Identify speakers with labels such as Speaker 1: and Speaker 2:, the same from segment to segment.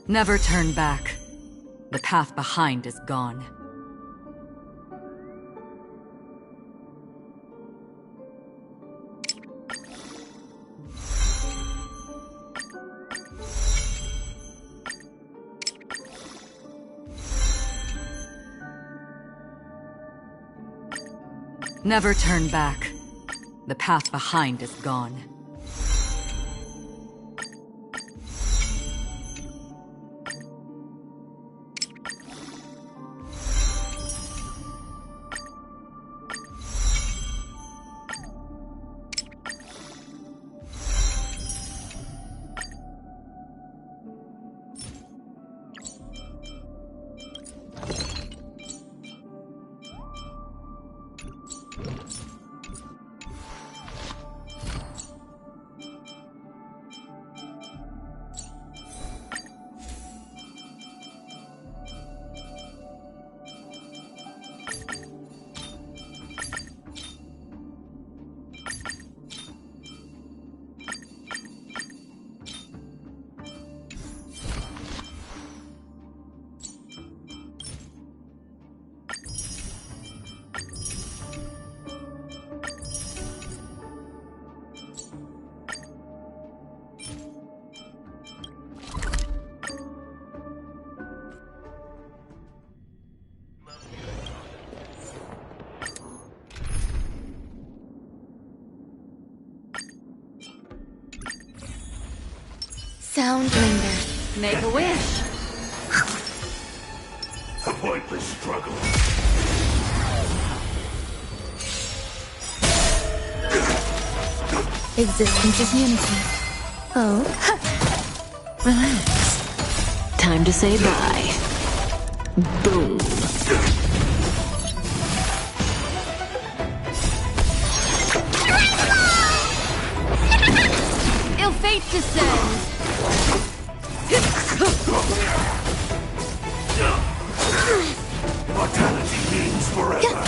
Speaker 1: Never turn back. The path behind is gone. Never turn back. The path behind is gone.
Speaker 2: Sound linger.
Speaker 1: Make a wish.
Speaker 3: A pointless struggle.
Speaker 2: Existence is unity. Oh.
Speaker 4: Relax. Time to say bye. Boom.
Speaker 2: Ill fate descends.
Speaker 3: Mortality means forever.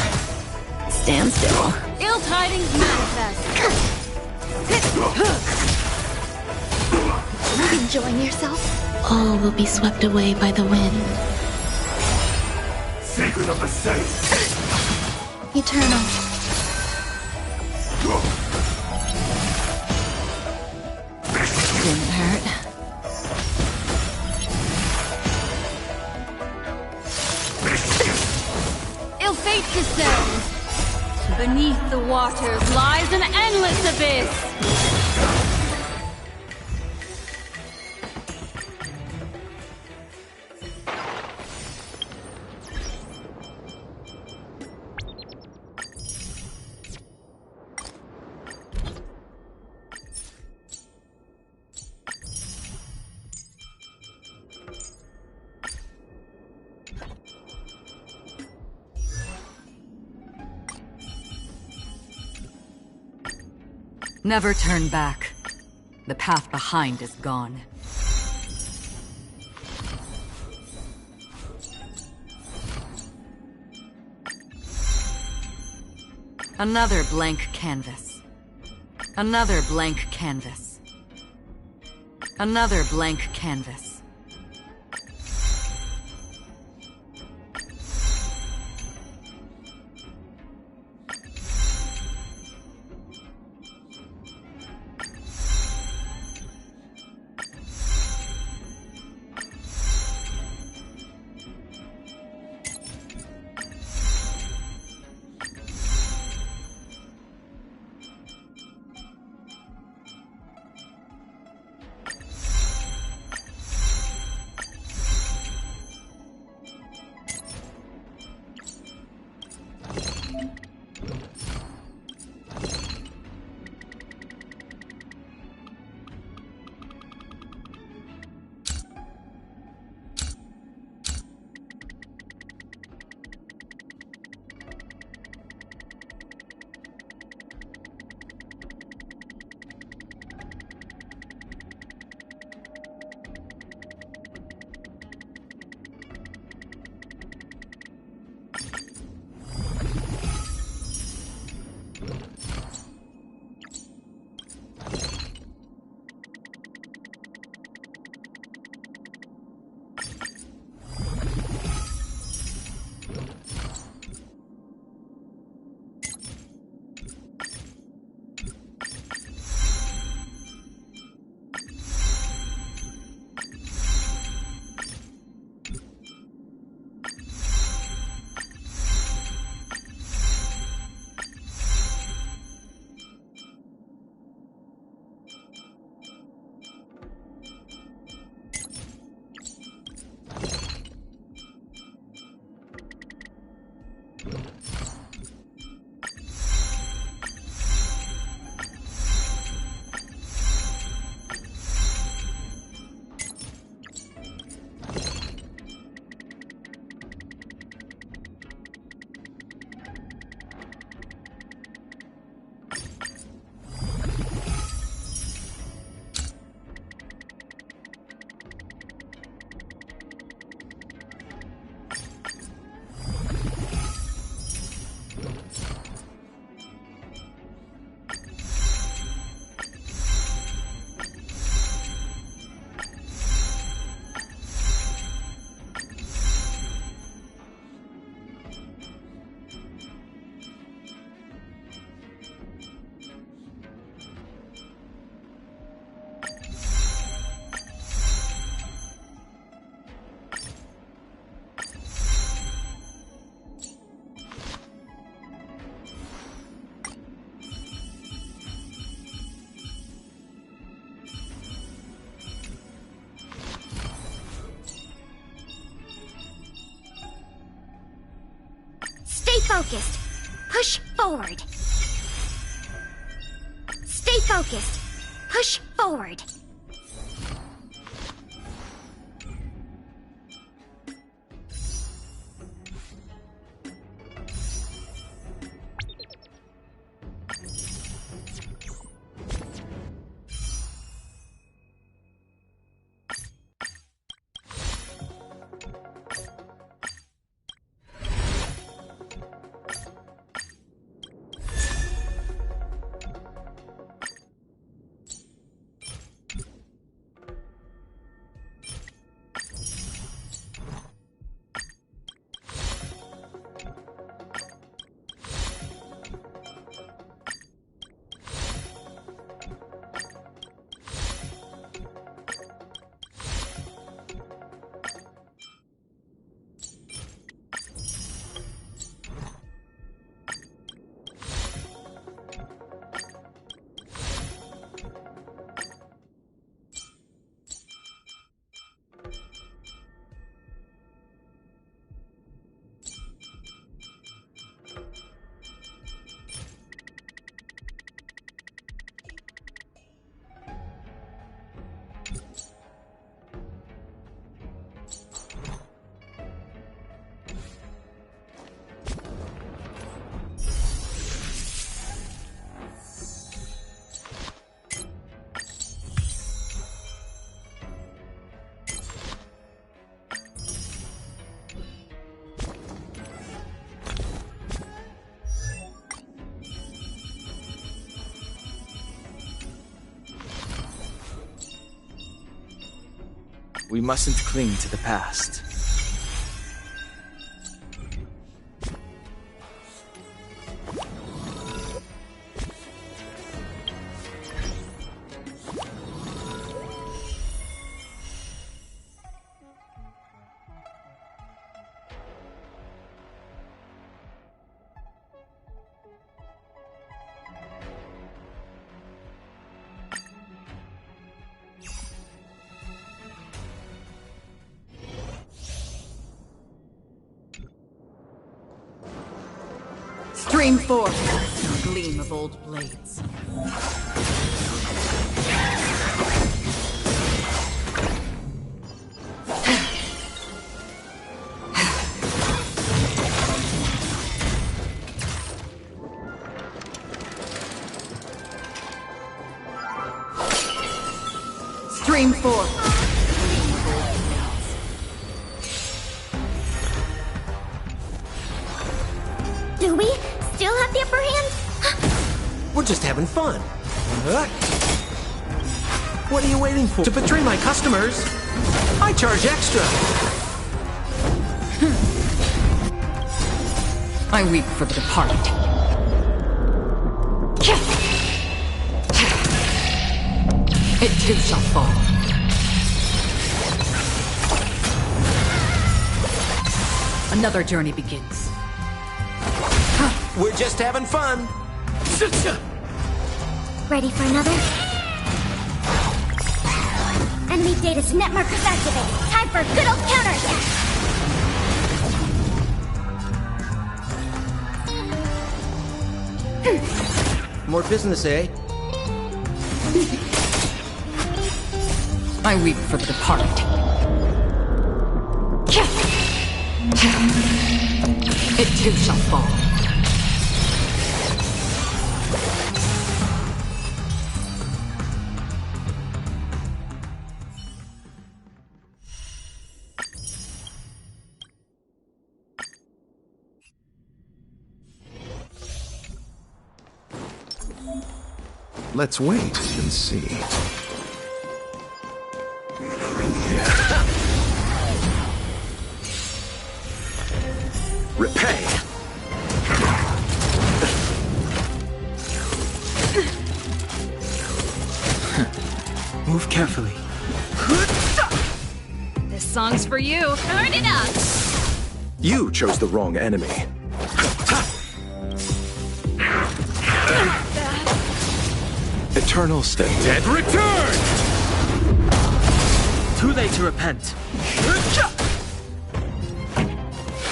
Speaker 4: Stand still.
Speaker 2: Ill tidings manifest. Enjoying yourself?
Speaker 4: All will be swept away by the wind.
Speaker 3: Secret of the saints.
Speaker 2: Eternal.
Speaker 4: Didn't hurt.
Speaker 2: Ill fate descends. Beneath the waters lies an endless abyss.
Speaker 1: Never turn back. The path behind is gone. Another blank canvas. Another blank canvas. Another blank canvas.
Speaker 5: Stay focused. Push forward. Stay focused. Push forward.
Speaker 6: We mustn't cling to the past.
Speaker 1: Stream forth, gleam of old blades. Stream forth, gleam of old blades.
Speaker 5: Do we still have the upper hand?
Speaker 7: We're just having fun. What are you waiting for? To betray my customers? I charge extra.
Speaker 1: I weep for the departed. It too shall fall. Another journey begins.
Speaker 7: We're just having fun.
Speaker 5: Ready for another? Enemy data's net markers activated. Time for a good old counterattack.
Speaker 7: More business, eh?
Speaker 1: I weep for the departed. It too shall fall.
Speaker 8: Let's wait and see.
Speaker 7: Repay.
Speaker 6: Move carefully.
Speaker 2: This song's for you. Turn it up!
Speaker 8: You chose the wrong enemy. Eternal State.
Speaker 3: Dead return!
Speaker 6: Too late to repent.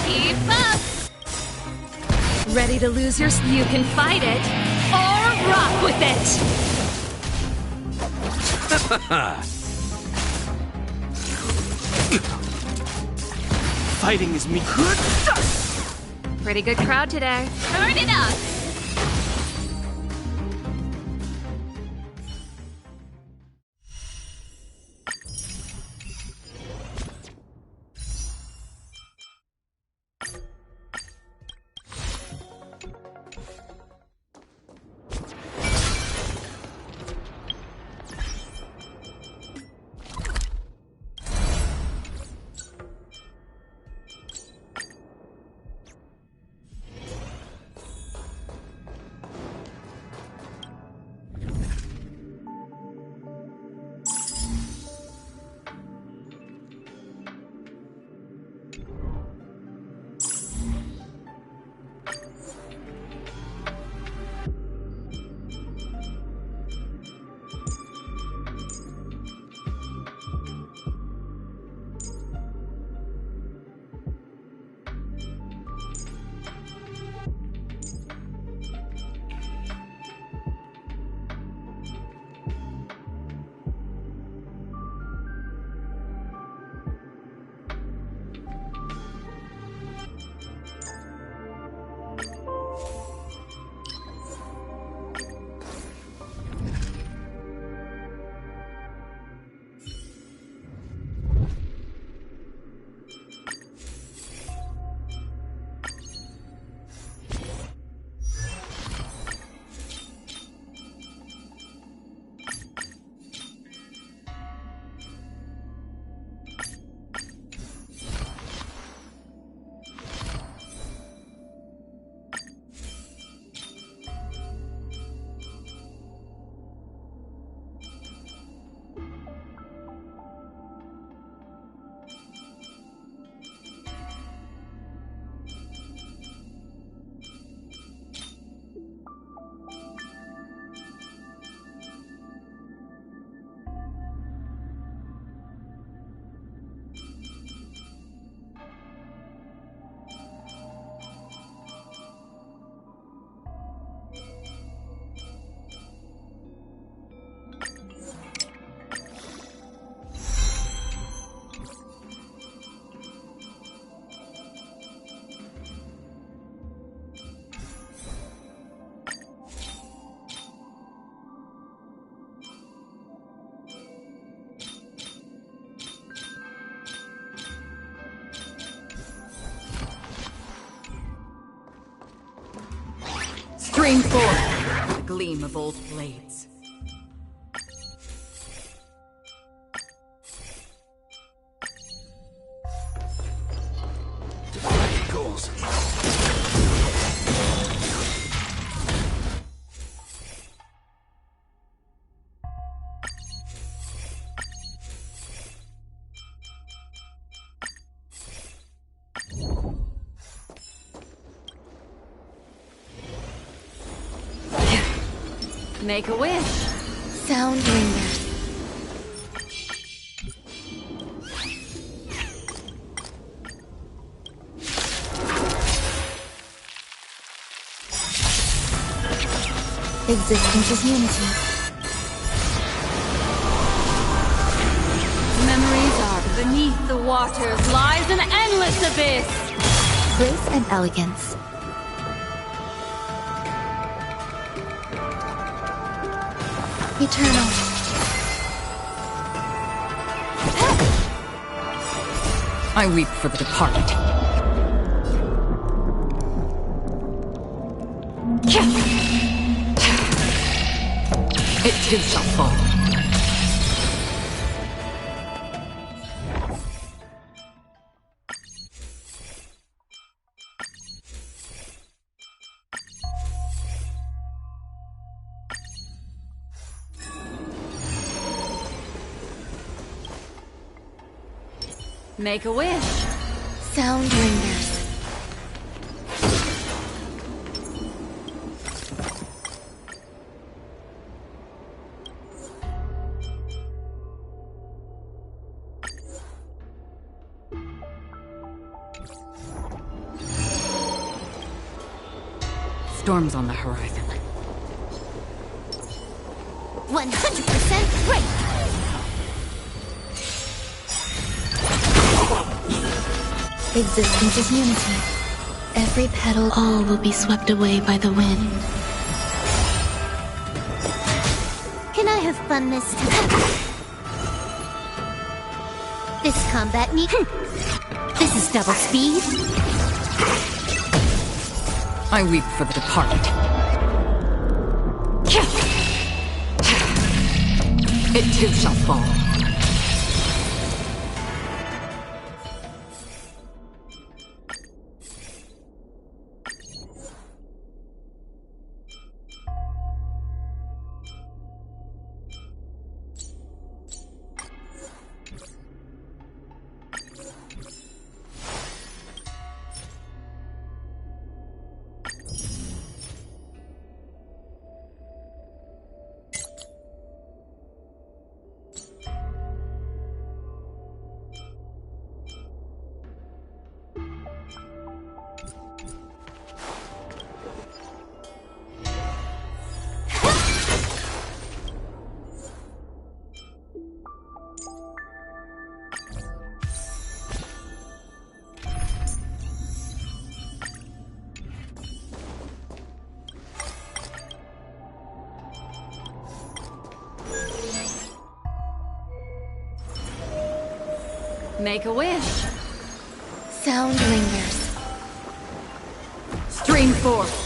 Speaker 2: Keep up! Ready to lose your... You can fight it, or rock with it!
Speaker 6: Fighting is me.
Speaker 2: Pretty good crowd today. Turn it up!
Speaker 1: Stream forth the gleam of old blades.
Speaker 3: Goals.
Speaker 2: Make a wish. Sound lingers. Existence is unity. Memories are beneath the waters lies an endless abyss. Grace and elegance. Eternal.
Speaker 1: I weep for the departed. It too shall fall.
Speaker 2: Make a wish. Sound lingers.
Speaker 1: Storms on the horizon.
Speaker 5: 100% great!
Speaker 2: Existence is unity. Every petal...
Speaker 4: All will be swept away by the wind.
Speaker 5: Can I have fun this time? This combat need... This is double speed.
Speaker 1: I weep for the departed. It too shall fall.
Speaker 2: Make a wish. Sound lingers.
Speaker 1: Stream forth.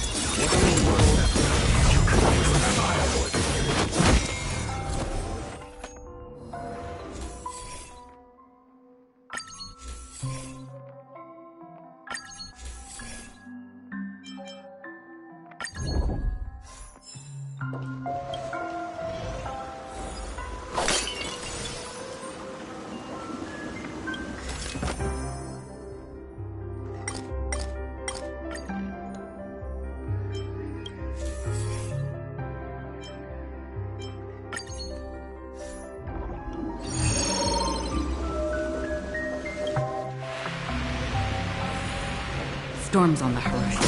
Speaker 1: Storms on the horizon.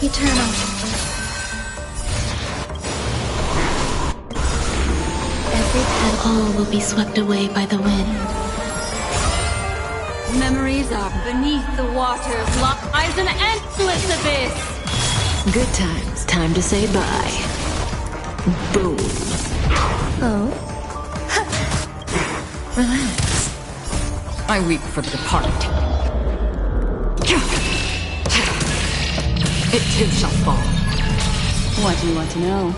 Speaker 2: Eternal. Every petal.
Speaker 4: All will be swept away by the wind.
Speaker 2: Memories are beneath the waters lies an endless abyss.
Speaker 4: Good times. Time to say bye. Boom.
Speaker 2: Oh?
Speaker 1: Relax. I weep for the departed. It too shall fall.
Speaker 2: What do you want to know?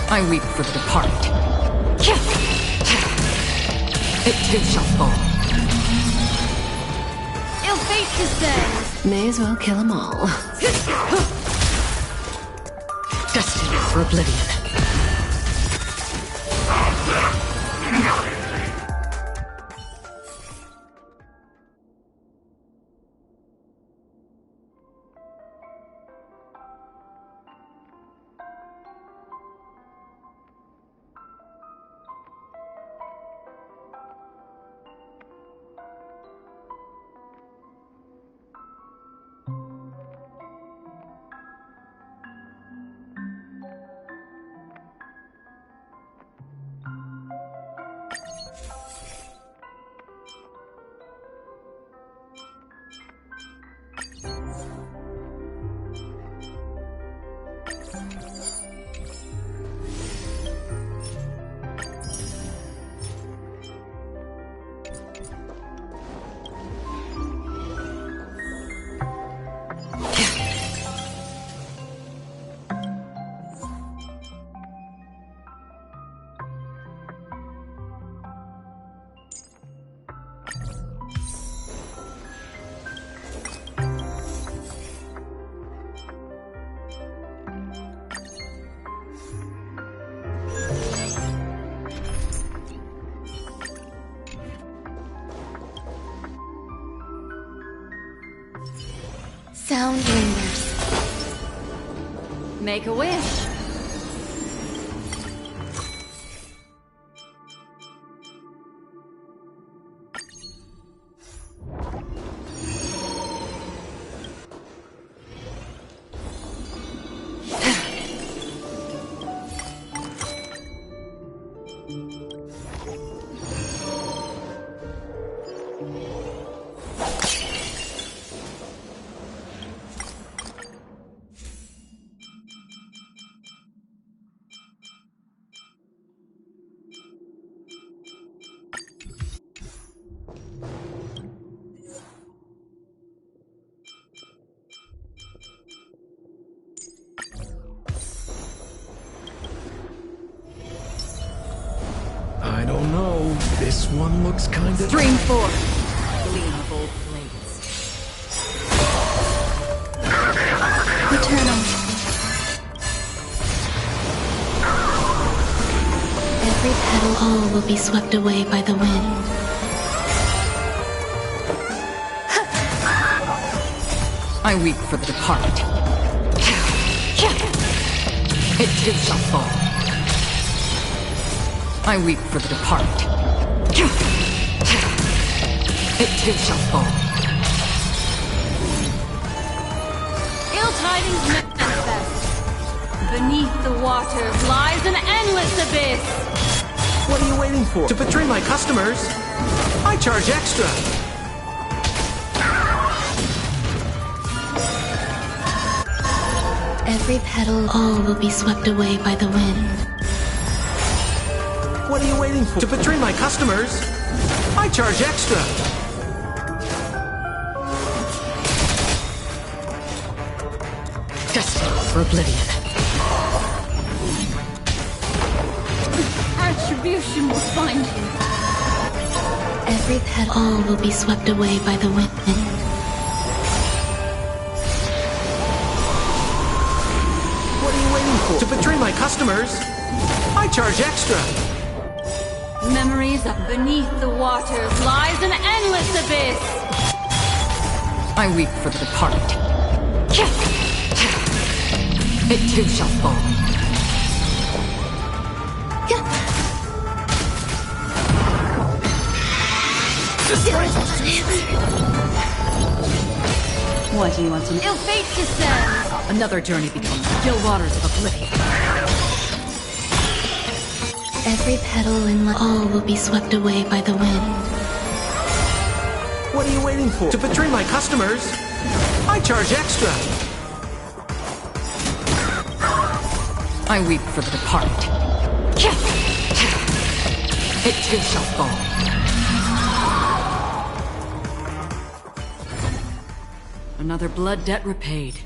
Speaker 1: I weep for the departed. It too shall fall.
Speaker 2: Ill fate descends!
Speaker 4: May as well kill them all.
Speaker 1: Destined for oblivion.
Speaker 2: Sound lingers. Make a wish.
Speaker 8: I don't know. This one looks kinda...
Speaker 1: Stream forth. Gleam of old blades.
Speaker 2: Eternal.
Speaker 4: Every petal, all will be swept away by the wind.
Speaker 1: I weep for the departed. It too shall fall. I weep for the departed. It too shall fall.
Speaker 2: Ill tidings manifest. Beneath the waters lies an endless abyss.
Speaker 7: What are you waiting for? To betray my customers? I charge extra.
Speaker 4: Every petal, all will be swept away by the wind.
Speaker 7: What are you waiting for? To betray my customers? I charge extra.
Speaker 1: Destined for oblivion.
Speaker 2: Attribution will find you.
Speaker 4: Every petal, all will be swept away by the wind.
Speaker 7: What are you waiting for? To betray my customers? I charge extra.
Speaker 2: Memories of beneath the waters lies an endless abyss.
Speaker 1: I weep for the departed. It too shall fall.
Speaker 2: What do you want to know? Ill fate descends.
Speaker 1: Another journey becomes still waters of oblivion.
Speaker 4: Every petal and all will be swept away by the wind.
Speaker 7: What are you waiting for? To betray my customers? I charge extra.
Speaker 1: I weep for the departed. It too shall fall. Another blood debt repaid.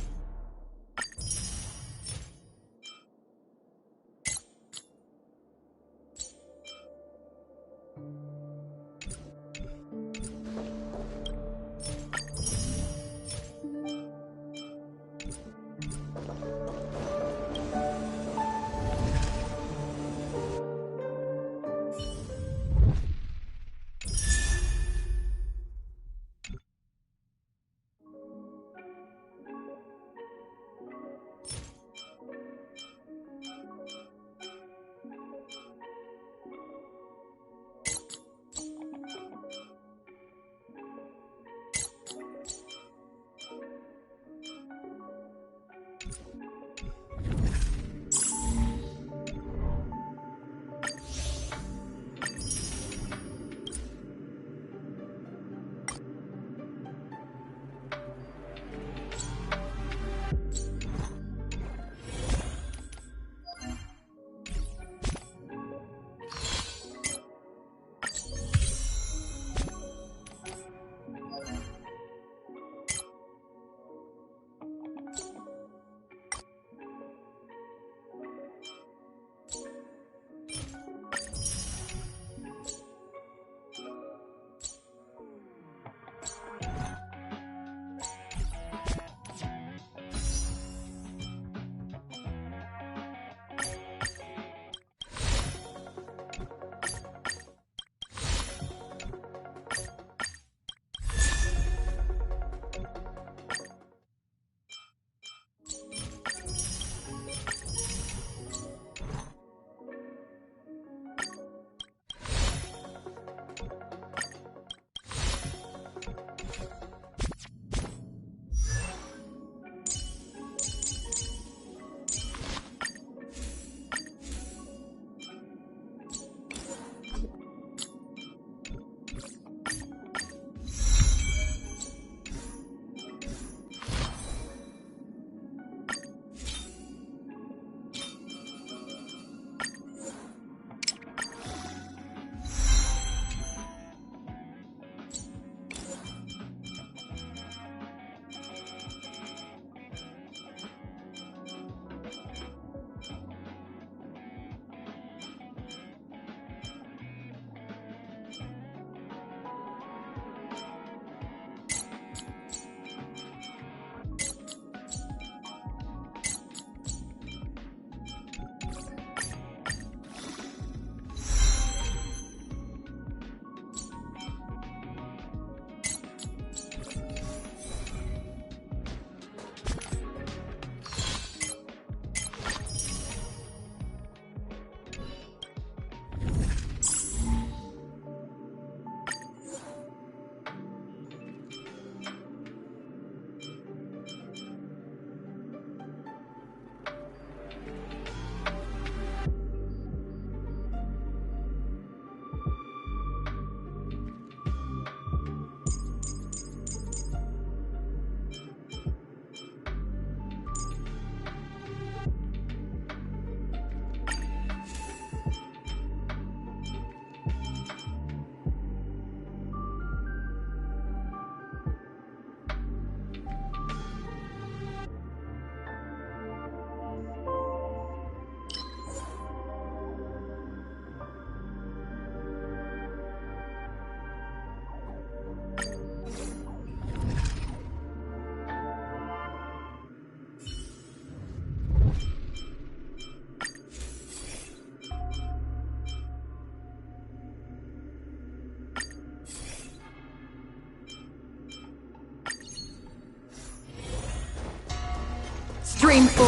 Speaker 1: Stream 4.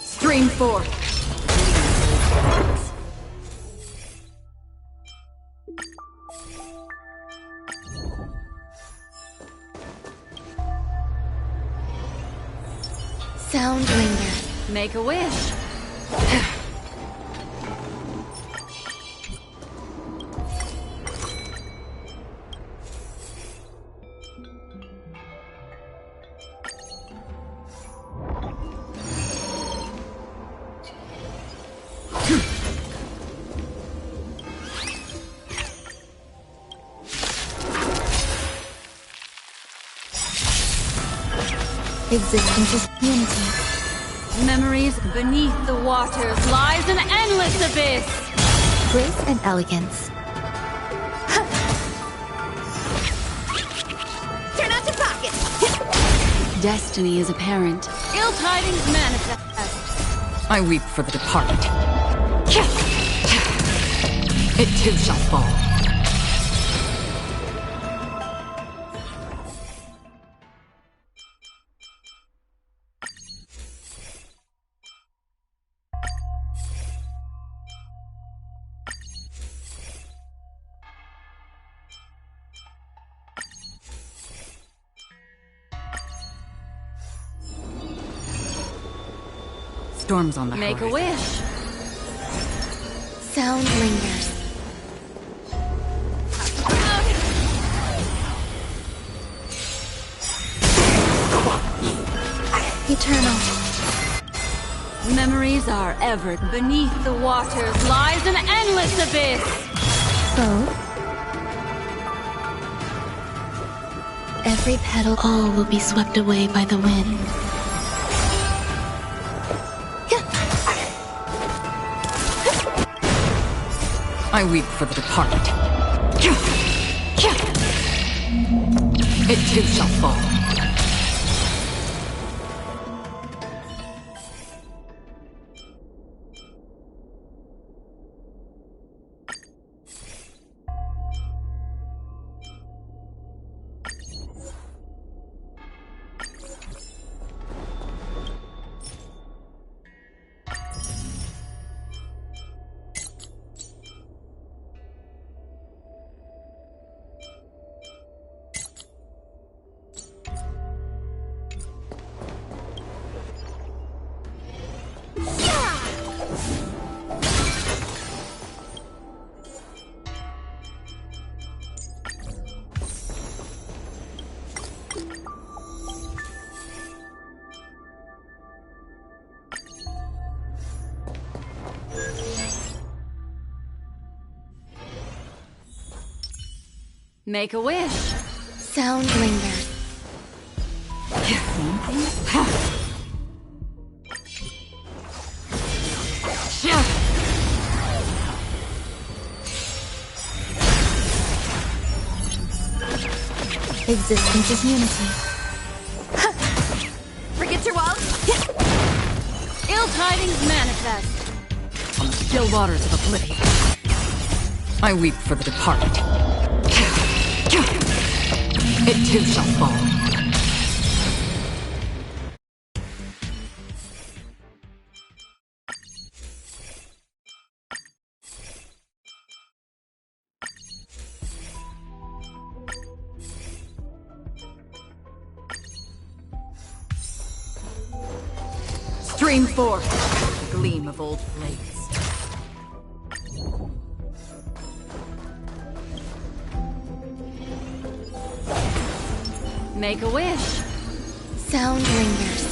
Speaker 1: Stream 4.
Speaker 4: Sound linger.
Speaker 1: Make a wish.
Speaker 4: Existence is unity.
Speaker 2: Memories beneath the waters lies an endless abyss.
Speaker 4: Grace and elegance.
Speaker 5: Turn out your pockets!
Speaker 2: Destiny is apparent. Ill tidings manifest.
Speaker 1: I weep for the departed. It too shall fall. Storms on the
Speaker 2: Make a
Speaker 1: horizon.
Speaker 2: wish.
Speaker 4: Sound lingers. Eternal.
Speaker 2: Memories are ever beneath the waters lies an endless abyss.
Speaker 4: Both. Every petal, all will be swept away by the wind.
Speaker 1: I weep for the departed. It too shall fall.
Speaker 2: Make a wish.
Speaker 4: Sound lingers. Existence is unity.
Speaker 5: Forget your walls?
Speaker 2: Ill tidings manifest.
Speaker 1: On the still waters of oblivion. I weep for the departed. It too shall fall. Stream forth, the gleam of old blades.
Speaker 2: Make a wish.
Speaker 4: Sound lingers.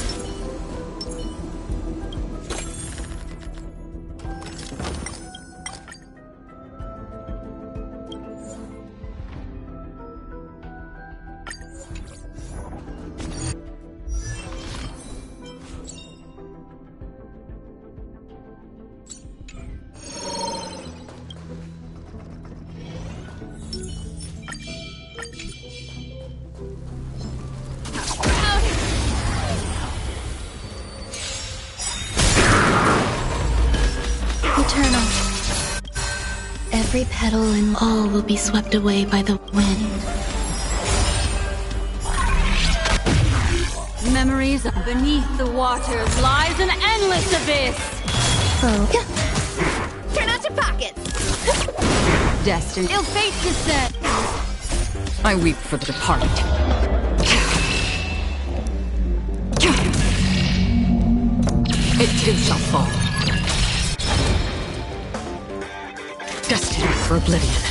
Speaker 4: Eternal. Every petal and all will be swept away by the wind.
Speaker 2: Memories beneath the waters lies an endless abyss.
Speaker 4: Oh.
Speaker 5: Turn out your pockets!
Speaker 1: Destined.
Speaker 2: Ill fate descend.
Speaker 1: I weep for the departed. It too shall fall. Destined for oblivion.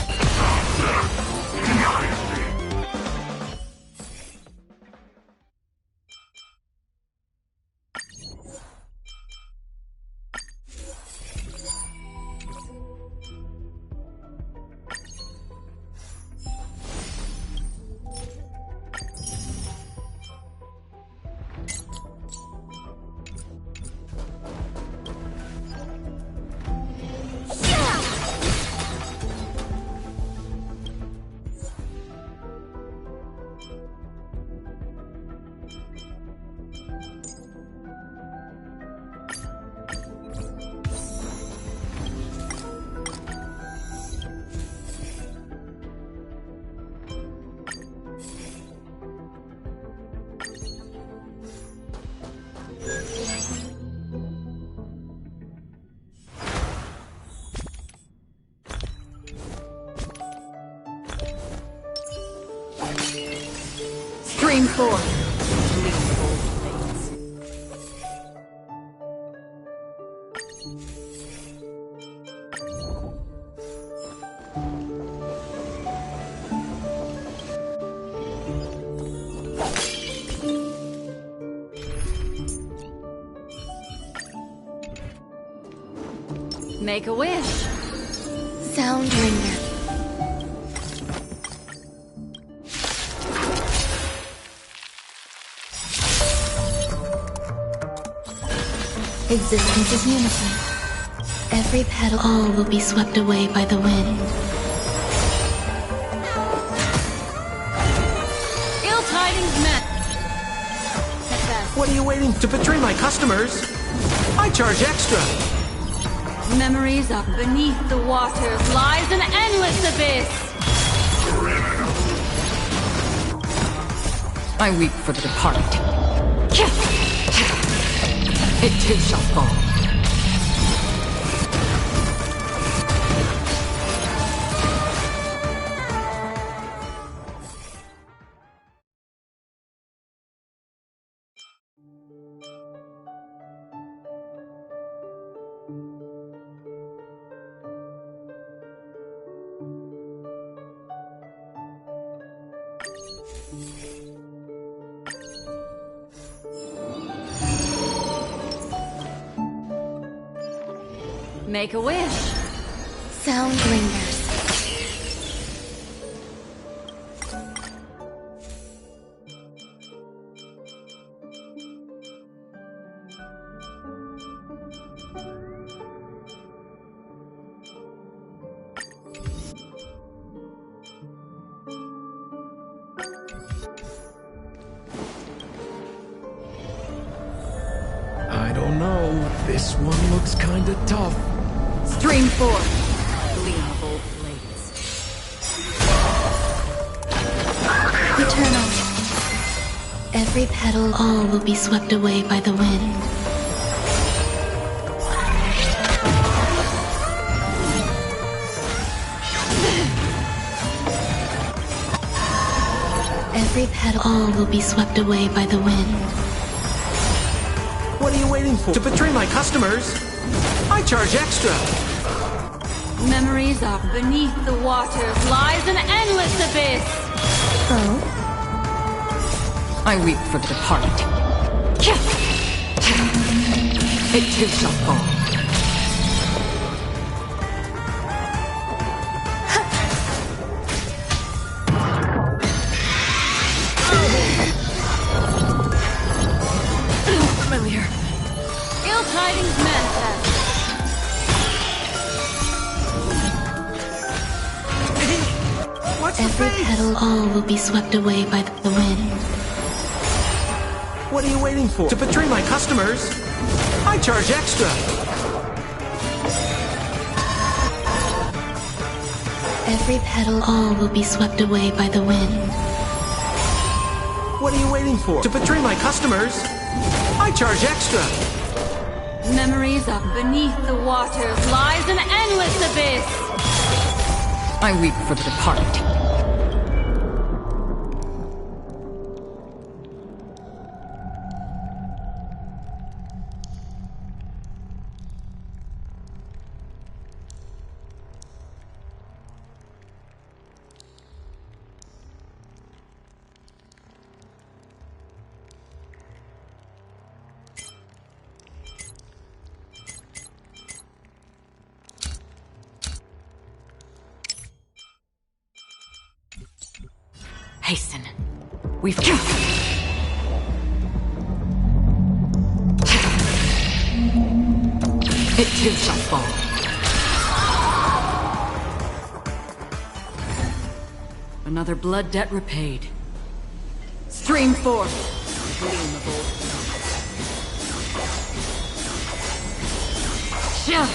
Speaker 1: forth. Gleamable blades.
Speaker 2: Make a wish.
Speaker 4: Sound linger. Existence is unity. Every petal, all will be swept away by the wind.
Speaker 2: Ill tidings met.
Speaker 7: What are you waiting to betray my customers? I charge extra.
Speaker 2: Memories are beneath the waters lies an endless abyss.
Speaker 1: I weep for the departed. It too shall fall.
Speaker 2: Make a wish.
Speaker 4: Sound lingers.
Speaker 8: I don't know. This one looks kinda tough.
Speaker 1: Stream forth. Gleamable blades.
Speaker 4: Eternal. Every petal, all will be swept away by the wind. Every petal, all will be swept away by the wind.
Speaker 7: What are you waiting for? To betray my customers? I charge extra.
Speaker 2: Memories are beneath the waters lies an endless abyss.
Speaker 4: Oh?
Speaker 1: I weep for the departed. It too shall fall. Familiar.
Speaker 2: Ill tidings manifest.
Speaker 4: Every petal, all will be swept away by the wind.
Speaker 7: What are you waiting for? To betray my customers? I charge extra.
Speaker 4: Every petal, all will be swept away by the wind.
Speaker 7: What are you waiting for? To betray my customers? I charge extra.
Speaker 2: Memories are beneath the waters lies an endless abyss.
Speaker 1: I weep for the departed. Hasten. We've It too shall fall. Another blood debt repaid. Stream forth. Gleamable. Yeah.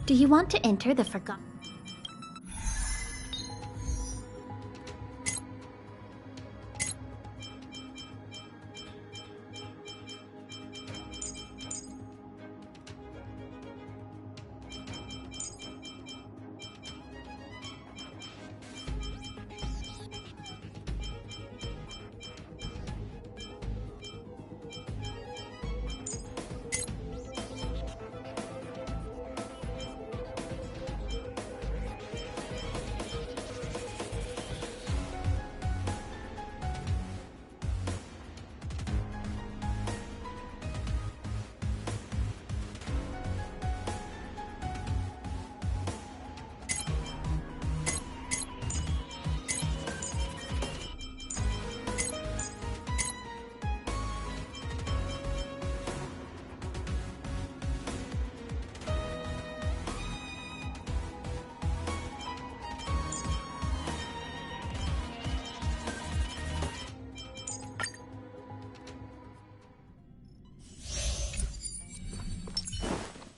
Speaker 5: Do you want to enter the forgotten?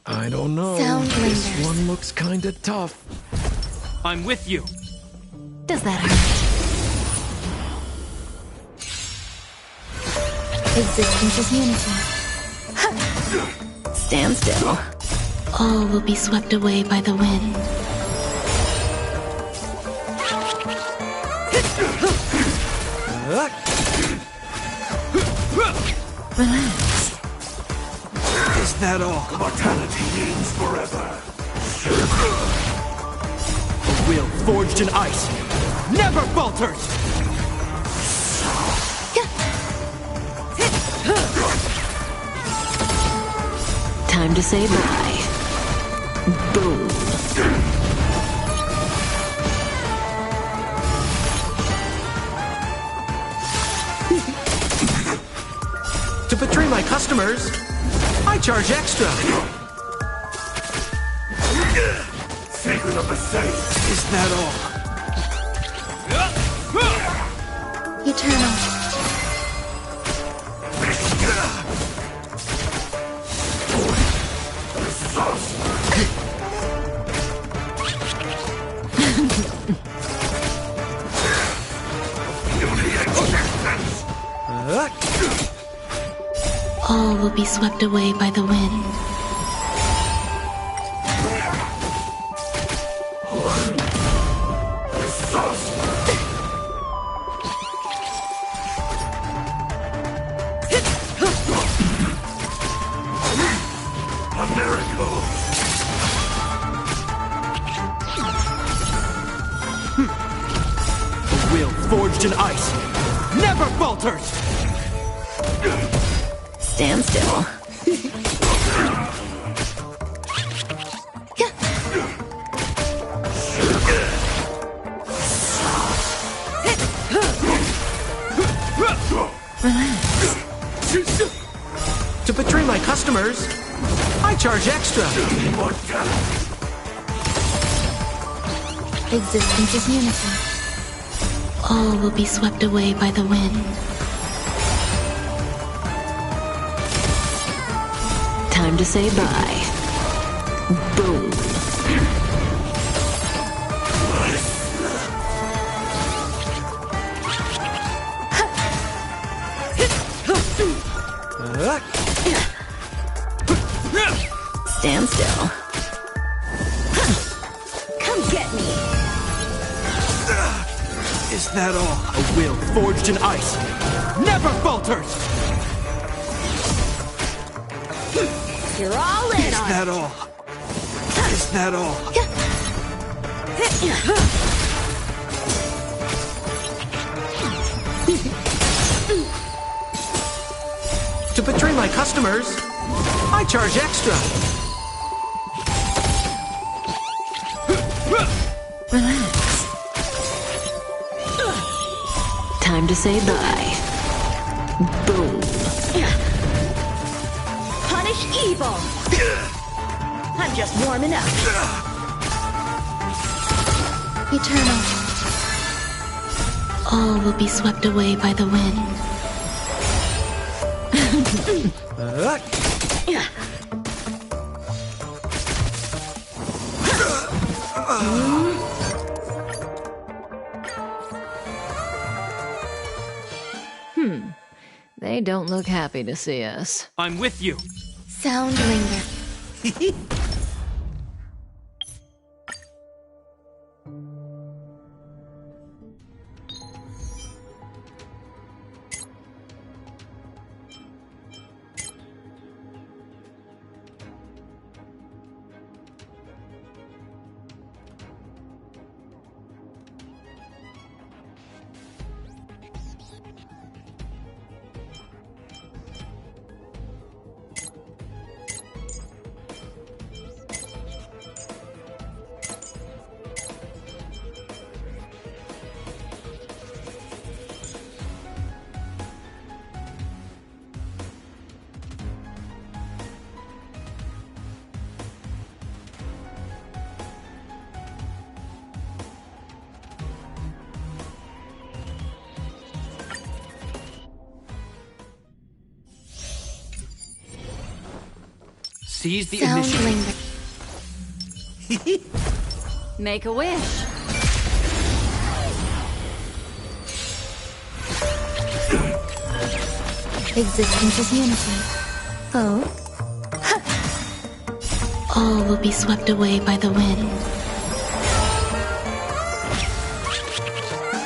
Speaker 8: I don't know.
Speaker 4: Sound
Speaker 8: This
Speaker 4: lingers.
Speaker 8: one looks kinda tough.
Speaker 6: I'm with you.
Speaker 4: Does that hurt? Existence is unity. Stand still. All will be swept away by the wind. Relax.
Speaker 6: Is that all?
Speaker 3: Mortality means forever.
Speaker 6: A will forged in ice never falters!
Speaker 4: Time to say bye. Boom.
Speaker 7: To betray my customers, I charge extra.
Speaker 3: Secret of the safe.
Speaker 6: Is that all?
Speaker 4: Eternal. All will be swept away by the wind.
Speaker 3: A miracle.
Speaker 6: A will forged in ice never falters!
Speaker 4: Stand still. Relax.
Speaker 7: To betray my customers, I charge extra.
Speaker 3: Mortality.
Speaker 4: Existence is unity. All will be swept away by the wind. Time to say bye. Boom. Stand still.
Speaker 2: Come get me!
Speaker 6: Is that all? A will forged in ice never falters!
Speaker 2: You're all in
Speaker 6: Is
Speaker 2: on
Speaker 6: that all? Is that all?
Speaker 7: To betray my customers, I charge extra.
Speaker 4: Relax. Time to say bye. Boom.
Speaker 2: Punish evil! I'm just warming up.
Speaker 4: Eternal. All will be swept away by the wind.
Speaker 2: They don't look happy to see us.
Speaker 6: I'm with you.
Speaker 4: Sound linger.
Speaker 6: Seize the
Speaker 4: Sound
Speaker 6: initiative.
Speaker 4: linger.
Speaker 1: Make a wish.
Speaker 4: Existence is unity. Oh? All will be swept away by the wind.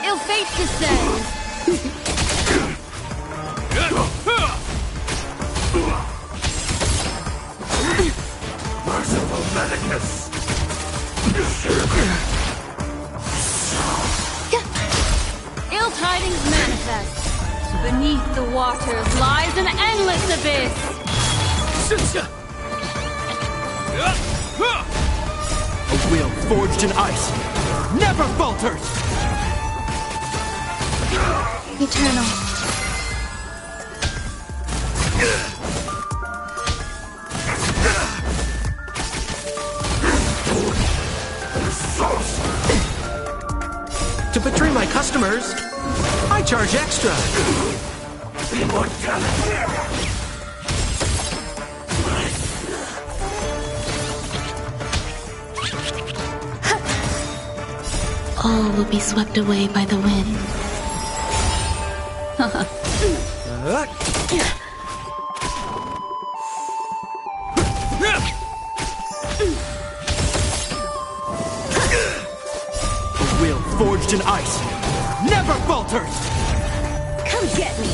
Speaker 2: Ill fate descends!
Speaker 3: Merciful Medicus!
Speaker 2: Ill tidings manifest. Beneath the waters lies an endless abyss.
Speaker 6: A will forged in ice never falters!
Speaker 4: Eternal.
Speaker 7: To betray my customers, I charge extra.
Speaker 3: Immortality!
Speaker 4: All will be swept away by the wind.
Speaker 6: A will forged in ice never falters!
Speaker 2: Come get me.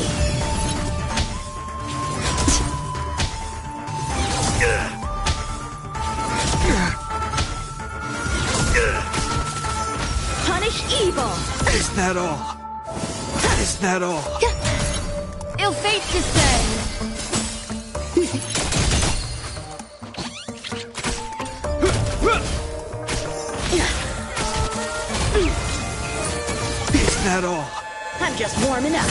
Speaker 2: Punish evil.
Speaker 6: Is that all? Is that all?
Speaker 2: Ill fate descends.
Speaker 6: Is that all?
Speaker 2: I'm just warming up.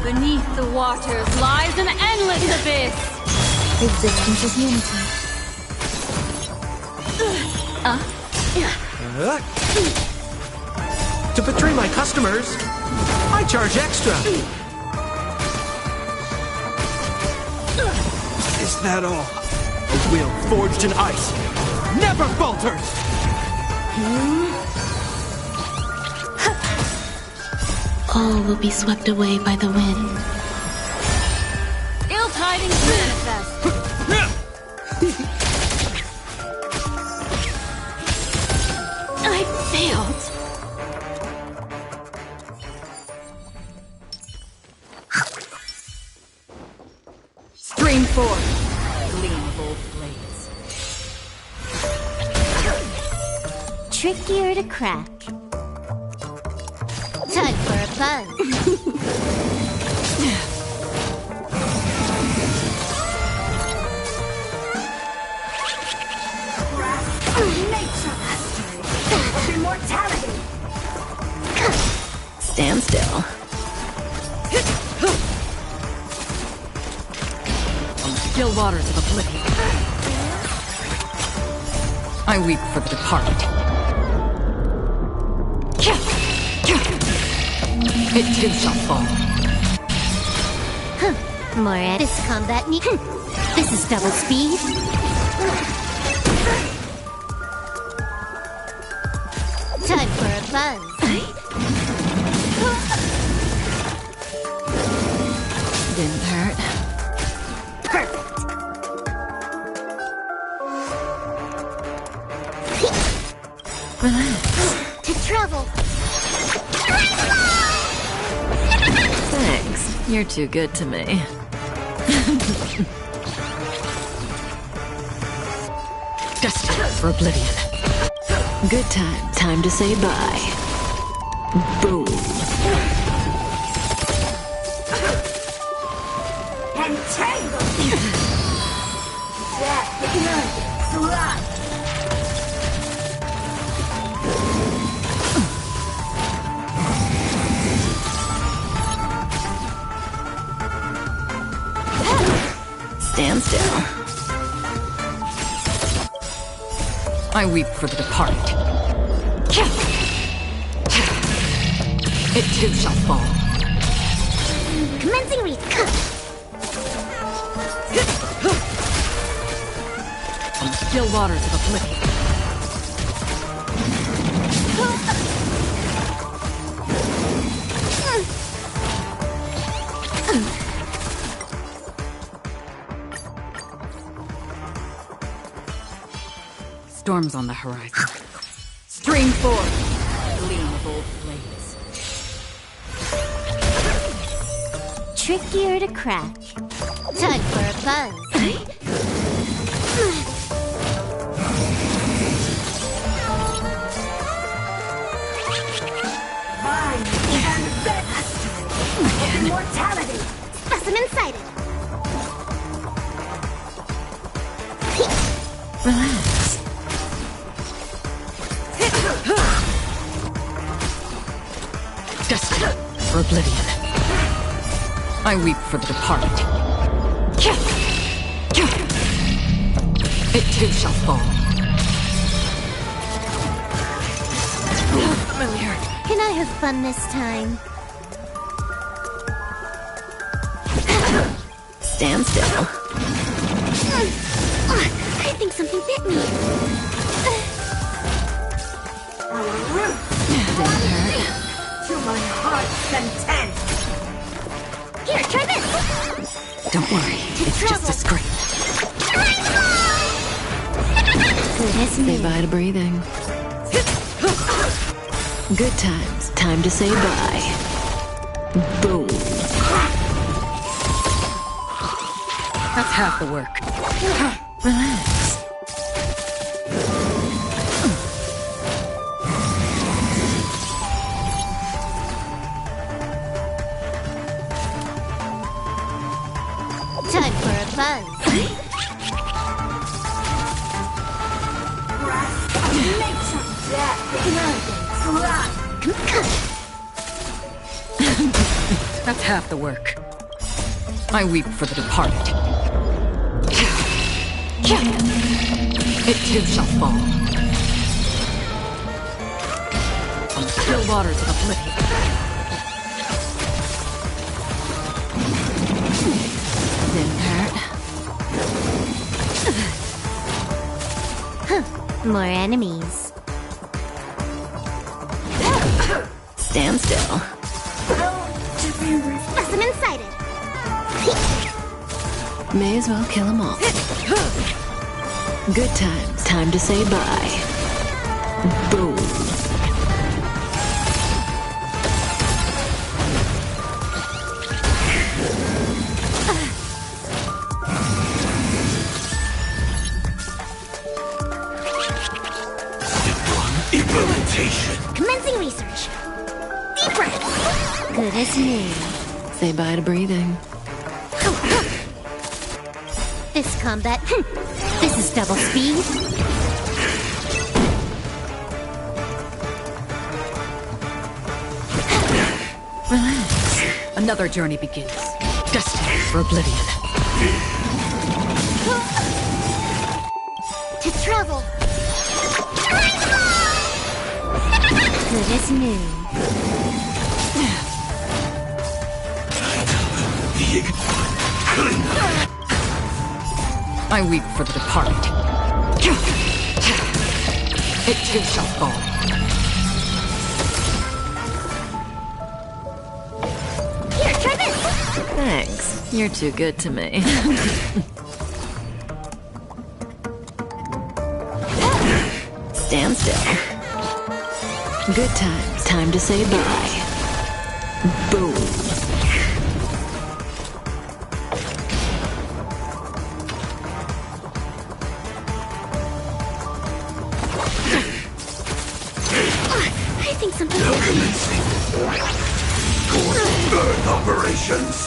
Speaker 2: Beneath the waters lies an endless abyss.
Speaker 4: Existence is unity.
Speaker 7: To betray my customers, I charge extra.
Speaker 6: Is that all? A will forged in ice never falters!
Speaker 4: All will be swept away by the wind.
Speaker 2: Ill tidings manifest. I failed.
Speaker 1: Stream forth. Gleam of old blades.
Speaker 5: Trickier to crack. Time for a buzz.
Speaker 2: Immortality. Stand still.
Speaker 1: On the still waters of oblivion. I weep for the departed. It too shall fall.
Speaker 5: More at this combat need. This is double speed. Time for a buzz.
Speaker 1: Didn't hurt.
Speaker 5: Perfect. To travel.
Speaker 1: Thanks. You're too good to me. Destined for oblivion. Good time. Time to say bye. Boom. Stand still. I weep for the departed. It too shall fall.
Speaker 5: Commencing read.
Speaker 1: From the still waters of oblivion. Storms on the horizon. Stream forth, gleam of old flames.
Speaker 5: Trickier to crack. Time for a buzz. Immortality. Specimen sighted.
Speaker 1: Relax. Destined for oblivion. I weep for the departed. It too shall fall. Familiar.
Speaker 5: Can I have fun this time?
Speaker 1: Stand still.
Speaker 5: I think something bit me.
Speaker 9: To my heart's content.
Speaker 5: Here, try this.
Speaker 1: Don't worry, it's just a scrape. Say bye to breathing. Good times. Time to say bye. Boom. That's half the work. Relax.
Speaker 5: Time for a buzz.
Speaker 1: That's half the work. I weep for the departed. It too shall fall. On the still waters of oblivion. Didn't hurt.
Speaker 5: More enemies.
Speaker 1: Stand still.
Speaker 5: Specimen sighted.
Speaker 1: May as well kill them all. Good times. Time to say bye. Boom.
Speaker 3: Implementation.
Speaker 5: Commencing research. Deep breath. Good as new.
Speaker 1: Say bye to breathing.
Speaker 5: This combat. This is double speed.
Speaker 1: Relax. Another journey begins. Destined for oblivion.
Speaker 5: To travel. Good as new.
Speaker 1: I weep for the departed. It too shall fall.
Speaker 5: Here, try this!
Speaker 2: Thanks. You're too good to me. Stand still. Good times. Time to say bye. Boom.
Speaker 5: I think something...
Speaker 3: Commencing. Earth operations.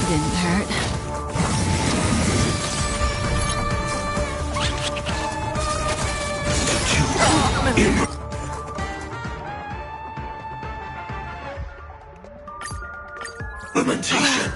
Speaker 2: Didn't hurt.
Speaker 3: Implementation.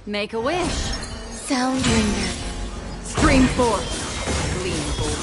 Speaker 2: Make a wish.
Speaker 4: Sound linger.
Speaker 1: Stream forth. Gleam of old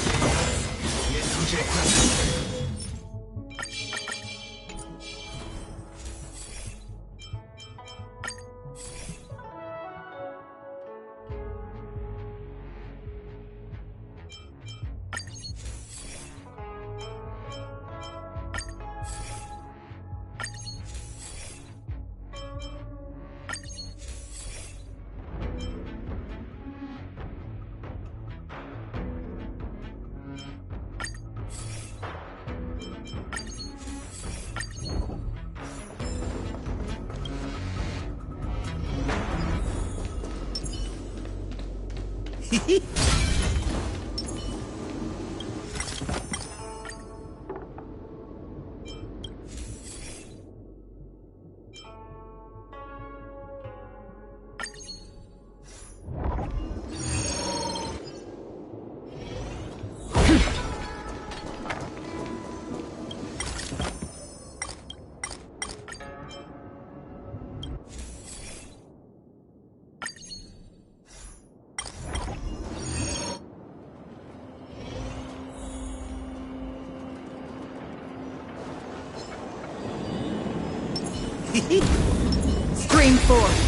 Speaker 1: Stream forth.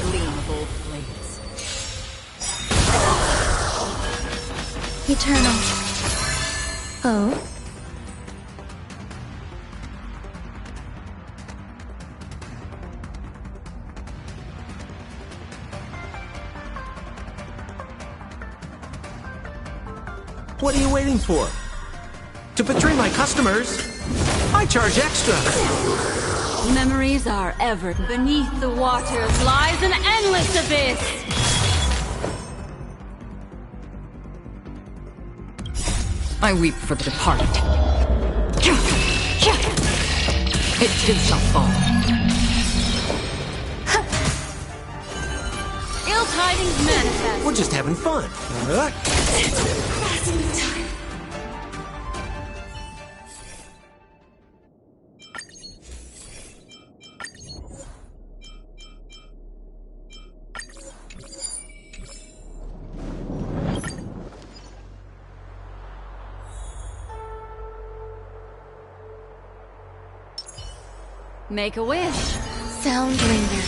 Speaker 1: Gleam of old flames.
Speaker 4: Eternal. Oh?
Speaker 7: What are you waiting for? To betray my customers? I charge extra.
Speaker 2: Memories are ever. Beneath the waters lies an endless abyss.
Speaker 1: I weep for the departed. It too shall fall.
Speaker 2: Ill tidings manifest.
Speaker 7: We're just having fun.
Speaker 2: Make a wish.
Speaker 4: Sound linger.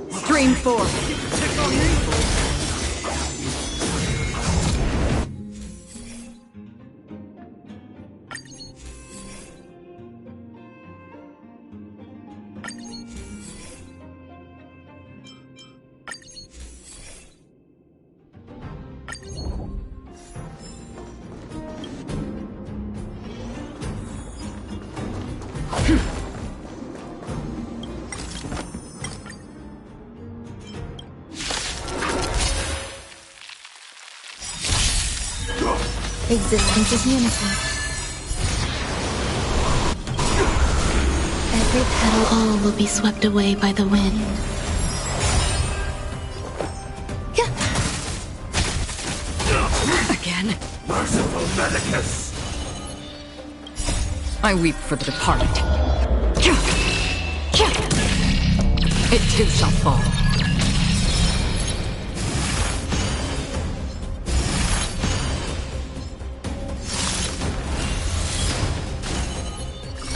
Speaker 1: Stream forth.
Speaker 4: Existence is unity. Every petal, all will be swept away by the wind.
Speaker 1: Again.
Speaker 3: Merciful Medicus.
Speaker 1: I weep for the departed. It too shall fall.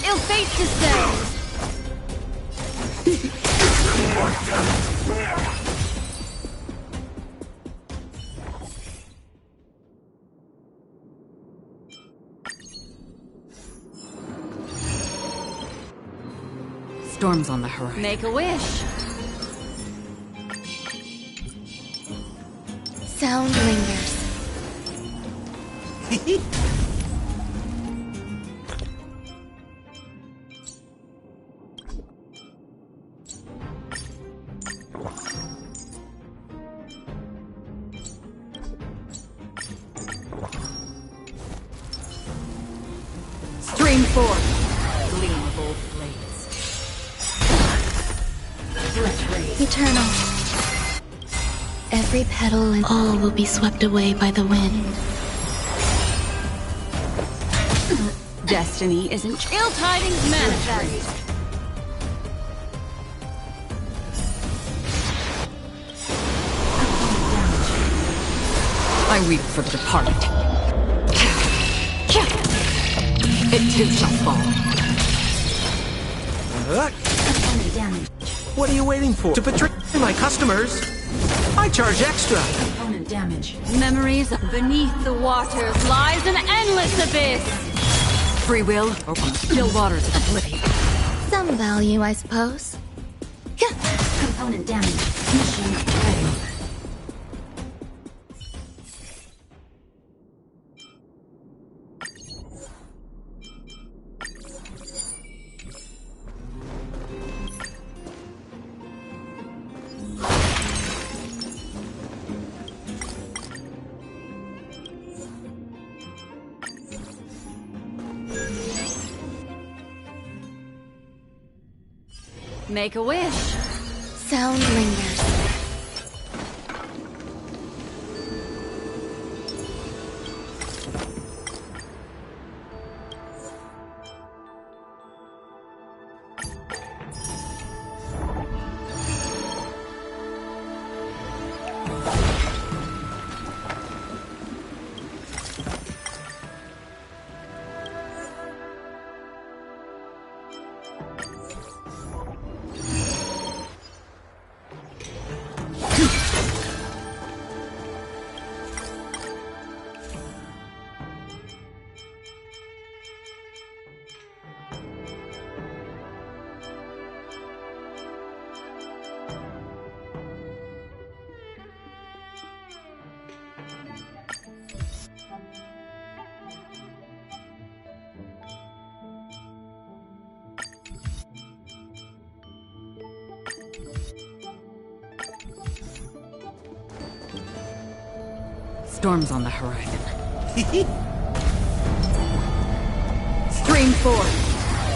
Speaker 2: Ill fate descends.
Speaker 1: Storms on the horizon.
Speaker 2: Make a wish.
Speaker 4: Sound lingers.
Speaker 1: Stream forth. Gleam of old blades.
Speaker 4: Eternal. Every petal and all will be swept away by the wind.
Speaker 1: Destiny isn't
Speaker 2: Ill tidings manifest.
Speaker 1: I weep for the departed. It too shall fall.
Speaker 9: Opponent damage.
Speaker 7: What are you waiting for? To betray my customers? I charge extra.
Speaker 9: Opponent damage.
Speaker 2: Memories beneath the waters lies an endless abyss.
Speaker 1: Free will or still waters of oblivion.
Speaker 4: Some value, I suppose.
Speaker 9: Component damage. Mission ready.
Speaker 2: Make a wish.
Speaker 4: Sound lingers.
Speaker 1: Storms on the horizon. Stream forth,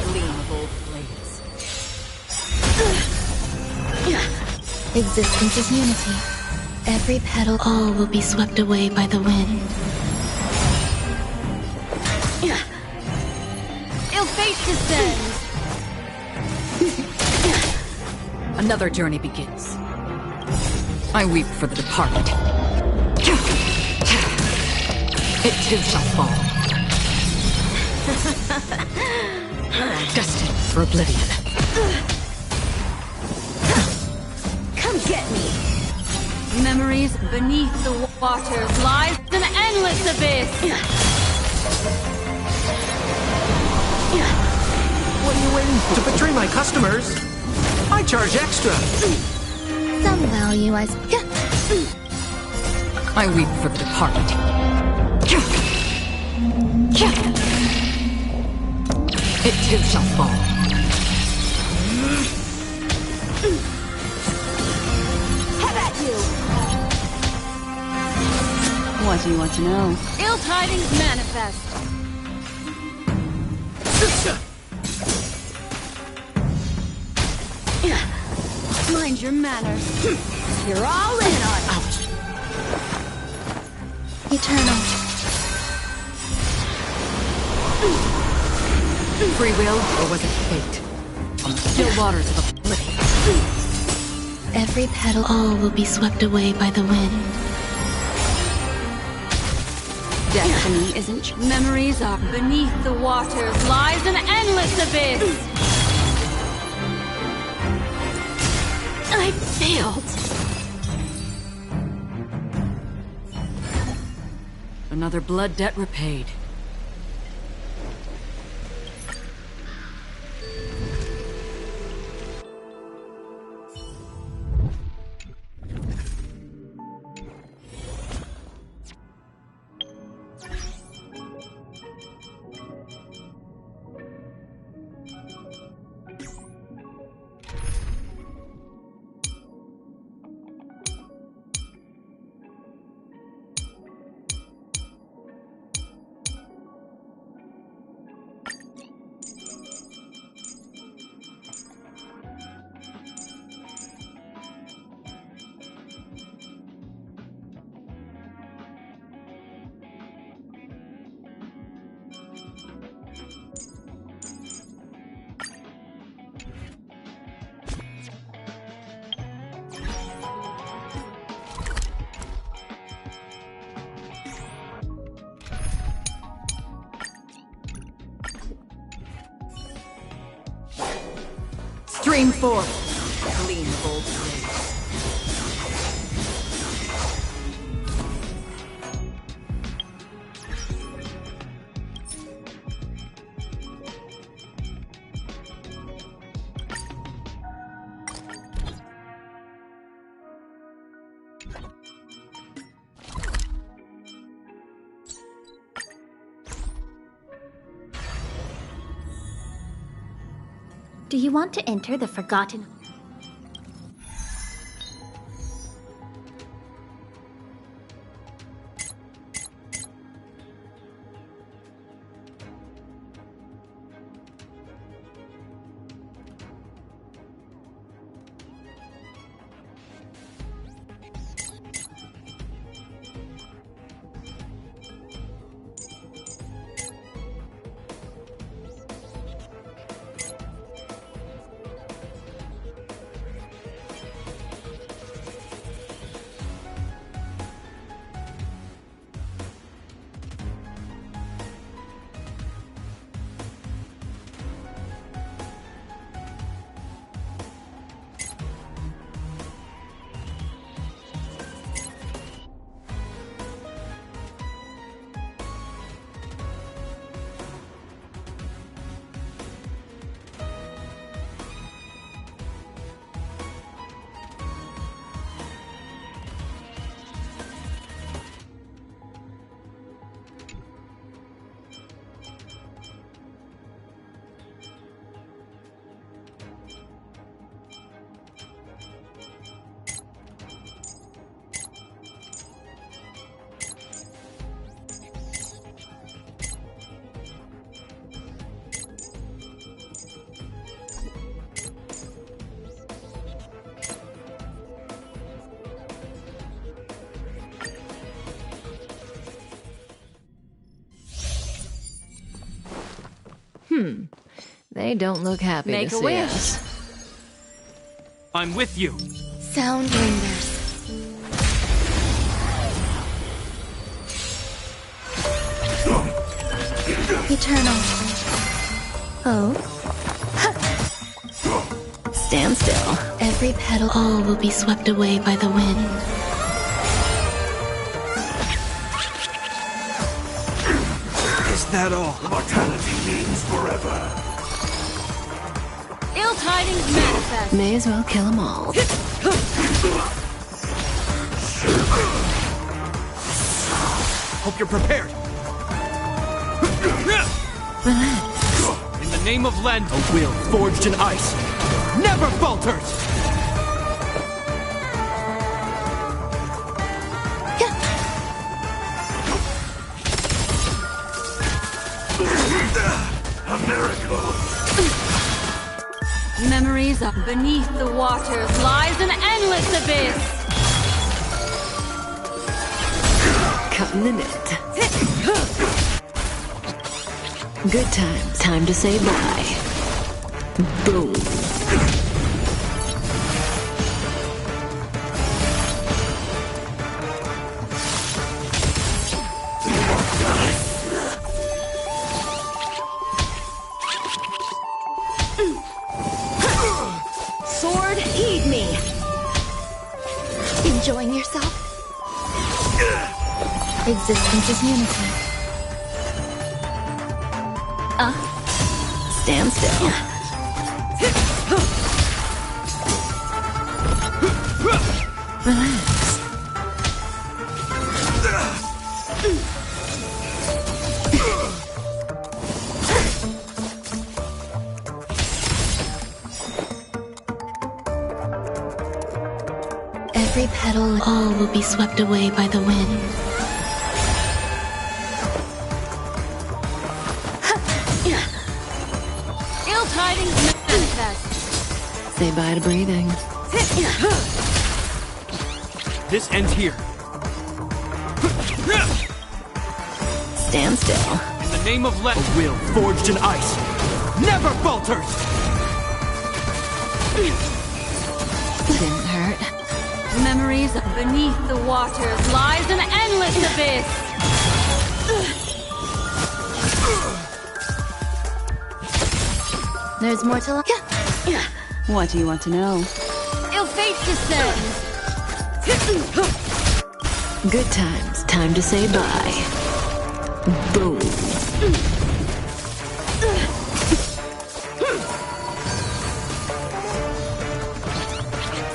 Speaker 1: gleam of old flames.
Speaker 4: Existence is unity. Every petal, all will be swept away by the wind.
Speaker 2: Ill fate descends.
Speaker 1: Another journey begins. I weep for the departed. It too shall fall. Destined for oblivion.
Speaker 2: Come get me. Memories beneath the waters lies an endless abyss.
Speaker 7: What are you waiting for? To betray my customers? I charge extra.
Speaker 4: Some value, I suppose.
Speaker 1: I weep for the departed. It too shall fall.
Speaker 2: Have at you. What do you want to know? Ill tidings manifest. Mind your manners. You're all in on it.
Speaker 4: Eternal.
Speaker 1: Free will, or was it fate? On the still waters of oblivion.
Speaker 4: Every petal, all will be swept away by the wind.
Speaker 2: Destiny isn't. Memories are beneath the waters lies an endless abyss. I failed.
Speaker 1: Another blood debt repaid. Stream forth. Gleam of old days.
Speaker 5: Do you want to enter the Forgotten?
Speaker 2: They don't look happy
Speaker 1: Make
Speaker 2: to
Speaker 1: a
Speaker 2: see
Speaker 1: wish.
Speaker 2: us.
Speaker 6: I'm with you.
Speaker 4: Sound lingers. Eternal. Oh?
Speaker 2: Stand still.
Speaker 4: Every petal, all will be swept away by the wind.
Speaker 6: Is that all?
Speaker 3: Mortality means forever.
Speaker 2: Ill tidings manifest. May as well kill them all.
Speaker 6: Hope you're prepared. In the name of Len, a will forged in ice never falters.
Speaker 3: A miracle.
Speaker 2: Memories of beneath the waters lies an endless abyss. Cutting the net. Good times. Time to say bye. Boom.
Speaker 5: Sword, heed me.
Speaker 4: Enjoying yourself? Existence is unity.
Speaker 2: Stand still. Relax.
Speaker 4: Every petal, all will be swept away by the wind.
Speaker 2: Ill tidings manifest. Say bye to breathing.
Speaker 6: This ends here.
Speaker 2: Stand still.
Speaker 6: In the name of Len, a will forged in ice never falters.
Speaker 2: Didn't hurt. Memories of beneath the waters lies an endless abyss.
Speaker 4: There's more to life.
Speaker 1: What do you want to know?
Speaker 2: Ill fate descends!
Speaker 4: Good times. Time to say bye. Boom.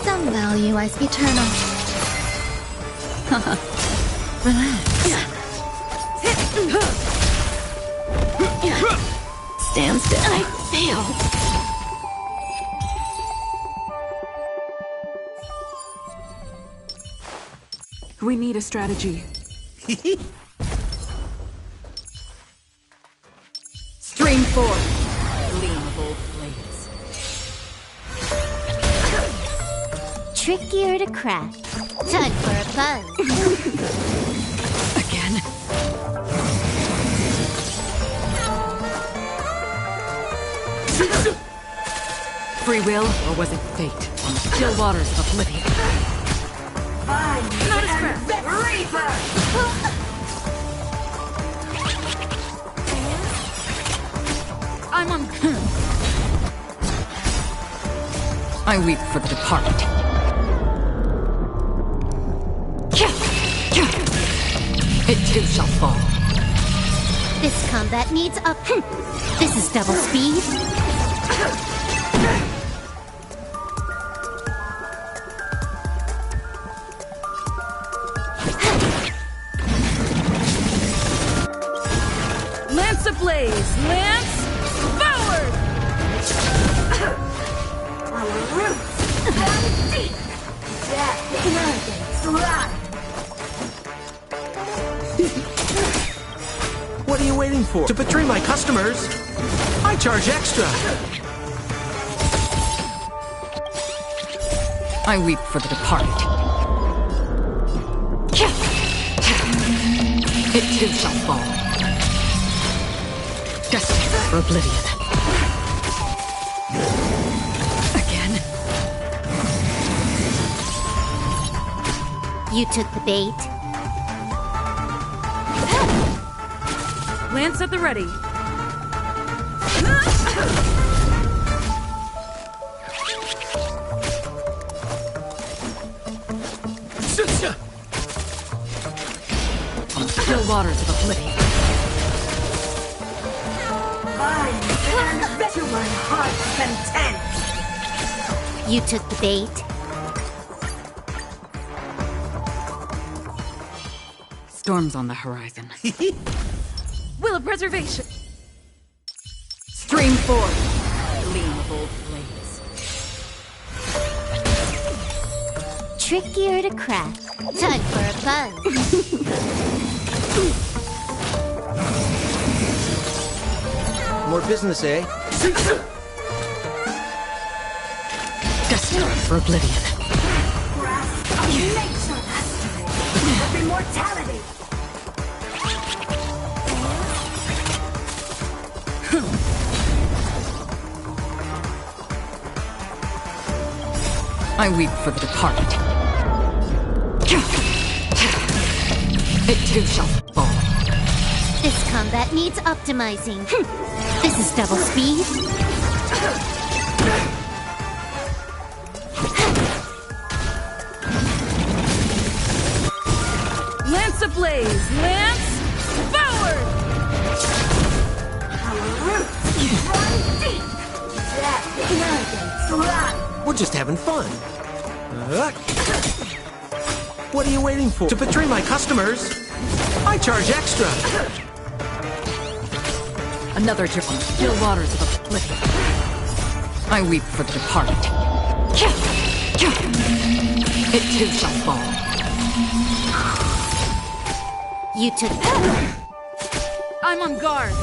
Speaker 5: Some value as eternal.
Speaker 4: Stand still. I failed.
Speaker 1: We need a strategy. Stream 4. Gleam of old flames.
Speaker 5: Trickier to crack. Time for a buzz.
Speaker 1: Again? Free will, or was it fate? On the still waters of oblivion.
Speaker 2: I'm on...
Speaker 1: I weep for the departed. It too shall fall.
Speaker 5: This combat needs up. This is double speed.
Speaker 2: Lance ablaze! Lance forward!
Speaker 9: Our roots run deep. Death slide.
Speaker 7: What are you waiting for? To betray my customers? I charge extra.
Speaker 1: I weep for the departed. It too shall fall. Destined for oblivion. Again?
Speaker 5: You took the bait.
Speaker 2: Lance at the ready.
Speaker 1: On the still waters of oblivion.
Speaker 9: To my heart's content.
Speaker 5: You took the bait.
Speaker 1: Storms on the horizon.
Speaker 2: Will of preservation.
Speaker 1: Stream 4. Gleam of old flames.
Speaker 5: Trickier to crack. Time for a buzz.
Speaker 7: More business, eh?
Speaker 1: Destined for oblivion.
Speaker 9: Grasp of nature of immortality.
Speaker 1: I weep for the departed. It too shall fall.
Speaker 5: This combat needs optimizing. This is double speed.
Speaker 2: Lance ablaze! Lance forward!
Speaker 9: Our roots run deep. Death slide.
Speaker 7: We're just having fun. What are you waiting for? To betray my customers? I charge extra.
Speaker 1: Another trip on the still waters of oblivion. I weep for the departed. It too shall fall.
Speaker 5: You took
Speaker 2: I'm on guard.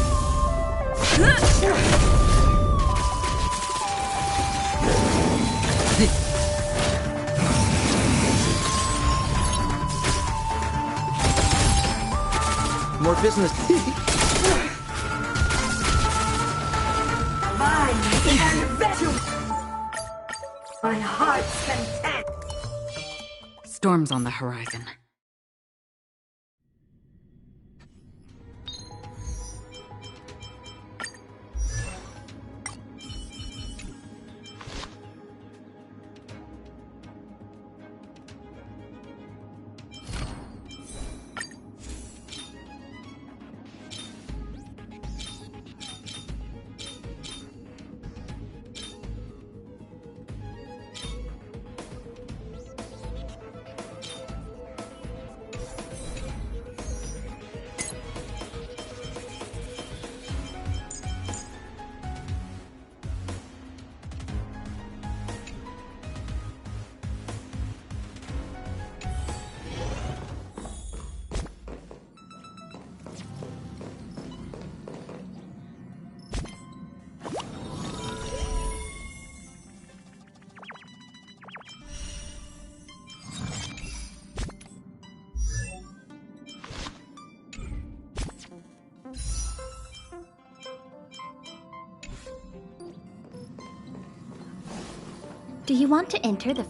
Speaker 7: More business.
Speaker 9: Mine and better. My heart's content.
Speaker 1: Storms on the horizon.
Speaker 5: Do you want to enter the...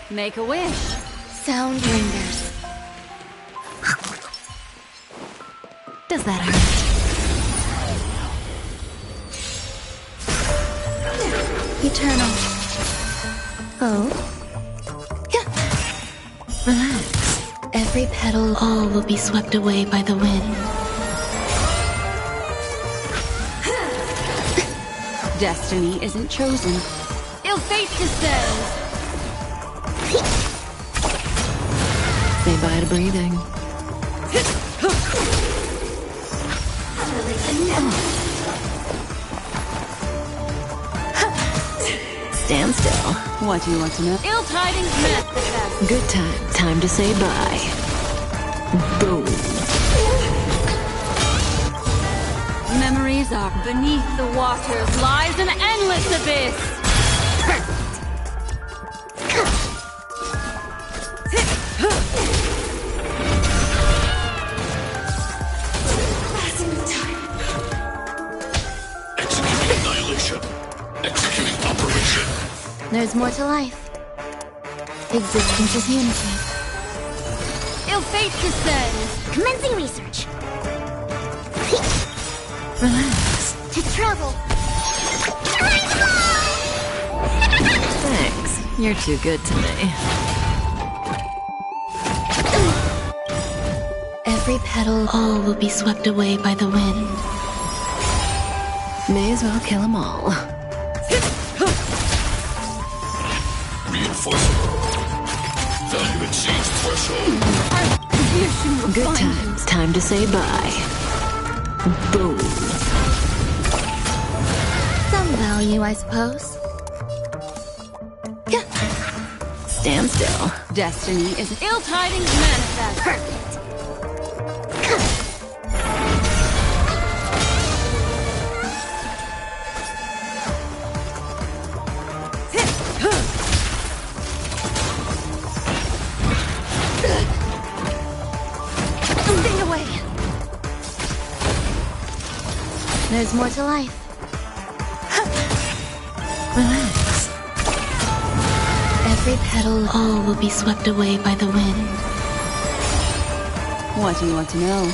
Speaker 1: Make a wish.
Speaker 4: Sound lingers. Does that hurt? Eternal. Oh? Yeah. Relax. Every petal, all will be swept away by the wind.
Speaker 1: Destiny isn't chosen.
Speaker 2: Ill fate descends.
Speaker 4: Say bye to breathing. Stand still.
Speaker 1: What do you want to know?
Speaker 2: Ill tidings manifest.
Speaker 4: Good time. Time to say bye. Boom.
Speaker 2: Memories are beneath the waters lies an endless abyss.
Speaker 3: Executing annihilation. Executing operation.
Speaker 4: There's more to life. Existence is unity.
Speaker 2: Ill fate descends.
Speaker 5: Commencing research.
Speaker 4: Relax.
Speaker 5: To travel.
Speaker 4: Thanks. You're too good to me. Every petal, all will be swept away by the wind. May as well kill them all.
Speaker 3: Reinforcement. Value exceeds threshold.
Speaker 4: Good times. Time to say bye. Boom. Some value, I suppose. Stand still.
Speaker 1: Destiny isn't...
Speaker 2: Ill tidings manifest.
Speaker 5: Perfect.
Speaker 2: Stay away.
Speaker 4: There's more to life. Relax. Every petal, all will be swept away by the wind.
Speaker 1: What do you want to know?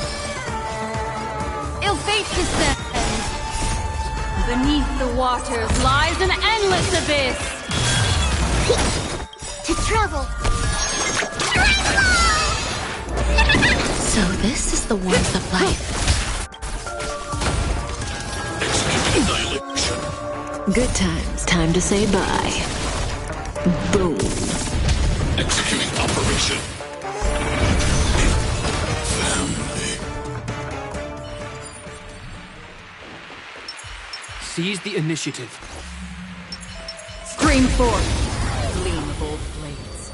Speaker 2: Ill fate descends. Beneath the waters lies an endless abyss.
Speaker 5: to travel.
Speaker 4: So this is the warmth of life.
Speaker 3: Annihilation.
Speaker 4: Good times. Time to say bye. Boom.
Speaker 3: Executing operation. Family.
Speaker 6: Seize the initiative.
Speaker 1: Stream forth. Gleam of old blades.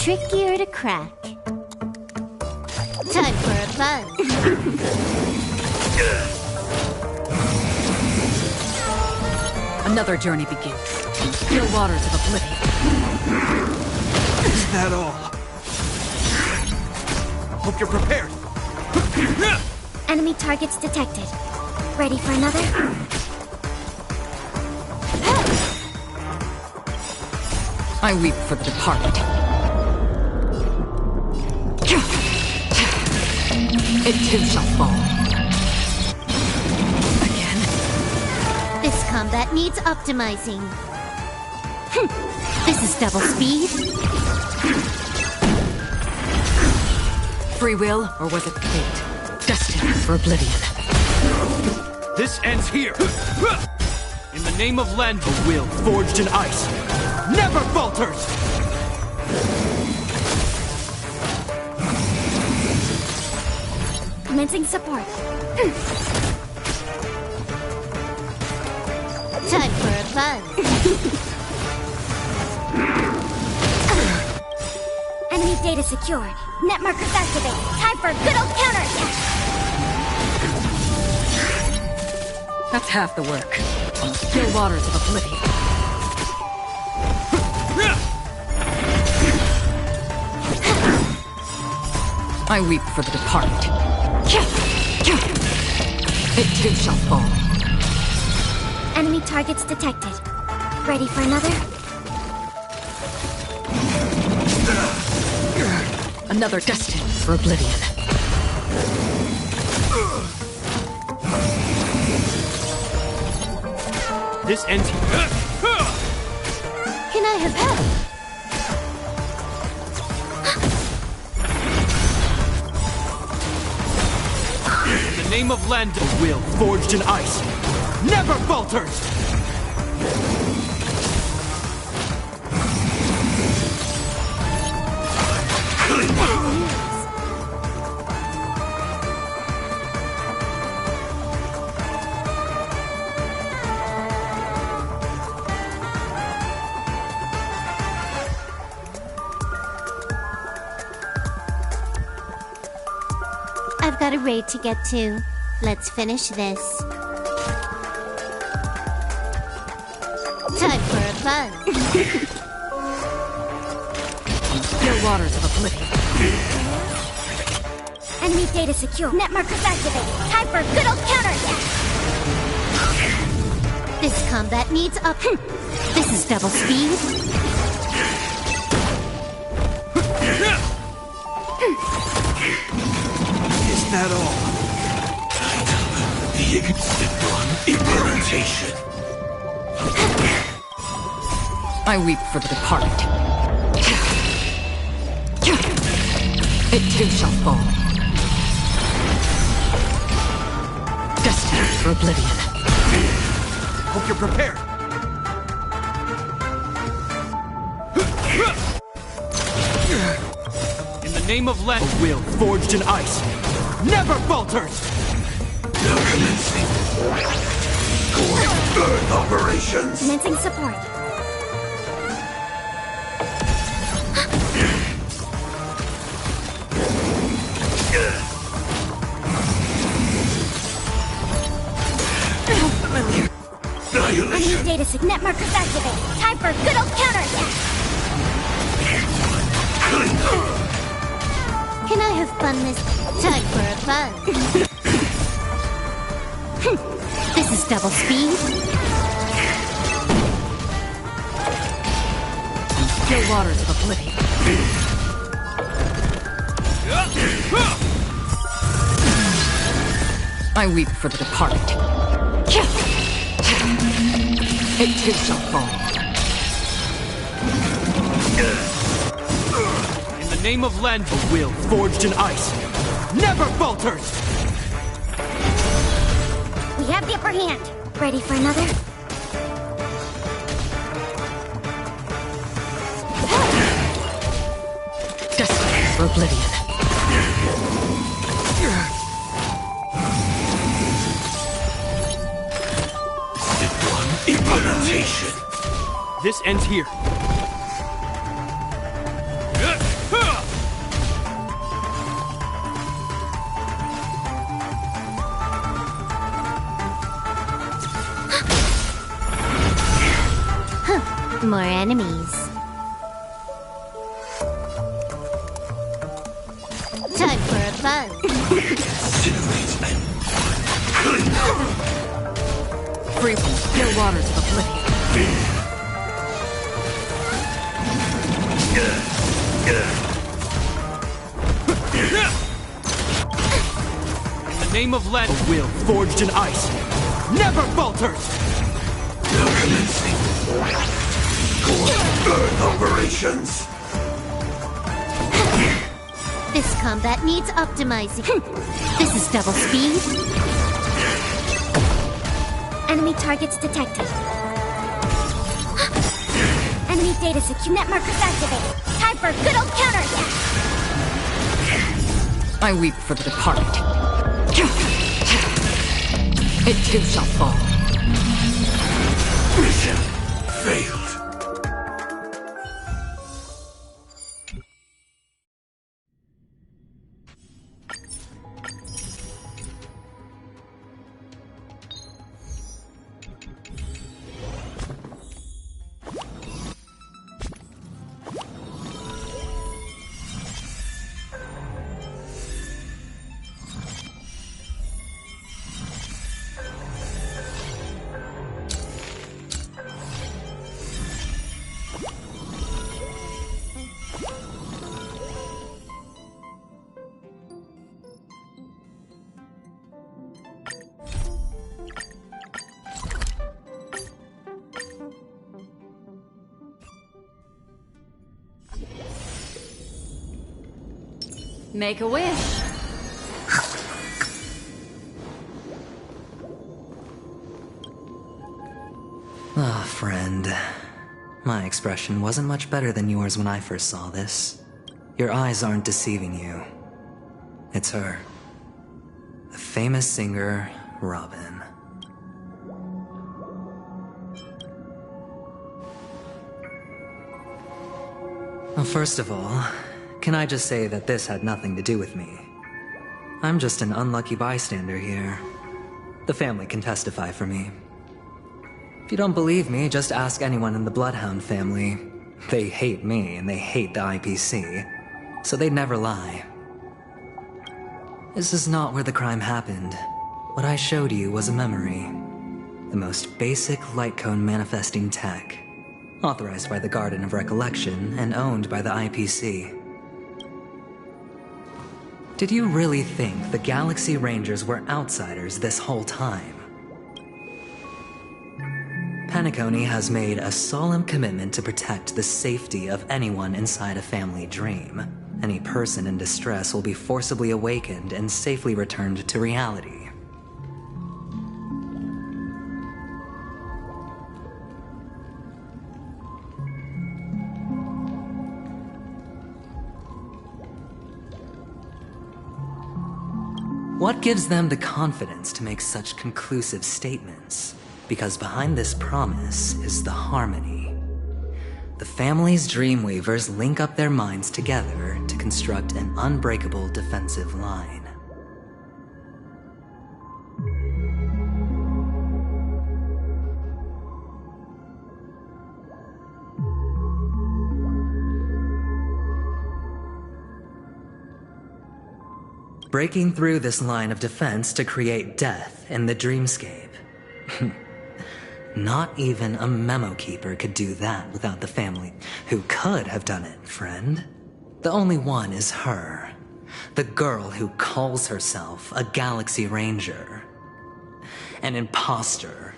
Speaker 5: Trickier to crack. Time for a buzz.
Speaker 1: Another journey begins. Still waters of oblivion.
Speaker 6: Is that all? Hope you're prepared.
Speaker 5: Enemy targets detected. Ready for another?
Speaker 1: I weep for the departed. It too shall fall. Again.
Speaker 5: This combat needs optimizing. This is double speed.
Speaker 1: Free will, or was it fate? Destined for oblivion.
Speaker 6: This ends here. In the name of Len, a will forged in ice never falters.
Speaker 5: Commencing support. Time for a buzz. Enemy data secured. Net markers activated. Time for a good old counterattack.
Speaker 1: That's half the work. On the still waters of oblivion. I weep for the departed. It too shall fall.
Speaker 5: Enemy targets detected. Ready for another?
Speaker 1: Another destined for oblivion.
Speaker 6: This ends here.
Speaker 5: Can I have help?
Speaker 6: In the name of Len, a will forged in ice never falters.
Speaker 5: I've got a raid to get to. Let's finish this. Time for a buzz.
Speaker 1: Still waters of oblivion.
Speaker 5: Enemy data secure. Net markers activated. Time for a good old counterattack. This combat needs up. This is double speed.
Speaker 6: Is that all?
Speaker 3: The Ignition implementation.
Speaker 1: I weep for the departed. It too shall fall. Destined for oblivion.
Speaker 6: Hope you're prepared. In the name of Len, a will forged in ice never falters.
Speaker 3: Now commencing. Core Earth operations.
Speaker 5: Commencing support.
Speaker 3: Annihilation.
Speaker 5: Enemy data net markers activated. Time for a good old counterattack. Can I have fun this time for a buzz? This is double speed.
Speaker 1: Still waters of oblivion. I weep for the departed. It too shall fall.
Speaker 6: the name of Len, a will forged in ice never falters!
Speaker 5: We have the upper hand. Ready for another?
Speaker 1: Destiny for oblivion.
Speaker 3: Implementation.
Speaker 6: This ends here.
Speaker 5: More enemies. Time for a buzz.
Speaker 3: Incinerate and clean up.
Speaker 1: Free from still waters of oblivion.
Speaker 6: In the name of Len, a will forged in ice never falters!
Speaker 3: Now commencing. Earth operations.
Speaker 5: This combat needs optimizing. This is double speed. Enemy targets detected. Enemy data secure. Net markers activated. Time for a good old counterattack.
Speaker 1: I weep for the departed. It too shall fall.
Speaker 3: Mission failed.
Speaker 1: Make a wish.
Speaker 10: Ah, friend. My expression wasn't much better than yours when I first saw this. Your eyes aren't deceiving you. It's her. The famous singer, Robin. Well, first of all, can I just say that this had nothing to do with me? I'm just an unlucky bystander here. The family can testify for me. If you don't believe me, just ask anyone in the Bloodhound family. They hate me and they hate the IPC, so they'd never lie. This is not where the crime happened. What I showed you was a memory. The most basic light cone manifesting tech. Authorized by the Garden of Recollection and owned by the IPC. Did you really think the Galaxy Rangers were outsiders this whole time? Penacony has made a solemn commitment to protect the safety of anyone inside a family dream. Any person in distress will be forcibly awakened and safely returned to reality. What gives them the confidence to make such conclusive statements? Because behind this promise is the harmony. The family's Dreamweavers link up their minds together to construct an unbreakable defensive line. Breaking through this line of defense to create death in the dreamscape. Not even a memo keeper could do that without the family. Who could have done it, friend? The only one is her. The girl who calls herself a Galaxy Ranger. An imposter.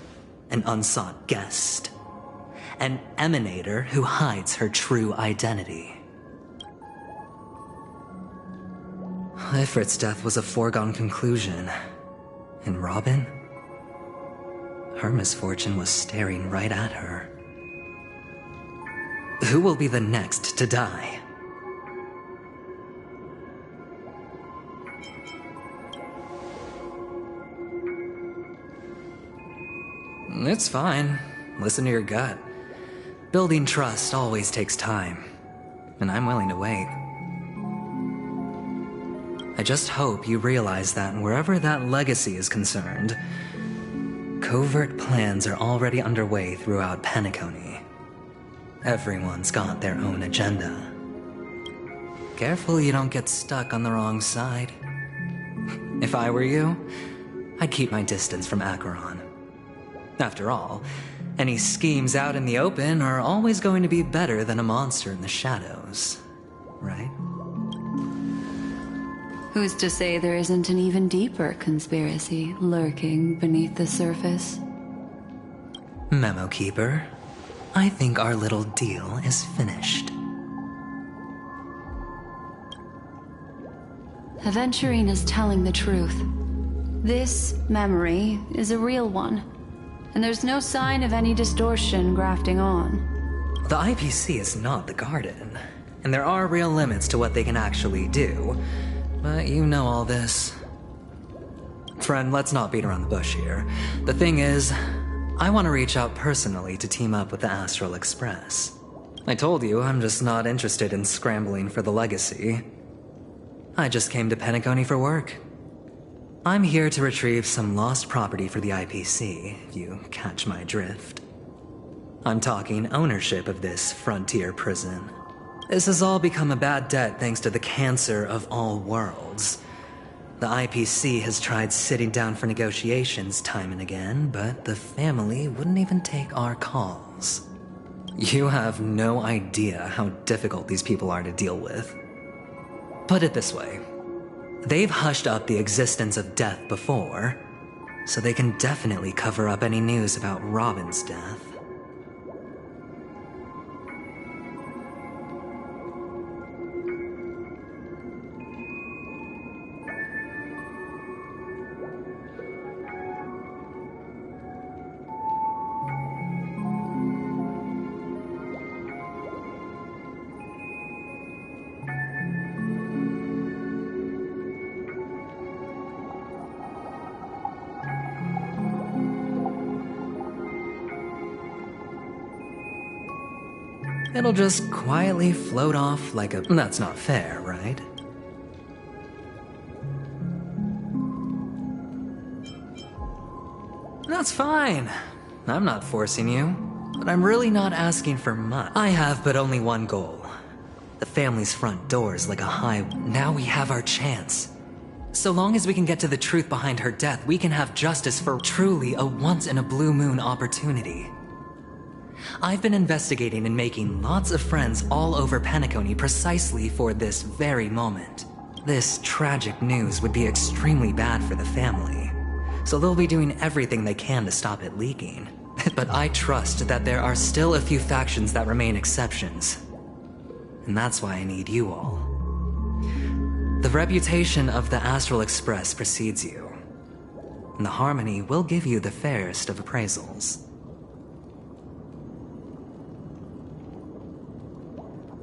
Speaker 10: An unsought guest. An emanator who hides her true identity. Ifrit's death was a foregone conclusion. And Robin? Her misfortune was staring right at her. Who will be the next to die? It's fine. Listen to your gut. Building trust always takes time, and I'm willing to wait. I just hope you realize that wherever that legacy is concerned, covert plans are already underway throughout Penacony. Everyone's got their own agenda. Careful you don't get stuck on the wrong side. If I were you, I'd keep my distance from Acheron. After all, any schemes out in the open are always going to be better than a monster in the shadows, right?
Speaker 1: Who's to say there isn't an even deeper conspiracy lurking beneath the surface?
Speaker 10: Memo Keeper, I think our little deal is finished.
Speaker 1: Aventurine is telling the truth. This memory is a real one, and there's no sign of any distortion grafting on.
Speaker 10: The IPC is not the Garden, and there are real limits to what they can actually do, but you know all this. Friend, let's not beat around the bush here. The thing is, I want to reach out personally to team up with the Astral Express. I told you I'm just not interested in scrambling for the legacy. I just came to Penacony for work. I'm here to retrieve some lost property for the IPC, if you catch my drift. I'm talking ownership of this frontier prison. This has all become a bad debt thanks to the cancer of all worlds. The IPC has tried sitting down for negotiations time and again, but the family wouldn't even take our calls. You have no idea how difficult these people are to deal with. Put it this way. They've hushed up the existence of death before, so they can definitely cover up any news about Robin's death. It'll just quietly float off like a... That's not fair, right? That's fine. I'm not forcing you, but I'm really not asking for much. I have but only one goal. The family's front door's like a highway. Now we have our chance. So long as we can get to the truth behind her death, we can have justice for truly a once-in-a-blue-moon opportunity. I've been investigating and making lots of friends all over Penacony precisely for this very moment. This tragic news would be extremely bad for the family, so they'll be doing everything they can to stop it leaking. But I trust that there are still a few factions that remain exceptions. And that's why I need you all. The reputation of the Astral Express precedes you, and the Harmony will give you the fairest of appraisals.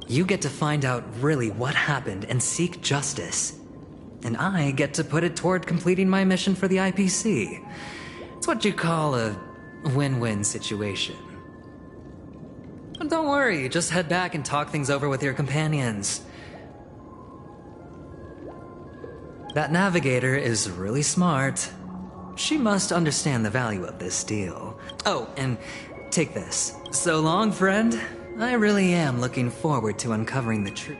Speaker 10: You get to find out really what happened and seek justice. And I get to put it toward completing my mission for the IPC. It's what you call a win-win situation. But don't worry, just head back and talk things over with your companions. That navigator is really smart. She must understand the value of this deal. Oh, and take this. So long, friend. I really am looking forward to uncovering the truth.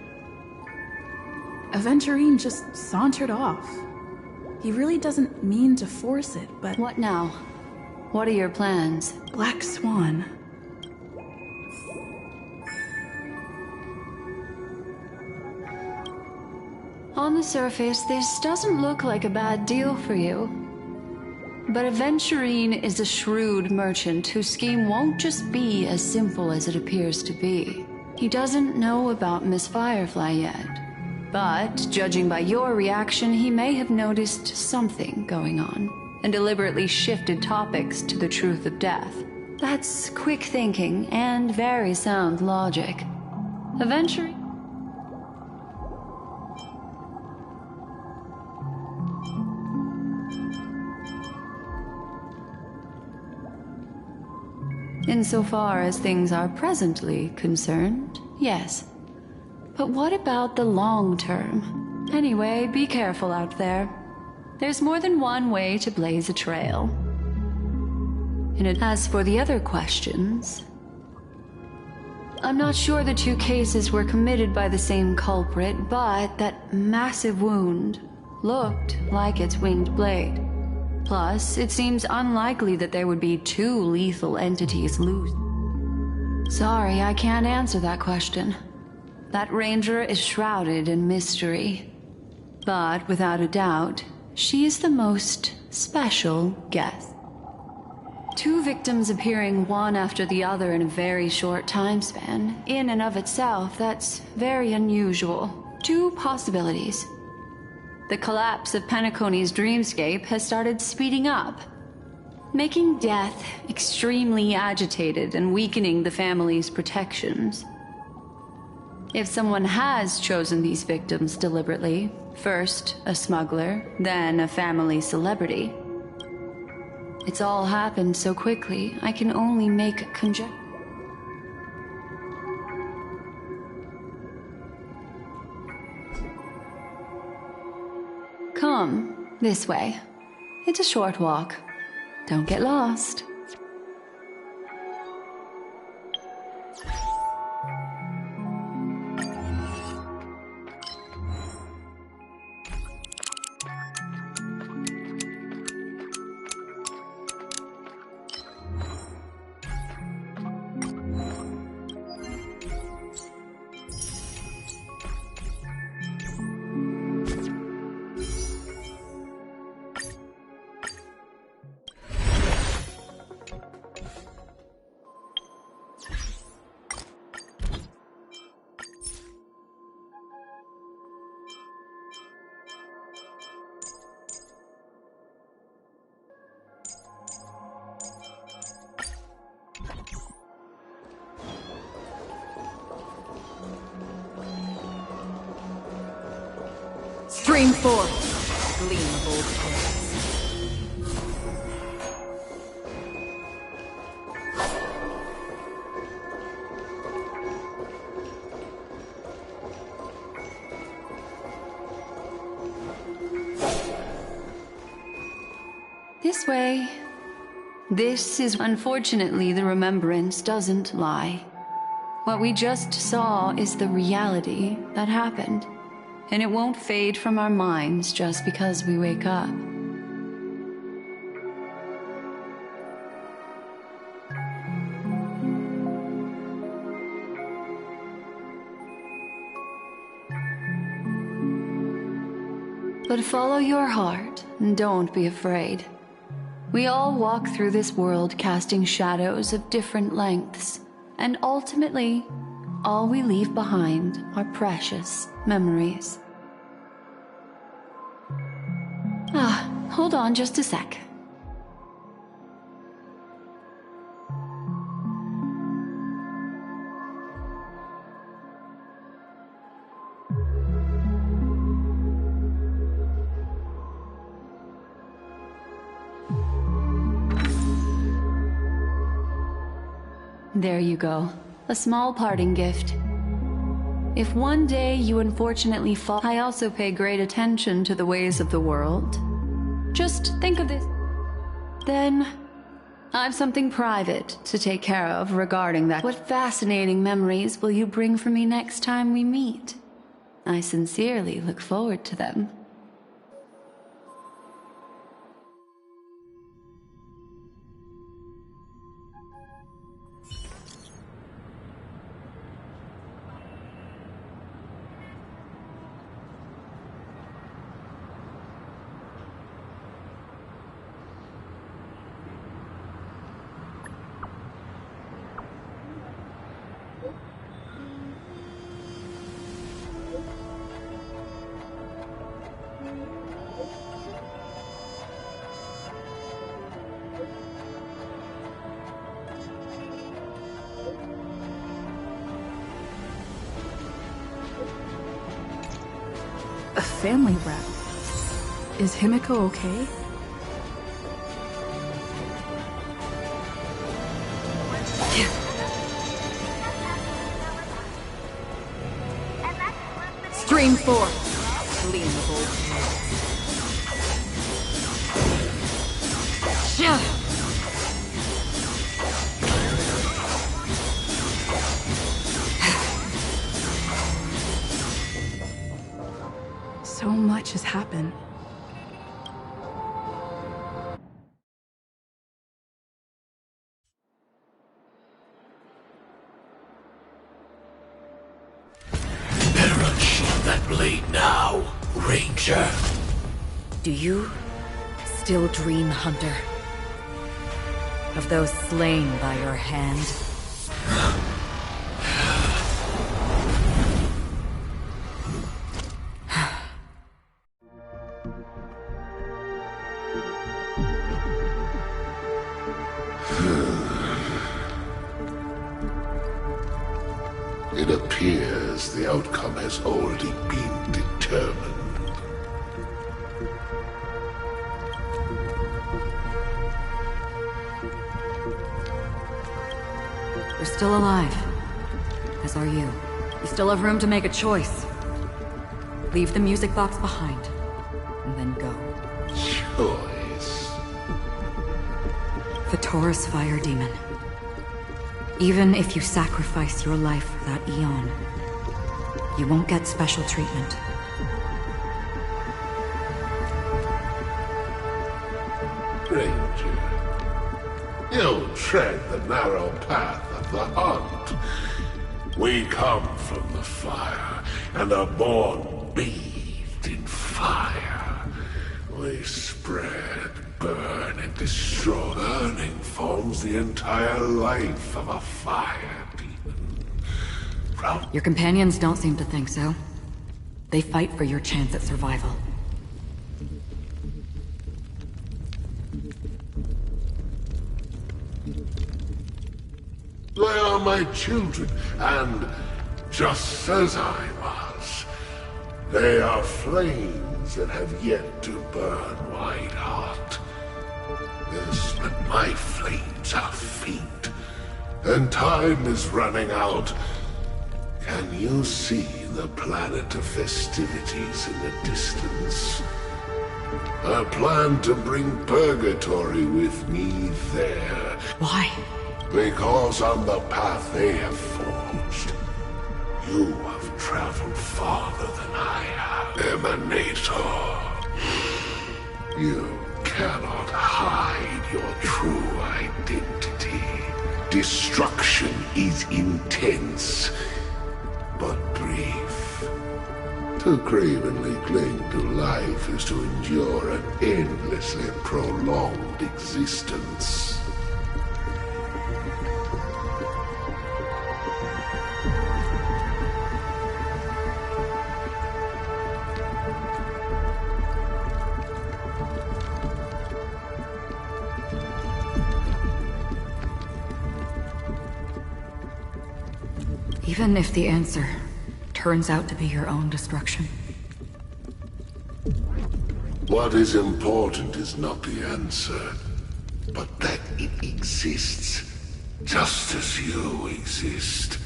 Speaker 11: Aventurine just sauntered off. He really doesn't mean to force it, but...
Speaker 1: What now? What are your plans?
Speaker 11: Black Swan.
Speaker 1: On the surface, this doesn't look like a bad deal for you. But Aventurine is a shrewd merchant whose scheme won't just be as simple as it appears to be. He doesn't know about Miss Firefly yet, But, judging by your reaction, he may have noticed something going on, and deliberately shifted topics to the truth of death. That's quick thinking and very sound logic. Eventually... Insofar as things are presently concerned, yes. But what about the long term? Anyway, be careful out there. There's more than one way to blaze a trail. And as for the other questions, I'm not sure the two cases were committed by the same culprit, but that massive wound looked like its winged blade. Plus, it seems unlikely that there would be two lethal entities loose. Sorry, I can't answer that question. That ranger is shrouded in mystery. But without a doubt, she is the most special guest. Two victims appearing one after the other in a very short time span, in and of itself, that's very unusual. Two possibilities. The collapse of Penacony's dreamscape has started speeding up, making death extremely agitated and weakening the family's protections. If someone has chosen these victims deliberately, first a smuggler, then a family celebrity, it's all happened so quickly, I can only make conjecture. Come, this way. It's a short walk. Don't get lost.
Speaker 2: Stream forth, gleam bold tales.
Speaker 1: This way. This is unfortunately the remembrance doesn't lie. What we just saw is the reality that happened. And it won't fade from our minds just because we wake up. But follow your heart and don't be afraid. We all walk through this world casting shadows of different lengths, and ultimately, all we leave behind are precious memories. Hold on just a sec. There you go. A small parting gift. If one day you unfortunately fall, I also pay great attention to the ways of the world. Just think of this. Then, I've something private to take care of regarding that. What fascinating memories will you bring for me next time we meet? I sincerely look forward to them.
Speaker 11: A family rep. Is Himiko okay?
Speaker 2: Stream 4. Clean the whole
Speaker 11: So much has happened.
Speaker 3: Better unsheath that blade now, Ranger.
Speaker 2: Do you still dream, Hunter? Of those slain by your hand?
Speaker 3: It appears the outcome has already been determined.
Speaker 2: You're still alive. As are you. You still have room to make a choice. Leave the music box behind, and then go.
Speaker 3: Choice?
Speaker 2: The Taurus Fire Demon. Even if you sacrifice your life for that Eon, you won't get special treatment.
Speaker 3: Ranger, you tread the narrow path of the hunt. We come from the fire, and are born bathed in fire. We spread, burn, and destroy. Burning forms the entire life of a fire demon.
Speaker 2: Your companions don't seem to think so. They fight for your chance at survival.
Speaker 3: They are my children, and just as I was, they are flames that have yet to burn white hot. Yes, but my flames are faint, and time is running out. Can you see the planet of festivities in the distance? I plan to bring Purgatory with me there.
Speaker 2: Why?
Speaker 3: Because on the path they have forged, you have traveled farther than I have. Emanator. You cannot hide your true identity. Destruction is intense, but brief. To cravenly cling to life is to endure an endlessly prolonged existence.
Speaker 2: Even if the answer turns out to be your own destruction.
Speaker 3: What is important is not the answer, but that it exists, just as you exist.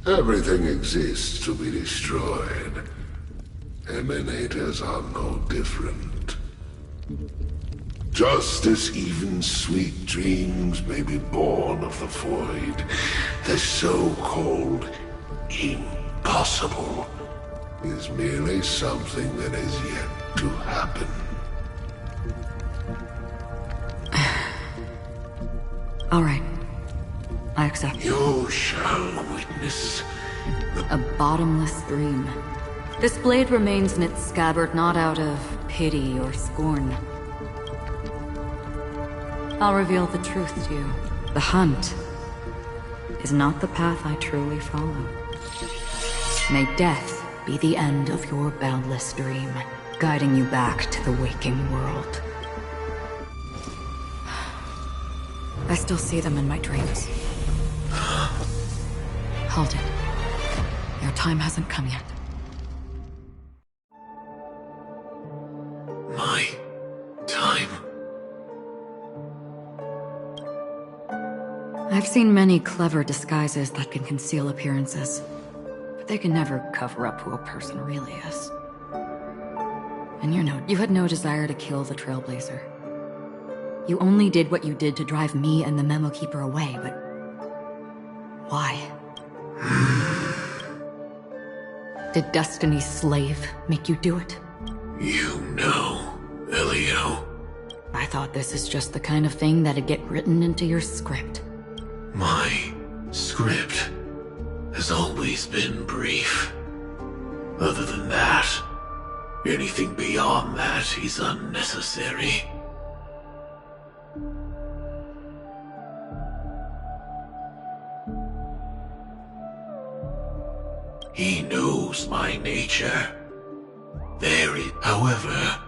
Speaker 3: Everything exists to be destroyed. Emanators are no different. Just as even sweet dreams may be born of the void, the so-called impossible is merely something that is yet to happen.
Speaker 2: All right. I accept.
Speaker 3: You shall witness
Speaker 2: a bottomless dream. This blade remains in its scabbard not out of pity or scorn. I'll reveal the truth to you. The hunt is not the path I truly follow. May death be the end of your boundless dream, guiding you back to the waking world. I still see them in my dreams. Halt it. Your time hasn't come yet.
Speaker 3: My time?
Speaker 2: I've seen many clever disguises that can conceal appearances, but they can never cover up who a person really is. And you had no desire to kill the Trailblazer. You only did what you did to drive me and the Memo Keeper away, but why? Did Destiny's slave make you do it?
Speaker 3: You know, Elio.
Speaker 2: I thought this is just the kind of thing that'd get written into your script.
Speaker 3: My script has always been brief. Other than that, anything beyond that is unnecessary. He knows my nature. However,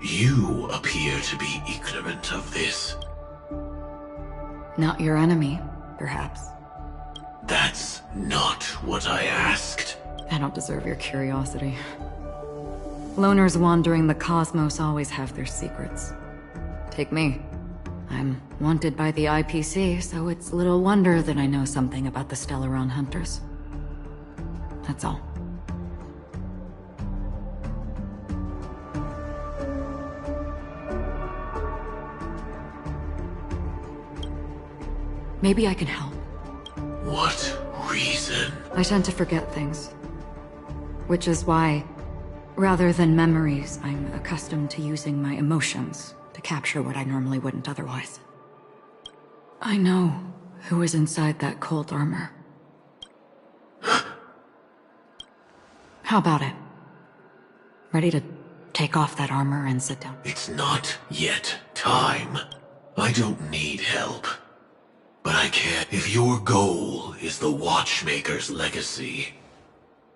Speaker 3: you appear to be ignorant of this.
Speaker 2: Not your enemy, perhaps.
Speaker 3: That's not what I asked.
Speaker 2: I don't deserve your curiosity. Loners wandering the cosmos always have their secrets. Take me. I'm wanted by the IPC, so it's little wonder that I know something about the Stellaron Hunters. That's all. Maybe I can help.
Speaker 3: What reason?
Speaker 2: I tend to forget things. Which is why, rather than memories, I'm accustomed to using my emotions to capture what I normally wouldn't otherwise. I know who is inside that cold armor. How about it? Ready to take off that armor and sit down?
Speaker 3: It's not yet time. I don't need help. But I can. If your goal is the Watchmaker's legacy,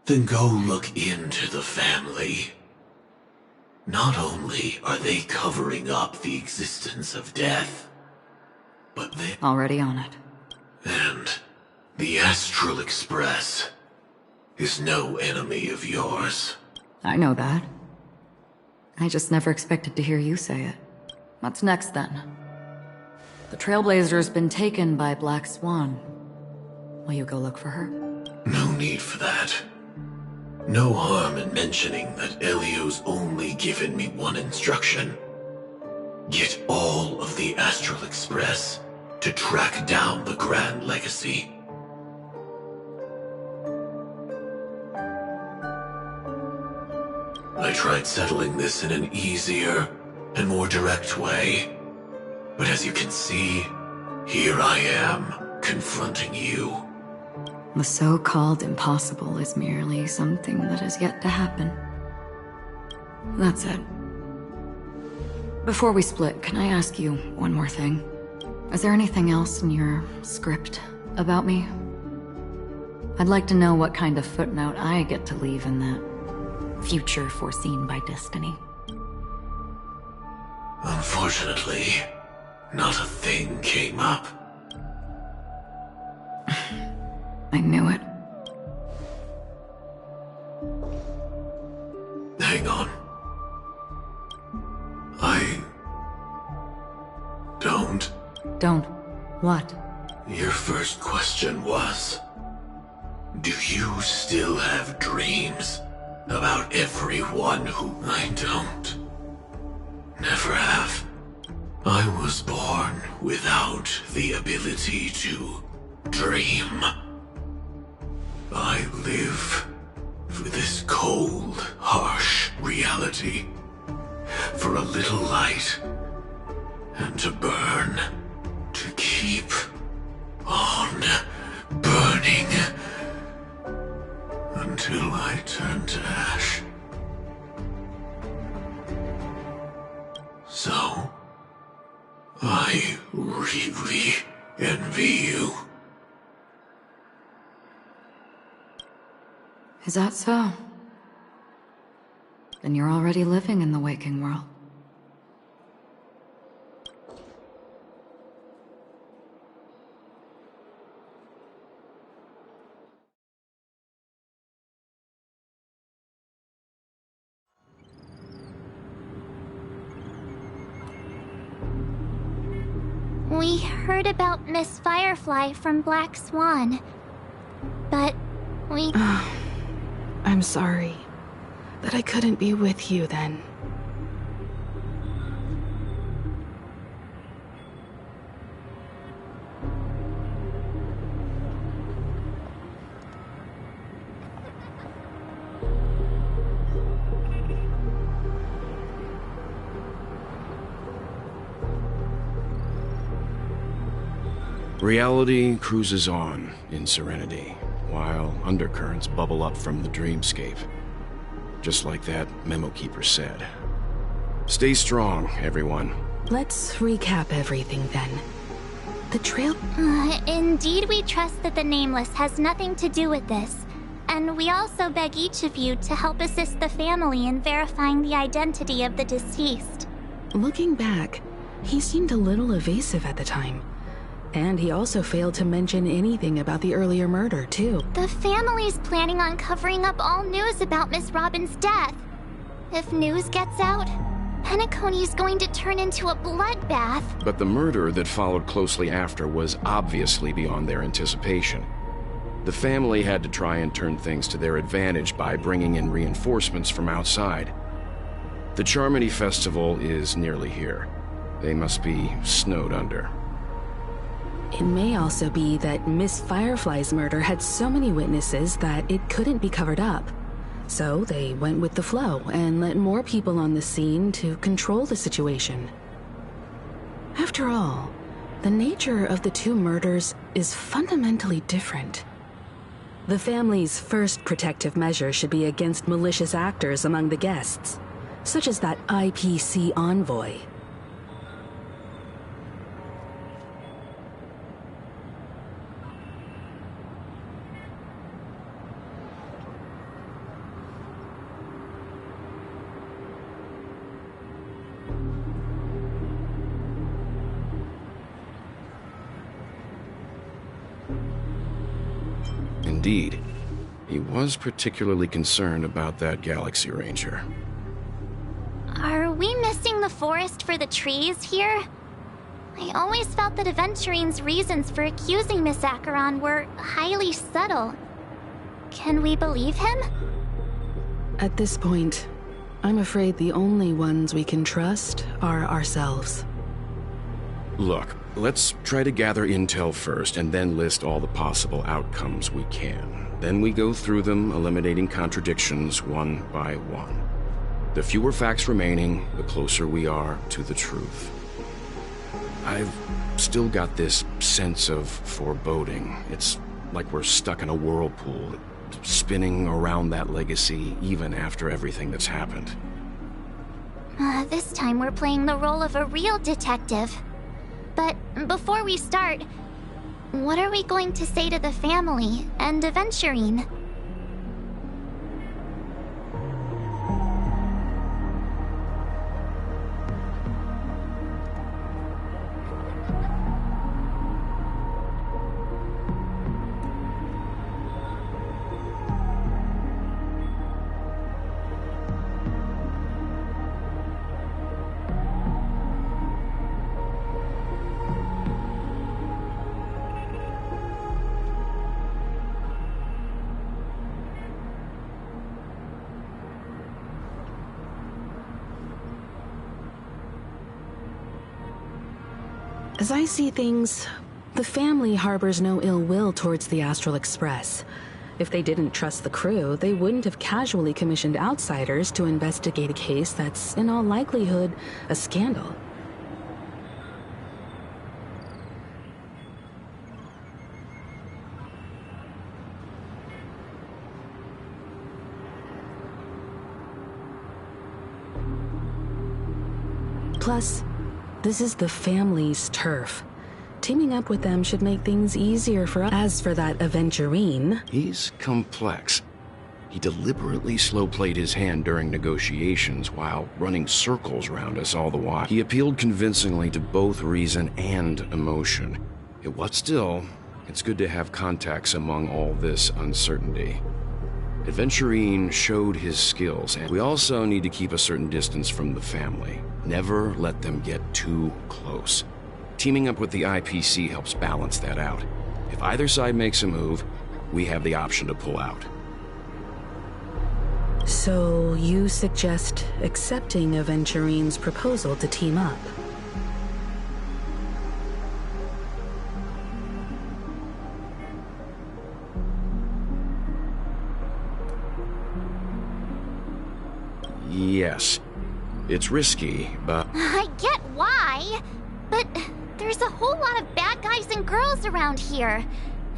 Speaker 3: then go look into the family. Not only are they covering up the existence of death, but they...
Speaker 2: Already on it.
Speaker 3: And the Astral Express is no enemy of yours.
Speaker 2: I know that. I just never expected to hear you say it. What's next, then? The Trailblazer's been taken by Black Swan. Will you go look for her?
Speaker 3: No need for that. No harm in mentioning that Elio's only given me one instruction. Get all of the Astral Express to track down the Grand Legacy. I tried settling this in an easier and more direct way. But as you can see, here I am, confronting you.
Speaker 2: The so-called impossible is merely something that has yet to happen. That's it. Before we split, can I ask you one more thing? Is there anything else in your script about me? I'd like to know what kind of footnote I get to leave in that future foreseen by destiny.
Speaker 3: Unfortunately, not a thing came up.
Speaker 2: I knew it.
Speaker 3: Hang on. I... don't...
Speaker 2: Don't. What?
Speaker 3: Your first question was... do you still have dreams about everyone who... I don't. Never have. I was born without the ability to dream. I live for this cold, harsh reality. For a little light. And to burn. To keep on burning. Until I turn to ash. So, I really envy you.
Speaker 2: Is that so? Then you're already living in the waking world.
Speaker 5: heard about Miss Firefly from Black Swan. But we...
Speaker 11: I'm sorry that I couldn't be with you then.
Speaker 12: Reality cruises on in serenity, while undercurrents bubble up from the dreamscape. Just like that memo keeper said. Stay strong, everyone.
Speaker 11: Let's recap everything then. The trail...
Speaker 5: Indeed, we trust that the Nameless has nothing to do with this. And we also beg each of you to help assist the family in verifying the identity of the deceased.
Speaker 11: Looking back, he seemed a little evasive at the time. And he also failed to mention anything about the earlier murder, too.
Speaker 5: The family's planning on covering up all news about Miss Robin's death. If news gets out, Penacony's going to turn into a bloodbath.
Speaker 12: But the murder that followed closely after was obviously beyond their anticipation. The family had to try and turn things to their advantage by bringing in reinforcements from outside. The Charmony Festival is nearly here. They must be snowed under.
Speaker 11: It may also be that Miss Firefly's murder had so many witnesses that it couldn't be covered up. So they went with the flow and let more people on the scene to control the situation. After all, the nature of the two murders is fundamentally different. The family's first protective measure should be against malicious actors among the guests, such as that IPC envoy.
Speaker 12: Indeed, he was particularly concerned about that Galaxy Ranger.
Speaker 5: Are we missing the forest for the trees here? I always felt that Aventurine's reasons for accusing Miss Acheron were highly subtle. Can we believe him?
Speaker 11: At this point, I'm afraid the only ones we can trust are ourselves.
Speaker 12: Look, let's try to gather intel first and then list all the possible outcomes we can. Then we go through them, eliminating contradictions one by one. The fewer facts remaining, the closer we are to the truth. I've still got this sense of foreboding. It's like we're stuck in a whirlpool, spinning around that legacy even after everything that's happened.
Speaker 5: This time we're playing the role of a real detective. But before we start, what are we going to say to the family and Aventurine?
Speaker 11: As I see things, the family harbors no ill will towards the Astral Express. If they didn't trust the crew, they wouldn't have casually commissioned outsiders to investigate a case that's, in all likelihood, a scandal. Plus, this is the family's turf. Teaming up with them should make things easier for us. As for that Aventurine...
Speaker 12: He's complex. He deliberately slow-played his hand during negotiations while running circles around us all the while. He appealed convincingly to both reason and emotion. It's good to have contacts among all this uncertainty. Aventurine showed his skills, and we also need to keep a certain distance from the family. Never let them get too close. Teaming up with the IPC helps balance that out. If either side makes a move, we have the option to pull out.
Speaker 11: So you suggest accepting Aventurine's proposal to team up?
Speaker 12: Yes. It's risky, but...
Speaker 5: I get why, but there's a whole lot of bad guys and girls around here,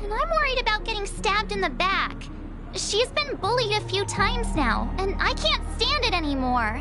Speaker 5: and I'm worried about getting stabbed in the back. She's been bullied a few times now, and I can't stand it anymore.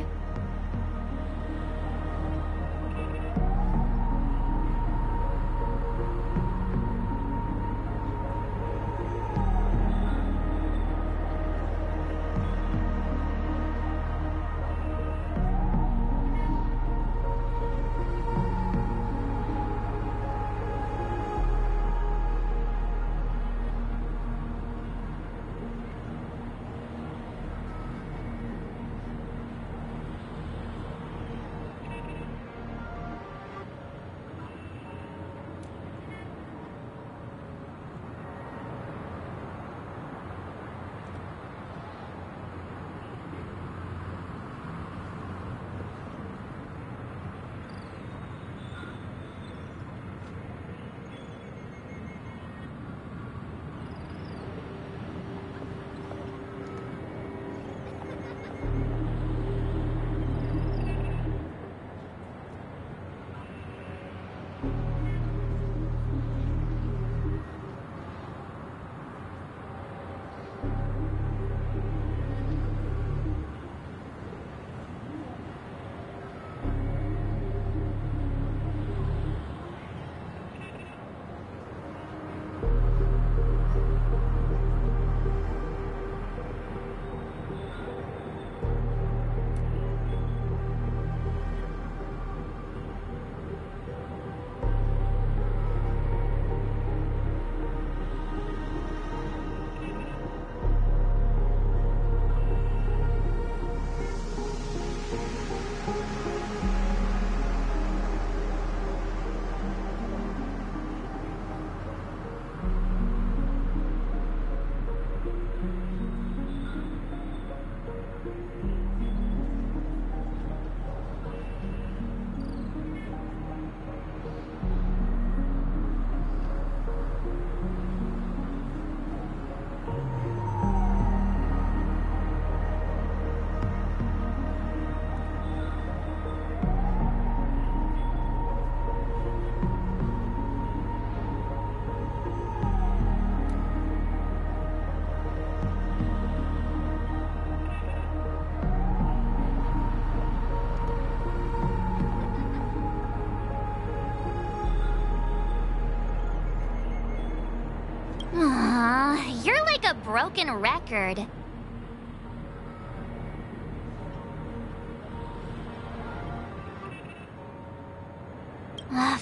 Speaker 5: You're like a broken record.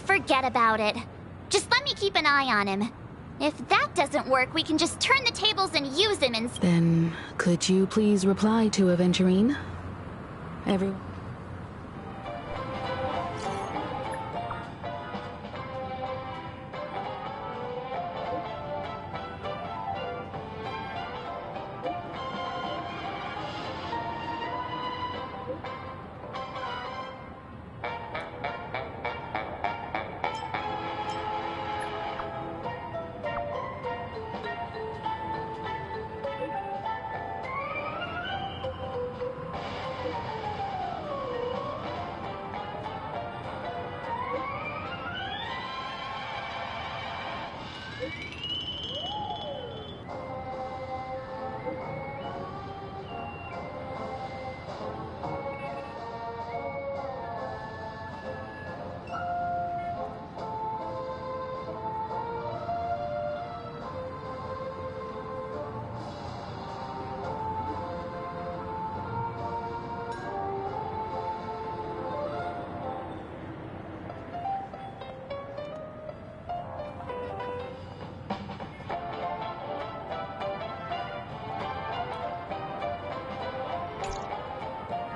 Speaker 5: Forget about it. Just let me keep an eye on him. If that doesn't work, we can just turn the tables and use him and...
Speaker 11: Then, could you please reply to Aventurine? Everyone...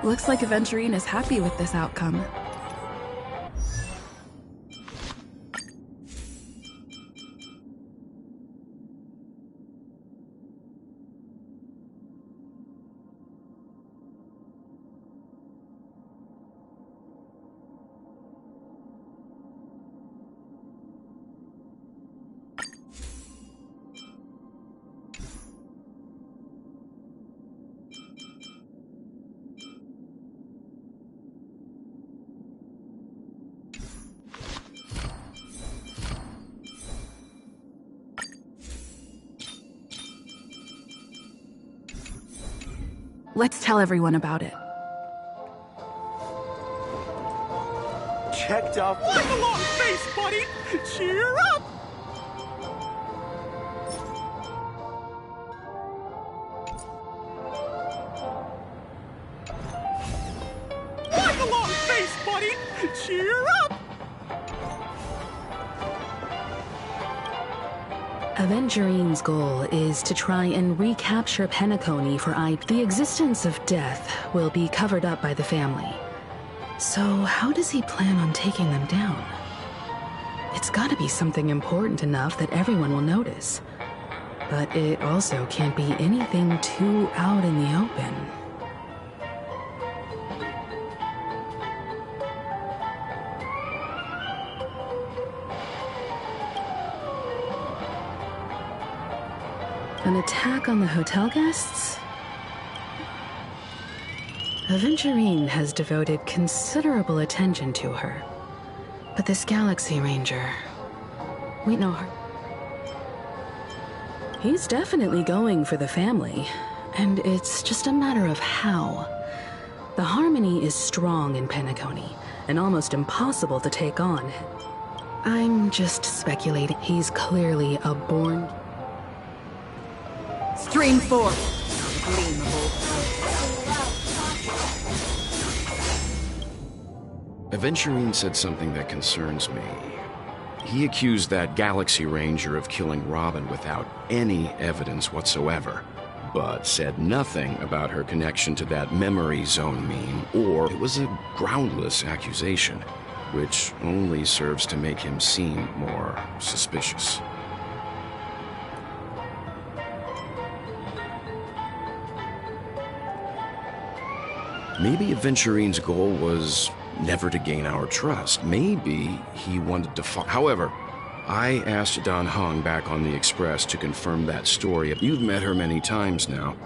Speaker 13: Looks like Aventurine is happy with this outcome.
Speaker 11: Let's tell everyone about it.
Speaker 6: Checked up like a long face, buddy! Cheer up! Like a long face, buddy! Cheer up!
Speaker 11: Avengerine's goal is to try and recapture Penacony for The existence of death will be covered up by the family. So how does he plan on taking them down? It's gotta be something important enough that everyone will notice. But it also can't be anything too out in the open. An attack on the hotel guests? Avengerine has devoted considerable attention to her. But this Galaxy Ranger... we know her. He's definitely going for the family. And it's just a matter of how. The harmony is strong in Penacony, and almost impossible to take on. I'm just speculating. He's clearly a born...
Speaker 2: Stream 4.
Speaker 12: Aventurine said something that concerns me. He accused that Galaxy Ranger of killing Robin without any evidence whatsoever, but said nothing about her connection to that memory zone meme, or it was a groundless accusation, which only serves to make him seem more suspicious. Maybe Aventurine's goal was never to gain our trust. Maybe he wanted to However, I asked Don Hung back on the Express to confirm that story. You've met her many times now.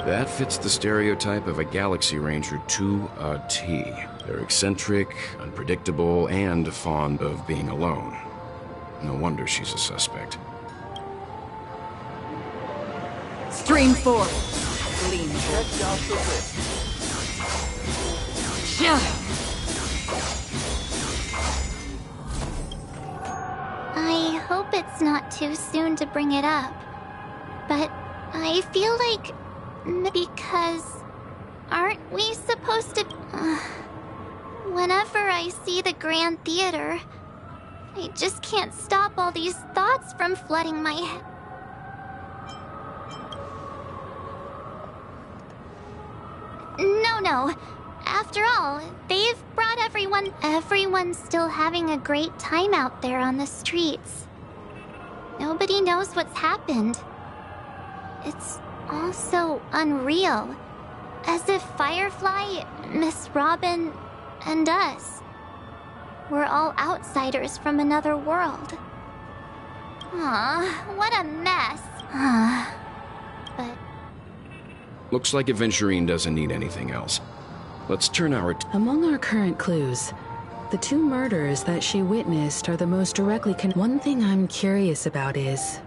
Speaker 12: That fits the stereotype of a Galaxy Ranger to a T. They're eccentric, unpredictable, and fond of being alone. No wonder she's a suspect.
Speaker 2: Stream 4. Lean.
Speaker 5: I hope it's not too soon to bring it up. But I feel like... because... aren't we supposed to... whenever I see the Grand Theater... I just can't stop all these thoughts from flooding my head. No. After all, they've brought everyone... Everyone's still having a great time out there on the streets. Nobody knows what's happened. It's all so unreal. As if Firefly, Miss Robin, and us... we're all outsiders from another world. Aw, what a mess. But...
Speaker 12: looks like Aventurine doesn't need anything else. Let's turn our...
Speaker 11: Among our current clues, the 2 murders that she witnessed are the most directly One thing I'm curious about is...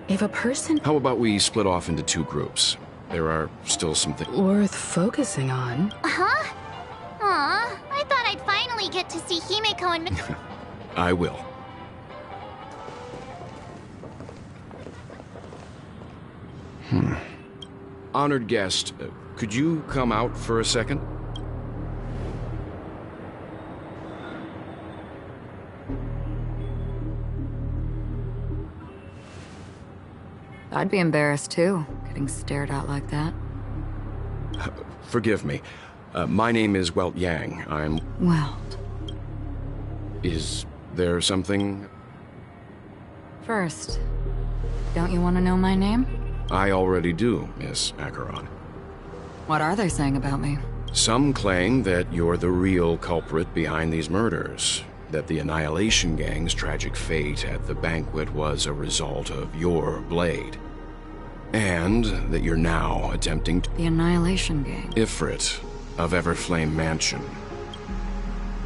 Speaker 11: if a person...
Speaker 12: How about we split off into 2 groups? There are still some things...
Speaker 11: worth focusing on.
Speaker 5: Huh? Aw, I thought I'd finally get to see Himeko and...
Speaker 12: I will. Honored guest, could you come out for a second?
Speaker 2: I'd be embarrassed too, getting stared at like that.
Speaker 12: Forgive me. My name is Welt Yang. I'm...
Speaker 2: Welt.
Speaker 12: Is there something...
Speaker 2: First, don't you want to know my name?
Speaker 12: I already do, Miss Acheron.
Speaker 2: What are they saying about me?
Speaker 12: Some claim that you're the real culprit behind these murders. That the Annihilation Gang's tragic fate at the banquet was a result of your blade. And that you're now attempting to...
Speaker 2: The Annihilation Gang?
Speaker 12: Ifrit of Everflame Mansion.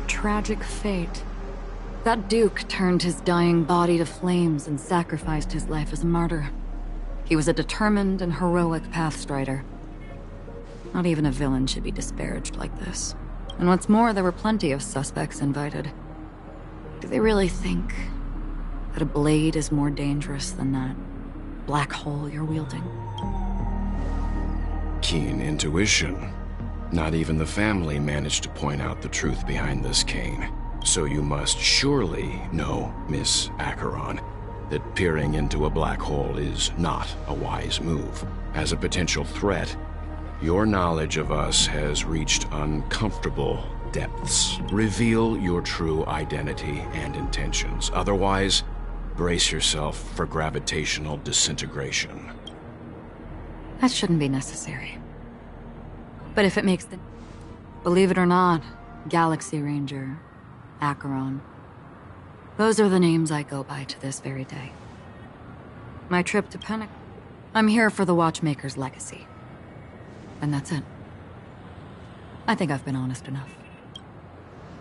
Speaker 2: Tragic fate. That Duke turned his dying body to flames and sacrificed his life as a martyr. He was a determined and heroic pathstrider. Not even a villain should be disparaged like this. And what's more, there were plenty of suspects invited. Do they really think that a blade is more dangerous than that black hole you're wielding?
Speaker 12: Keen intuition. Not even the family managed to point out the truth behind this cane. So you must surely know, Miss Acheron, that peering into a black hole is not a wise move. As a potential threat, your knowledge of us has reached uncomfortable depths. Reveal your true identity and intentions. Otherwise, brace yourself for gravitational disintegration.
Speaker 2: That shouldn't be necessary. But if it makes the... Believe it or not, Galaxy Ranger, Acheron. Those are the names I go by to this very day. My trip to I'm here for the Watchmaker's legacy. And that's it. I think I've been honest enough.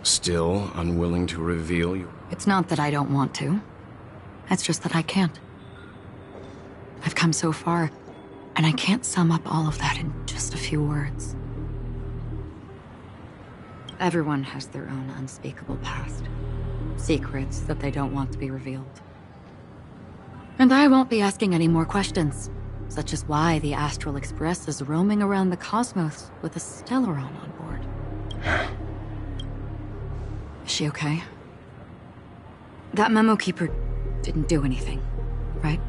Speaker 12: Still unwilling to reveal you?
Speaker 2: It's not that I don't want to. It's just that I can't. I've come so far, and I can't sum up all of that in just a few words. Everyone has their own unspeakable past. Secrets that they don't want to be revealed. And I won't be asking any more questions, such as why the Astral Express is roaming around the cosmos with a Stellaron on board. Is she okay? That memo keeper didn't do anything, right?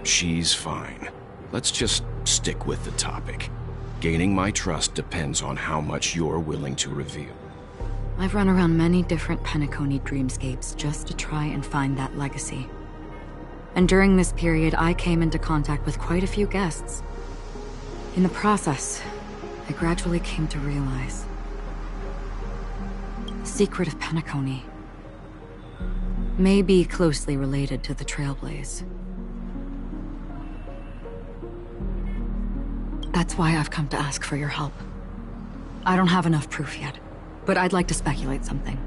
Speaker 12: She's fine. Let's just stick with the topic. Gaining my trust depends on how much you're willing to reveal.
Speaker 2: I've run around many different Penacony dreamscapes just to try and find that legacy. And during this period, I came into contact with quite a few guests. In the process, I gradually came to realize the secret of Penacony may be closely related to the Trailblaze. That's why I've come to ask for your help. I don't have enough proof yet, but I'd like to speculate something.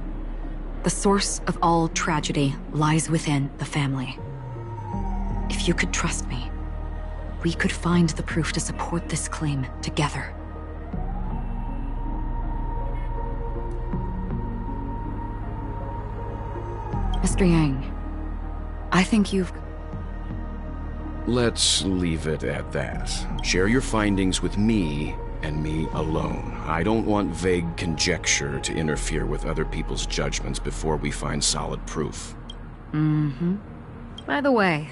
Speaker 2: The source of all tragedy lies within the family. If you could trust me, we could find the proof to support this claim together. Mr. Yang, I think you've...
Speaker 12: Let's leave it at that. Share your findings with me, and me alone. I don't want vague conjecture to interfere with other people's judgments before we find solid proof.
Speaker 2: Mm-hmm. By the way,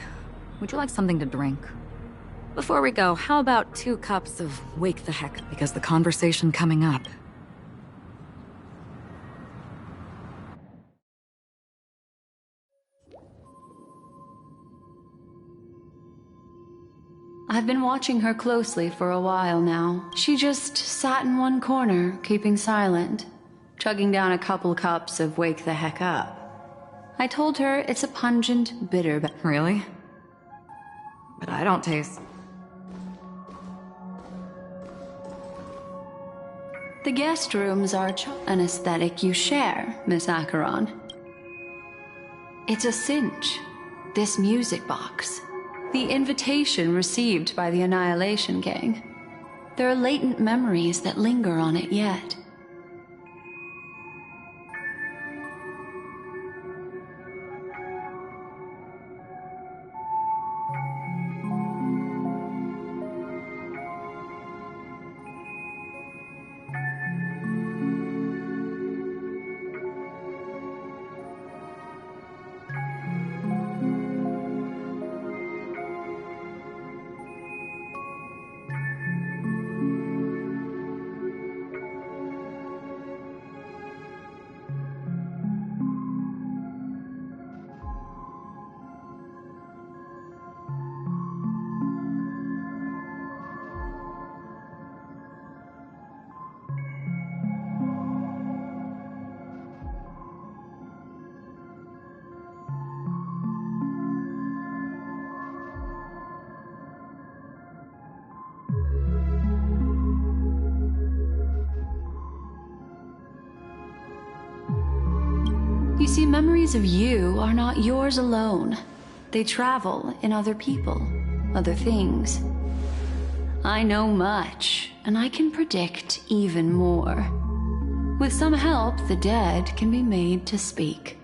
Speaker 2: would you like something to drink? Before we go, how about 2 cups of Wake the Heck? Because the conversation coming up...
Speaker 1: I've been watching her closely for a while now. She just sat in one corner, keeping silent, chugging down a couple cups of Wake the Heck Up. I told her it's a pungent, bitter...
Speaker 2: Really? But I don't taste...
Speaker 1: The guest rooms are an aesthetic you share, Miss Acheron. It's a cinch, this music box. The invitation received by the Annihilation King. There are latent memories that linger on it yet. see, memories of you are not yours alone. They travel in other people, other things. I know much, and I can predict even more. With some help, the dead can be made to speak.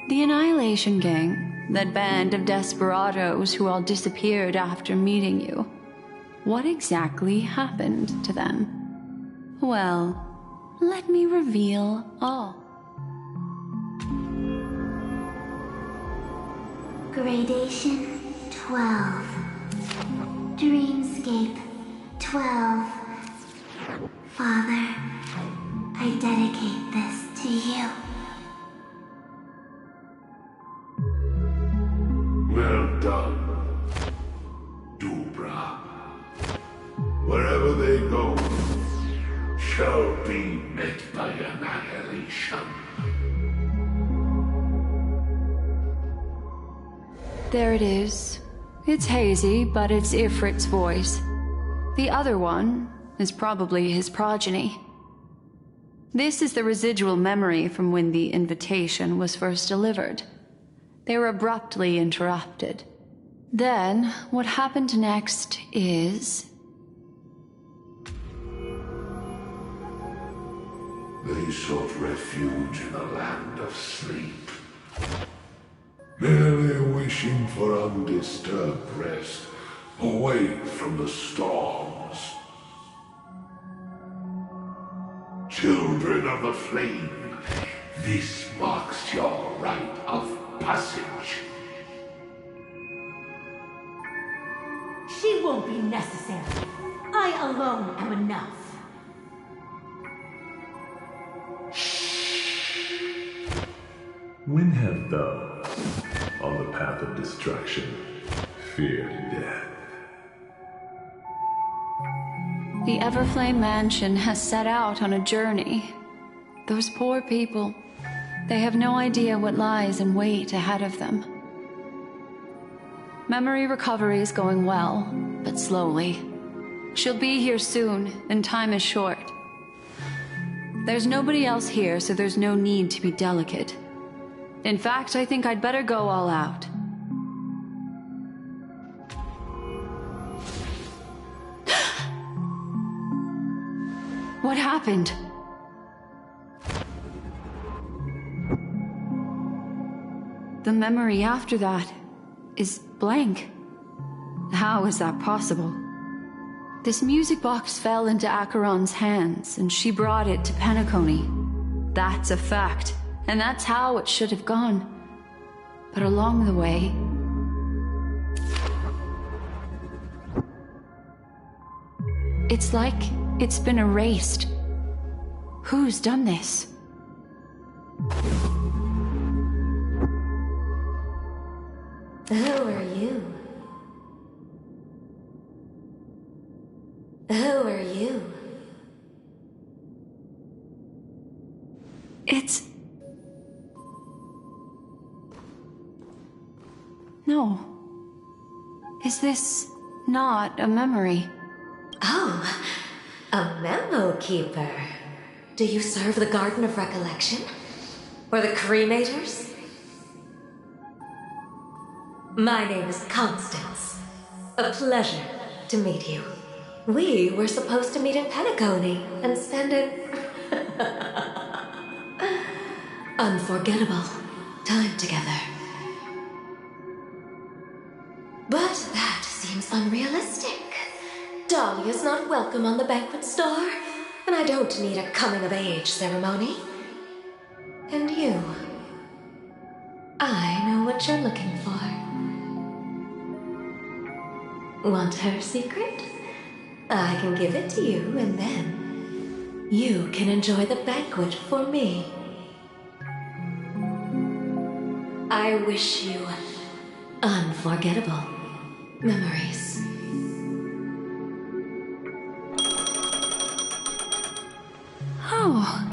Speaker 1: The Annihilation Gang, that band of desperados who all disappeared after meeting you. What exactly happened to them? Well, let me reveal all.
Speaker 13: Gradation 12. Dreamscape 12. Father, I dedicate this to you.
Speaker 3: Well done, Dubra. Wherever they go, shall be met by annihilation.
Speaker 1: There it is. It's hazy, but it's Ifrit's voice. The other one is probably his progeny. This is the residual memory from when the invitation was first delivered. They were abruptly interrupted. Then, what happened next is...
Speaker 3: They sought refuge in a land of sleep, merely wishing for undisturbed rest, away from the storms. Children of the Flame, this marks your rite of passage.
Speaker 9: She won't be necessary. I alone am enough.
Speaker 14: When have those on the path of destruction feared death?
Speaker 1: The Everflame Mansion has set out on a journey. Those poor people, they have no idea what lies in wait ahead of them. Memory recovery is going well, but slowly. She'll be here soon, and time is short. There's nobody else here, so there's no need to be delicate. In fact, I think I'd better go all out. What happened? The memory after that is blank. How is that possible? This music box fell into Acheron's hands, and she brought it to Penacony. That's a fact, and that's how it should have gone. But along the way... it's like it's been erased. Who's done this?
Speaker 9: Who are you? Who are you?
Speaker 1: It's... No. Is this not a memory?
Speaker 15: Oh, a memo keeper. Do you serve the Garden of Recollection? Or the cremators? My name is Constance. A pleasure to meet you. We were supposed to meet in Pentagoney and spend an unforgettable time together. But that seems unrealistic. Dahlia's not welcome on the banquet star, and I don't need a coming-of-age ceremony. And you, I know what you're looking for. Want her secret? I can give it to you, and then you can enjoy the banquet for me. I wish you unforgettable memories.
Speaker 1: Oh.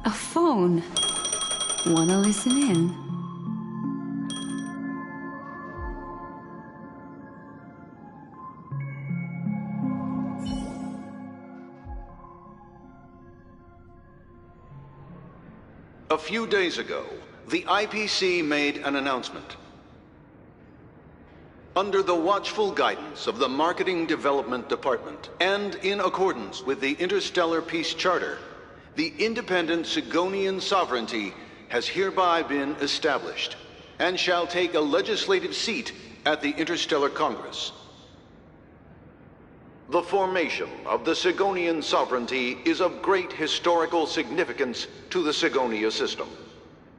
Speaker 1: A phone. Wanna listen in?
Speaker 16: A few days ago, the IPC made an announcement. Under the watchful guidance of the Marketing Development Department, and in accordance with the Interstellar Peace Charter, the independent Sigonian sovereignty has hereby been established, and shall take a legislative seat at the Interstellar Congress. The formation of the Sigonian sovereignty is of great historical significance to the Sigonia system.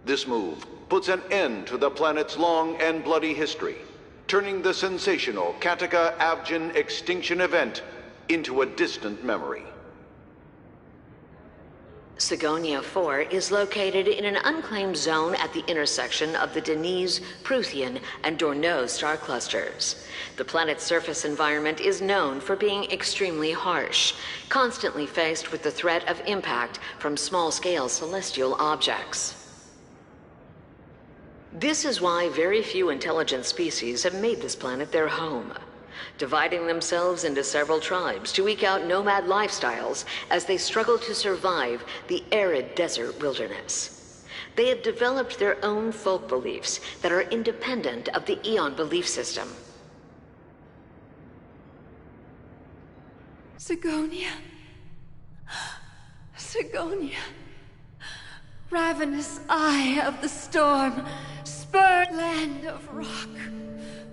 Speaker 16: This move puts an end to the planet's long and bloody history, turning the sensational Kataka-Abjin extinction event into a distant memory.
Speaker 17: Sigonia 4 is located in an unclaimed zone at the intersection of the Denise, Prothean, and Dorneau star clusters. The planet's surface environment is known for being extremely harsh, constantly faced with the threat of impact from small-scale celestial objects. This is why very few intelligent species have made this planet their home, dividing themselves into several tribes to eke out nomad lifestyles as they struggle to survive the arid desert wilderness. They have developed their own folk beliefs that are independent of the Eon belief system.
Speaker 18: Sigonia. Sigonia. Ravenous eye of the storm, spurred land of rock,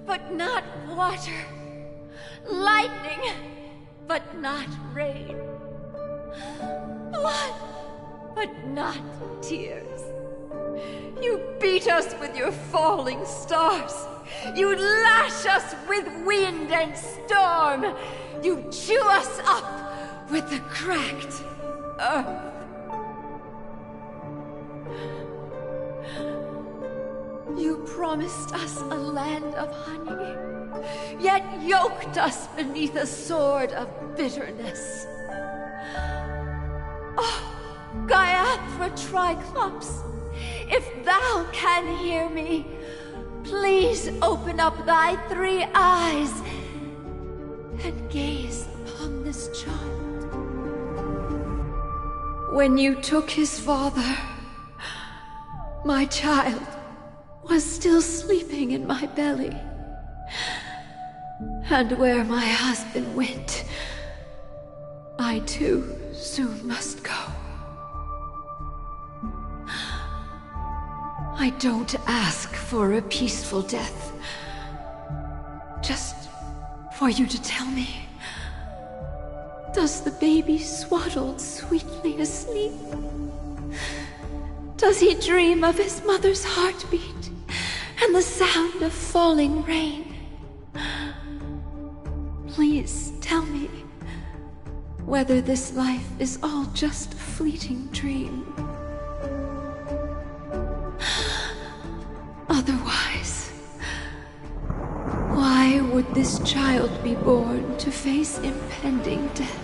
Speaker 18: but not water. Lightning, but not rain. Blood, but not tears. You beat us with your falling stars. You lash us with wind and storm. You chew us up with the cracked earth. You promised us a land of honey, yet yoked us beneath a sword of bitterness. Oh, Gaiathra Triclops, if thou can hear me, please open up thy 3 eyes and gaze upon this child. When you took his father, my child was still sleeping in my belly. And where my husband went, I too soon must go. I don't ask for a peaceful death. Just for you to tell me, does the baby swaddled sweetly asleep? Does he dream of his mother's heartbeat and the sound of falling rain? Please tell me whether this life is all just a fleeting dream. Otherwise, why would this child be born to face impending death?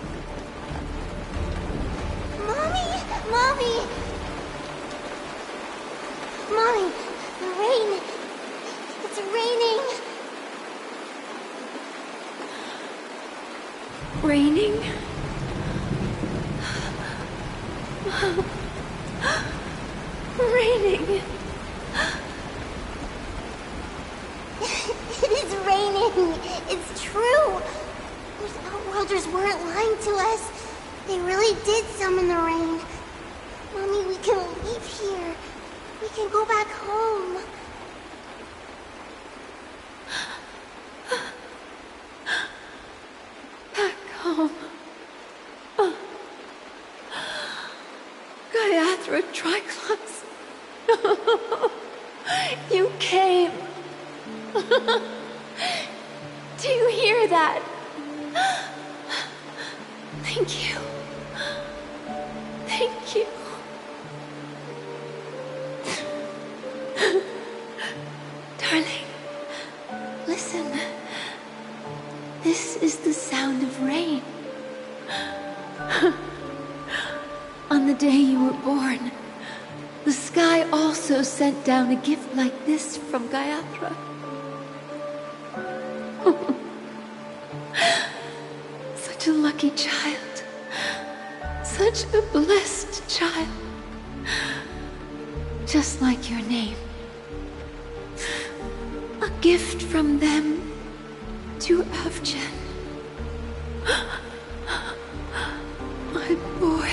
Speaker 13: Mommy! Mommy! Mommy! The rain! It's raining!
Speaker 18: Raining? Raining.
Speaker 13: It is raining. It's true. Those Outworlders weren't lying to us. They really did summon the rain. Mommy, we can leave here. We can go back home.
Speaker 18: Back home. Gaiathra Triclops. You came. Do you hear that? Thank you. Thank you. Darling, listen. This is the sound of rain. On the day you were born, the sky also sent down a gift like this from Gaiathra. Such a lucky child. Such a blessed child. Just like your name. A gift from them to Avjen. My boy.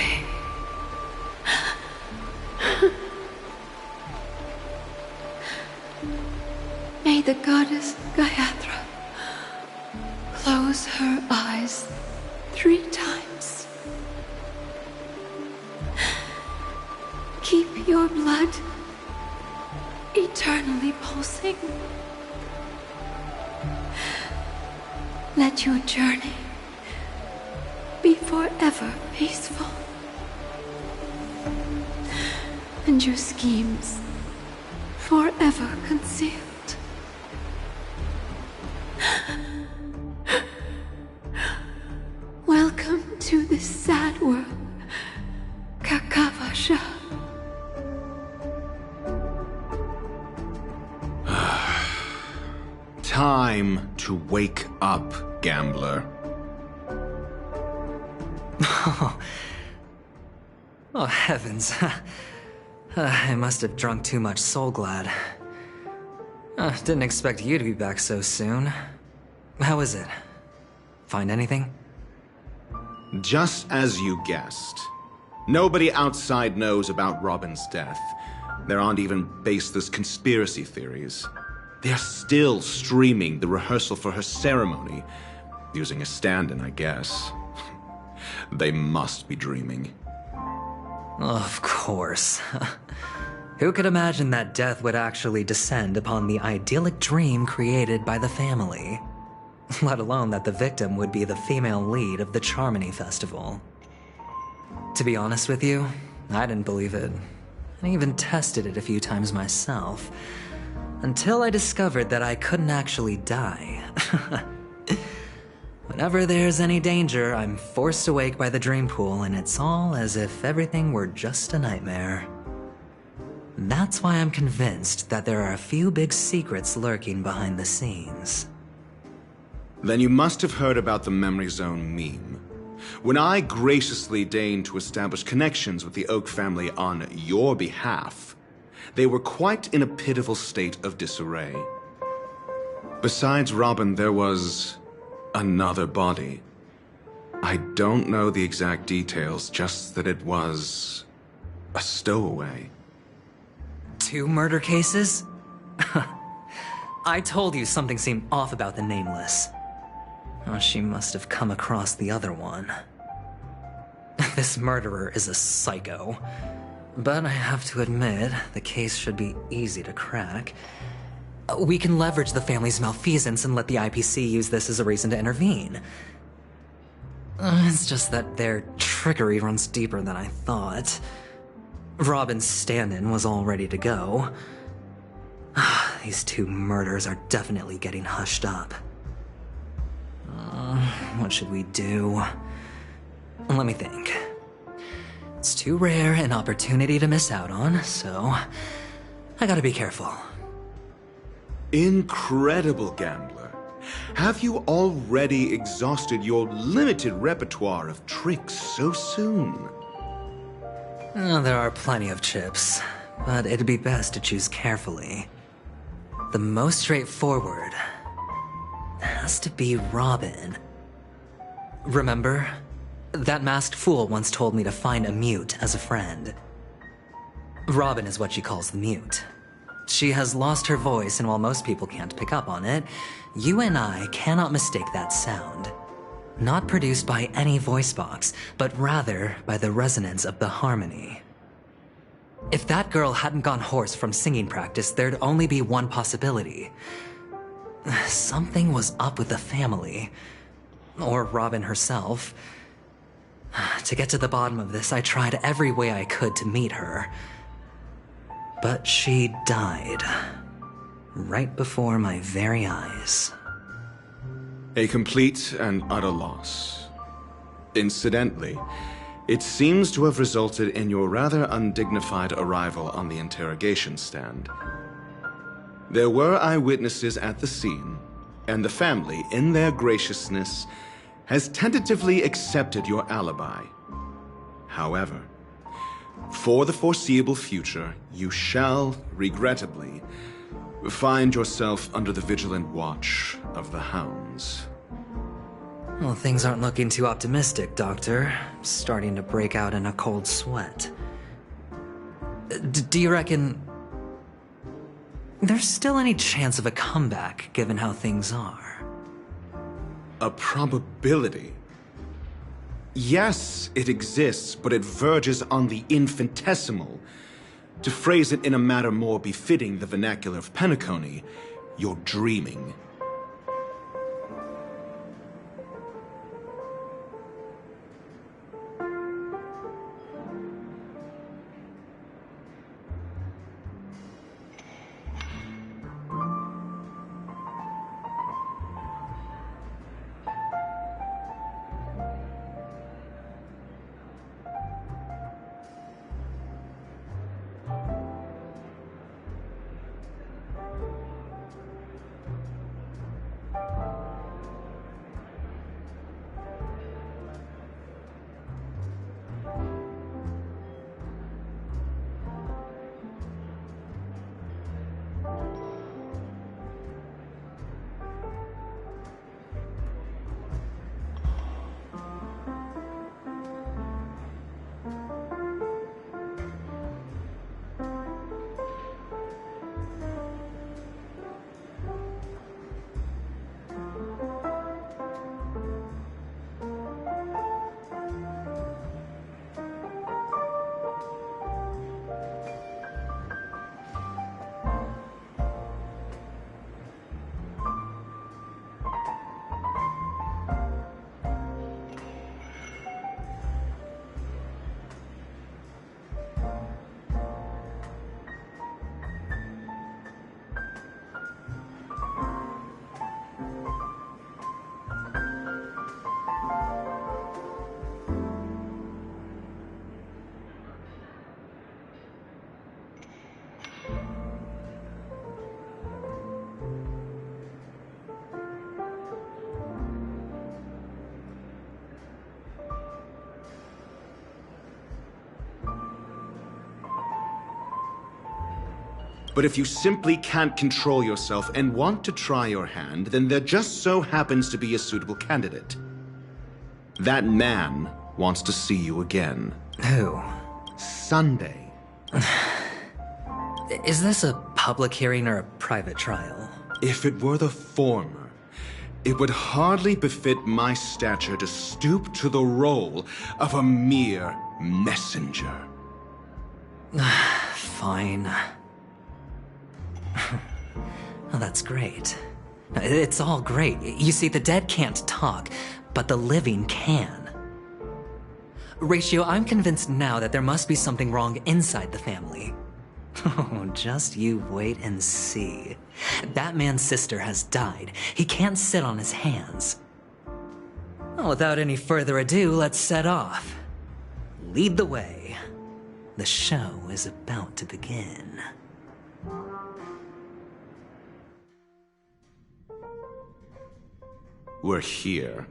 Speaker 18: May the goddess Gaiathra close her eyes 3 times. Keep your blood eternally pulsing. Let your journey be forever peaceful. And your schemes forever concealed. Welcome to this sad world, Kakavasha.
Speaker 19: Time to wake up, gambler.
Speaker 10: Oh, heavens. I must have drunk too much Soul Glad. Didn't expect you to be back so soon. How is it? Find anything?
Speaker 19: Just as you guessed. Nobody outside knows about Robin's death. There aren't even baseless conspiracy theories. They're still streaming the rehearsal for her ceremony, using a stand-in, I guess. They must be dreaming.
Speaker 10: Of course. Who could imagine that death would actually descend upon the idyllic dream created by the family? Let alone that the victim would be the female lead of the Charmony Festival. To be honest with you, I didn't believe it. I even tested it a few times myself, until I discovered that I couldn't actually die. Whenever there's any danger, I'm forced awake by the dream pool, and it's all as if everything were just a nightmare. That's why I'm convinced that there are a few big secrets lurking behind the scenes.
Speaker 19: Then you must have heard about the Memory Zone meme. When I graciously deigned to establish connections with the Oak family on your behalf, they were quite in a pitiful state of disarray. Besides Robin, there was another body. I don't know the exact details, just that it was a stowaway.
Speaker 10: 2 murder cases? I told you something seemed off about the Nameless. Oh, she must have come across the other one. This murderer is a psycho. But I have to admit, the case should be easy to crack. We can leverage the family's malfeasance and let the IPC use this as a reason to intervene. It's just that their trickery runs deeper than I thought. Robin's stand-in was all ready to go. These 2 murders are definitely getting hushed up. What should we do? Let me think. It's too rare an opportunity to miss out on, so I gotta be careful.
Speaker 19: Incredible, gambler. Have you already exhausted your limited repertoire of tricks so soon?
Speaker 10: Oh, there are plenty of chips, but it'd be best to choose carefully. The most straightforward has to be Robin. Remember? That masked fool once told me to find a mute as a friend. Robin is what she calls the mute. She has lost her voice, and while most people can't pick up on it, you and I cannot mistake that sound. Not produced by any voice box, but rather by the resonance of the harmony. If that girl hadn't gone hoarse from singing practice, there'd only be one possibility. Something was up with the family. Or Robin herself. To get to the bottom of this, I tried every way I could to meet her. But she died. Right before my very eyes.
Speaker 19: A complete and utter loss. Incidentally, it seems to have resulted in your rather undignified arrival on the interrogation stand. There were eyewitnesses at the scene, and the family, in their graciousness, has tentatively accepted your alibi. However, for the foreseeable future, you shall, regrettably, find yourself under the vigilant watch of the hounds.
Speaker 10: Well, things aren't looking too optimistic, Doctor. I'm starting to break out in a cold sweat. Do you reckon there's still any chance of a comeback, given how things are?
Speaker 19: A probability? Yes, it exists, but it verges on the infinitesimal. To phrase it in a manner more befitting the vernacular of Penacony, you're dreaming. But if you simply can't control yourself and want to try your hand, then there just so happens to be a suitable candidate. That man wants to see you again.
Speaker 10: Who?
Speaker 19: Sunday.
Speaker 10: Is this a public hearing or a private trial?
Speaker 19: If it were the former, it would hardly befit my stature to stoop to the role of a mere messenger.
Speaker 10: Fine. Oh, that's great. It's all great. You see, the dead can't talk, but the living can. Ratio, I'm convinced now that there must be something wrong inside the family. Oh, just you wait and see. That man's sister has died. He can't sit on his hands. Well, without any further ado, let's set off. Lead the way. The show is about to begin.
Speaker 19: We're here.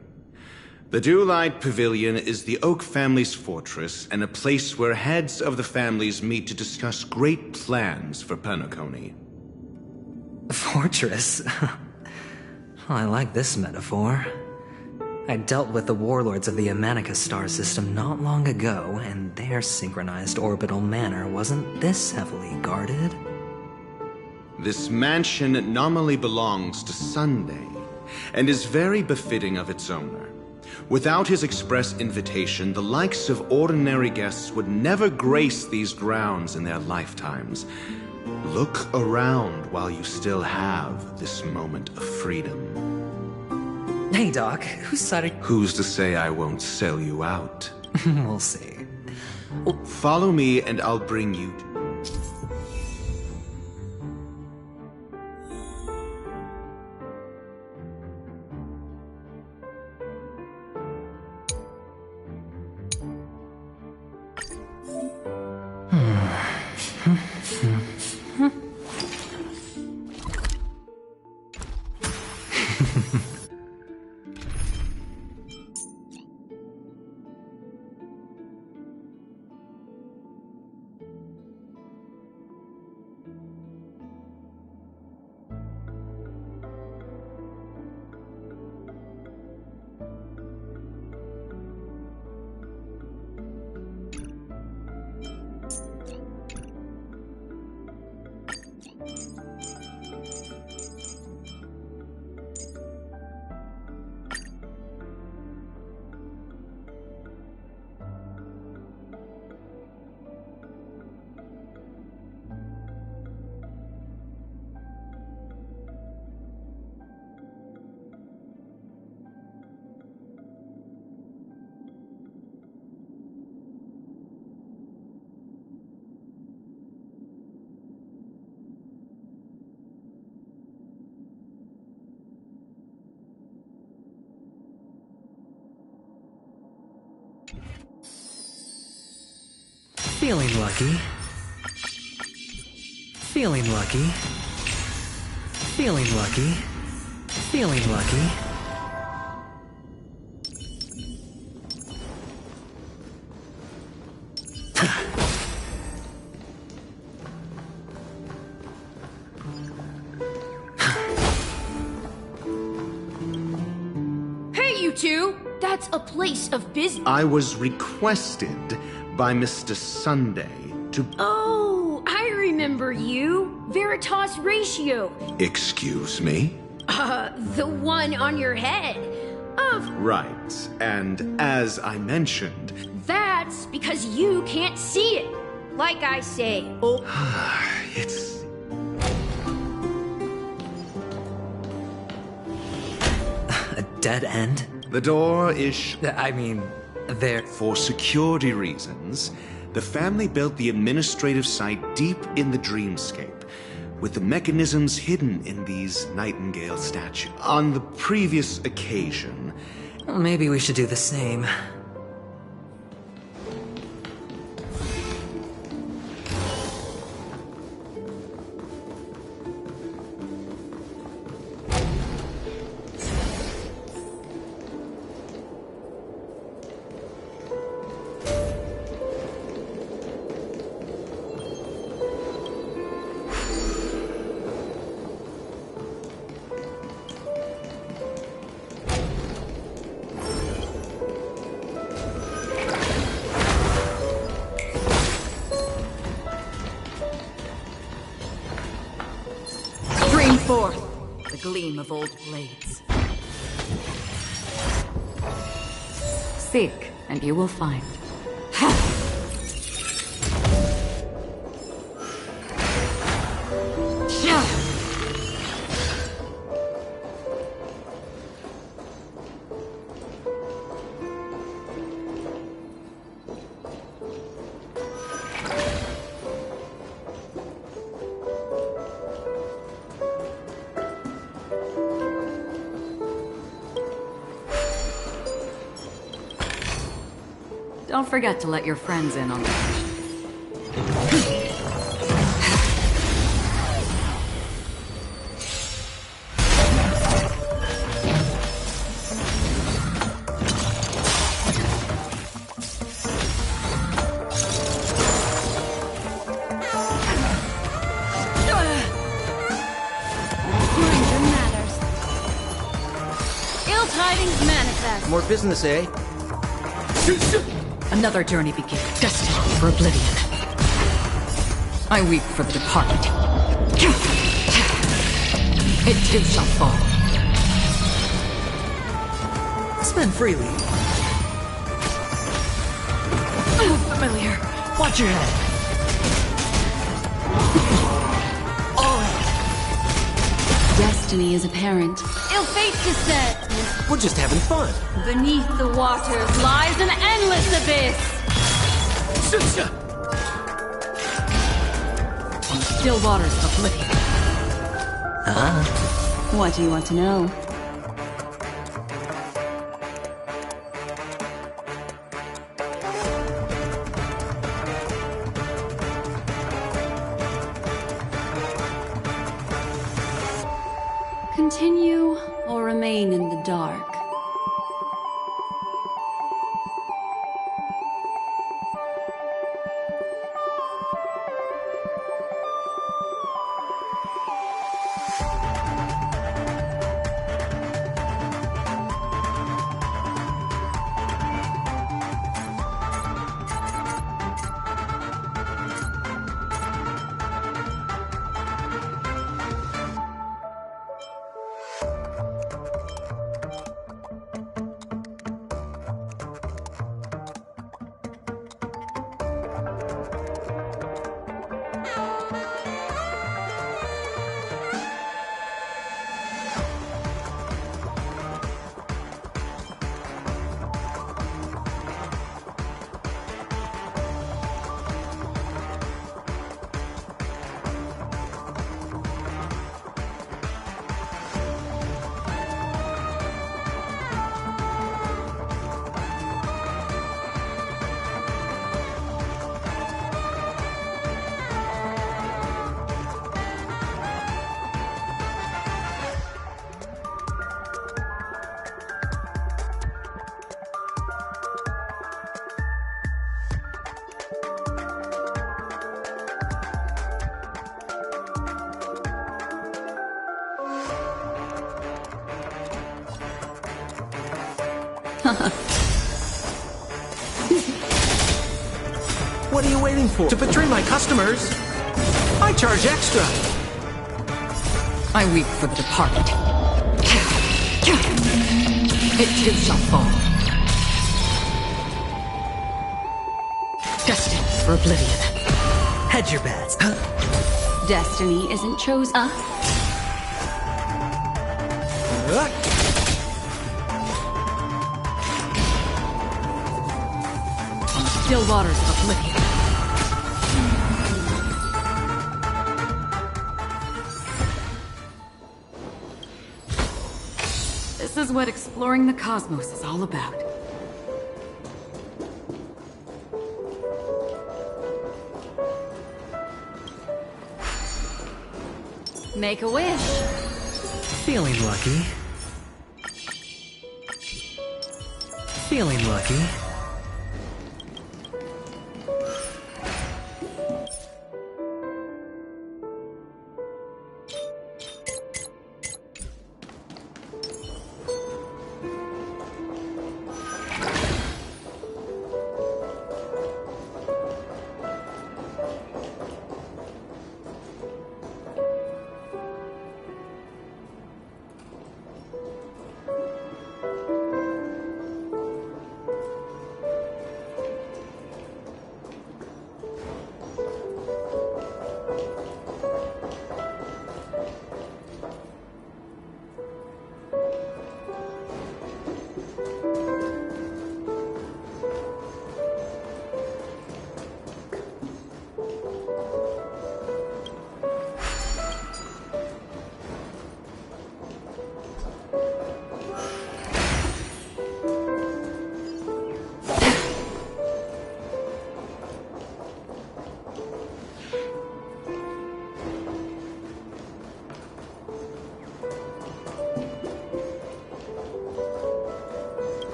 Speaker 19: The Dewlight Pavilion is the Oak family's fortress and a place where heads of the families meet to discuss great plans for Penacony.
Speaker 10: Fortress? I like this metaphor. I dealt with the warlords of the Amanicus star system not long ago, and their synchronized orbital manor wasn't this heavily guarded.
Speaker 19: This mansion nominally belongs to Sunday, and is very befitting of its owner. Without his express invitation, the likes of ordinary guests would never grace these grounds in their lifetimes. Look around while you still have this moment of freedom.
Speaker 10: Hey, Doc, whose side are...
Speaker 19: Who's to say I won't sell you out?
Speaker 10: We'll see.
Speaker 19: Follow me and I'll bring you...
Speaker 10: Feeling lucky. Feeling lucky. Feeling lucky. Feeling lucky.
Speaker 20: Hey, you two! That's a place of business.
Speaker 19: I was requested by Mr. Sunday to...
Speaker 20: Oh, I remember you. Veritas Ratio.
Speaker 19: Excuse me?
Speaker 20: The one on your head.
Speaker 19: Right, and as I mentioned...
Speaker 20: That's because you can't see it. Like I say, oh...
Speaker 19: It's...
Speaker 10: A dead end?
Speaker 19: The door is...
Speaker 10: I mean... There.
Speaker 19: For security reasons, the family built the administrative site deep in the dreamscape, with the mechanisms hidden in these nightingale statues. On the previous occasion...
Speaker 10: Well, maybe we should do the same.
Speaker 2: The gleam of old blades. Seek, and you will find. Don't forget to let your friends in on that.
Speaker 7: more business, eh?
Speaker 2: Another journey begins, destined for oblivion. I weep for the departed. It too shall fall.
Speaker 10: Spend freely.
Speaker 2: Familiar.
Speaker 10: Watch your head.
Speaker 1: Destiny is apparent.
Speaker 18: Ill fate descends.
Speaker 7: We're just having fun.
Speaker 18: Beneath the waters lies an endless abyss.
Speaker 2: On the still waters of oblivion.
Speaker 1: What do you want to know? Continue or remain in the dark?
Speaker 7: What are you waiting for? To betray my customers? I charge extra.
Speaker 2: I weep for the departed. It too shall fall. Destined for oblivion.
Speaker 10: Hedge your bets.
Speaker 1: Destiny isn't chosen.
Speaker 2: On the still waters of oblivion. This is what exploring the cosmos is all about.
Speaker 1: Make a wish.
Speaker 10: Feeling lucky. Feeling lucky.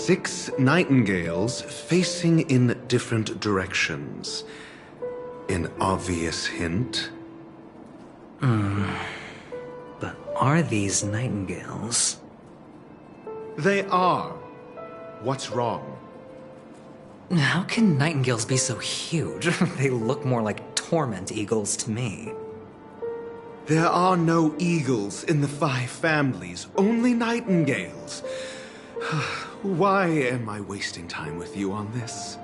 Speaker 19: 6 nightingales facing in different directions. An obvious hint?
Speaker 10: But are these nightingales?
Speaker 19: They are. What's wrong?
Speaker 10: How can nightingales be so huge? They look more like torment eagles to me.
Speaker 19: There are no eagles in the 5 families, only nightingales. Why am I wasting time with you on this?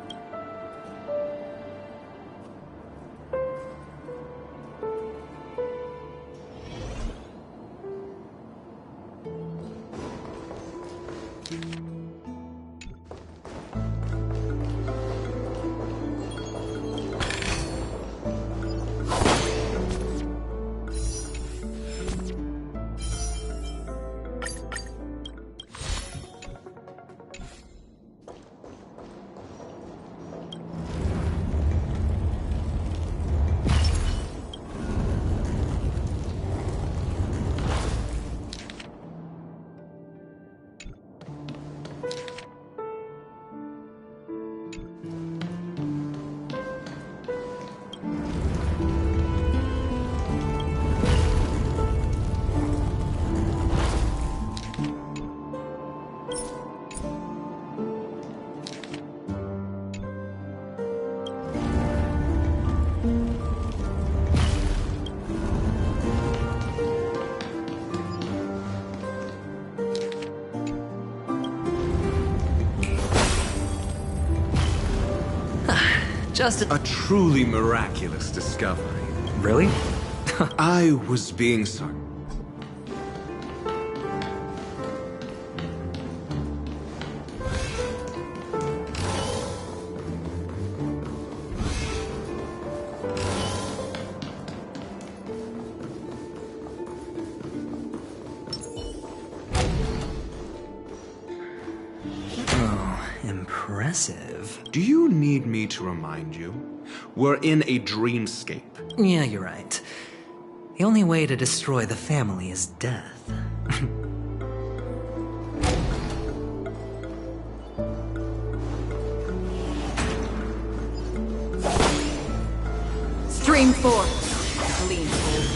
Speaker 10: Just
Speaker 19: a truly miraculous discovery.
Speaker 10: Really?
Speaker 19: I was being
Speaker 10: impressive.
Speaker 19: Do you need me to remind you? We're in a dreamscape.
Speaker 10: Yeah, you're right. The only way to destroy the family is death.
Speaker 2: Stream forth. Lean forward.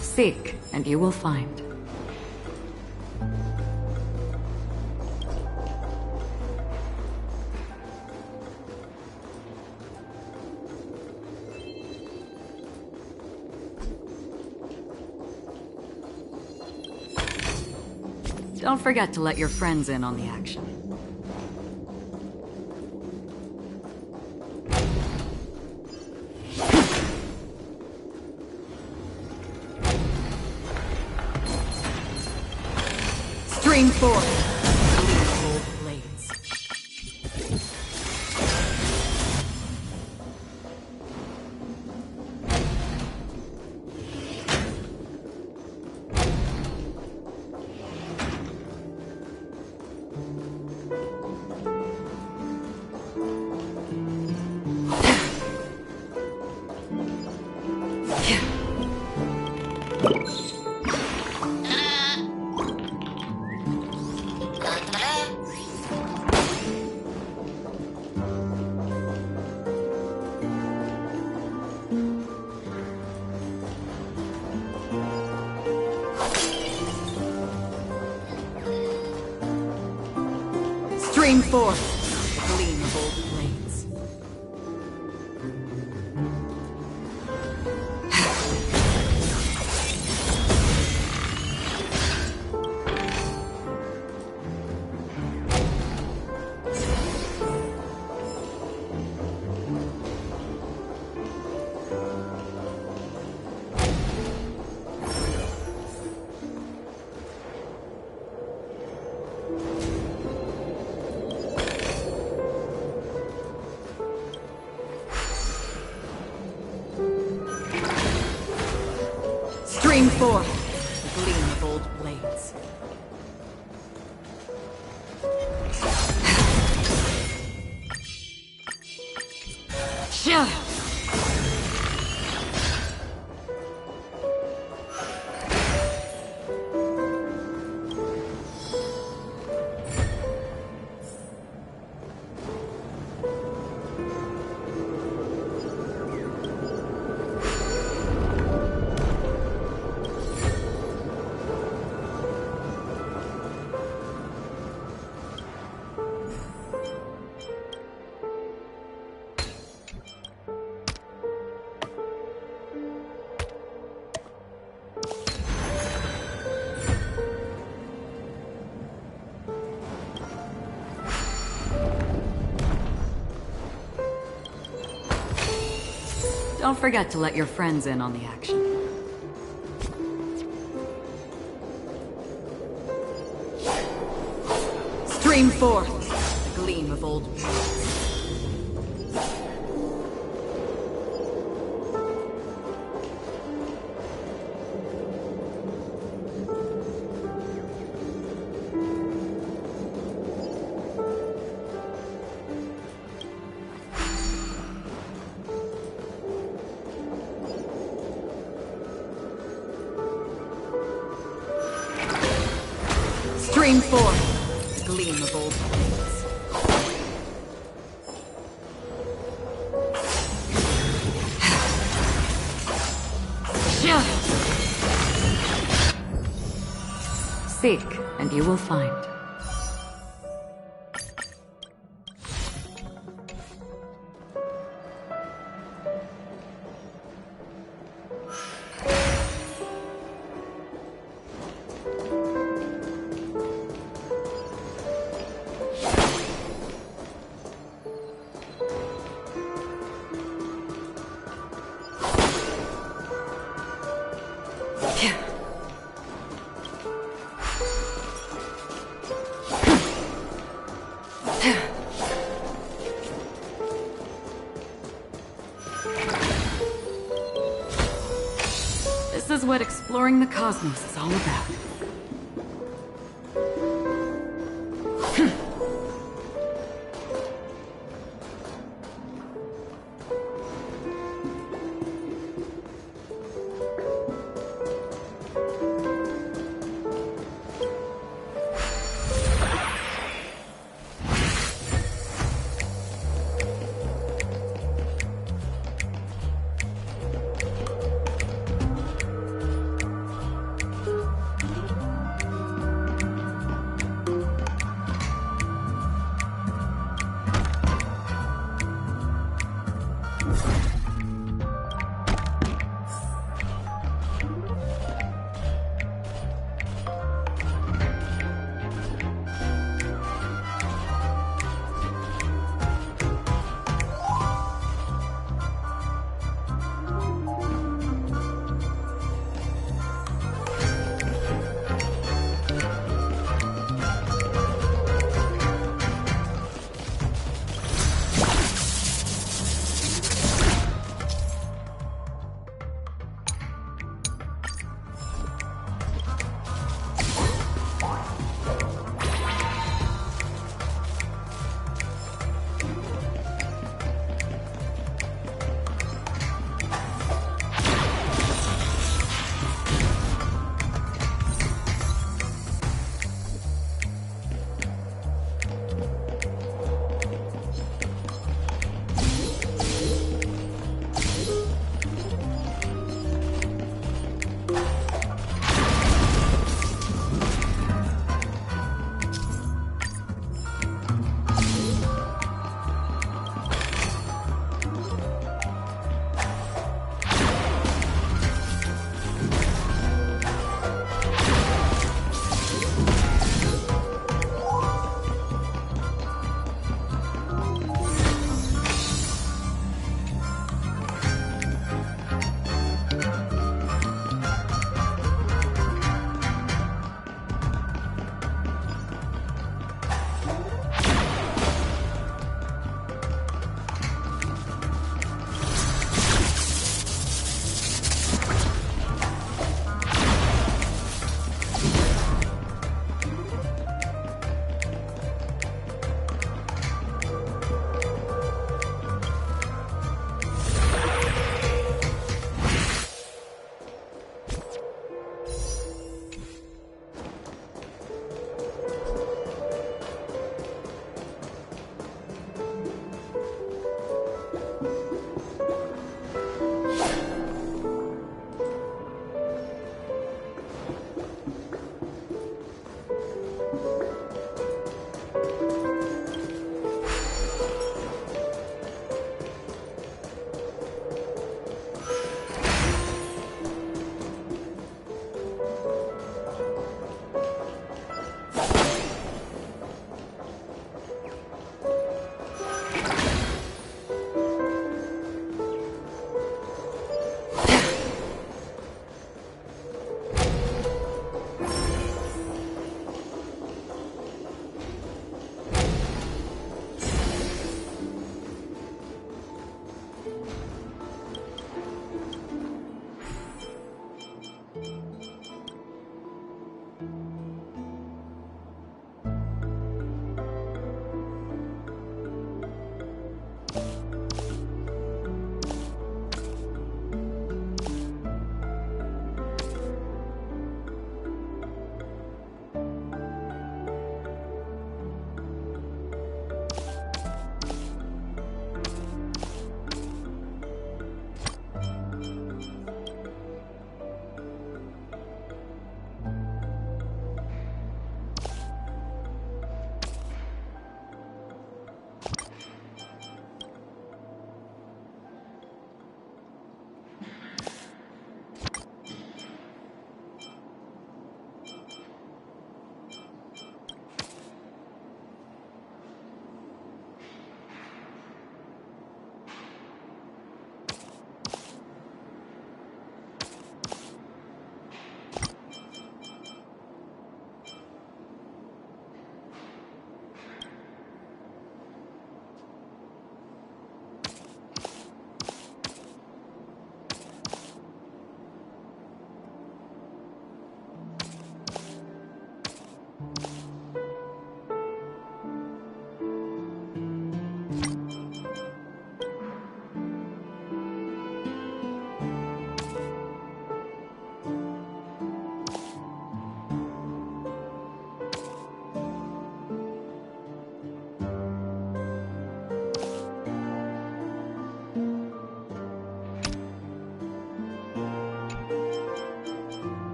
Speaker 2: Seek, and you will find. Don't forget to let your friends in on the action. Stream forth. Cold blades. Stream forth, the gleam of old blades. Stream forth the gleam of old blades. Shut. Don't forget to let your friends in on the action. Stream forth the gleam of old blades. Stream forth the gleam of old blades. Seek, and you will find. This is what exploring the cosmos is all about.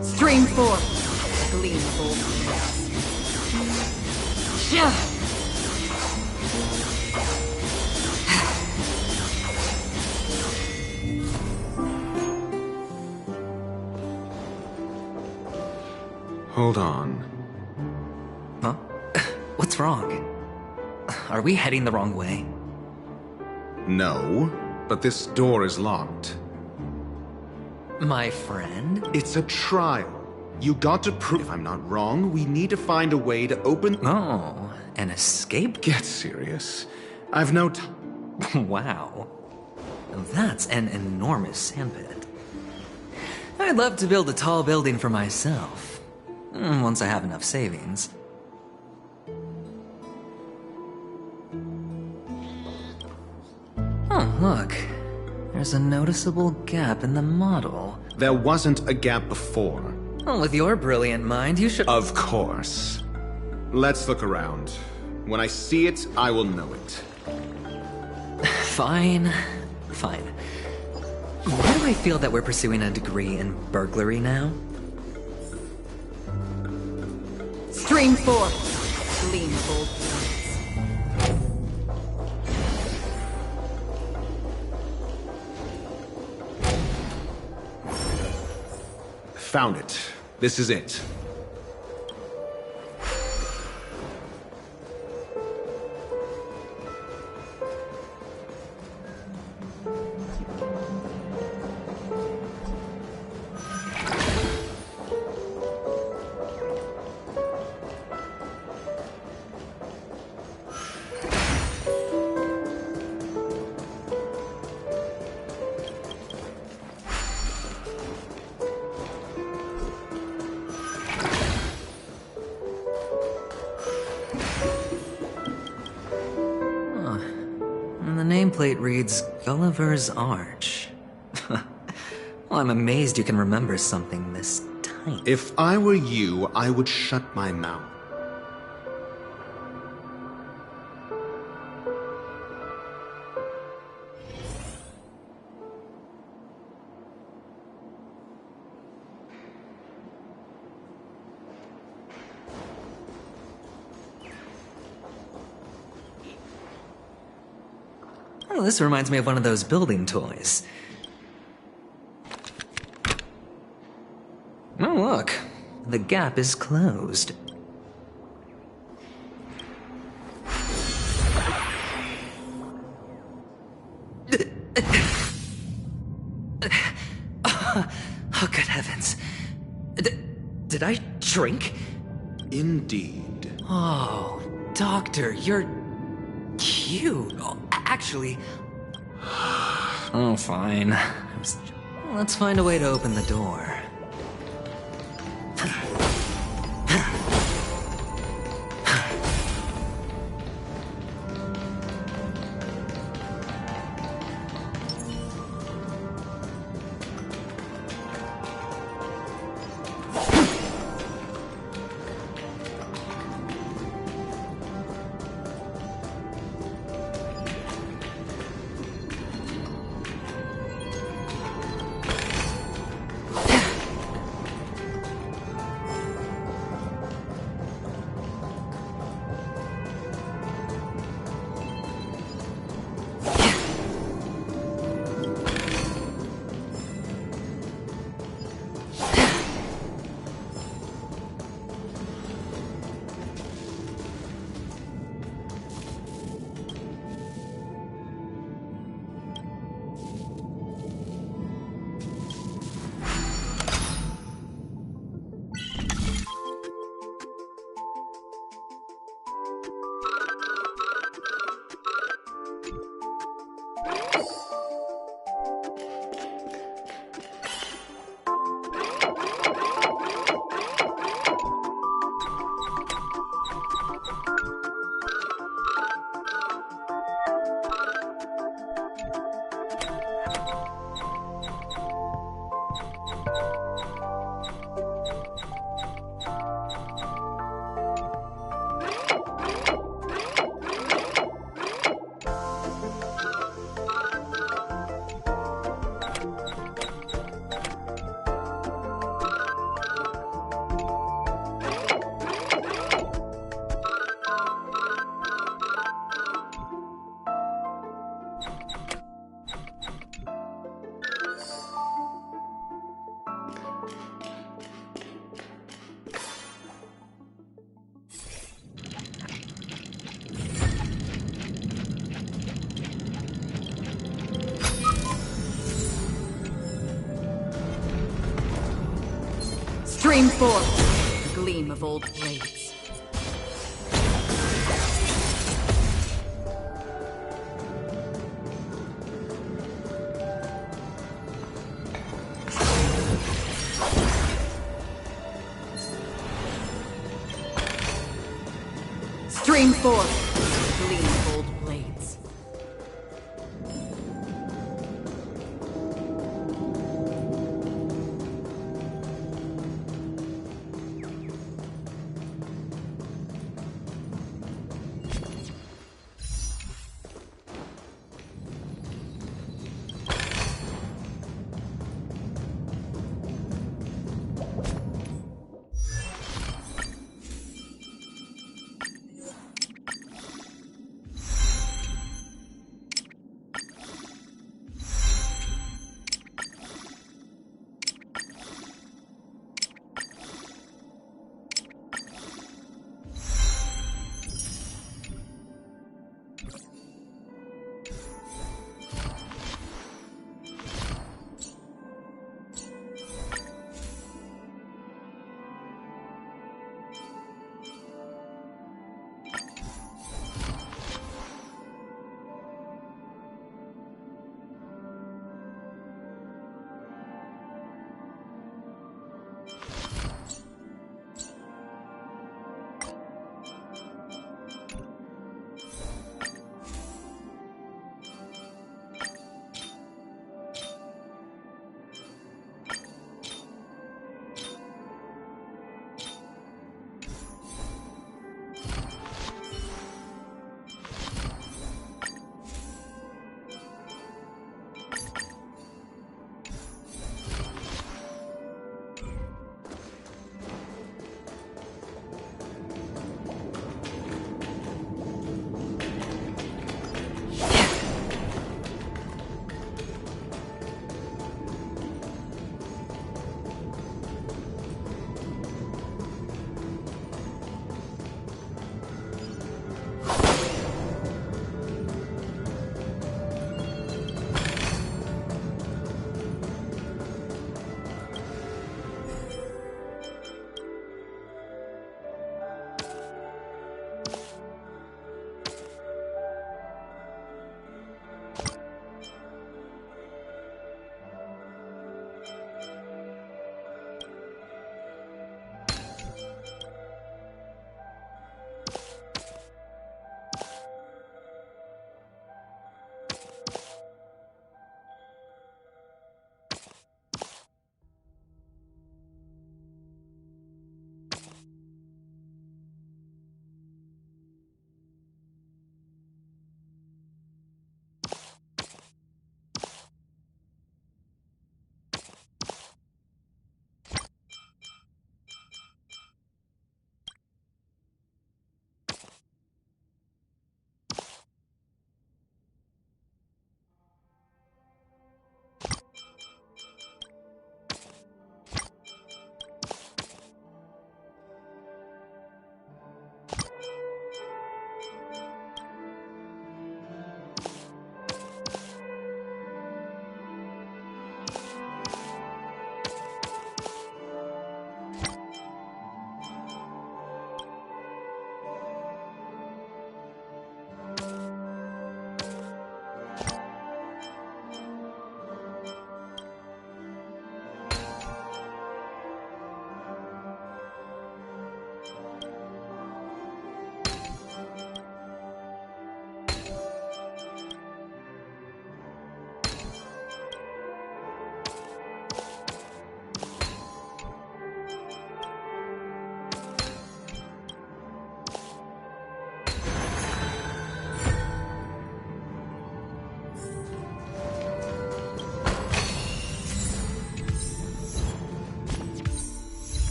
Speaker 2: Stream forth, gleamful.
Speaker 19: Hold on.
Speaker 10: Huh? What's wrong? Are we heading the wrong way?
Speaker 19: No, but this door is locked.
Speaker 10: My friend?
Speaker 19: It's a trial. You got to prove, if I'm not wrong, we need to find a way to open...
Speaker 10: Oh, an escape?
Speaker 19: Get serious. I've no time.
Speaker 10: Wow. That's an enormous sandpit. I'd love to build a tall building for myself. Once I have enough savings. Oh, look. There's a noticeable gap in the model.
Speaker 19: There wasn't a gap before.
Speaker 10: Well, with your brilliant mind, you should...
Speaker 19: Of course. Let's look around. When I see it, I will know it.
Speaker 10: Fine. Fine. Why do I feel that we're pursuing a degree in burglary now?
Speaker 18: Stream 4. Gleam of old
Speaker 19: Found it. This is it.
Speaker 10: The nameplate reads Gulliver's Arch. Well, I'm amazed you can remember something this tiny.
Speaker 19: If I were you, I would shut my mouth.
Speaker 10: Oh, this reminds me of one of those building toys. Oh, look. The gap is closed. Oh, good heavens. Did I drink?
Speaker 19: Indeed.
Speaker 10: Oh, Doctor, you're cute. Oh, actually... Oh, fine. Let's find a way to open the door.
Speaker 18: Stream 4. The gleam of old blades. Stream 4. The gleam of old blades.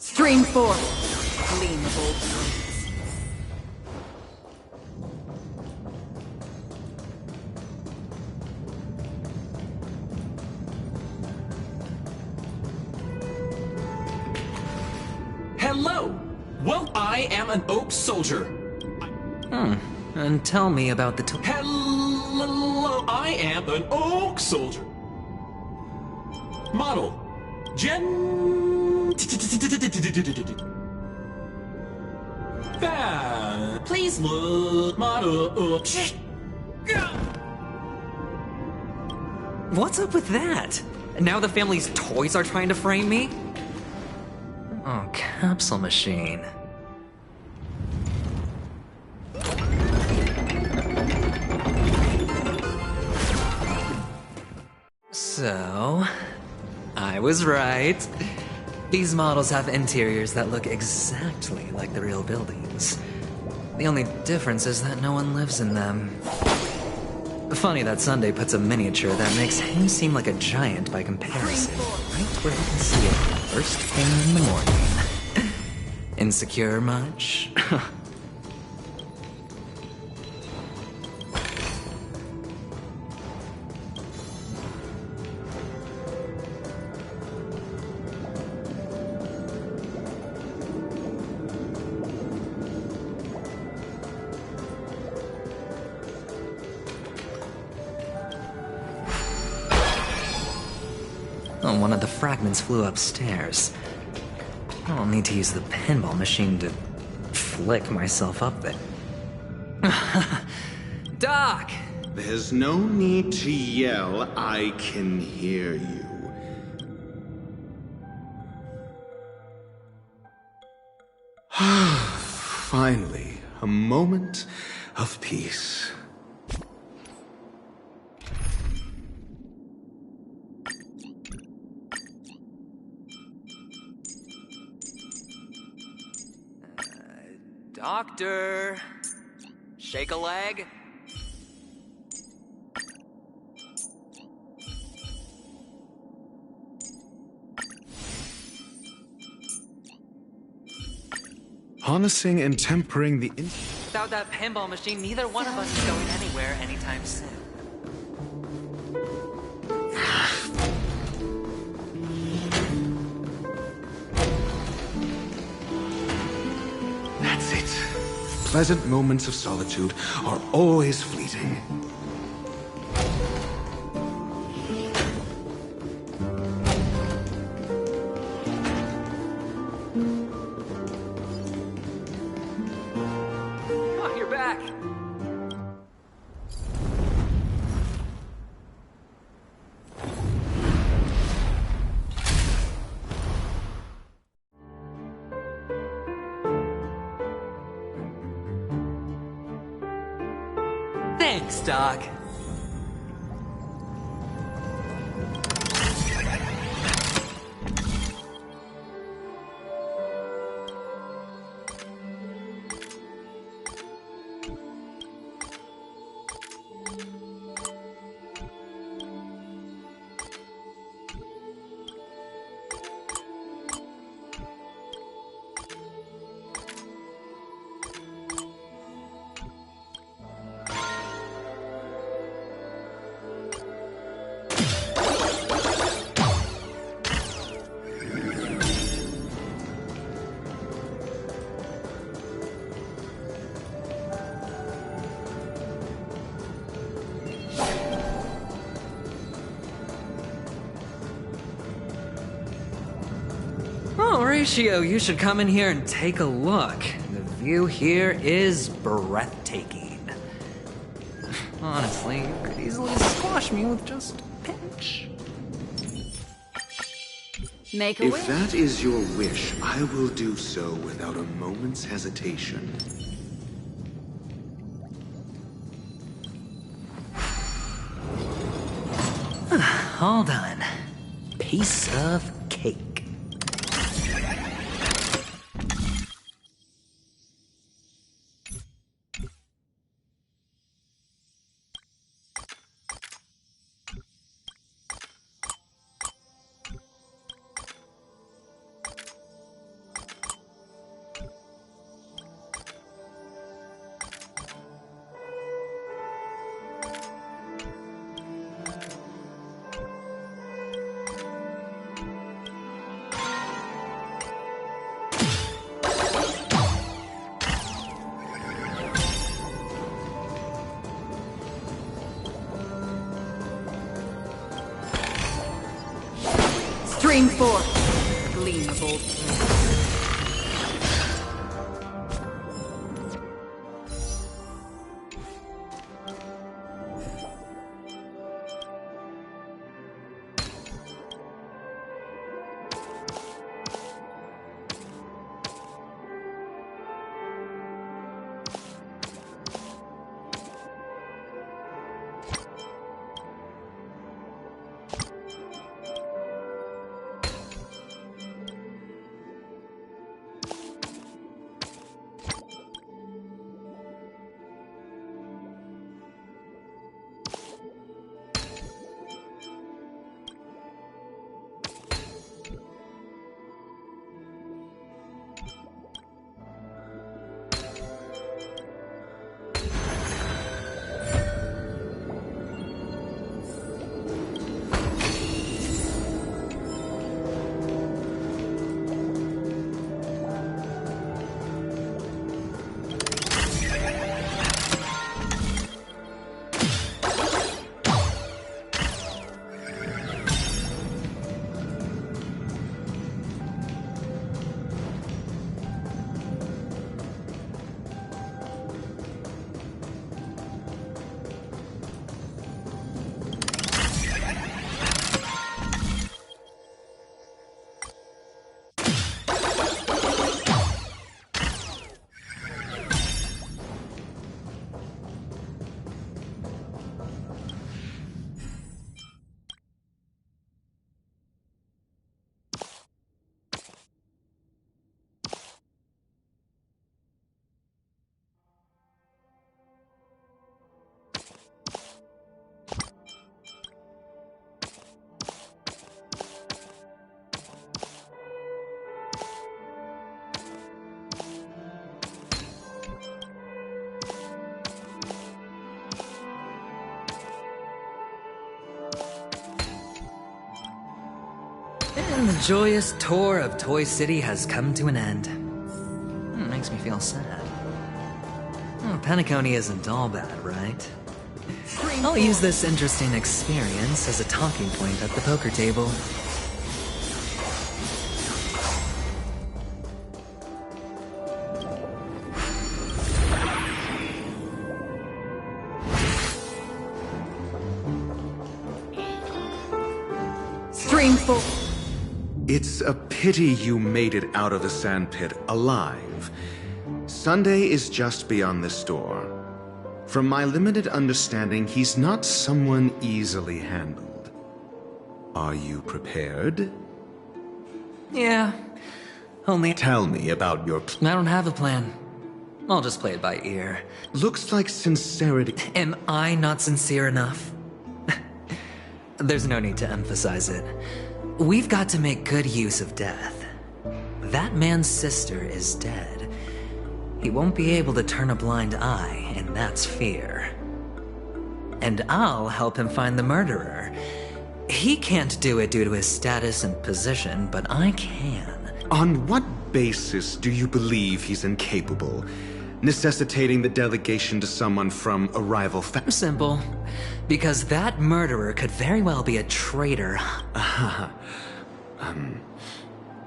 Speaker 18: Stream forth. Clean the bold streets.
Speaker 7: Hello! Well, I am an Oak soldier.
Speaker 10: And tell me about the
Speaker 7: Hello! I am an Oak soldier. Model. Please look model up.
Speaker 10: What's up with that? Now the family's toys are trying to frame me? Oh, capsule machine. So, I was right. These models have interiors that look exactly like the real buildings. The only difference is that no one lives in them. Funny that Sunday puts a miniature that makes him seem like a giant by comparison, right where he can see it first thing in the morning. Insecure much? Oh, one of the fragments flew upstairs. I'll need to use the pinball machine to flick myself up there. Doc!
Speaker 19: There's no need to yell. I can hear you. Finally, a moment of peace.
Speaker 10: Doctor! Shake a leg?
Speaker 19: Harnessing and tempering the...
Speaker 10: Without that pinball machine, neither one of us is going anywhere anytime soon.
Speaker 19: That's it. Pleasant moments of solitude are always fleeting.
Speaker 10: Oh, you're back. Thanks, Doc. Oh, Ratio, you should come in here and take a look. The view here is breathtaking. Honestly, you could easily squash me with just a pinch.
Speaker 18: Make a
Speaker 19: If
Speaker 18: wish.
Speaker 19: that is your wish, I will do so without a moment's hesitation.
Speaker 10: All done. Piece of cake.
Speaker 11: Stream forth.
Speaker 2: Gleam of old flame.
Speaker 10: And the joyous tour of Toy City has come to an end. It makes me feel sad. Penacony isn't all bad, right? I'll use this interesting experience as a talking point at the poker table.
Speaker 11: Streamful.
Speaker 19: It's a pity you made it out of the sandpit alive. Sunday is just beyond this door. From my limited understanding, he's not someone easily handled. Are you prepared?
Speaker 10: Yeah, only...
Speaker 19: Tell me about your
Speaker 10: I don't have a plan. I'll just play it by ear.
Speaker 19: Looks like sincerity...
Speaker 10: Am I not sincere enough? There's no need to emphasize it. We've got to make good use of death. That man's sister is dead. He won't be able to turn a blind eye, and that's fear. And I'll help him find the murderer. He can't do it due to his status and position, but I can.
Speaker 19: On what basis do you believe he's incapable, necessitating the delegation to someone from a rival family?
Speaker 10: Simple. Because that murderer could very well be a traitor.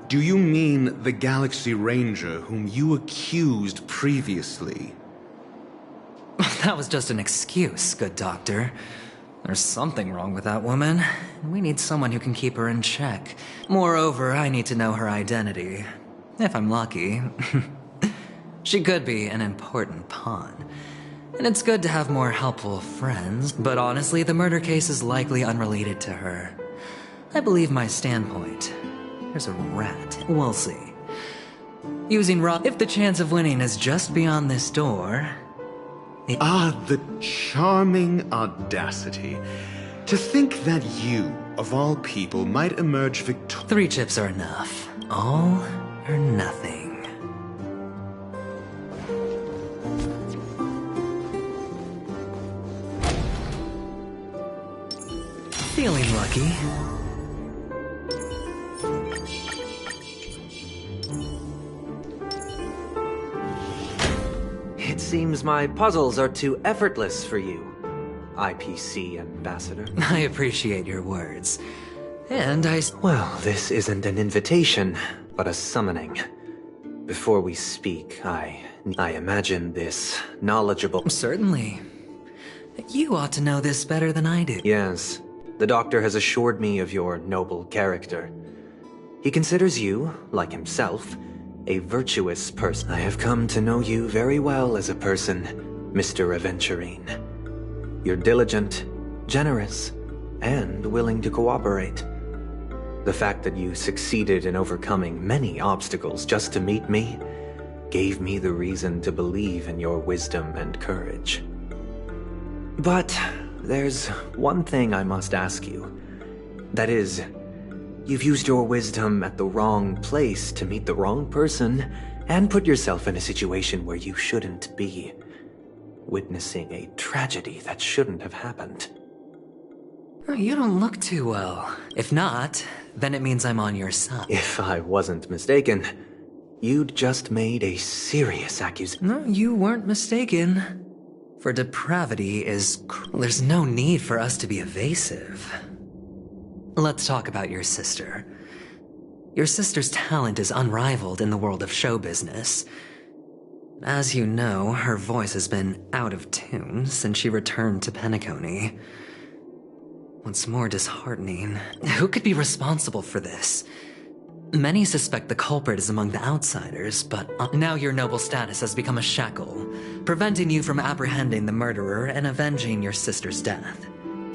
Speaker 19: Do you mean the Galaxy Ranger whom you accused previously?
Speaker 10: That was just an excuse, good doctor. There's something wrong with that woman. We need someone who can keep her in check. Moreover, I need to know her identity. If I'm lucky. She could be an important pawn. And it's good to have more helpful friends, but honestly, the murder case is likely unrelated to her. I believe my standpoint. There's a rat. We'll see. Using raw... If the chance of winning is just beyond this door...
Speaker 19: the charming audacity. To think that you, of all people, might emerge victorious.
Speaker 10: 3 chips are enough. All or nothing. Feeling lucky.
Speaker 7: It seems my puzzles are too effortless for you, IPC Ambassador.
Speaker 10: I appreciate your words. And
Speaker 7: Well, this isn't an invitation, but a summoning. Before we speak, I imagine this knowledgeable...
Speaker 10: Certainly. You ought to know this better than I do.
Speaker 7: Yes. The doctor has assured me of your noble character. He considers you, like himself, a virtuous person. I have come to know you very well as a person, Mr. Aventurine. You're diligent, generous, and willing to cooperate. The fact that you succeeded in overcoming many obstacles just to meet me gave me the reason to believe in your wisdom and courage. But there's one thing I must ask you. That is, you've used your wisdom at the wrong place to meet the wrong person and put yourself in a situation where you shouldn't be, witnessing a tragedy that shouldn't have happened.
Speaker 10: You don't look too well. If not, then it means I'm on your side.
Speaker 7: If I wasn't mistaken, you'd just made a serious accusation.
Speaker 10: No, you weren't mistaken. For depravity is... There's no need for us to be evasive. Let's talk about your sister. Your sister's talent is unrivaled in the world of show business. As you know, her voice has been out of tune since she returned to Penacony. What's more disheartening, who could be responsible for this? Many suspect the culprit is among the outsiders, but now your noble status has become a shackle, preventing you from apprehending the murderer and avenging your sister's death.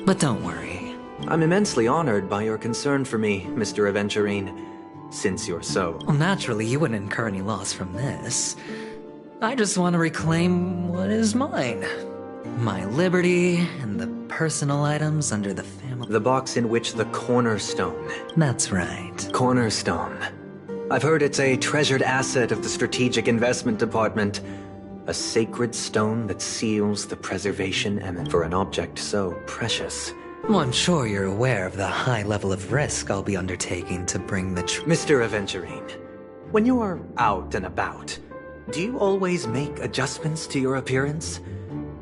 Speaker 10: But don't worry.
Speaker 7: I'm immensely honored by your concern for me, Mr. Aventurine, since you're so...
Speaker 10: Well, naturally, you wouldn't incur any loss from this. I just want to reclaim what is mine. My liberty and the personal items under the family...
Speaker 7: The box in which the cornerstone...
Speaker 10: That's right.
Speaker 7: Cornerstone. I've heard it's a treasured asset of the Strategic Investment Department. A sacred stone that seals the preservation eminent for an object so precious.
Speaker 10: Well, I'm sure you're aware of the high level of risk I'll be undertaking to bring the
Speaker 7: Mr. Aventurine, when you're out and about, do you always make adjustments to your appearance?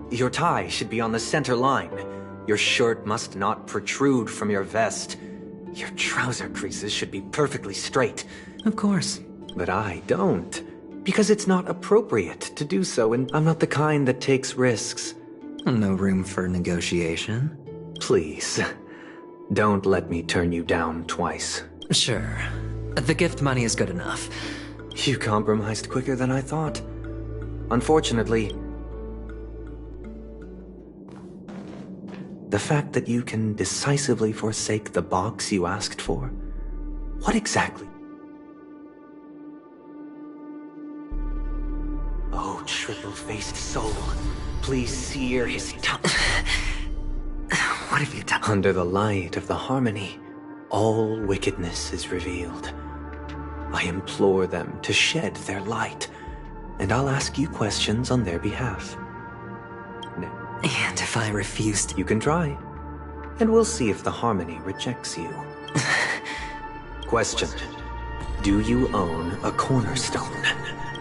Speaker 7: Your tie should be on the center line. Your shirt must not protrude from your vest. Your trouser creases should be perfectly straight.
Speaker 10: Of course.
Speaker 7: But I don't. Because it's not appropriate to do so, and I'm not the kind that takes risks.
Speaker 10: No room for negotiation?
Speaker 7: Please, don't let me turn you down twice.
Speaker 10: Sure. The gift money is good enough.
Speaker 7: You compromised quicker than I thought. Unfortunately, the fact that you can decisively forsake the box you asked for, what exactly? Oh, triple-faced soul, please sear his tongue.
Speaker 10: What have you done?
Speaker 7: Under the light of the harmony, all wickedness is revealed. I implore them to shed their light, and I'll ask you questions on their behalf.
Speaker 10: And if I refuse to...
Speaker 7: You can try, and we'll see if the harmony rejects you. Question. Do you own a cornerstone?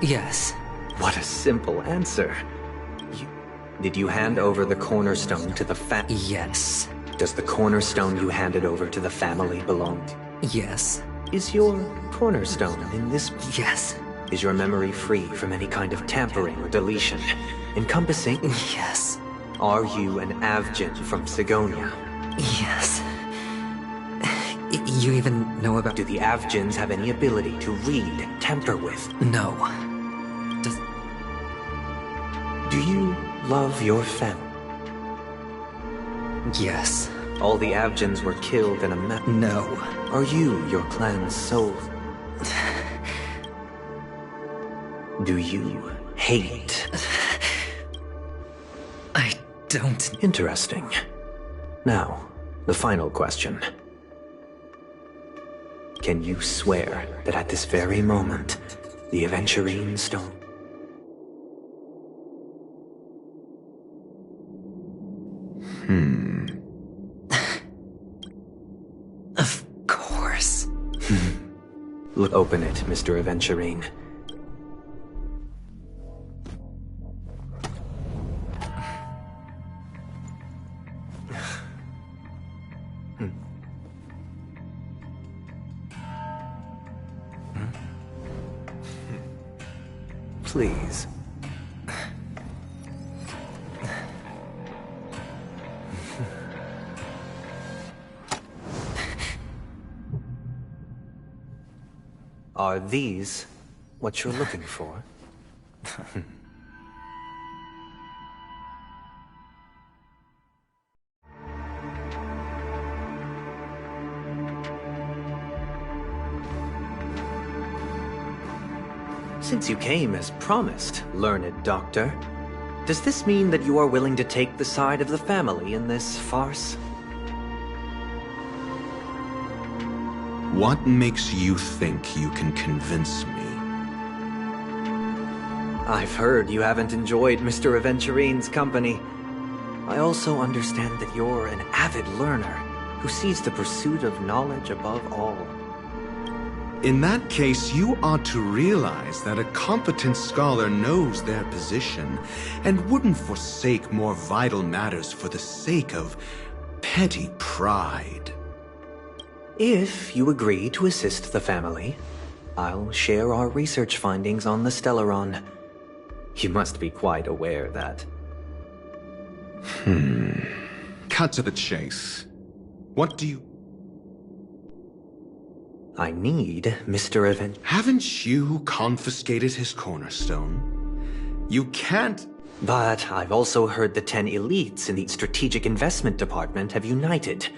Speaker 10: Yes.
Speaker 7: What a simple answer. Did you hand over the cornerstone to the
Speaker 10: Yes.
Speaker 7: Does the cornerstone you handed over to the family belong to?
Speaker 10: Yes.
Speaker 7: Is your cornerstone in this...
Speaker 10: Yes.
Speaker 7: Is your memory free from any kind of tampering or deletion, encompassing...
Speaker 10: Yes.
Speaker 7: Are you an Avgin from Sigonia?
Speaker 10: Yes. You even know about...
Speaker 7: Do the Avgins have any ability to read and tamper with?
Speaker 10: No.
Speaker 7: Do you love your family?
Speaker 10: Yes.
Speaker 7: All the Avgins were killed in a
Speaker 10: No.
Speaker 7: Are you your clan's soul? Do you hate?
Speaker 10: I don't...
Speaker 7: Interesting. Now, the final question. Can you swear that at this very moment, the Aventurine Stone...
Speaker 10: Of course.
Speaker 7: Open it, Mr. Aventurine. Please. Are these what you're looking for? Since you came as promised, learned doctor, does this mean that you are willing to take the side of the family in this farce?
Speaker 19: What makes you think you can convince me?
Speaker 7: I've heard you haven't enjoyed Mr. Aventurine's company. I also understand that you're an avid learner who sees the pursuit of knowledge above all.
Speaker 19: In that case, you ought to realize that a competent scholar knows their position and wouldn't forsake more vital matters for the sake of petty pride.
Speaker 7: If you agree to assist the family, I'll share our research findings on the Stellaron. You must be quite aware that...
Speaker 19: Cut to the chase. What do you...
Speaker 7: I need Mr. Event...
Speaker 19: Haven't you confiscated his cornerstone? You can't...
Speaker 7: But I've also heard the 10 elites in the Strategic Investment Department have united,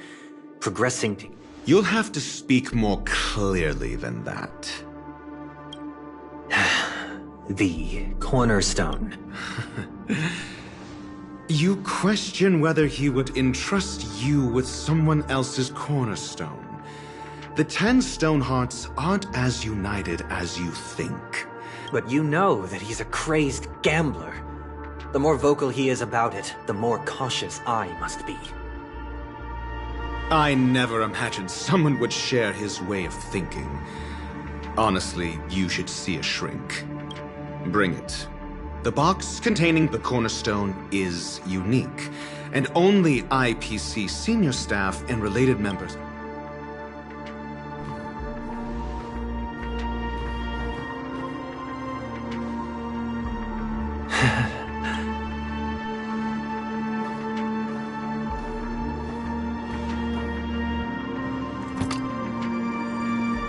Speaker 7: progressing to...
Speaker 19: You'll have to speak more clearly than that.
Speaker 7: The cornerstone.
Speaker 19: You question whether he would entrust you with someone else's cornerstone. The 10 Stonehearts aren't as united as you think.
Speaker 7: But you know that he's a crazed gambler. The more vocal he is about it, the more cautious I must be.
Speaker 19: I never imagined someone would share his way of thinking. Honestly, you should see a shrink. Bring it. The box containing the cornerstone is unique, and only IPC senior staff and related members...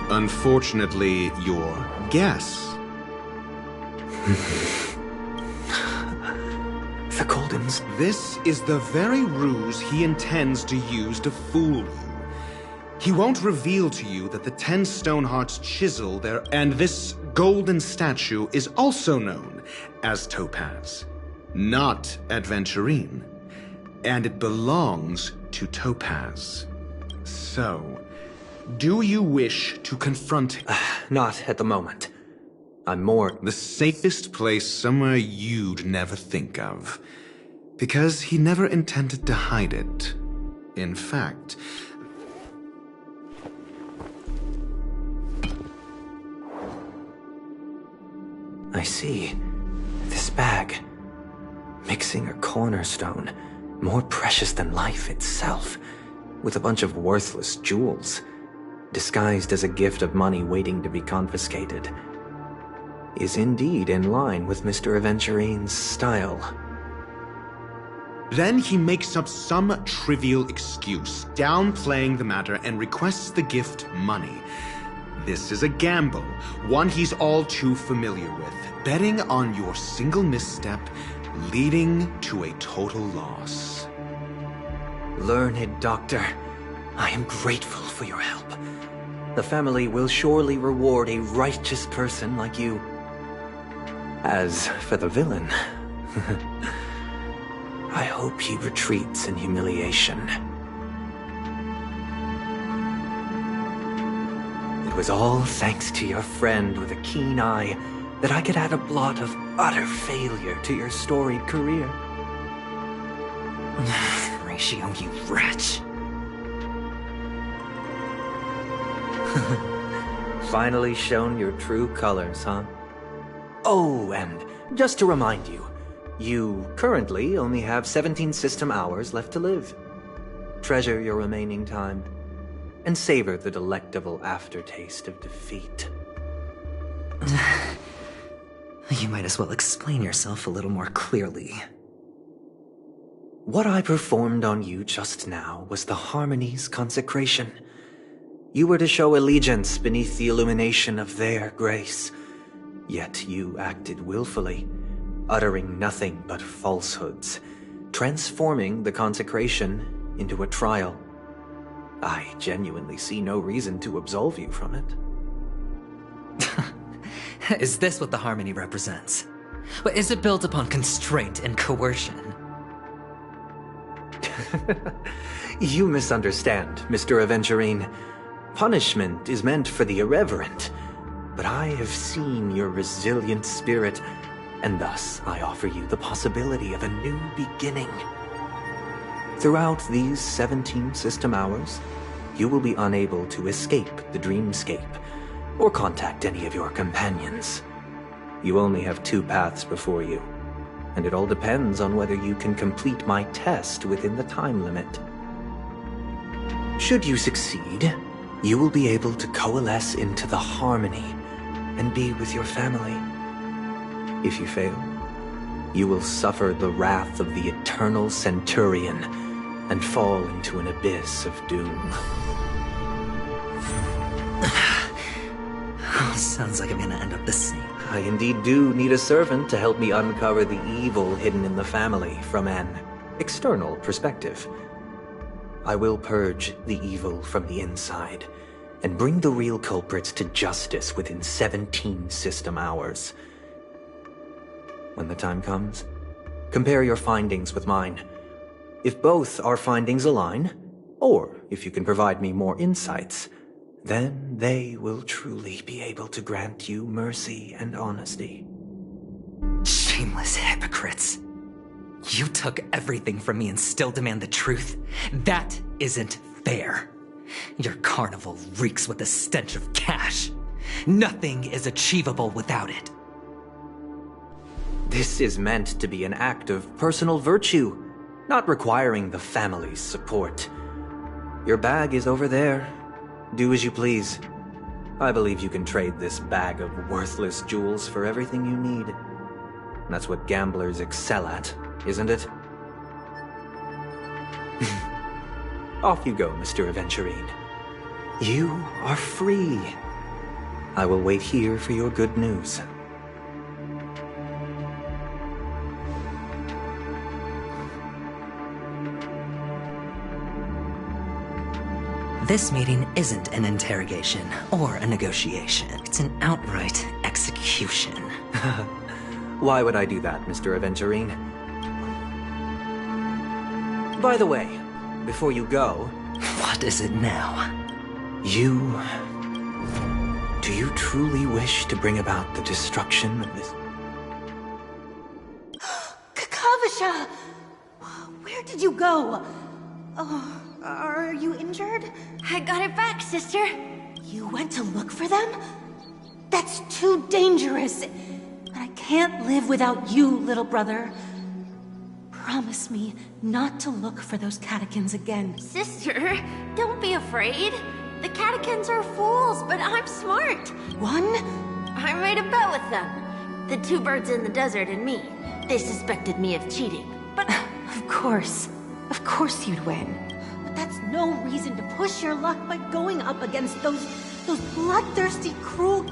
Speaker 19: Unfortunately, your guess.
Speaker 7: The Goldens.
Speaker 19: This is the very ruse he intends to use to fool you. He won't reveal to you that the 10 Stonehearts chisel their... And this golden statue is also known as Topaz, not Adventurine. And it belongs to Topaz. So... do you wish to confront him?
Speaker 7: Not at the moment. I'm more...
Speaker 19: The safest place somewhere you'd never think of. Because he never intended to hide it. In fact...
Speaker 7: I see. This bag. Mixing a cornerstone, more precious than life itself, with a bunch of worthless jewels, disguised as a gift of money waiting to be confiscated, is indeed in line with Mr. Aventurine's style.
Speaker 19: Then he makes up some trivial excuse, downplaying the matter, and requests the gift money. This is a gamble, one he's all too familiar with, betting on your single misstep, leading to a total loss.
Speaker 7: Learned doctor, I am grateful for your help. The family will surely reward a righteous person like you. As for the villain, I hope he retreats in humiliation. It was all thanks to your friend with a keen eye that I could add a blot of utter failure to your storied career.
Speaker 10: Ratio, you wretch.
Speaker 7: Finally shown your true colors, huh? Oh, and just to remind you, you currently only have 17 system hours left to live. Treasure your remaining time, and savor the delectable aftertaste of defeat.
Speaker 10: You might as well explain yourself a little more clearly.
Speaker 7: What I performed on you just now was the Harmony's consecration. You were to show allegiance beneath the illumination of their grace. Yet you acted willfully, uttering nothing but falsehoods, transforming the consecration into a trial. I genuinely see no reason to absolve you from it.
Speaker 10: Is this what the Harmony represents? But is it built upon constraint and coercion?
Speaker 7: You misunderstand, Mr. Aventurine. Punishment is meant for the irreverent, but I have seen your resilient spirit, and thus I offer you the possibility of a new beginning. Throughout these 17 system hours, you will be unable to escape the dreamscape, or contact any of your companions. You only have 2 paths before you, and it all depends on whether you can complete my test within the time limit. Should you succeed, you will be able to coalesce into the Harmony and be with your family. If you fail, you will suffer the wrath of the Eternal Centurion and fall into an abyss of doom.
Speaker 10: Sounds like I'm gonna end up the same.
Speaker 7: I indeed do need a servant to help me uncover the evil hidden in the family from an external perspective. I will purge the evil from the inside and bring the real culprits to justice within 17 system hours. When the time comes, compare your findings with mine. If both our findings align, or if you can provide me more insights, then they will truly be able to grant you mercy and honesty.
Speaker 10: Shameless hypocrites. You took everything from me and still demand the truth? That isn't fair. Your carnival reeks with the stench of cash. Nothing is achievable without it.
Speaker 7: This is meant to be an act of personal virtue, not requiring the family's support. Your bag is over there. Do as you please. I believe you can trade this bag of worthless jewels for everything you need. That's what gamblers excel at, isn't it? Off you go, Mr. Aventurine. You are free. I will wait here for your good news.
Speaker 10: This meeting isn't an interrogation or a negotiation. It's an outright execution.
Speaker 7: Why would I do that, Mr. Aventurine? By the way, before you go...
Speaker 10: What is it now?
Speaker 7: Do you truly wish to bring about the destruction of this...
Speaker 9: Kakavasha! Where did you go? Oh, are you injured?
Speaker 20: I got it back, sister.
Speaker 9: You went to look for them? That's too dangerous. But I can't live without you, little brother. Promise me not to look for those catechins again.
Speaker 20: Sister, don't be afraid. The catechins are fools, but I'm smart.
Speaker 9: One?
Speaker 20: I made a bet with them. The 2 birds in the desert and me. They suspected me of cheating, but...
Speaker 9: Of course you'd win. But that's no reason to push your luck by going up against those bloodthirsty, cruel...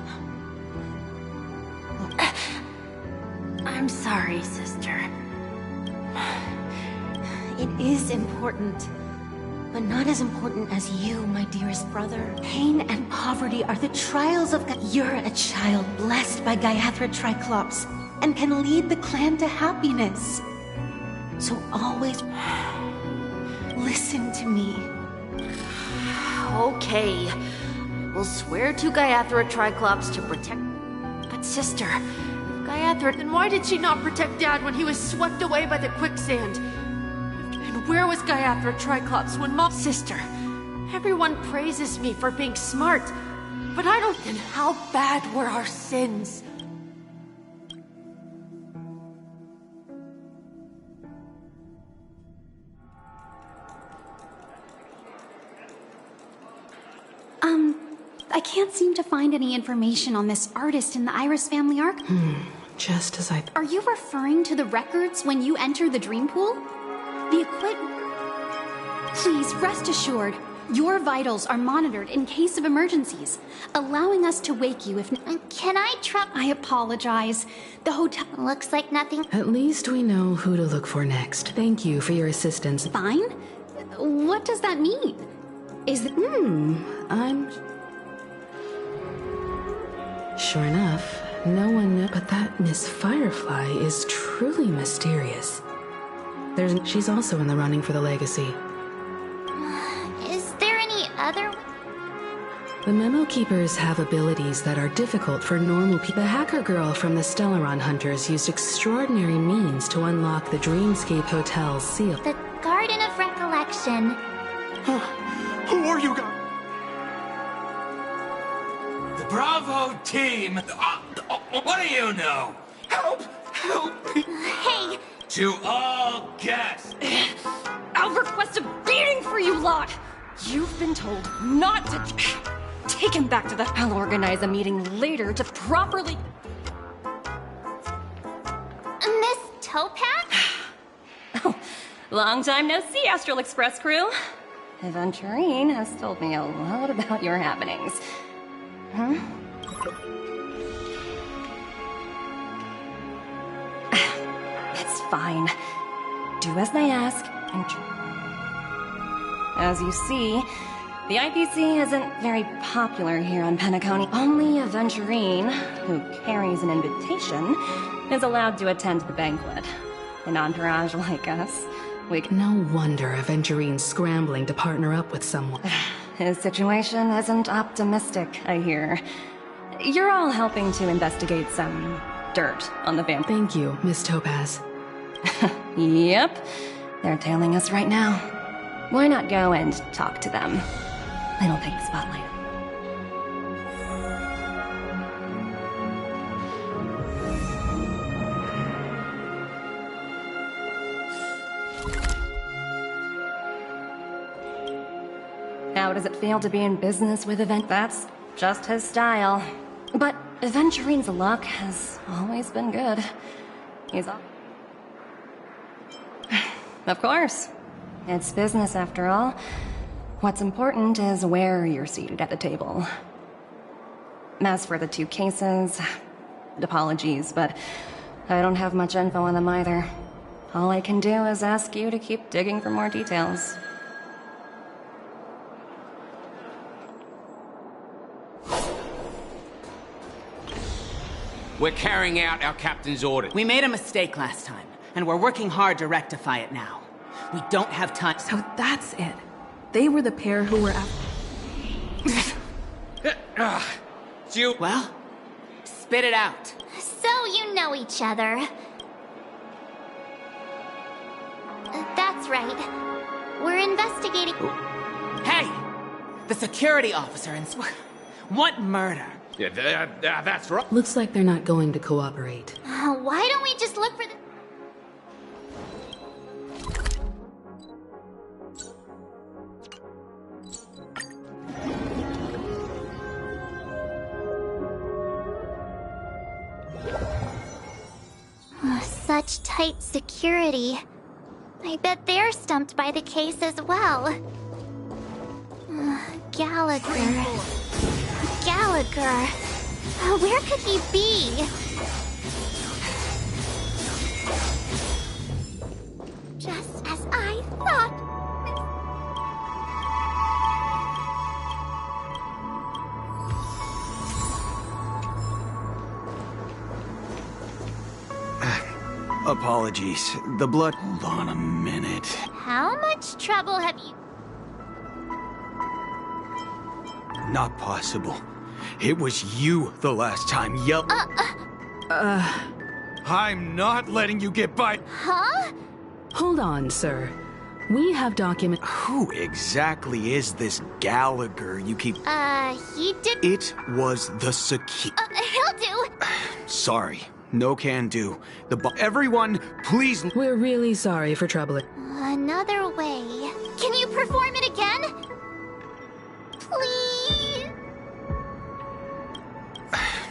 Speaker 20: I'm sorry, sister.
Speaker 9: It is important, but not as important as you, my dearest brother. Pain and poverty are the trials of... You're a child blessed by Gaiathra Triclops, and can lead the clan to happiness. So always... listen to me.
Speaker 20: Okay. We'll swear to Gaiathra Triclops to protect... But sister, if Gaiathra, then why did she not protect Dad when he was swept away by the quicksand? And where was Gaiathra Triclops when Mom... Sister, everyone praises me for being smart, but I don't... Then how bad were our sins?
Speaker 21: I can't seem to find any information on this artist in the Iris family arc.
Speaker 11: just as I...
Speaker 21: Are you referring to the records when you enter the dream pool? The equipment... Please, rest assured, your vitals are monitored in case of emergencies, allowing us to wake you if...
Speaker 5: Can I
Speaker 21: I apologize. The hotel...
Speaker 5: Looks like nothing...
Speaker 11: At least we know who to look for next. Thank you for your assistance.
Speaker 21: Fine? What does that mean? Is it...
Speaker 11: I'm... Sure enough, no one knows. But that Miss Firefly is truly mysterious. She's also in the running for the legacy.
Speaker 5: Is there any other...
Speaker 11: The Memo Keepers have abilities that are difficult for normal people. The hacker girl from the Stellaron Hunters used extraordinary means to unlock the Dreamscape Hotel's seal.
Speaker 5: The Garden of Recollection.
Speaker 6: Who are you guys? The Bravo team! What do you know? Help! Help me!
Speaker 5: Hey!
Speaker 6: To all guests!
Speaker 18: I'll request a beating for you lot! You've been told not to... Take him back to the... I'll organize a meeting later to properly...
Speaker 5: Miss Topaz?
Speaker 18: Oh, long time no see, Astral Express crew. Aventurine has told me a lot about your happenings. Huh? It's fine. Do as they ask, and... As you see, the IPC isn't very popular here on Penacony. Only Aventurine, who carries an invitation, is allowed to attend the banquet. An entourage like us,
Speaker 11: No wonder Aventurine's scrambling to partner up with someone.
Speaker 18: His situation isn't optimistic, I hear. You're all helping to investigate some dirt on the family.
Speaker 11: Thank you, Miss Topaz.
Speaker 18: Yep. They're tailing us right now. Why not go and talk to them? It'll take the spotlight. How does it feel to be in business with Event? That's just his style. But Aventurine's luck has always been good. He's all... Of course. It's business after all. What's important is where you're seated at the table. As for the two cases, apologies, but I don't have much info on them either. All I can do is ask you to keep digging for more details.
Speaker 22: We're carrying out our captain's orders.
Speaker 23: We made a mistake last time, and we're working hard to rectify it now. We don't have time.
Speaker 11: So that's it. They were the pair who were
Speaker 22: You...
Speaker 23: Well, spit it out.
Speaker 5: So you know each other. That's right. We're investigating...
Speaker 23: Hey! The security officer and... What murder?
Speaker 22: Yeah, that's right.
Speaker 11: Looks like they're not going to cooperate.
Speaker 5: Why don't we just look for the... Such tight security. I bet they're stumped by the case as well. Gallagher. Gallagher. Where could he be? Just as I thought.
Speaker 24: Apologies. The blood... Hold on a minute.
Speaker 5: How much trouble have you...
Speaker 24: Not possible. It was you the last time. Yep. I'm not letting you get by...
Speaker 5: Huh?
Speaker 11: Hold on, sir. We have document...
Speaker 24: Who exactly is this Gallagher you keep...
Speaker 5: he did...
Speaker 24: It was the Saki...
Speaker 5: he'll do!
Speaker 24: Sorry. No can do. Everyone, please...
Speaker 11: We're really sorry for troubling...
Speaker 5: Another way. Can you perform it again? Please?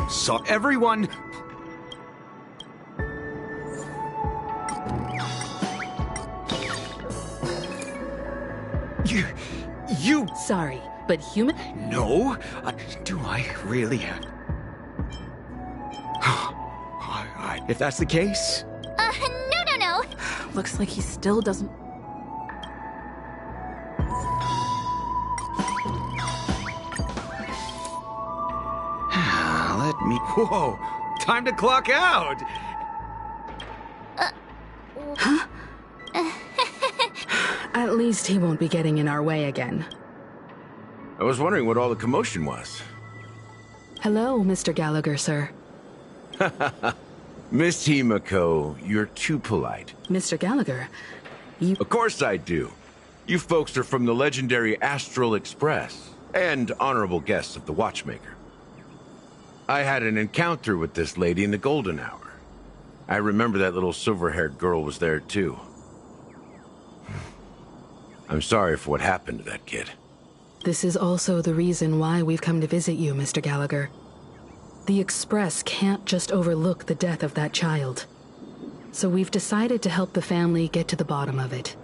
Speaker 24: So, everyone... You...
Speaker 11: Sorry, but human...
Speaker 24: No? Do I really have... Alright, if that's the case...
Speaker 5: No.
Speaker 11: Looks like he still doesn't...
Speaker 24: Let me... Whoa! Time to clock out!
Speaker 11: Huh? At least he won't be getting in our way again.
Speaker 3: I was wondering what all the commotion was.
Speaker 11: Hello, Mr. Gallagher, sir.
Speaker 3: Miss Himiko, you're too polite.
Speaker 11: Mr. Gallagher, you...
Speaker 3: Of course I do. You folks are from the legendary Astral Express, and honorable guests of the Watchmaker. I had an encounter with this lady in the Golden Hour. I remember that little silver-haired girl was there, too. I'm sorry for what happened to that kid.
Speaker 11: This is also the reason why we've come to visit you, Mr. Gallagher. The Express can't just overlook the death of that child. So we've decided to help the family get to the bottom of it,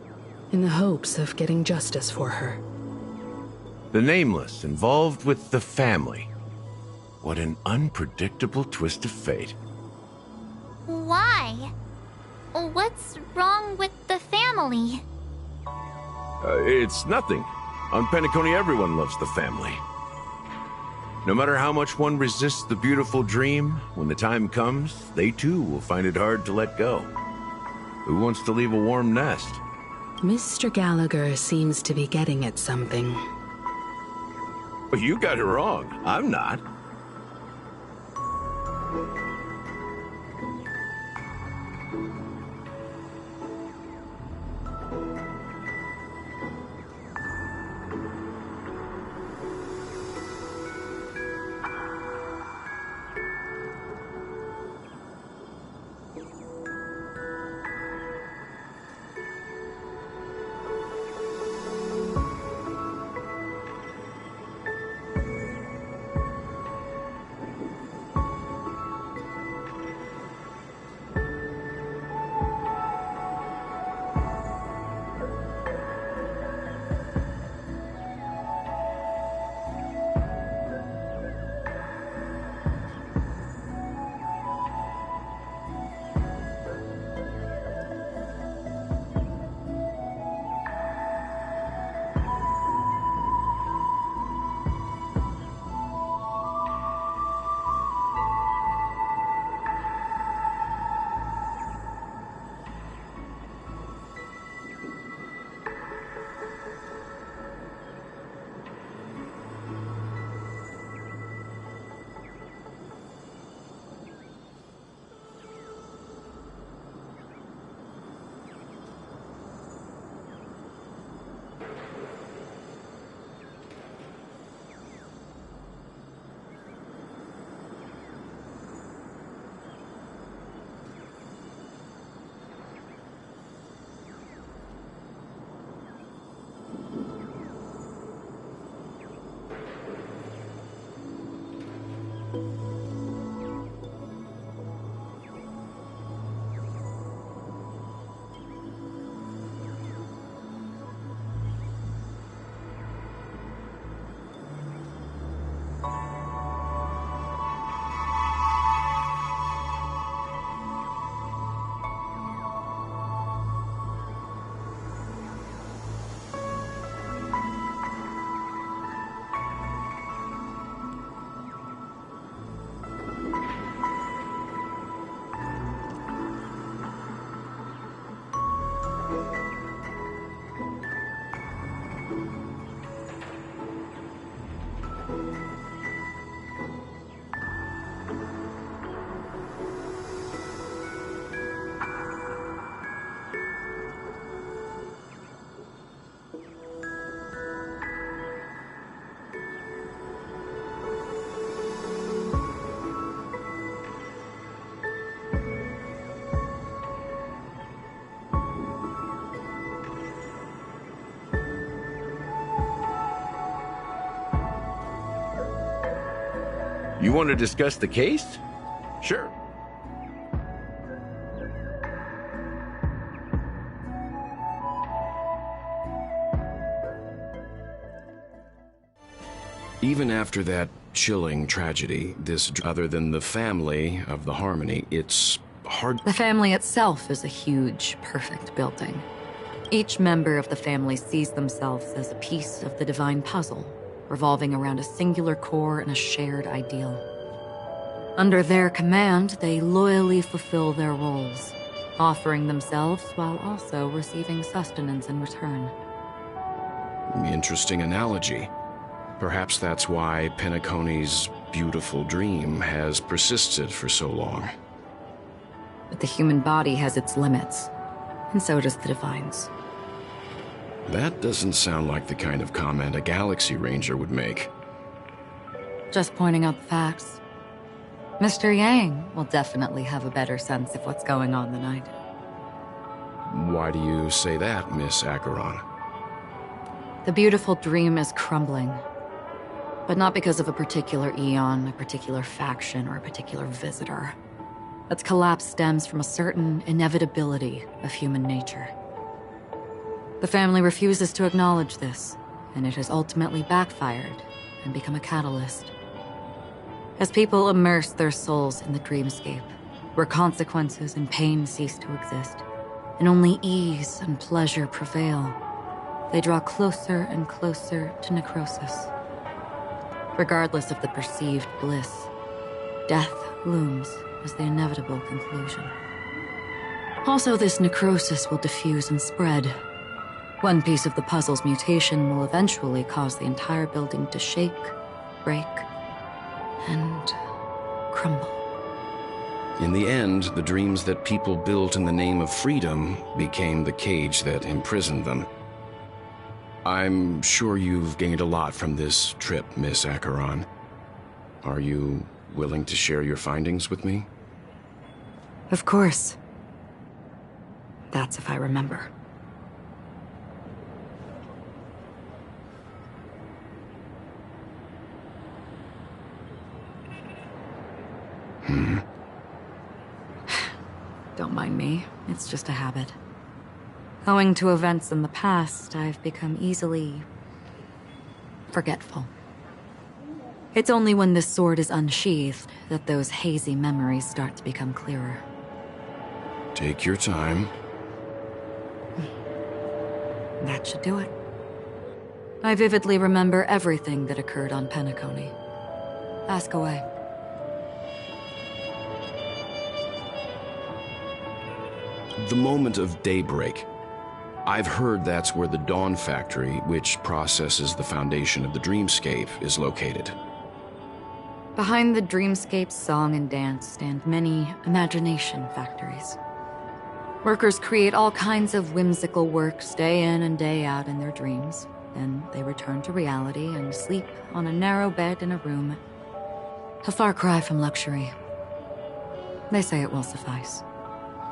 Speaker 11: in the hopes of getting justice for her.
Speaker 3: The Nameless involved with the family. What an unpredictable twist of fate.
Speaker 5: Why? What's wrong with the family?
Speaker 3: It's nothing. On Penacony, everyone loves the family. No matter how much one resists the beautiful dream, when the time comes, they too will find it hard to let go. Who wants to leave a warm nest?
Speaker 11: Mr. Gallagher seems to be getting at something.
Speaker 3: Well, you got it wrong. I'm not. You want to discuss the case? Sure.
Speaker 4: Even after that chilling tragedy, other than the family of the Harmony, it's hard...
Speaker 2: The family itself is a huge, perfect building. Each member of the family sees themselves as a piece of the divine puzzle, revolving around a singular core and a shared ideal. Under their command, they loyally fulfill their roles, offering themselves while also receiving sustenance in return.
Speaker 4: Interesting analogy. Perhaps that's why Penacony's beautiful dream has persisted for so long.
Speaker 2: But the human body has its limits, and so does the Divine's.
Speaker 4: That doesn't sound like the kind of comment a Galaxy Ranger would make.
Speaker 2: Just pointing out the facts. Mr. Yang will definitely have a better sense of what's going on than I do.
Speaker 4: Why do you say that, Miss Acheron?
Speaker 2: The beautiful dream is crumbling. But not because of a particular eon, a particular faction, or a particular visitor. Its collapse stems from a certain inevitability of human nature. The family refuses to acknowledge this, and it has ultimately backfired and become a catalyst. As people immerse their souls in the dreamscape, where consequences and pain cease to exist, and only ease and pleasure prevail, they draw closer and closer to necrosis. Regardless of the perceived bliss, death looms as the inevitable conclusion. Also, this necrosis will diffuse and spread. One piece of the puzzle's mutation will eventually cause the entire building to shake, break, and crumble.
Speaker 4: In the end, the dreams that people built in the name of freedom became the cage that imprisoned them. I'm sure you've gained a lot from this trip, Miss Acheron. Are you willing to share your findings with me?
Speaker 2: Of course. That's if I remember. Don't mind me. It's just a habit. Owing to events in the past, I've become easily forgetful. It's only when this sword is unsheathed that those hazy memories start to become clearer.
Speaker 4: Take your time.
Speaker 2: That should do it. I vividly remember everything that occurred on Penacony. Ask away.
Speaker 4: The moment of daybreak. I've heard that's where the Dawn Factory, which processes the foundation of the dreamscape, is located.
Speaker 2: Behind the dreamscape's song and dance stand many imagination factories. Workers create all kinds of whimsical works day in and day out in their dreams. Then they return to reality and sleep on a narrow bed in a room. A far cry from luxury. They say it will suffice.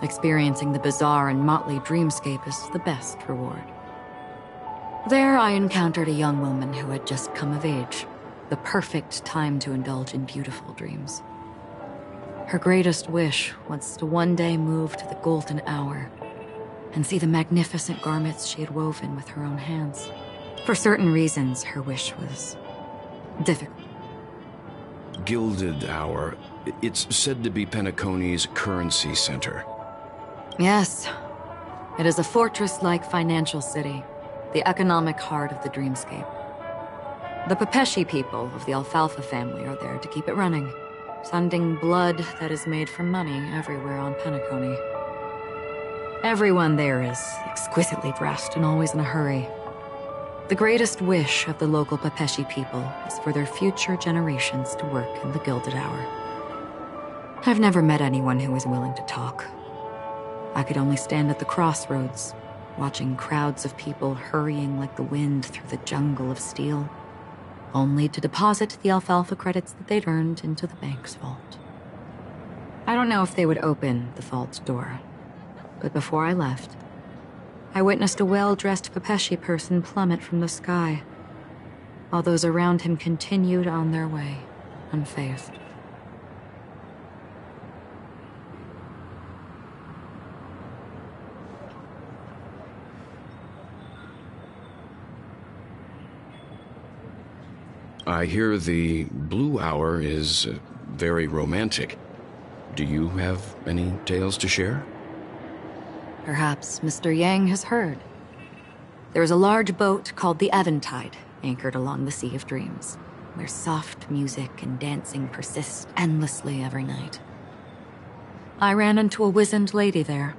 Speaker 2: Experiencing the bizarre and motley dreamscape is the best reward. There I encountered a young woman who had just come of age, the perfect time to indulge in beautiful dreams. Her greatest wish was to one day move to the golden hour and see the magnificent garments she had woven with her own hands. For certain reasons, her wish was difficult.
Speaker 4: Gilded Hour. It's said to be Penacony's currency center.
Speaker 2: Yes. It is a fortress-like financial city, the economic heart of the dreamscape. The Pepeshi people of the Alfalfa family are there to keep it running, sending blood that is made from money everywhere on Penacony. Everyone there is exquisitely dressed and always in a hurry. The greatest wish of the local Pepeshi people is for their future generations to work in the Gilded Hour. I've never met anyone who is willing to talk. I could only stand at the crossroads, watching crowds of people hurrying like the wind through the jungle of steel, only to deposit the alfalfa credits that they'd earned into the bank's vault. I don't know if they would open the vault door, but before I left, I witnessed a well-dressed Pepeshi person plummet from the sky, while those around him continued on their way, unfazed.
Speaker 4: I hear the Blue Hour is very romantic. Do you have any tales to share?
Speaker 2: Perhaps Mr. Yang has heard. There is a large boat called the Eventide, anchored along the Sea of Dreams, where soft music and dancing persist endlessly every night. I ran into a wizened lady there.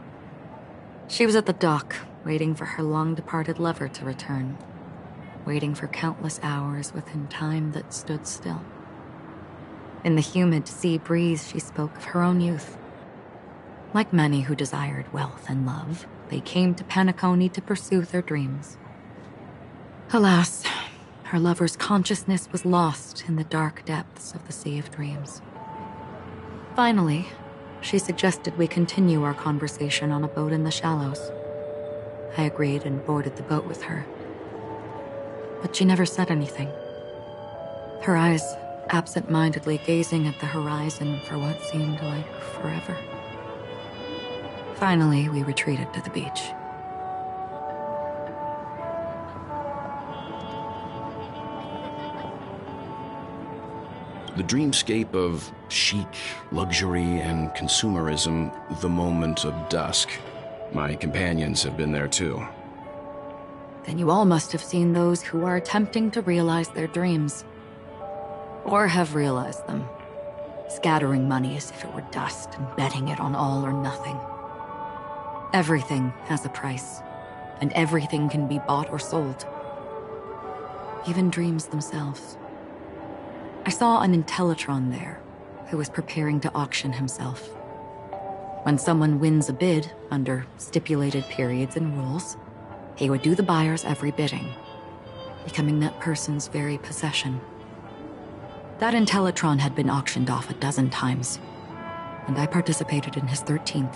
Speaker 2: She was at the dock, waiting for her long-departed lover to return, waiting for countless hours within time that stood still. In the humid sea breeze, she spoke of her own youth. Like many who desired wealth and love, they came to Penacony to pursue their dreams. Alas, her lover's consciousness was lost in the dark depths of the Sea of Dreams. Finally, she suggested we continue our conversation on a boat in the shallows. I agreed and boarded the boat with her. But she never said anything. Her eyes absent-mindedly gazing at the horizon for what seemed like forever. Finally, we retreated to the beach.
Speaker 4: The dreamscape of chic, luxury, and consumerism, the moment of dusk. My companions have been there too.
Speaker 2: Then you all must have seen those who are attempting to realize their dreams. Or have realized them, scattering money as if it were dust and betting it on all or nothing. Everything has a price, and everything can be bought or sold. Even dreams themselves. I saw an Intellitron there, who was preparing to auction himself. When someone wins a bid under stipulated periods and rules, he would do the buyer's every bidding, becoming that person's very possession. That Intellitron had been auctioned off 12 times, and I participated in his 13th.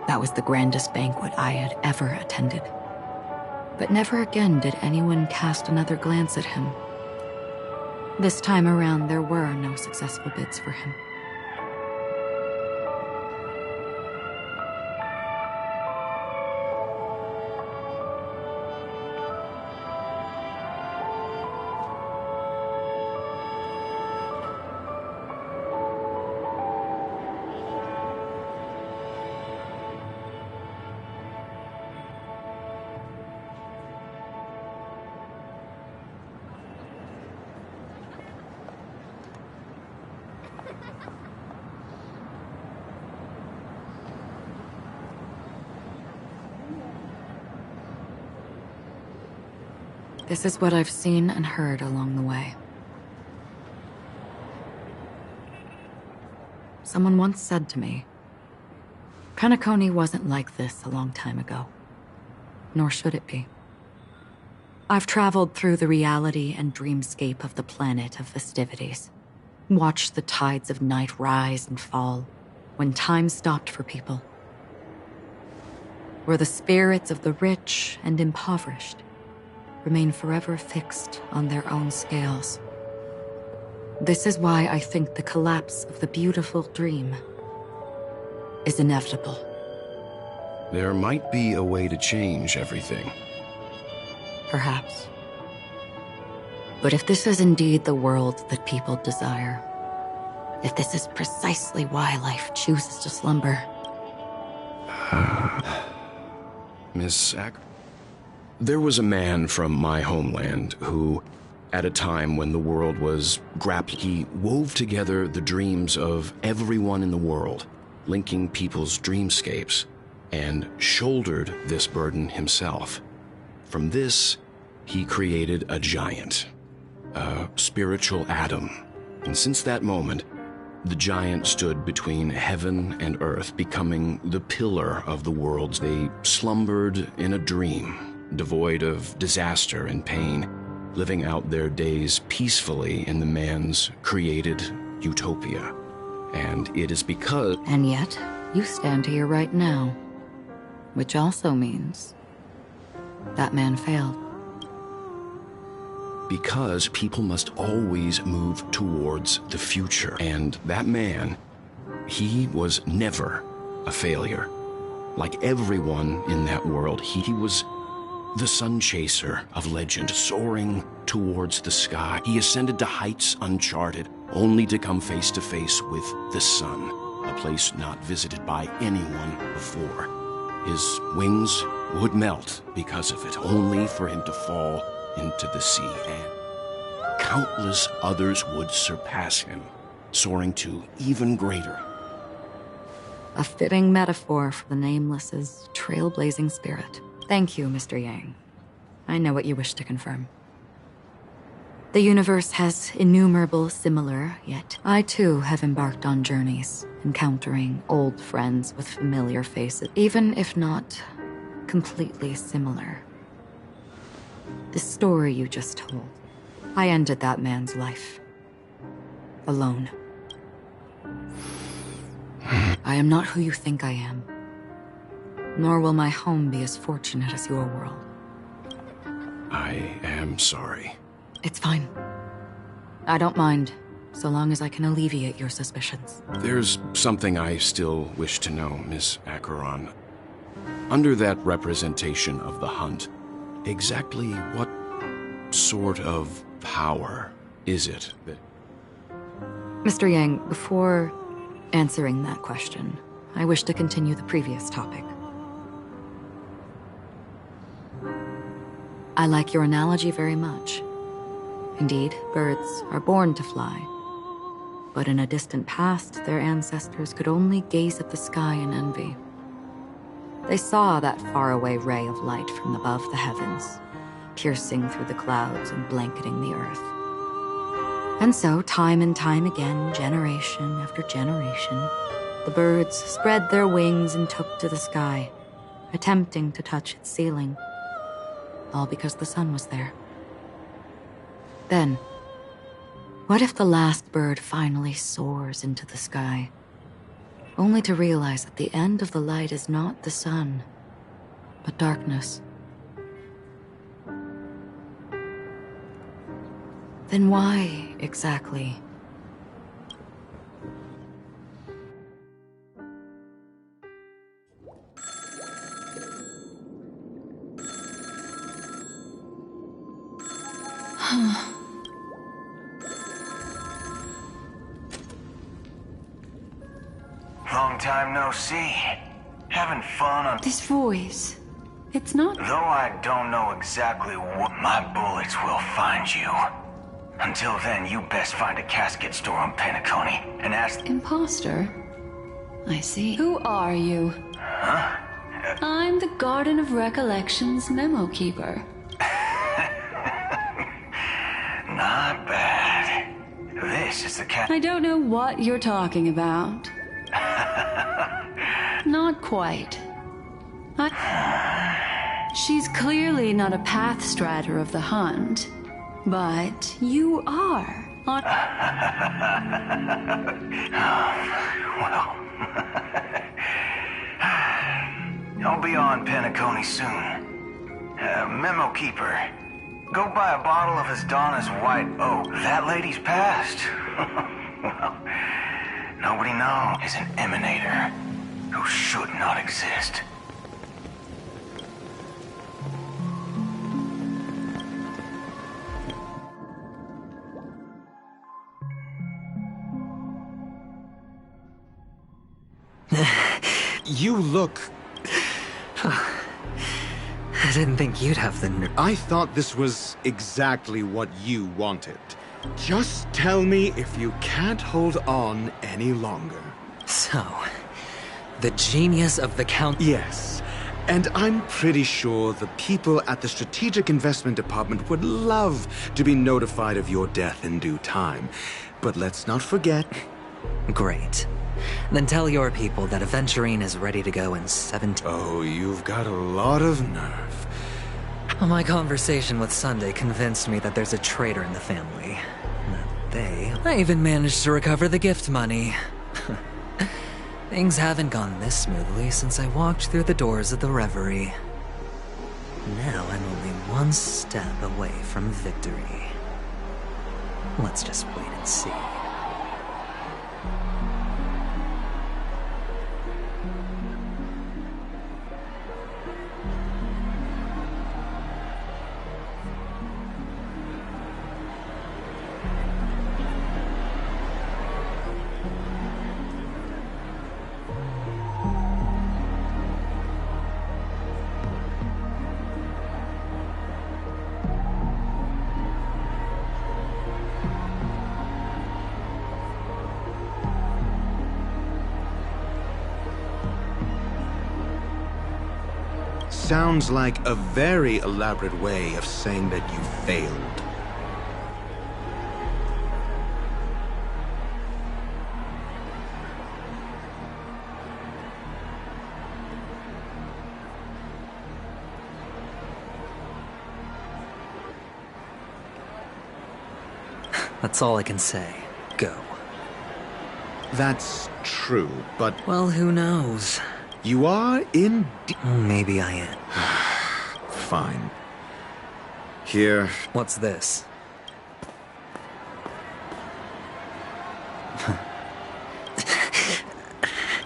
Speaker 2: That was the grandest banquet I had ever attended. But never again did anyone cast another glance at him. This time around, there were no successful bids for him. This is what I've seen and heard along the way. Someone once said to me, Penacony wasn't like this a long time ago, nor should it be. I've traveled through the reality and dreamscape of the planet of festivities, watched the tides of night rise and fall when time stopped for people, where the spirits of the rich and impoverished remain forever fixed on their own scales. This is why I think the collapse of the beautiful dream is inevitable.
Speaker 4: There might be a way to change everything.
Speaker 2: Perhaps. But if this is indeed the world that people desire, if this is precisely why life chooses to slumber...
Speaker 4: Miss Ack? There was a man from my homeland who, at a time when the world was grappling, he wove together the dreams of everyone in the world, linking people's dreamscapes, and shouldered this burden himself. From this, he created a giant, a spiritual atom. And since that moment, the giant stood between heaven and earth, becoming the pillar of the worlds. They slumbered in a dream, devoid of disaster and pain, living out their days peacefully in the man's created utopia. And it is because...
Speaker 2: And yet, you stand here right now, which also means that man failed.
Speaker 4: Because people must always move towards the future. And that man, he was never a failure. Like everyone in that world, he was The sun chaser of legend, soaring towards the sky. He ascended to heights uncharted, only to come face to face with the sun, a place not visited by anyone before. His wings would melt because of it, only for him to fall into the sea, and countless others would surpass him, soaring to even greater.
Speaker 2: A fitting metaphor for the Nameless's trailblazing spirit. Thank you, Mr. Yang. I know what you wish to confirm. The universe has innumerable similar, yet I too have embarked on journeys, encountering old friends with familiar faces, even if not completely similar. The story you just told, I ended that man's life. Alone. I am not who you think I am, nor will my home be as fortunate as your world.
Speaker 4: I am sorry.
Speaker 2: It's fine. I don't mind, so long as I can alleviate your suspicions.
Speaker 4: There's something I still wish to know, Miss Acheron. Under that representation of the hunt, exactly what sort of power is it that...
Speaker 2: Mr. Yang, before answering that question, I wish to continue the previous topic. I like your analogy very much. Indeed, birds are born to fly. But in a distant past, their ancestors could only gaze at the sky in envy. They saw that faraway ray of light from above the heavens, piercing through the clouds and blanketing the earth. And so, time and time again, generation after generation, the birds spread their wings and took to the sky, attempting to touch its ceiling, all because the sun was there. Then, what if the last bird finally soars into the sky, only to realize that the end of the light is not the sun, but darkness? Then why, exactly?
Speaker 8: Long time no see. Having fun on...
Speaker 1: This voice, it's not...
Speaker 8: Though I don't know exactly what... My bullets will find you. Until then, you best find a casket store on Penacony and ask...
Speaker 1: Imposter? I see. Who are you?
Speaker 8: Huh?
Speaker 1: I'm the Garden of Recollection's memo keeper.
Speaker 8: Not bad. This is the cat...
Speaker 1: I don't know what you're talking about. Not quite. She's clearly not a pathstrider of the hunt, but you are.
Speaker 8: Well, I'll be on Penacony soon. Memo keeper, go buy a bottle of Asdana's White Oak. That lady's passed. Well, nobody knows is an emanator who should not exist.
Speaker 19: You look...
Speaker 10: I didn't think you'd have the nerve.
Speaker 19: I thought this was exactly what you wanted. Just tell me if you can't hold on any longer.
Speaker 10: So, the genius of the Count...
Speaker 19: Yes, and I'm pretty sure the people at the Strategic Investment Department would love to be notified of your death in due time. But let's not forget...
Speaker 10: Great. Then tell your people that Aventurine is ready to go in 17...
Speaker 19: Oh, you've got a lot of nerve.
Speaker 10: My conversation with Sunday convinced me that there's a traitor in the family. I even managed to recover the gift money. Things haven't gone this smoothly since I walked through the doors of the Reverie. Now I'm only one step away from victory. Let's just wait and see.
Speaker 19: sounds like a very elaborate way of saying that you failed.
Speaker 10: That's all I can say. Go.
Speaker 19: That's true, but...
Speaker 10: Well, who knows?
Speaker 19: You are in...
Speaker 10: Maybe I am.
Speaker 19: Fine. Here...
Speaker 10: What's this?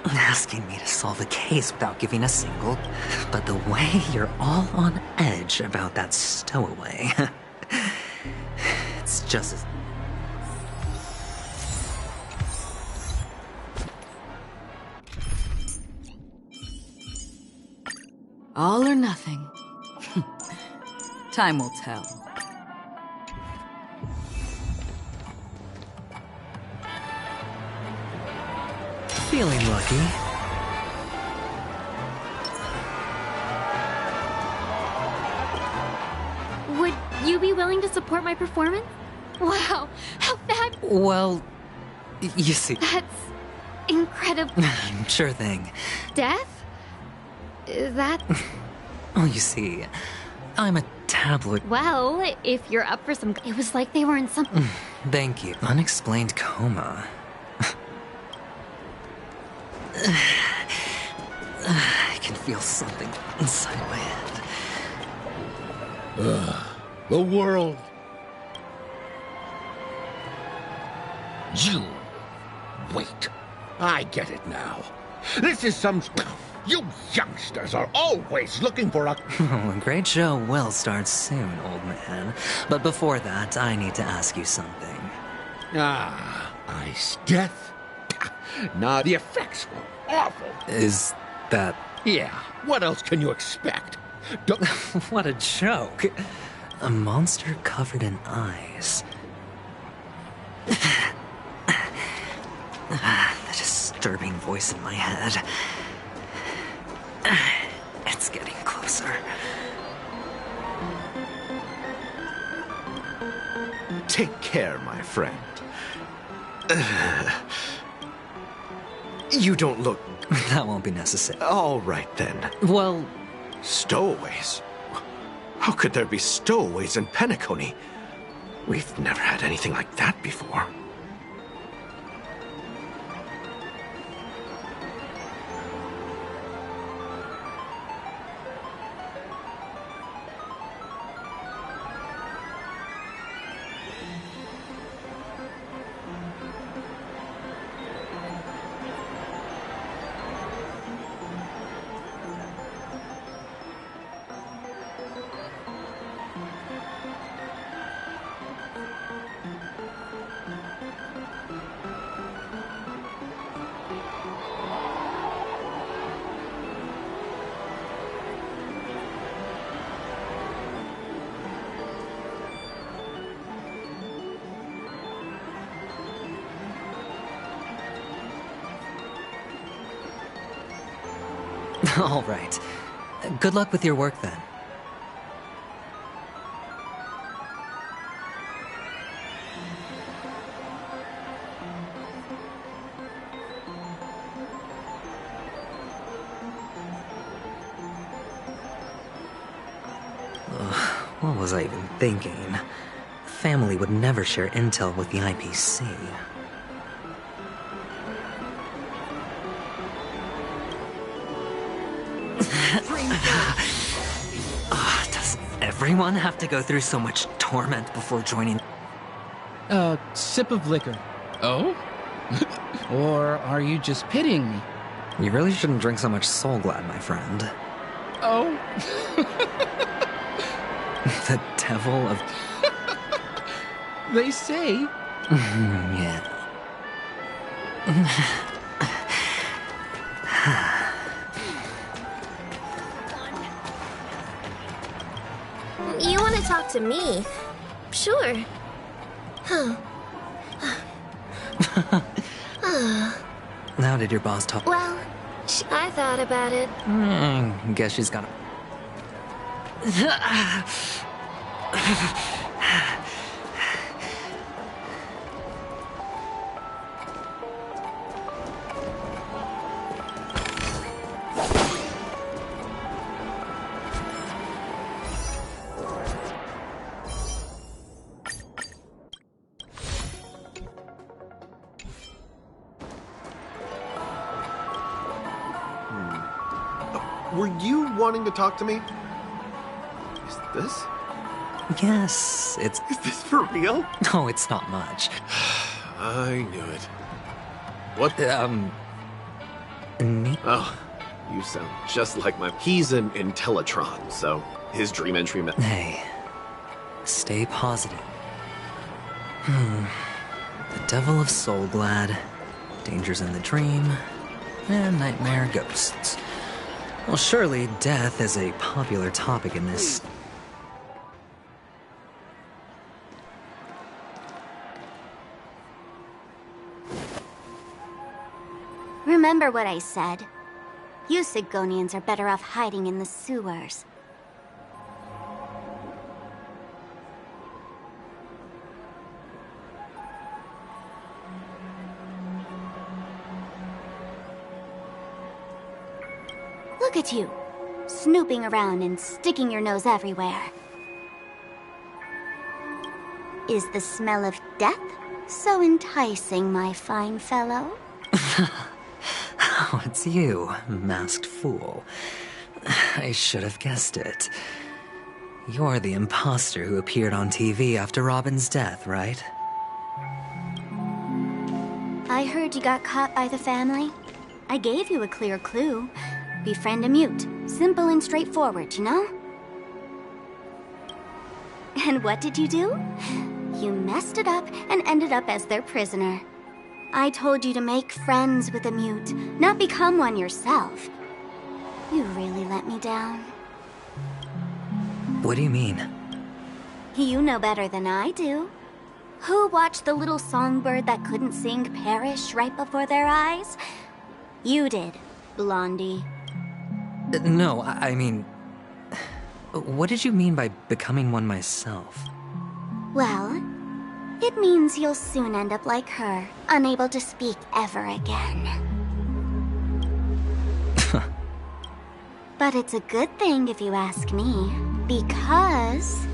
Speaker 10: Asking me to solve a case without giving a single... But the way you're all on edge about that stowaway... It's just as...
Speaker 2: All or nothing. Time will tell.
Speaker 10: Feeling lucky.
Speaker 21: Would you be willing to support my performance? Wow, how fab...
Speaker 10: Well, you see...
Speaker 21: That's incredible.
Speaker 10: Sure thing.
Speaker 21: Death? Is that...
Speaker 10: Oh, you see, I'm a tabloid...
Speaker 21: Well, if you're up for some... It was like they were in some...
Speaker 10: Thank you. Unexplained coma. I can feel something inside my head.
Speaker 12: The world. You. Wait. I get it now. This is some... You youngsters are always looking for a...
Speaker 10: Oh, a great show will start soon, old man. But before that, I need to ask you something.
Speaker 12: Ice death? Nah, the effects were awful.
Speaker 10: Is that...
Speaker 12: Yeah, what else can you expect? Don't...
Speaker 10: What a joke. A monster covered in eyes. The disturbing voice in my head. It's getting closer.
Speaker 19: Take care, my friend. You don't look...
Speaker 10: That won't be necessary.
Speaker 19: All right, then.
Speaker 10: Well...
Speaker 19: Stowaways? How could there be stowaways in Penacony? We've never had anything like that before.
Speaker 10: All right. Good luck with your work, then. What was I even thinking? Family would never share intel with the IPC. Does everyone have to go through so much torment before joining?
Speaker 14: Sip of liquor.
Speaker 15: Oh?
Speaker 14: Or are you just pitying me?
Speaker 10: You really shouldn't drink so much Soul Glad, my friend.
Speaker 14: Oh?
Speaker 10: The devil of...
Speaker 14: They say...
Speaker 10: Yeah.
Speaker 16: You want to talk to me? Sure.
Speaker 10: How did your boss talk?
Speaker 16: Well, I thought about it.
Speaker 10: Guess she's got a...
Speaker 7: Were you wanting to talk to me? Is this?
Speaker 10: Yes, it's...
Speaker 7: Is this for real?
Speaker 10: No, it's not much.
Speaker 7: I knew it. What?
Speaker 10: Me?
Speaker 7: Oh, you sound just like my... He's an Intellitron, so his dream entry...
Speaker 10: Hey, stay positive. The Devil of Soulglad, Dangers in the Dream, and Nightmare Ghosts. Well, surely death is a popular topic in this.
Speaker 5: Remember what I said. You Sigonians are better off hiding in the sewers. Look at you, snooping around and sticking your nose everywhere. Is the smell of death so enticing, my fine fellow?
Speaker 10: Oh, it's you, masked fool. I should have guessed it. You're the imposter who appeared on TV after Robin's death, right?
Speaker 5: I heard you got caught by the family. I gave you a clear clue. Befriend a mute. Simple and straightforward, you know? And what did you do? You messed it up and ended up as their prisoner. I told you to make friends with a mute, not become one yourself. You really let me down.
Speaker 10: What do you mean?
Speaker 5: You know better than I do. Who watched the little songbird that couldn't sing perish right before their eyes? You did, Blondie.
Speaker 10: No, I mean... What did you mean by becoming one myself?
Speaker 5: Well, it means you'll soon end up like her, unable to speak ever again. But it's a good thing if you ask me, because...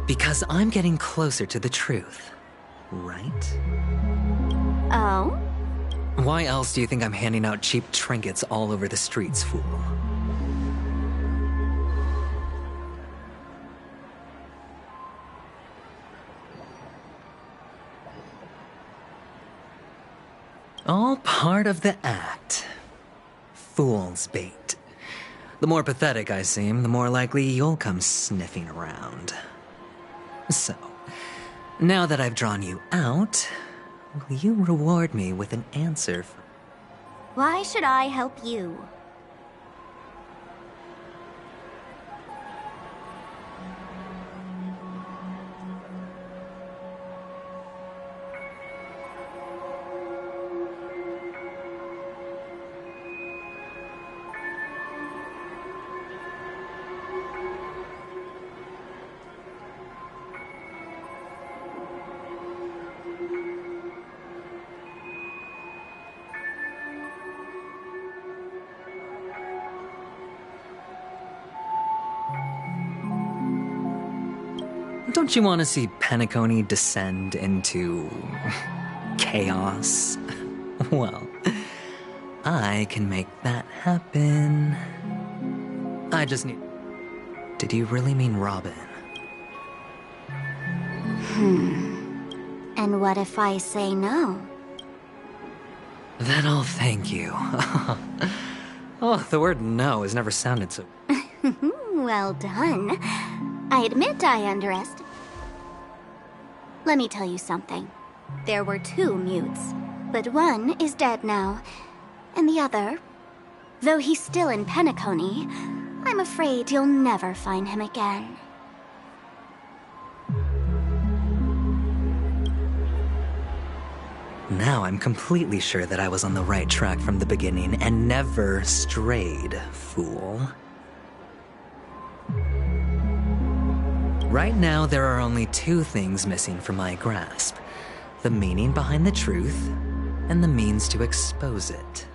Speaker 10: Because I'm getting closer to the truth, right?
Speaker 5: Oh?
Speaker 10: Why else do you think I'm handing out cheap trinkets all over the streets, fool? All part of the act. Fool's bait. The more pathetic I seem, the more likely you'll come sniffing around. So, now that I've drawn you out, will you reward me with an answer?
Speaker 5: Why should I help you?
Speaker 10: Don't you want to see Penacony descend into... chaos? Well, I can make that happen. I just need... Did you really mean Robin?
Speaker 5: And what if I say no?
Speaker 10: Then I'll thank you. Oh, the word no has never sounded so...
Speaker 5: Well done. I admit I underestimated. Let me tell you something. There were 2 mutes, but one is dead now, and the other, though he's still in Penacony, I'm afraid you'll never find him again.
Speaker 10: Now I'm completely sure that I was on the right track from the beginning and never strayed, fool. Right now, there are only two things missing from my grasp. The meaning behind the truth, and the means to expose it.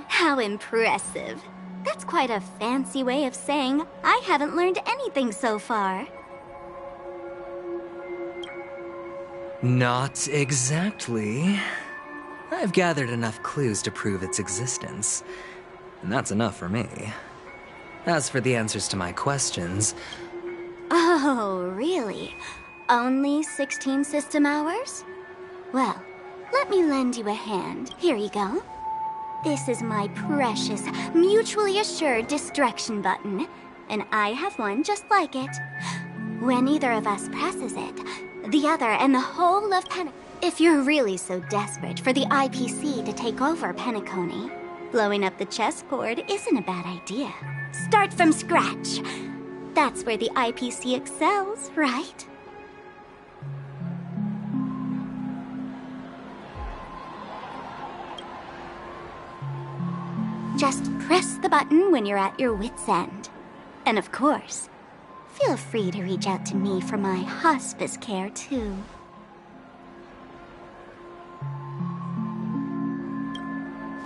Speaker 5: How impressive. That's quite a fancy way of saying I haven't learned anything so far.
Speaker 10: Not exactly. I've gathered enough clues to prove its existence, and that's enough for me. As for the answers to my questions...
Speaker 5: Oh, really? Only 16 system hours? Well, let me lend you a hand. Here you go. This is my precious, mutually assured distraction button, and I have one just like it. When either of us presses it, the other and the whole of If you're really so desperate for the IPC to take over Penacony, blowing up the chessboard isn't a bad idea. Start from scratch. That's where the IPC excels, right? Just press the button when you're at your wit's end. And of course, feel free to reach out to me for my hospice care, too.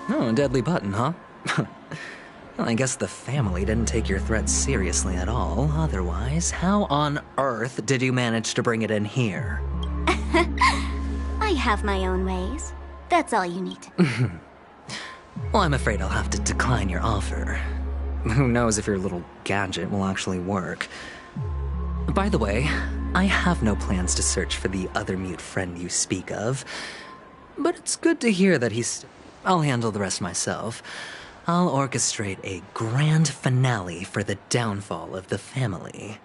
Speaker 10: Oh, a deadly button, huh? Well, I guess the family didn't take your threat seriously at all. Otherwise, how on earth did you manage to bring it in here?
Speaker 5: I have my own ways. That's all you need.
Speaker 10: Well, I'm afraid I'll have to decline your offer. Who knows if your little gadget will actually work. By the way, I have no plans to search for the other mute friend you speak of. But it's good to hear that I'll handle the rest myself. I'll orchestrate a grand finale for the downfall of the family.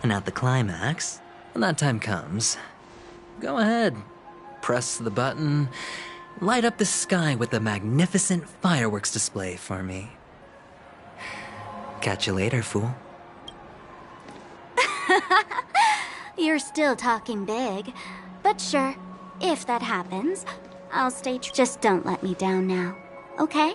Speaker 10: And at the climax, when that time comes, go ahead, press the button, light up the sky with a magnificent fireworks display for me. Catch you later, fool.
Speaker 5: You're still talking big. But sure, if that happens, I'll stay true. Just don't let me down now, okay?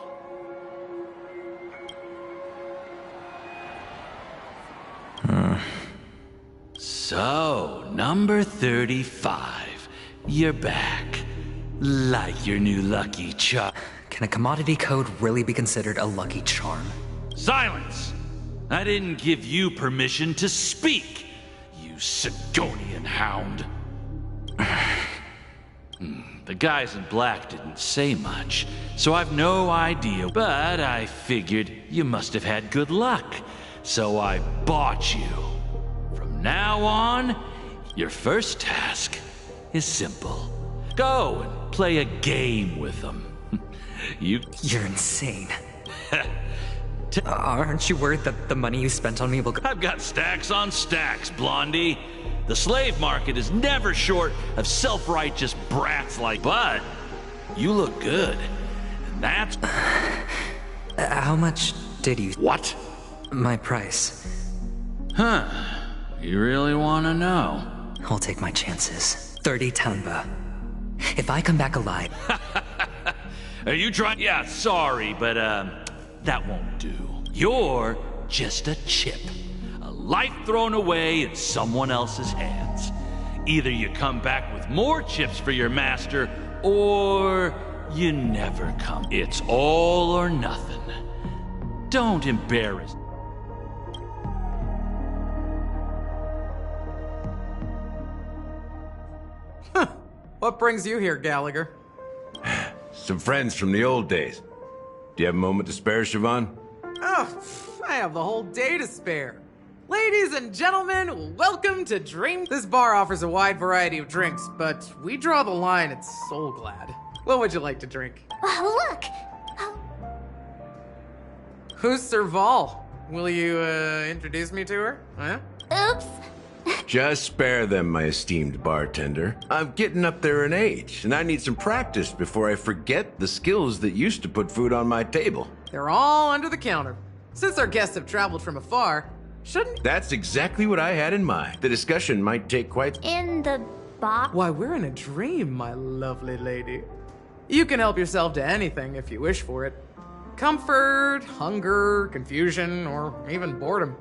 Speaker 9: So, number 35. You're back. Like your new lucky charm.
Speaker 10: Can a commodity code really be considered a lucky charm?
Speaker 9: Silence! I didn't give you permission to speak, you Sidonian hound. The guys in black didn't say much, so I've no idea, but I figured you must have had good luck, so I bought you. From now on, your first task is simple. Go and play a game with them.
Speaker 10: You're insane. Aren't you worried that the money you spent on me will go—
Speaker 9: I've got stacks on stacks, Blondie. The slave market is never short of self-righteous brats like— But you look good. And that's—
Speaker 10: How much did you—
Speaker 9: What?
Speaker 10: My price.
Speaker 9: Huh. You really want to know?
Speaker 10: I'll take my chances. 30 tanba. If I come back alive—
Speaker 9: Are you trying— Yeah, sorry, but that won't do. You're just a chip. A life thrown away in someone else's hands. Either you come back with more chips for your master, or you never come. It's all or nothing. Don't embarrass.
Speaker 13: What brings you here, Gallagher?
Speaker 3: Some friends from the old days. Do you have a moment to spare, Siobhan?
Speaker 13: Oh, I have the whole day to spare. Ladies and gentlemen, welcome to Dream. This bar offers a wide variety of drinks, but we draw the line at Soul Glad. What would you like to drink?
Speaker 5: Look!
Speaker 13: Who's Serval? Will you, introduce me to her? Huh?
Speaker 5: Oops.
Speaker 3: Just spare them, my esteemed bartender. I'm getting up there in age, and I need some practice before I forget the skills that used to put food on my table.
Speaker 13: They're all under the counter. Since our guests have traveled from afar, shouldn't...
Speaker 3: That's exactly what I had in mind. The discussion might take quite...
Speaker 5: In the box?
Speaker 13: Why, we're in a dream, my lovely lady. You can help yourself to anything if you wish for it. Comfort, hunger, confusion, or even boredom.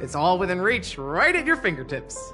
Speaker 13: It's all within reach, right at your fingertips.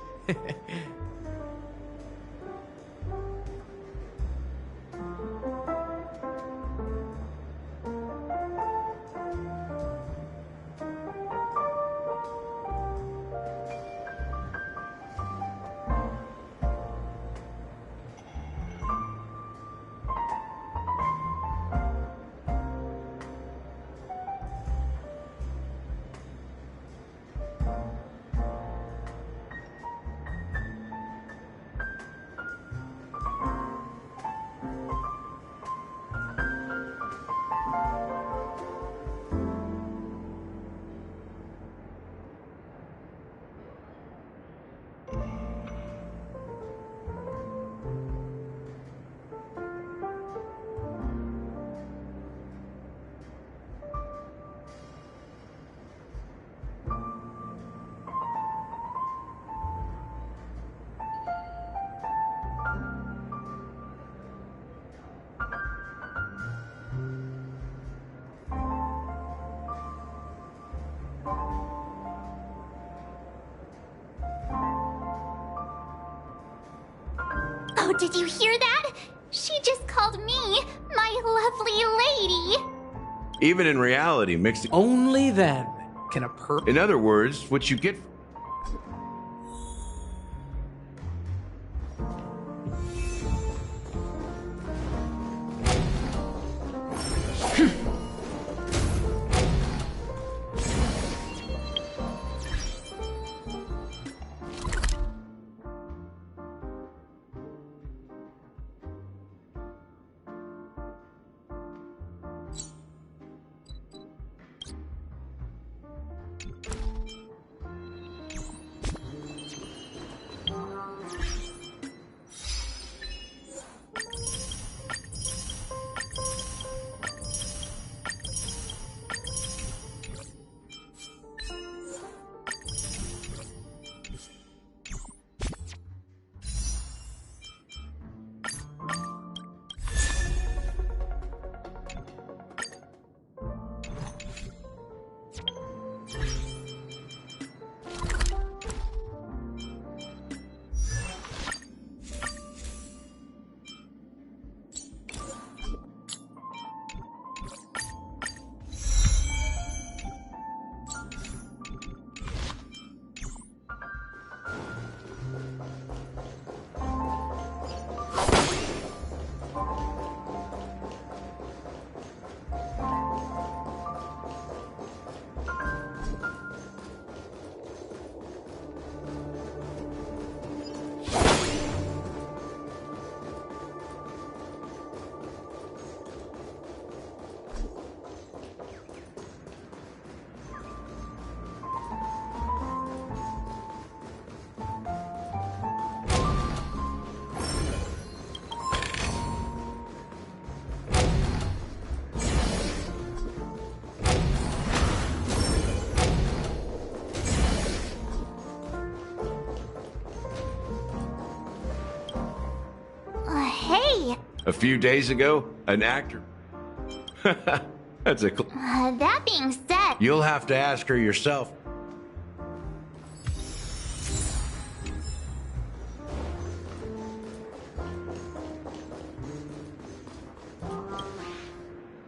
Speaker 5: Oh, did you hear that? She just called me my lovely lady.
Speaker 3: Even in reality, mixing...
Speaker 13: Only then can a
Speaker 3: In other words, what you get...
Speaker 5: Hey!
Speaker 3: A few days ago, an actor... That's a...
Speaker 5: That being said...
Speaker 3: You'll have to ask her yourself.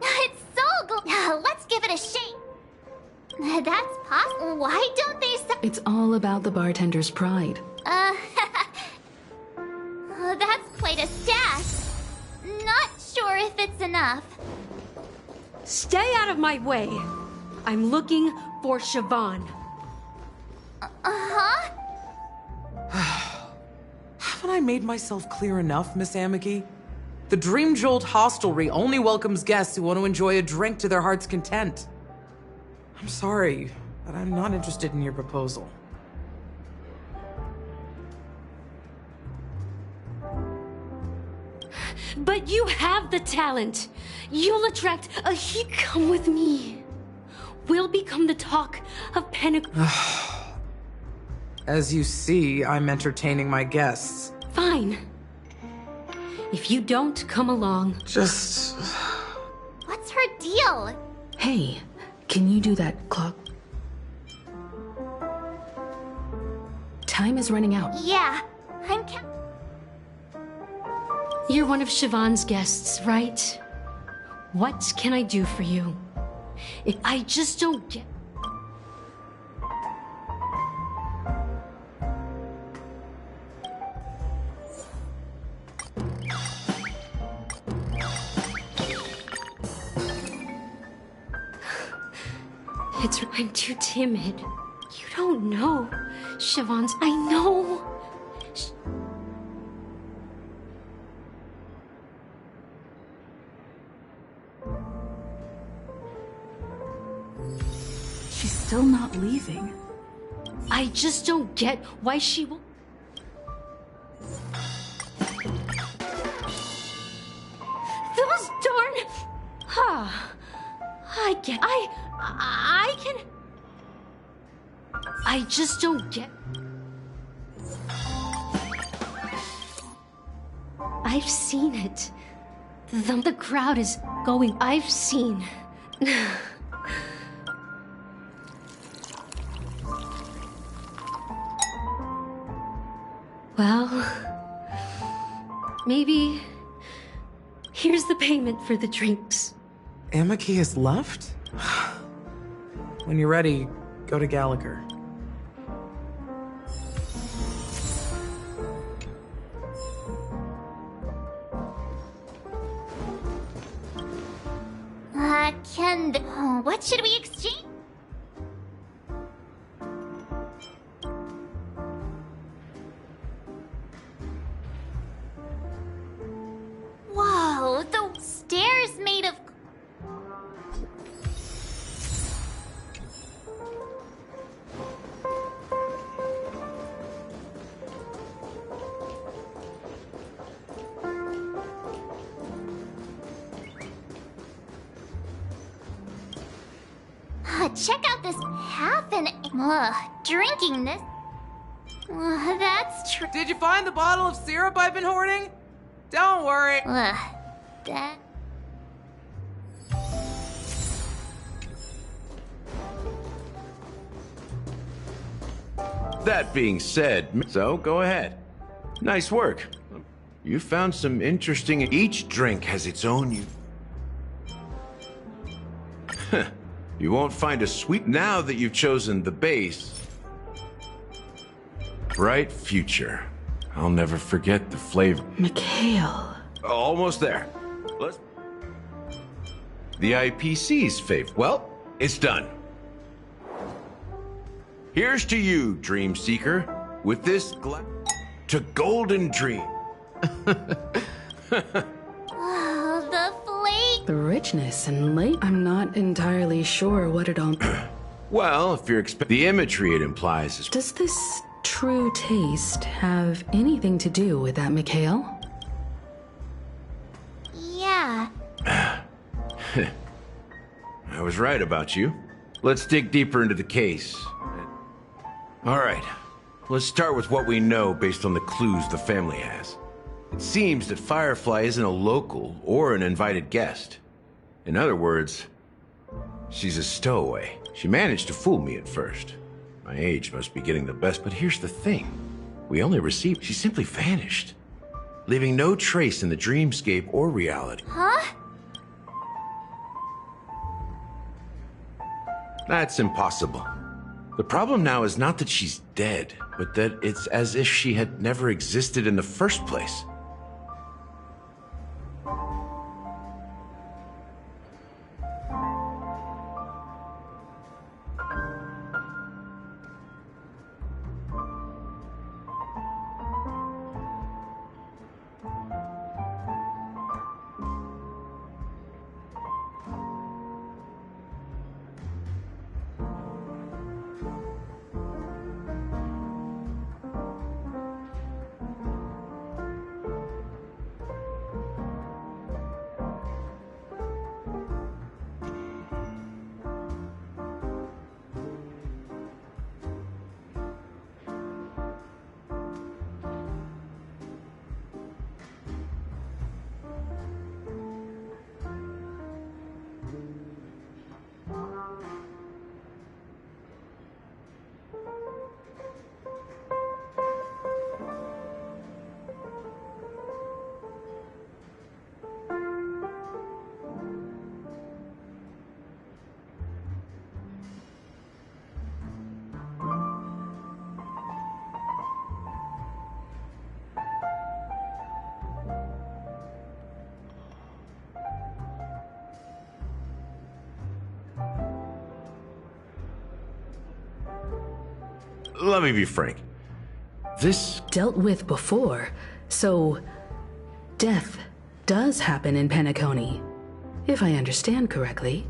Speaker 5: It's so good. Let's give it a shake. That's possible. Why don't they...
Speaker 11: It's all about the bartender's pride.
Speaker 5: That's quite a stash. Not sure if it's enough.
Speaker 6: Stay out of my way. I'm looking for Siobhan.
Speaker 5: Uh-huh?
Speaker 13: Haven't I made myself clear enough, Miss Amiki? The Dream Jolt Hostelry only welcomes guests who want to enjoy a drink to their heart's content. I'm sorry, but I'm not interested in your proposal.
Speaker 6: But you have the talent. You'll attract a heat. Come with me. We'll become the talk of Pentecost.
Speaker 13: As you see, I'm entertaining my guests.
Speaker 6: Fine. If you don't come along...
Speaker 13: Just...
Speaker 5: What's her deal?
Speaker 11: Hey, can you do that clock? Time is running out.
Speaker 5: Yeah, I'm
Speaker 6: You're one of Siobhan's guests, right? What can I do for you? If I just don't get... I'm too timid. You don't know. Siobhan's... I know.
Speaker 11: She's still not leaving.
Speaker 6: I just don't get why she will... Those darn... I get... I can... I just don't get... I've seen it. The crowd is going... I've seen... Well... Maybe... Here's the payment for the drinks.
Speaker 13: Amaki has left? When you're ready, go to Gallagher.
Speaker 5: What should we exchange? Whoa, the stairs made of... Check out this half an... drinking this... that's true.
Speaker 13: Did you find the bottle of syrup I've been hoarding? Don't worry.
Speaker 5: That...
Speaker 3: That being said, so go ahead. Nice work. You found some interesting... Each drink has its own... You won't find a sweet... Now that you've chosen the base... Bright future. I'll never forget the flavor.
Speaker 11: Mikhail.
Speaker 3: Almost there. Let's... The IPC's favorite. Well, it's done. Here's to you, Dream Seeker, with this to Golden Dream.
Speaker 11: The richness and late. I'm not entirely sure what it all...
Speaker 3: Well, if you're the imagery it implies is...
Speaker 11: Does this true taste have anything to do with that, Mikhail?
Speaker 5: Yeah.
Speaker 3: I was right about you. Let's dig deeper into the case. All right, let's start with what we know based on the clues the family has. It seems that Firefly isn't a local or an invited guest. In other words, she's a stowaway. She managed to fool me at first. My age must be getting the best, but here's the thing. We only received... She simply vanished, leaving no trace in the dreamscape or reality.
Speaker 5: Huh?
Speaker 3: That's impossible. The problem now is not that she's dead, but that it's as if she had never existed in the first place. let me be frank. This...
Speaker 11: Dealt with before, so death does happen in Penacony, if I understand correctly.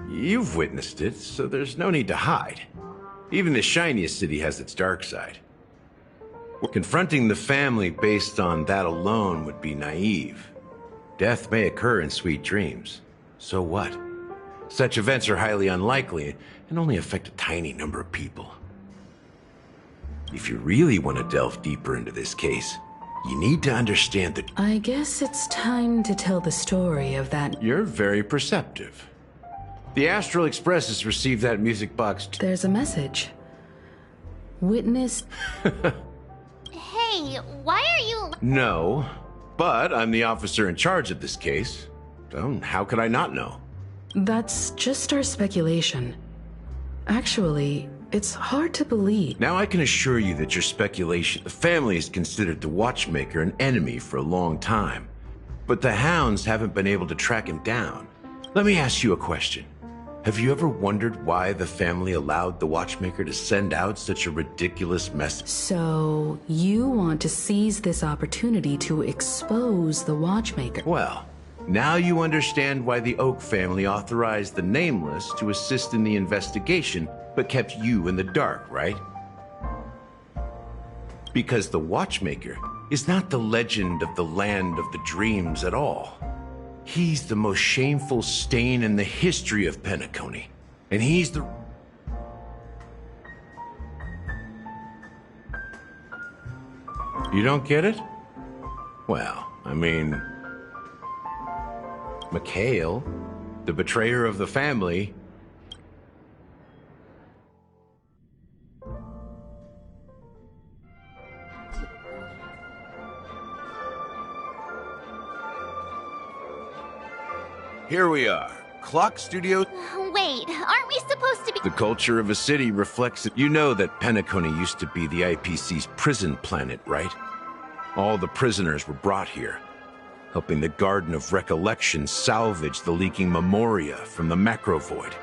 Speaker 3: You've witnessed it, so there's no need to hide. Even the shiniest city has its dark side. Confronting the family based on that alone would be naive. Death may occur in sweet dreams. So what? Such events are highly unlikely and only affect a tiny number of people. If you really want to delve deeper into this case, you need to understand that...
Speaker 11: I guess it's time to tell the story of that...
Speaker 3: You're very perceptive. The Astral Express has received that music box.
Speaker 11: There's a message. Witness...
Speaker 5: Hey, why are you...
Speaker 3: No, but I'm the officer in charge of this case. So how could I not know?
Speaker 11: That's just our speculation. Actually, it's hard to believe.
Speaker 3: Now I can assure you that your speculation... The family has considered the Watchmaker an enemy for a long time. But the hounds haven't been able to track him down. Let me ask you a question. Have you ever wondered why the family allowed the Watchmaker to send out such a ridiculous message?
Speaker 11: So, you want to seize this opportunity to expose the Watchmaker?
Speaker 3: Well, now you understand why the Oak family authorized the Nameless to assist in the investigation, but kept you in the dark, right? Because the Watchmaker is not the legend of the Land of the Dreams at all. He's the most shameful stain in the history of Penacony. And he's the... You don't get it? Well, I mean... Mikhail, the betrayer of the family... Here we are, Clock Studio.
Speaker 5: Wait, aren't we supposed to be...
Speaker 3: The culture of a city reflects it. You know that Penacony used to be the IPC's prison planet, right? All the prisoners were brought here, helping the Garden of Recollection salvage the leaking memoria from the macro void.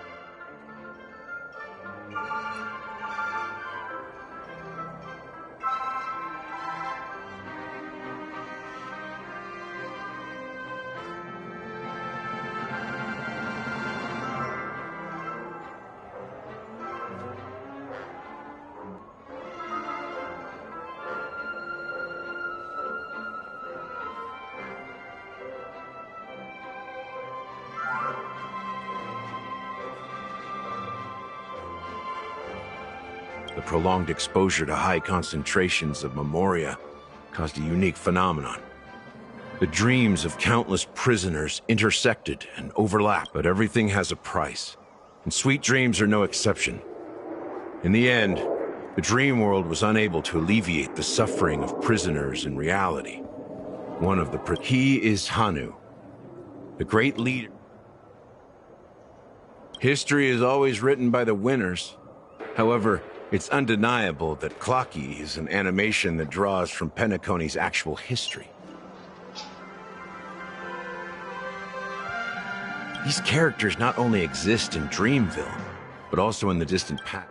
Speaker 3: The prolonged exposure to high concentrations of memoria caused a unique phenomenon. The dreams of countless prisoners intersected and overlapped, but everything has a price, and sweet dreams are no exception. In the end, the dream world was unable to alleviate the suffering of prisoners in reality. He is Hanu, the great leader. History is always written by the winners. However, it's undeniable that Clocky is an animation that draws from Penacony's actual history. These characters not only exist in Dreamville, but also in the distant past.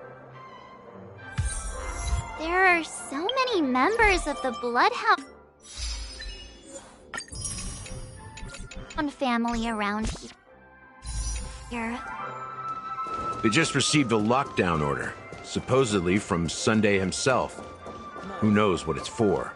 Speaker 5: There are so many members of the Bloodhound family around here.
Speaker 3: They just received a lockdown order, supposedly from Sunday himself. Who knows what it's for?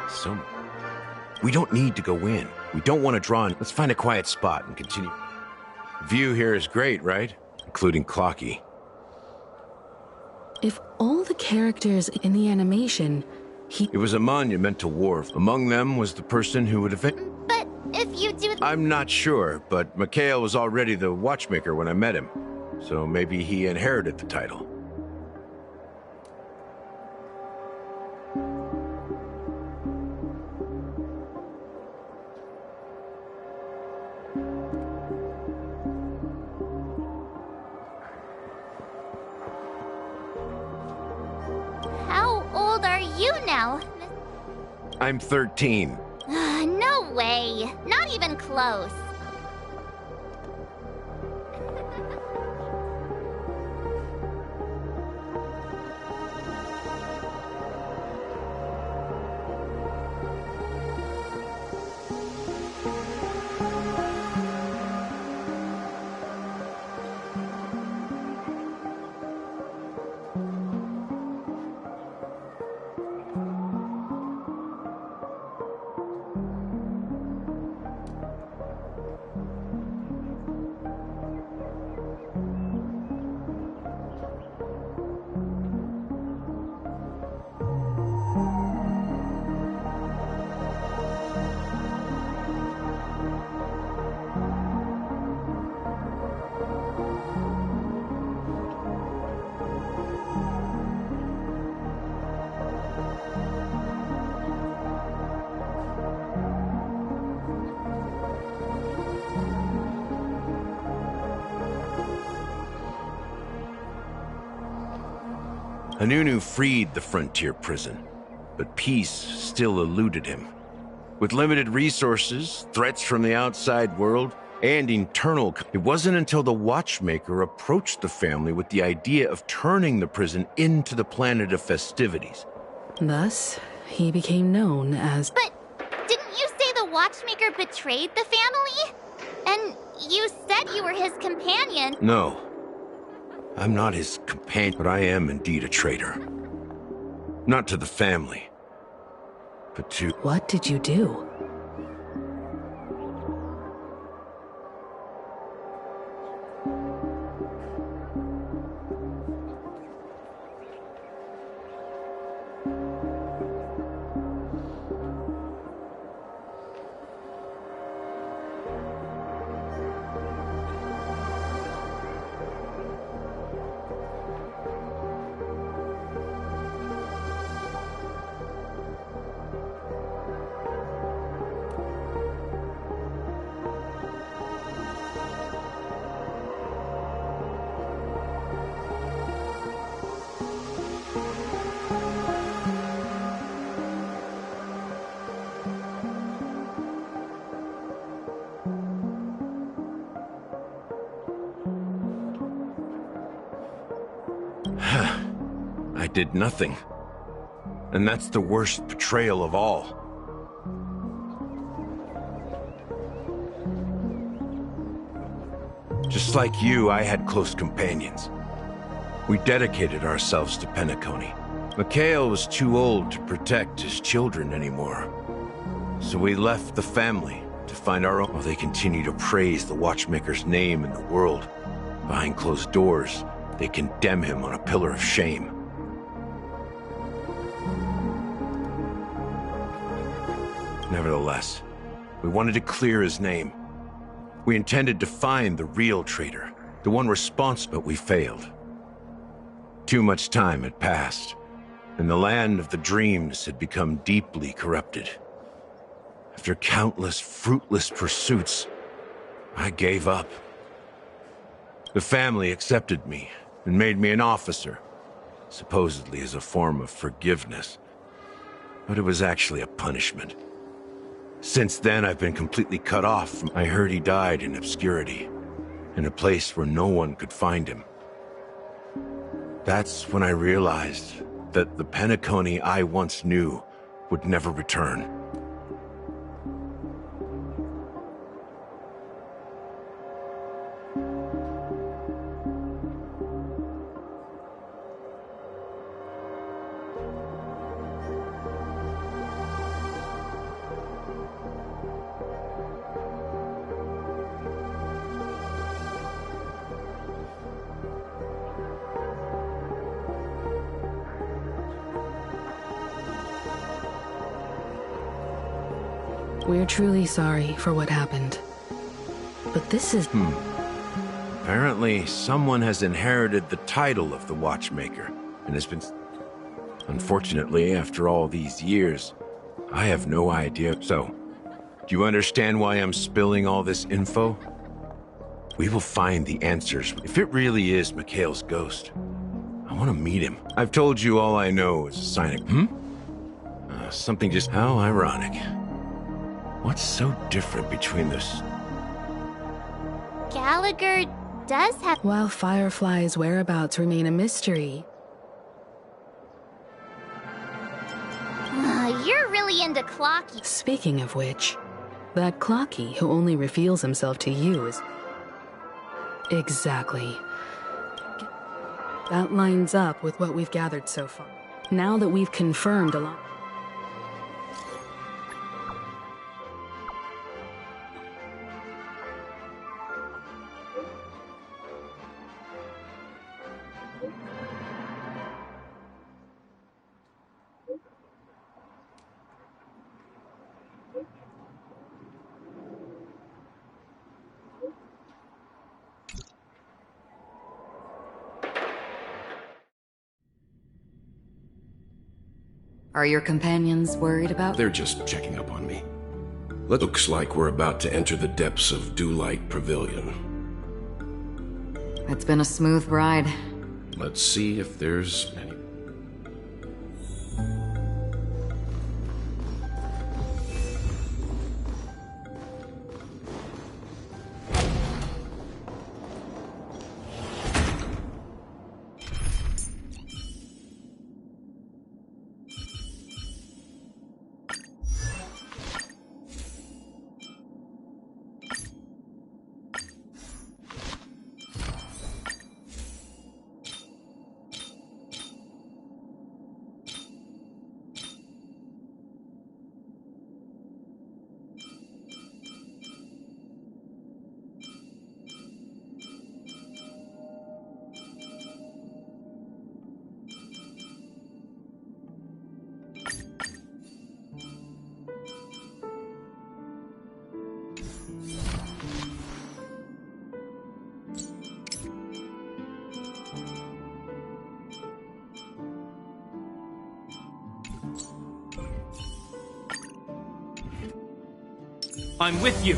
Speaker 3: So, we don't need to go in. We don't want to draw in. Let's find a quiet spot and continue. View here is great, right? Including Clocky.
Speaker 11: If all the characters in the animation,
Speaker 3: It was a monumental war. Among them was the person who would have...
Speaker 5: But if you do...
Speaker 3: I'm not sure, but Mikhail was already the watchmaker when I met him. So maybe he inherited the title.
Speaker 5: How old are you now?
Speaker 3: I'm 13.
Speaker 5: No way. Not even close.
Speaker 3: Anunu freed the frontier prison, but peace still eluded him. With limited resources, threats from the outside world, and internal... It wasn't until the Watchmaker approached the family with the idea of turning the prison into the planet of festivities.
Speaker 11: thus, he became known as...
Speaker 5: But didn't you say the Watchmaker betrayed the family? And you said you were his companion.
Speaker 3: No. I'm not his companion, but I am indeed a traitor. Not to the family, but to...
Speaker 11: What did you do?
Speaker 3: I did nothing. And that's the worst betrayal of all. Just like you, I had close companions. We dedicated ourselves to Penacony. Mikhail was too old to protect his children anymore. So we left the family to find our own. While they continue to praise the Watchmaker's name in the world, behind closed doors, they condemn him on a pillar of shame. Nevertheless, we wanted to clear his name. We intended to find the real traitor, the one responsible, but we failed. Too much time had passed, and the land of the dreams had become deeply corrupted. After countless fruitless pursuits, I gave up. The family accepted me and made me an officer, supposedly as a form of forgiveness. But it was actually a punishment. Since then, I've been completely cut off from... I heard he died in obscurity, in a place where no one could find him. That's when I realized that the Penacony I once knew would never return.
Speaker 11: We're truly sorry for what happened. But this is...
Speaker 3: Apparently, someone has inherited the title of the Watchmaker, and has been... Unfortunately, after all these years, I have no idea. So, do you understand why I'm spilling all this info? We will find the answers. If it really is Mikhail's ghost, I want to meet him. I've told you all I know is a sign of... something just... How ironic. What's so different between this?
Speaker 5: Gallagher does have...
Speaker 11: While Firefly's whereabouts remain a mystery.
Speaker 5: You're really into Clocky.
Speaker 11: Speaking of which, that Clocky who only reveals himself to you is... Exactly. That lines up with what we've gathered so far. Now that we've confirmed a lot...
Speaker 2: Are your companions worried about?
Speaker 4: They're just checking up on me. Looks like we're about to enter the depths of Dewlight Pavilion.
Speaker 2: It's been a smooth ride.
Speaker 4: Let's see if there's any...
Speaker 15: I'm with you.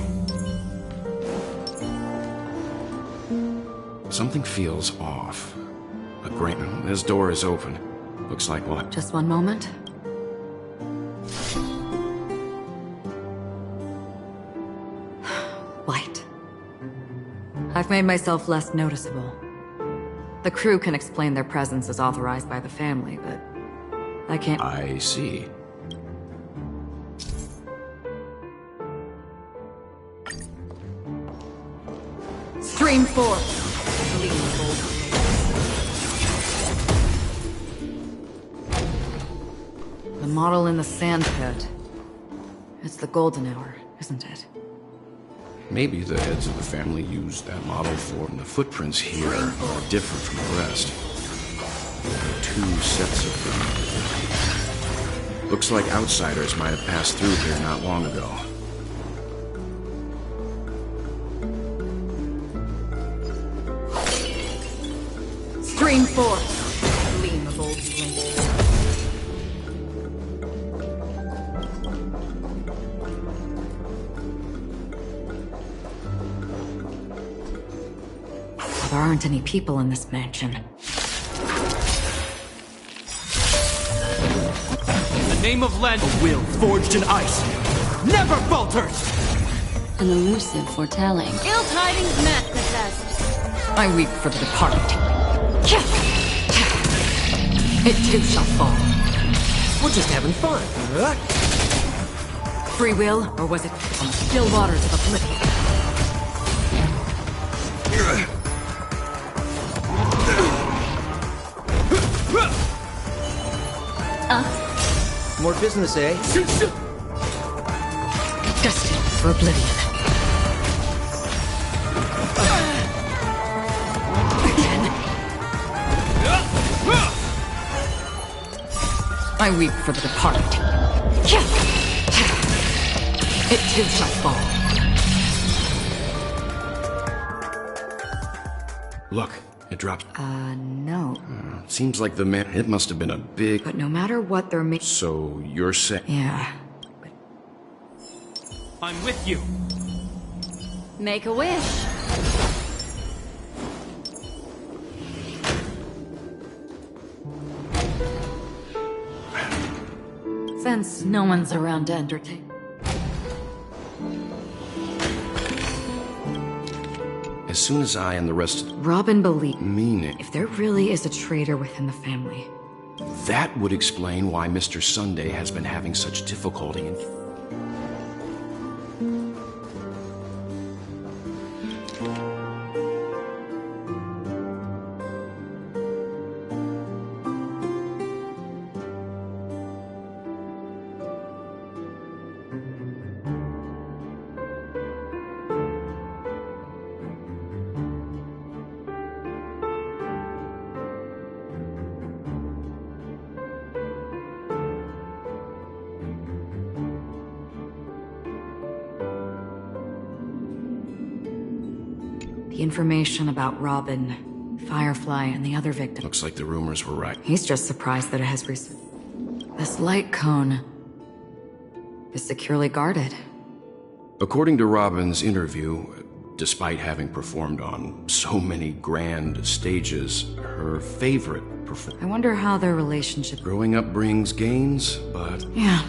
Speaker 4: Something feels off. But great, this door is open. Looks like what?
Speaker 2: Just one moment. Light. I've made myself less noticeable. The crew can explain their presence as authorized by the family, but I can't...
Speaker 4: I see.
Speaker 2: Stream 4. The model in the sand pit. It's the golden hour, isn't it?
Speaker 4: Maybe the heads of the family used that model for... And the footprints here are different from the rest. There are 2 sets of them. Looks like outsiders might have passed through here not long ago.
Speaker 2: Stream 4. Gleam of old flame. There aren't any people in this mansion.
Speaker 15: In the name of Len, a will forged in ice never falters!
Speaker 1: An elusive foretelling.
Speaker 6: Ill tidings met the best.
Speaker 2: I weep for the departed. It too shall fall.
Speaker 24: We're just having fun.
Speaker 2: Free will, or was it on the still waters of oblivion?
Speaker 24: More business, eh?
Speaker 2: Destined for oblivion. I weep for the departed. it too shall fall.
Speaker 4: Look, it dropped.
Speaker 2: No.
Speaker 4: Seems like the man. It must have been a big.
Speaker 2: But no matter what they're making.
Speaker 4: So you're saying.
Speaker 2: Yeah.
Speaker 15: I'm with you.
Speaker 1: Make a wish.
Speaker 2: Since no one's around to entertain.
Speaker 4: As soon as I and the rest.
Speaker 2: Robin believed.
Speaker 4: Meaning.
Speaker 2: If there really is a traitor within the family.
Speaker 4: That would explain why Mr. Sunday has been having such difficulty in.
Speaker 2: The information about Robin, Firefly, and the other victims.
Speaker 4: Looks like the rumors were right.
Speaker 2: He's just surprised that it has This light cone is securely guarded.
Speaker 4: According to Robin's interview, despite having performed on so many grand stages, her favorite performance.
Speaker 2: I wonder how their relationship.
Speaker 4: Growing up brings gains, but.
Speaker 2: Yeah,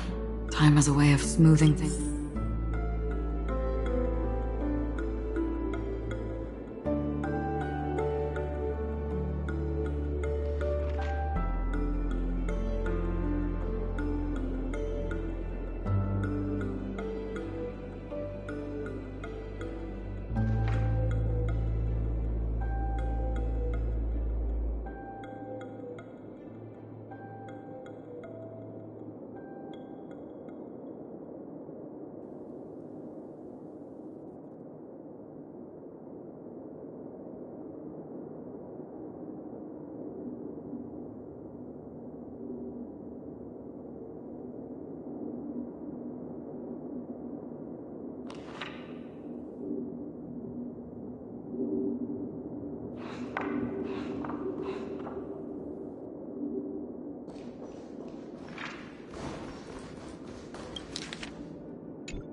Speaker 2: time has a way of smoothing things.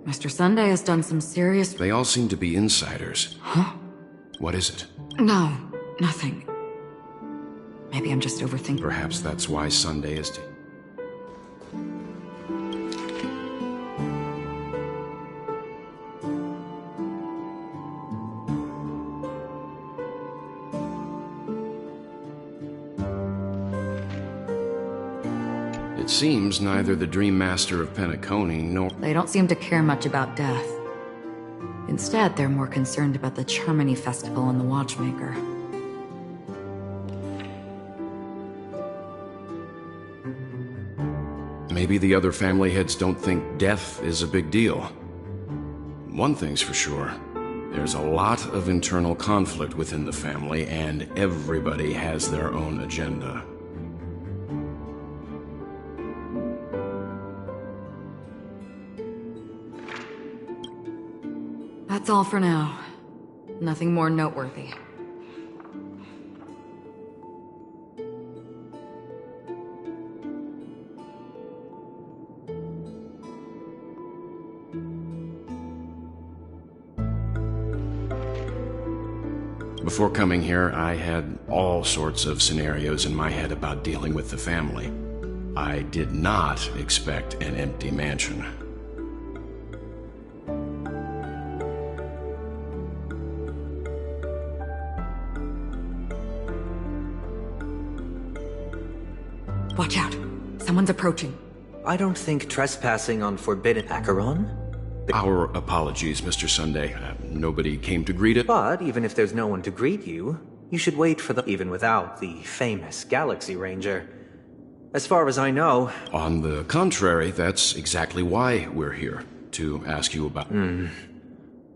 Speaker 2: Mr. Sunday has done some serious...
Speaker 4: They all seem to be insiders.
Speaker 2: Huh?
Speaker 4: What is it?
Speaker 2: No, nothing. Maybe I'm just overthinking.
Speaker 4: Perhaps that's why Sunday is... It seems neither the Dream Master of Penacony nor...
Speaker 2: They don't seem to care much about death. Instead, they're more concerned about the Charmony Festival and the Watchmaker.
Speaker 4: Maybe the other family heads don't think death is a big deal. One thing's for sure. There's a lot of internal conflict within the family, and everybody has their own agenda.
Speaker 2: That's all for now. Nothing more noteworthy.
Speaker 4: Before coming here, I had all sorts of scenarios in my head about dealing with the family. I did not expect an empty mansion.
Speaker 2: Watch out. Someone's approaching.
Speaker 17: I don't think trespassing on forbidden Acheron.
Speaker 4: Our apologies, Mr. Sunday. Nobody came to greet it.
Speaker 17: But even if there's no one to greet you, you should wait for the... even without the famous Galaxy Ranger. As far as I know...
Speaker 4: On the contrary, that's exactly why we're here. To ask you about...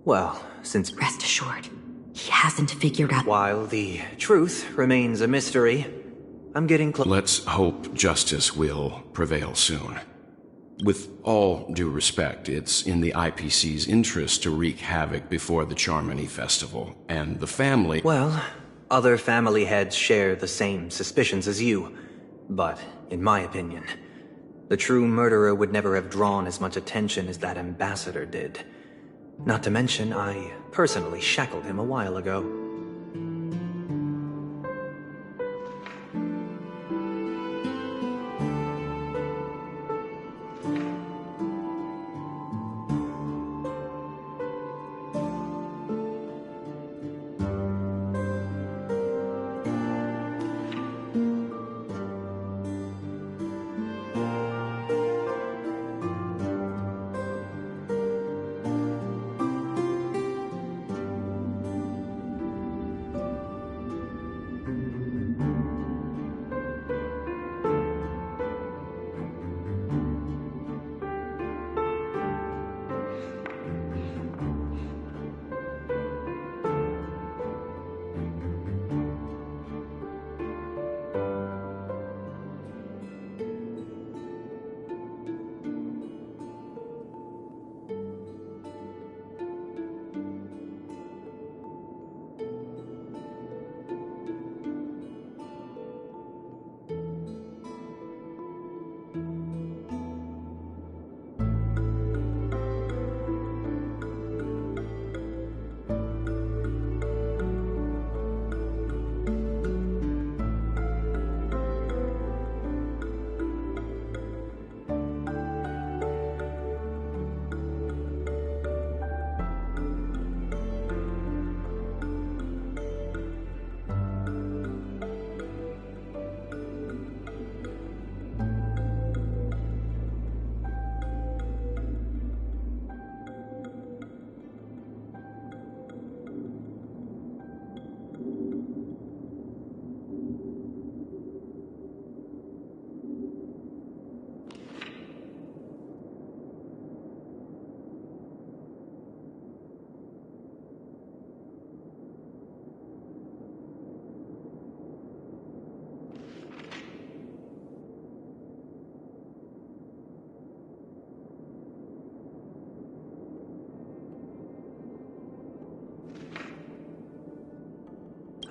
Speaker 17: Well, since...
Speaker 2: Rest assured, he hasn't figured out...
Speaker 17: While the truth remains a mystery, I'm getting close.
Speaker 4: Let's hope justice will prevail soon. With all due respect, it's in the IPC's interest to wreak havoc before the Charmony Festival, and the family—
Speaker 17: Well, other family heads share the same suspicions as you, but in my opinion, the true murderer would never have drawn as much attention as that ambassador did. Not to mention, I personally shackled him a while ago.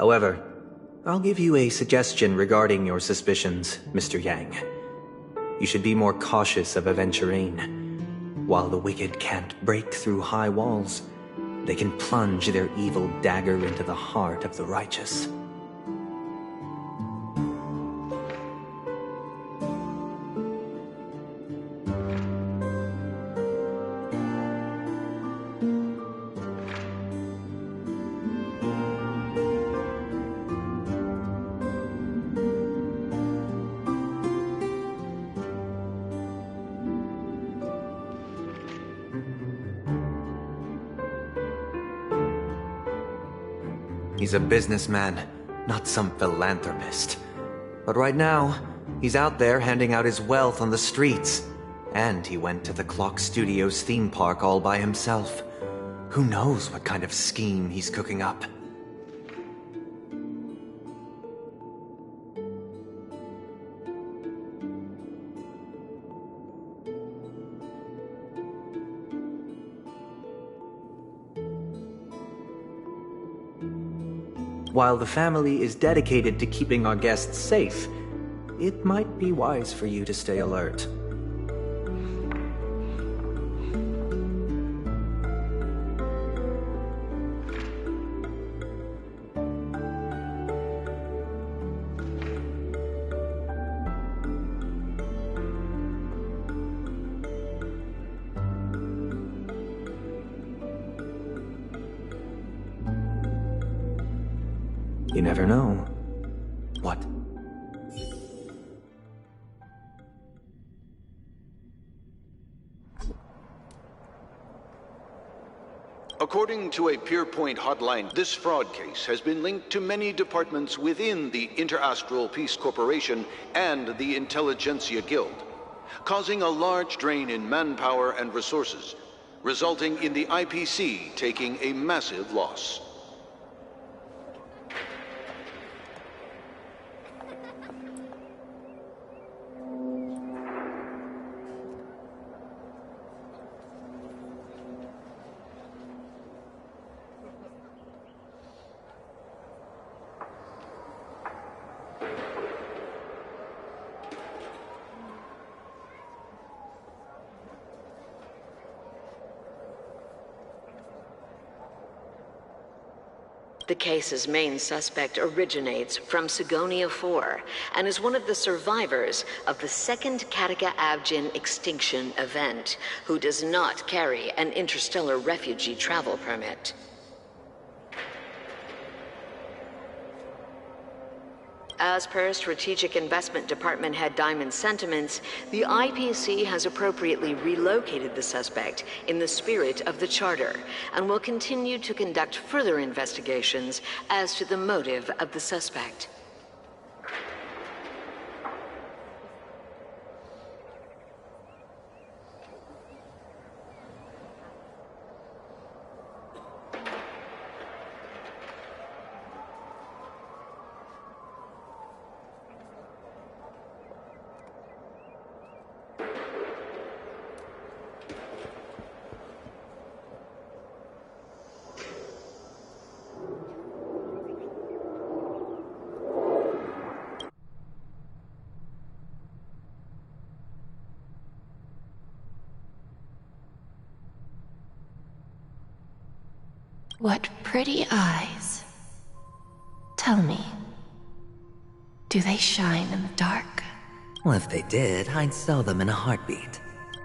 Speaker 17: However, I'll give you a suggestion regarding your suspicions, Mr. Yang. You should be more cautious of Aventurine. While the wicked can't break through high walls, they can plunge their evil dagger into the heart of the righteous. He's a businessman, not some philanthropist. But right now, he's out there handing out his wealth on the streets. And he went to the Clock Studios theme park all by himself. Who knows what kind of scheme he's cooking up? While the family is dedicated to keeping our guests safe, it might be wise for you to stay alert. You never know. What?
Speaker 18: According to a Pierpoint hotline, this fraud case has been linked to many departments within the Interastral Peace Corporation and the Intelligentsia Guild, causing a large drain in manpower and resources, resulting in the IPC taking a massive loss.
Speaker 8: The case's main suspect originates from Sigonia 4 and is one of the survivors of the second Kataka-Abjin extinction event, who does not carry an interstellar refugee travel permit. As per Strategic Investment Department Head Diamond's sentiments, the IPC has appropriately relocated the suspect in the spirit of the Charter and will continue to conduct further investigations as to the motive of the suspect.
Speaker 20: What pretty eyes. Tell me, do they shine in the dark?
Speaker 10: Well, if they did, I'd sell them in a heartbeat.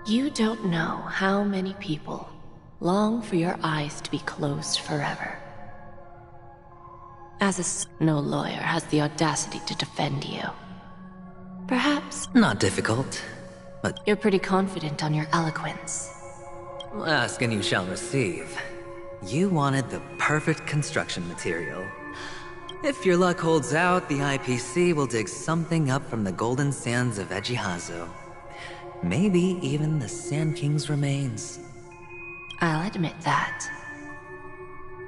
Speaker 20: You don't know how many people long for your eyes to be closed forever. No lawyer has the audacity to defend you. Perhaps...
Speaker 10: Not difficult, but...
Speaker 20: You're pretty confident on your eloquence.
Speaker 10: Ask and you shall receive. You wanted the perfect construction material. If your luck holds out, the IPC will dig something up from the golden sands of Ejihazo. Maybe even the Sand King's remains.
Speaker 20: I'll admit that.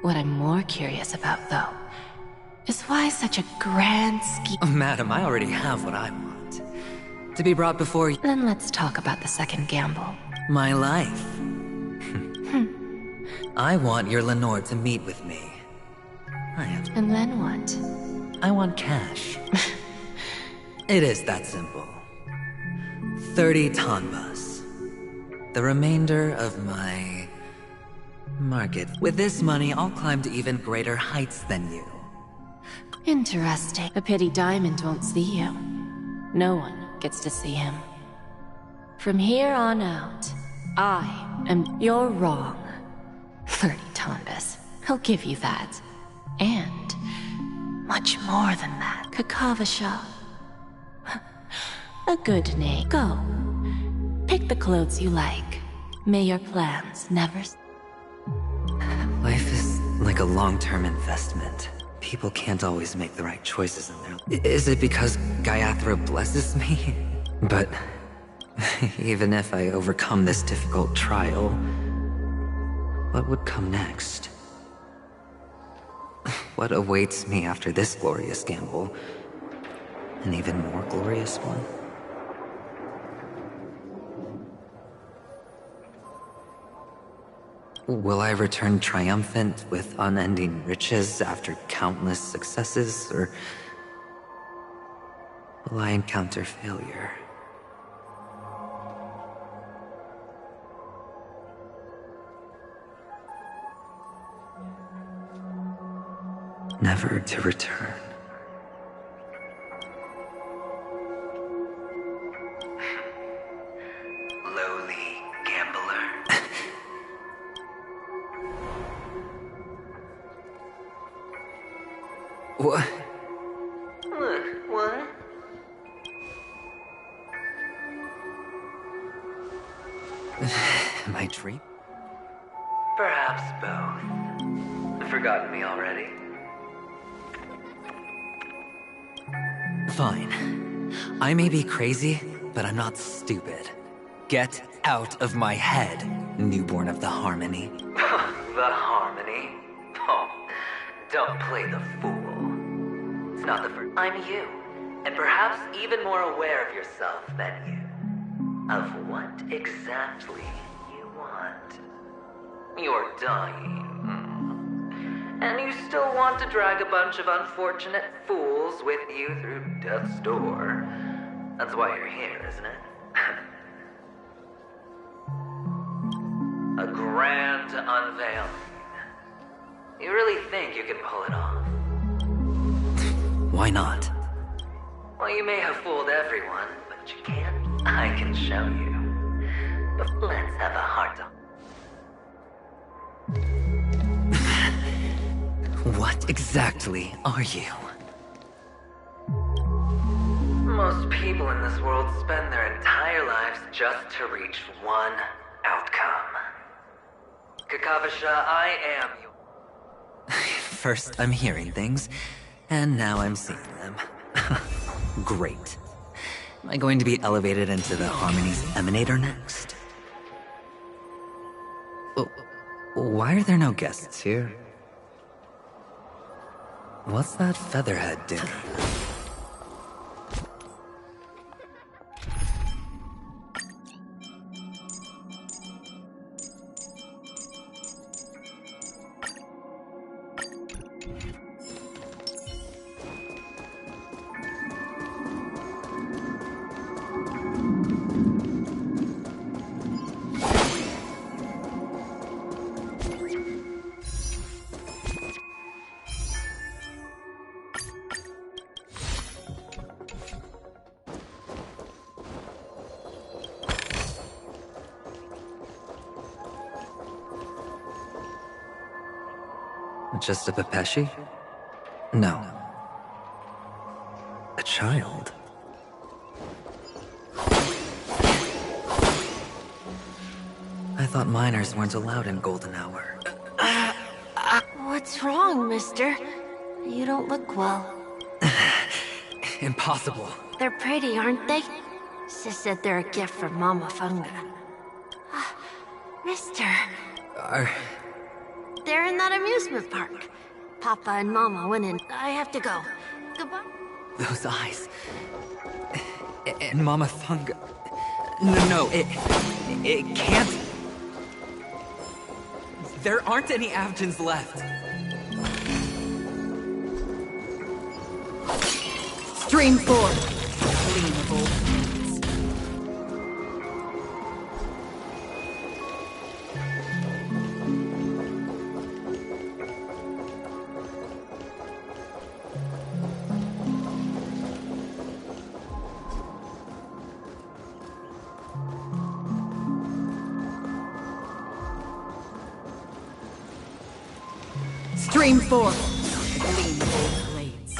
Speaker 20: What I'm more curious about, though, is why such a grand scheme...
Speaker 10: Madam, I already have what I want. To be brought before you...
Speaker 20: Then let's talk about the second gamble.
Speaker 10: My life. I want your Lenore to meet with me.
Speaker 20: And then what?
Speaker 10: I want cash. It is that simple. 30 tanbas. The remainder of my... market. With this money, I'll climb to even greater heights than you.
Speaker 20: Interesting. A pity Diamond won't see you. No one gets to see him. From here on out, I am... You're wrong. 30 tanbas. He'll give you that. And much more than that. Kakavasha. A good name. Go. Pick the clothes you like. May your plans never...
Speaker 10: Life is like a long-term investment. People can't always make the right choices in their... Is it because Gayathra blesses me? But even if I overcome this difficult trial, what would come next? What awaits me after this glorious gamble? An even more glorious one? Will I return triumphant with unending riches after countless successes, or will I encounter failure? Never to return. Lowly gambler. What?
Speaker 8: What?
Speaker 10: Am I dreaming?
Speaker 22: Perhaps both. Forgotten me already?
Speaker 10: Fine. I may be crazy, but I'm not stupid. Get out of my head, newborn of the Harmony.
Speaker 22: The Harmony? Oh, don't play the fool. It's not the first. I'm you, and perhaps even more aware of yourself than you. Of what exactly you want. You're dying. And you still want to drag a bunch of unfortunate fools with you through death's door. That's why you're here, isn't it? A grand unveiling. You really think you can pull it off?
Speaker 10: Why not?
Speaker 22: Well, you may have fooled everyone, but you can't. I can show you. But let's have a heart-to-heart.
Speaker 10: What exactly are you?
Speaker 22: Most people in this world spend their entire lives just to reach one outcome. Kakavasha, I am you.
Speaker 10: First I'm hearing things, and now I'm seeing them. Great. Am I going to be elevated into the Harmony's Emanator next? Oh, why are there no guests here? What's that featherhead doing? Just a Pepeshi? No. A child. I thought minors weren't allowed in Golden Hour.
Speaker 6: What's wrong, mister? You don't look well.
Speaker 10: Impossible.
Speaker 6: They're pretty, aren't they? Sis said they're a gift from Mama Funga. Mister, they're in that amusement park. Papa and Mama went in. I have to go. Goodbye.
Speaker 10: Those eyes. And Mama Funga. No, it can't. There aren't any Avgens left.
Speaker 6: Stream 4. Gleam of old friends. Stream 4. Gleam of old blades.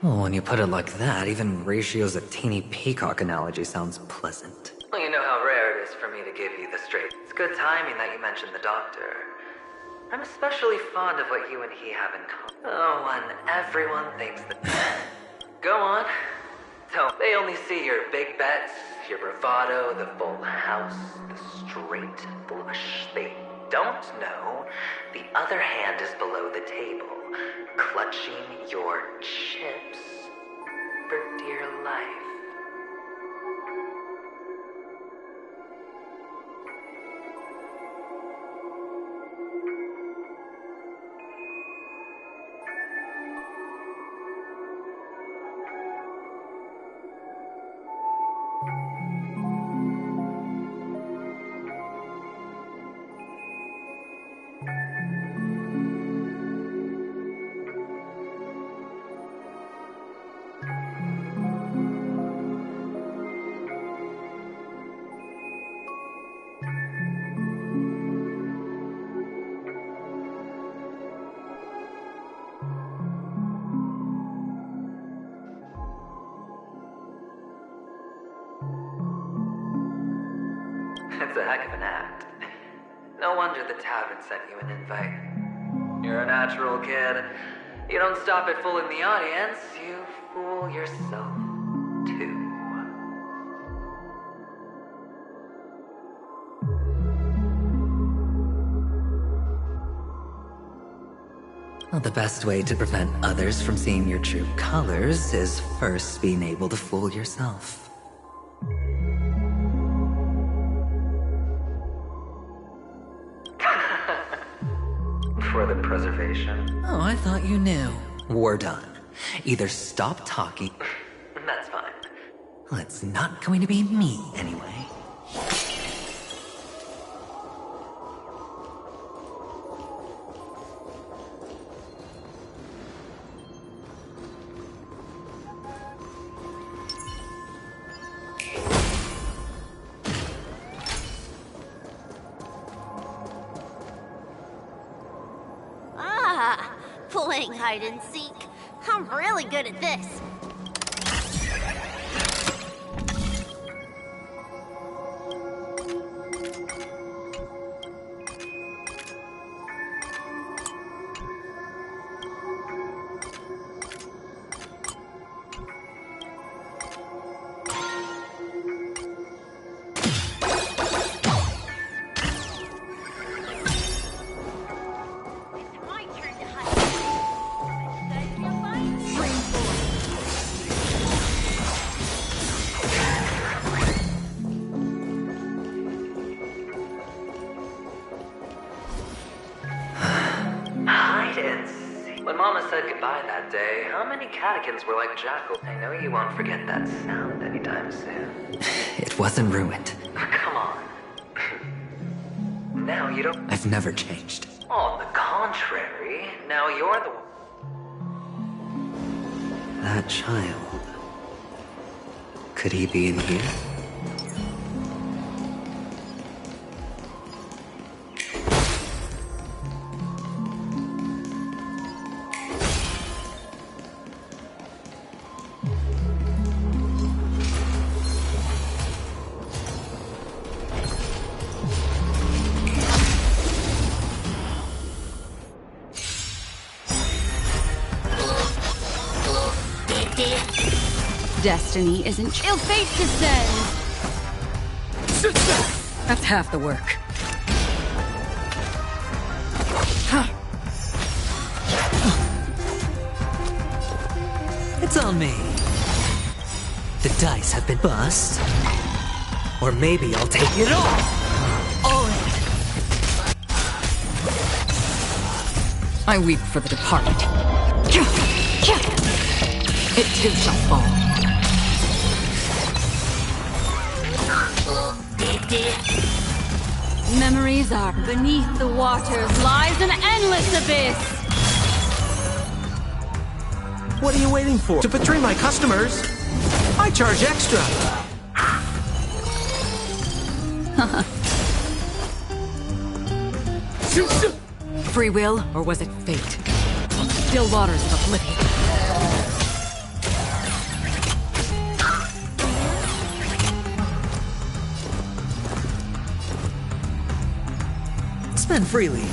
Speaker 10: Well, when you put it like that, even Ratio's a teeny peacock analogy sounds pleasant.
Speaker 22: Well, you know how rare it is for me to give you the straight. It's good timing that you mentioned the doctor. I'm especially fond of what you and he have in common. Oh, and everyone thinks that... Go on. So, they only see your big bets, your bravado, the full house, the straight flush. They don't know the other hand is below the table, clutching your chips for dear life. a heck of an act. No wonder the tavern sent you an invite. You're a natural kid. You don't stop at fooling the audience, you fool yourself, too.
Speaker 10: Well, the best way to prevent others from seeing your true colors is first being able to fool yourself.
Speaker 22: For the preservation.
Speaker 10: Oh, I thought you knew. We're done. Either stop talking...
Speaker 22: That's fine.
Speaker 10: Well, it's not going to be me, anyway.
Speaker 12: Playing hide and seek. I'm really good at this.
Speaker 22: When Mama said goodbye that day, how many catechins were like jackals? I know you won't forget that sound anytime soon.
Speaker 10: It wasn't ruined.
Speaker 22: Come on. Now you don't...
Speaker 10: I've never changed.
Speaker 22: On the contrary, now you're the...
Speaker 10: That child... Could he be in here?
Speaker 1: Destiny isn't ill fate descends.
Speaker 11: That's half the work.
Speaker 10: It's on me. The dice have been bust. Or maybe I'll take it all. All in.
Speaker 11: I weep for the departed. It too shall fall.
Speaker 1: Memories are beneath the waters lies an endless abyss.
Speaker 15: What are you waiting for? To betray my customers? I charge extra.
Speaker 11: Free will, or was it fate? On still waters of oblivion.
Speaker 10: Spend freely.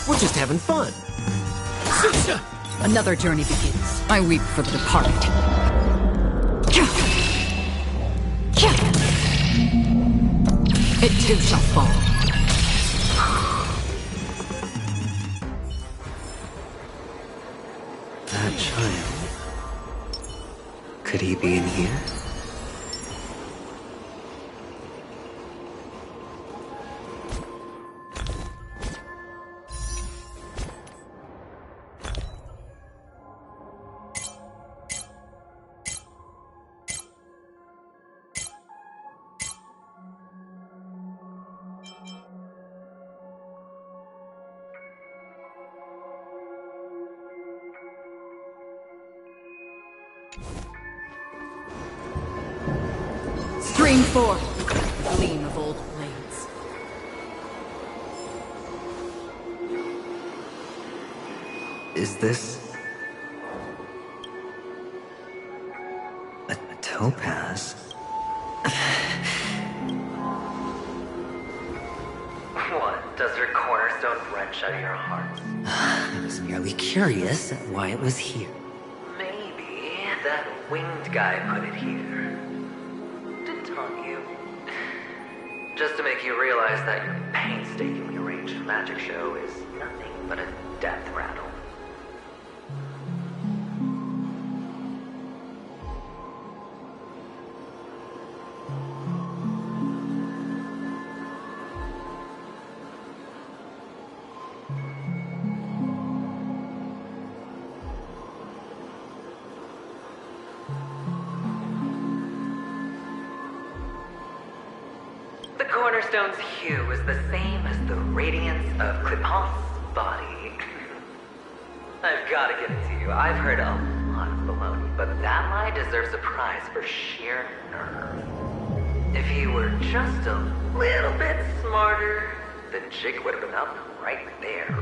Speaker 15: We're just having fun.
Speaker 11: Another journey begins. I weep for the departed. It too shall fall.
Speaker 10: That child. Could he be in here?
Speaker 11: Stream forth, gleam of old blades.
Speaker 10: is this... a topaz?
Speaker 22: What? Does her cornerstone wrench out of your heart?
Speaker 10: I was merely curious at why it was here.
Speaker 22: Maybe that winged guy put it here. To taunt you. Just to make you realize that your painstakingly arranged magic show is nothing but a death rattle. The cornerstone's hue is the same as the radiance of Clipant's body. I've got to give it to you. I've heard a lot of baloney, but that lie deserves a prize for sheer nerve. If he were just a little bit smarter, the jig would have been up right there.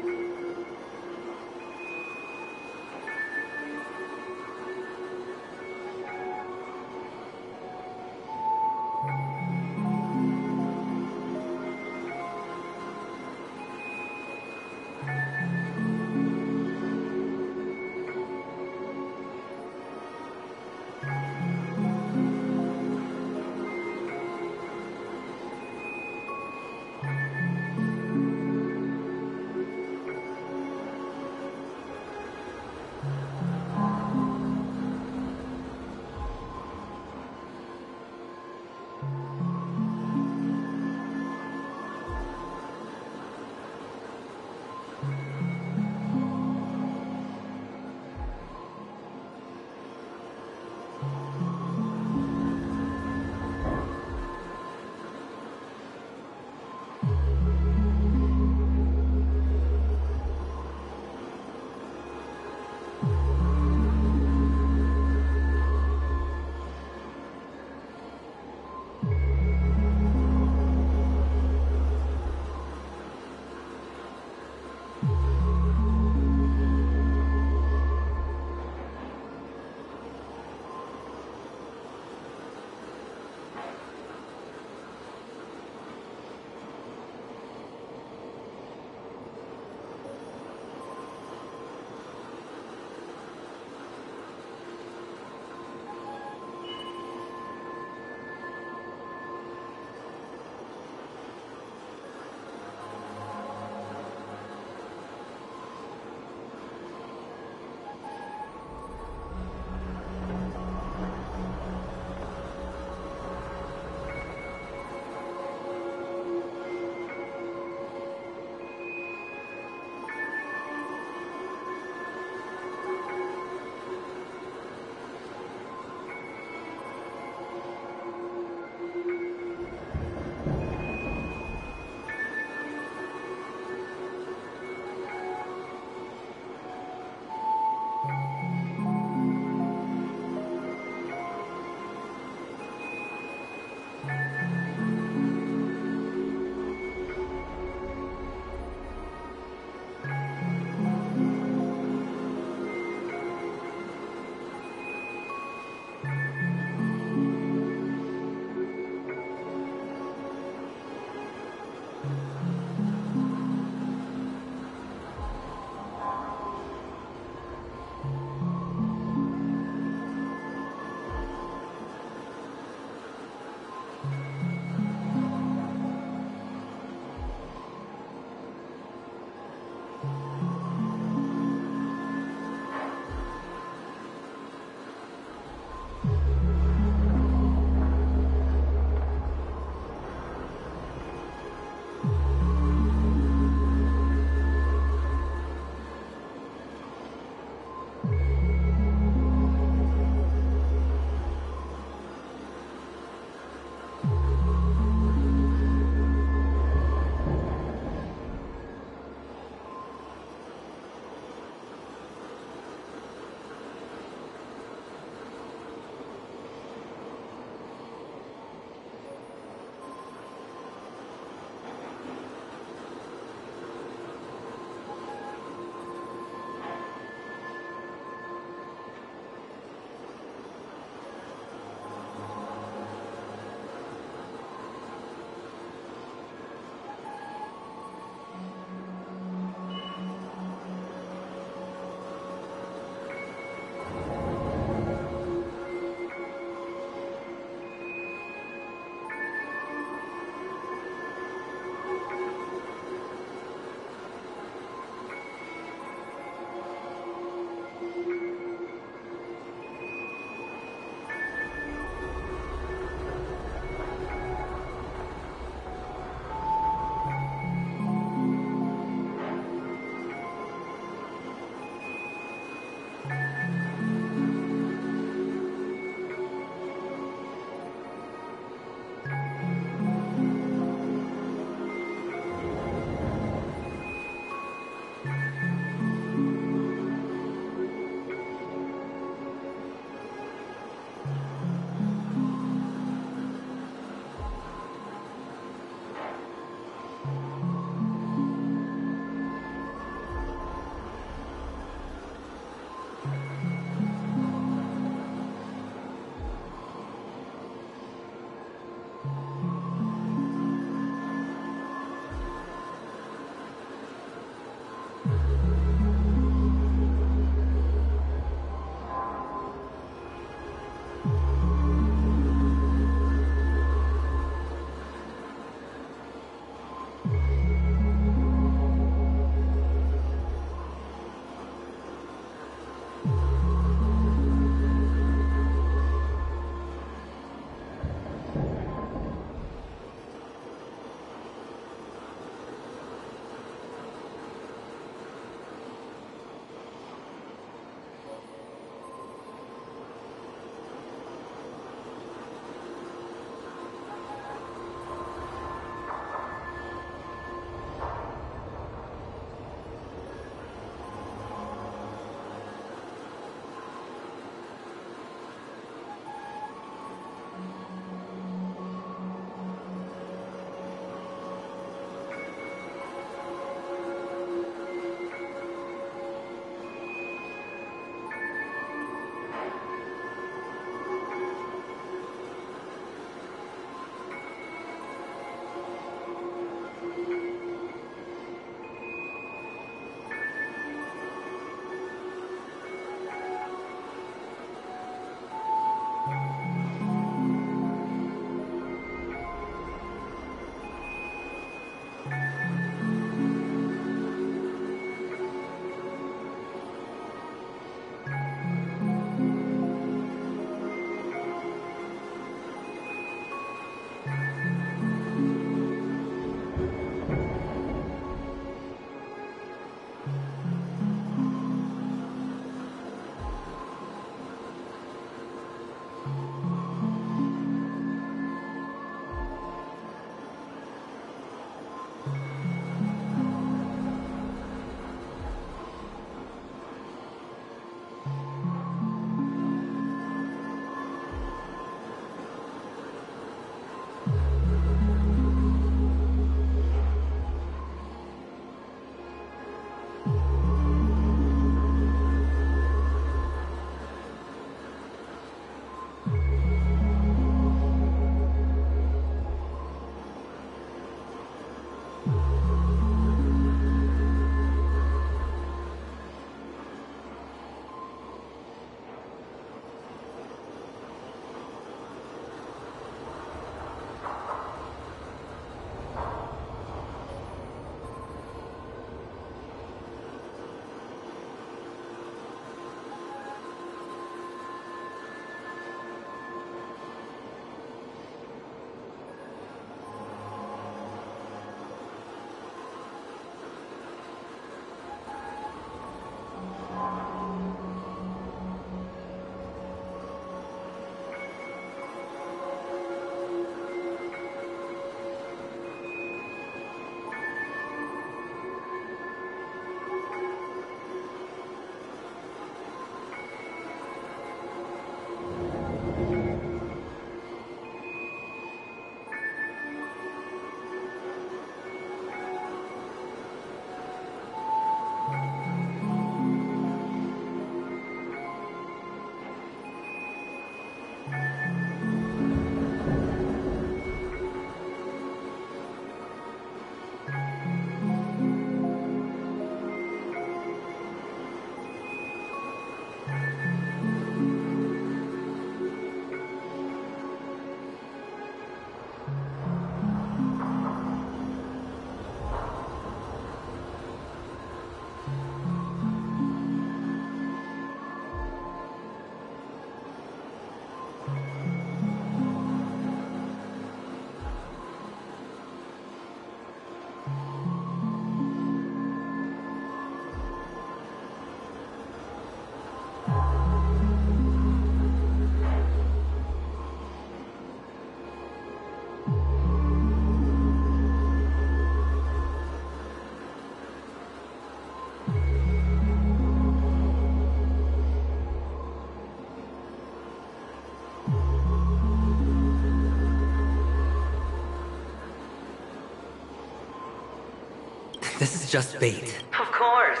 Speaker 10: This is just bait.
Speaker 22: Of course.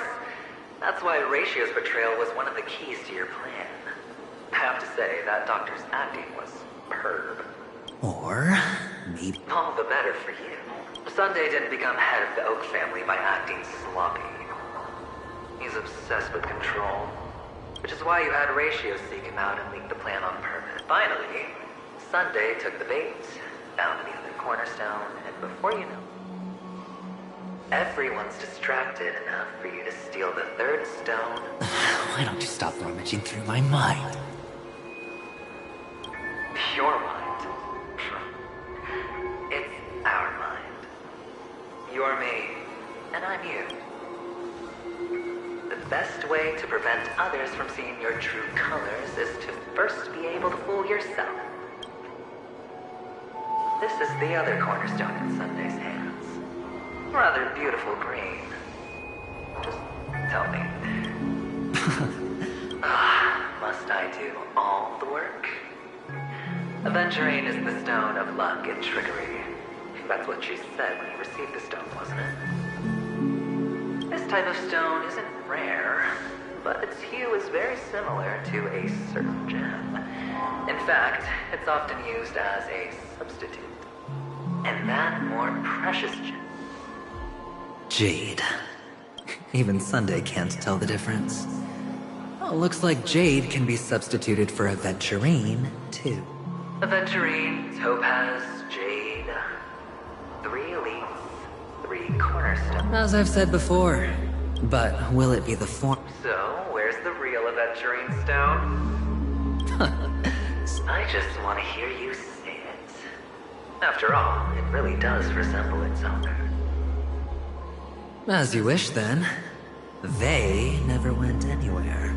Speaker 22: That's why Ratio's betrayal was one of the keys to your plan. I have to say, that doctor's acting was superb.
Speaker 10: Or maybe...
Speaker 22: All the better for you. Sunday didn't become head of the Oak family by acting sloppy. He's obsessed with control, which is why you had Ratio seek him out and leak the plan on purpose. Finally, Sunday took the bait, found the other cornerstone, and before you know, everyone's distracted enough for you to steal the third stone.
Speaker 10: Why don't you stop rummaging through my mind?
Speaker 22: Your mind. It's our mind. You're me, and I'm you. The best way to prevent others from seeing your true colors is to first be able to fool yourself. This is the other cornerstone in Sunday's hands. Rather beautiful green. Just tell me. Must I do all the work? Aventurine is the stone of luck and trickery. That's what she said when you received the stone, wasn't it? This type of stone isn't rare, but its hue is very similar to a certain gem. In fact, it's often used as a substitute. And that more precious gem.
Speaker 10: Jade. Even Sunday can't tell the difference. Oh, looks like Jade can be substituted for Aventurine, too.
Speaker 22: Aventurine, Topaz, Jade. 3 elites, 3 cornerstones.
Speaker 10: As I've said before, but will it be the form?
Speaker 22: So, where's the real Aventurine stone? I just want to hear you say it. After all, it really does resemble its owner.
Speaker 10: As you wish, then. They never went anywhere.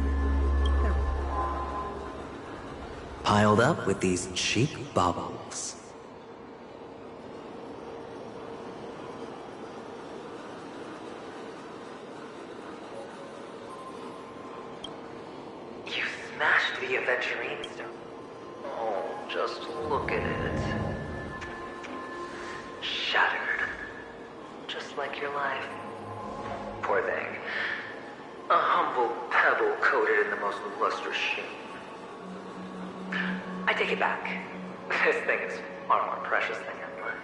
Speaker 10: Piled up with these cheap baubles.
Speaker 22: You smashed the Aventurine stone. Oh, just look at it. Shattered. Just like your life. Poor thing. A humble pebble coated in the most lustrous sheen. I take it back. This thing is far more precious than your life.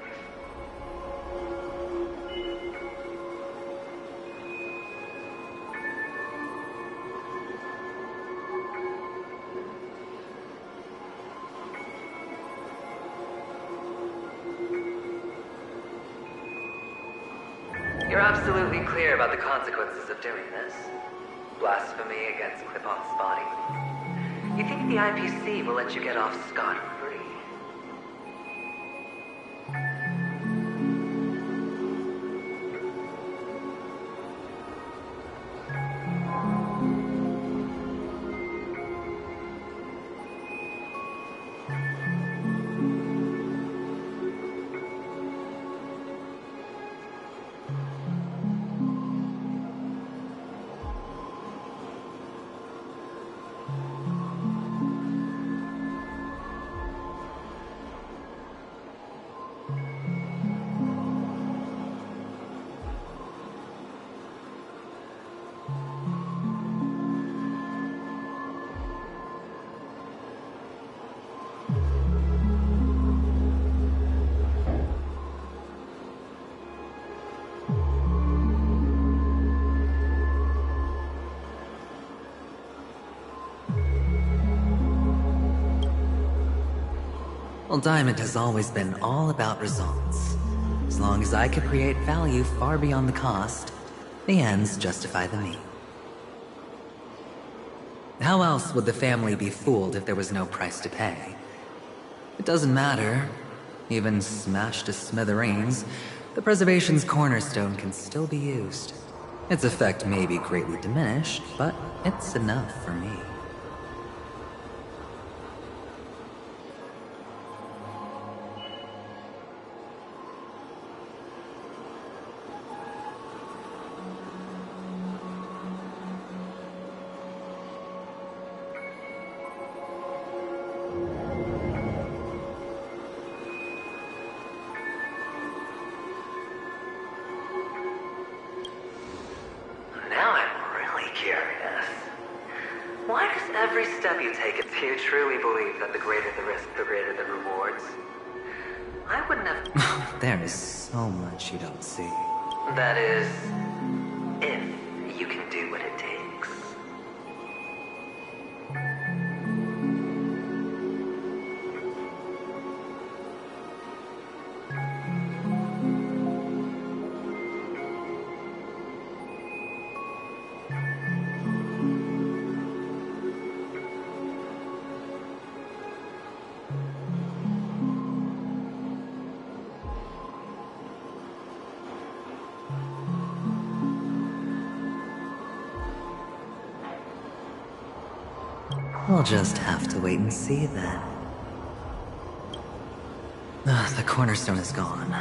Speaker 22: You're absolutely clear about the consequences of doing this. Blasphemy against Clip-On's body. You think the IPC will let you get off scot-free?
Speaker 10: Well, Diamond has always been all about results. As long as I could create value far beyond the cost, the ends justify the means. How else would the family be fooled if there was no price to pay? It doesn't matter. Even smashed to smithereens, the Preservation's cornerstone can still be used. Its effect may be greatly diminished, but it's enough for me.
Speaker 22: every step you take, if you truly believe that the greater the risk, the greater the rewards, I wouldn't have...
Speaker 10: There is so much you don't see.
Speaker 22: That is, if you can do what it takes.
Speaker 10: We'll just have to wait and see then. The cornerstone is gone.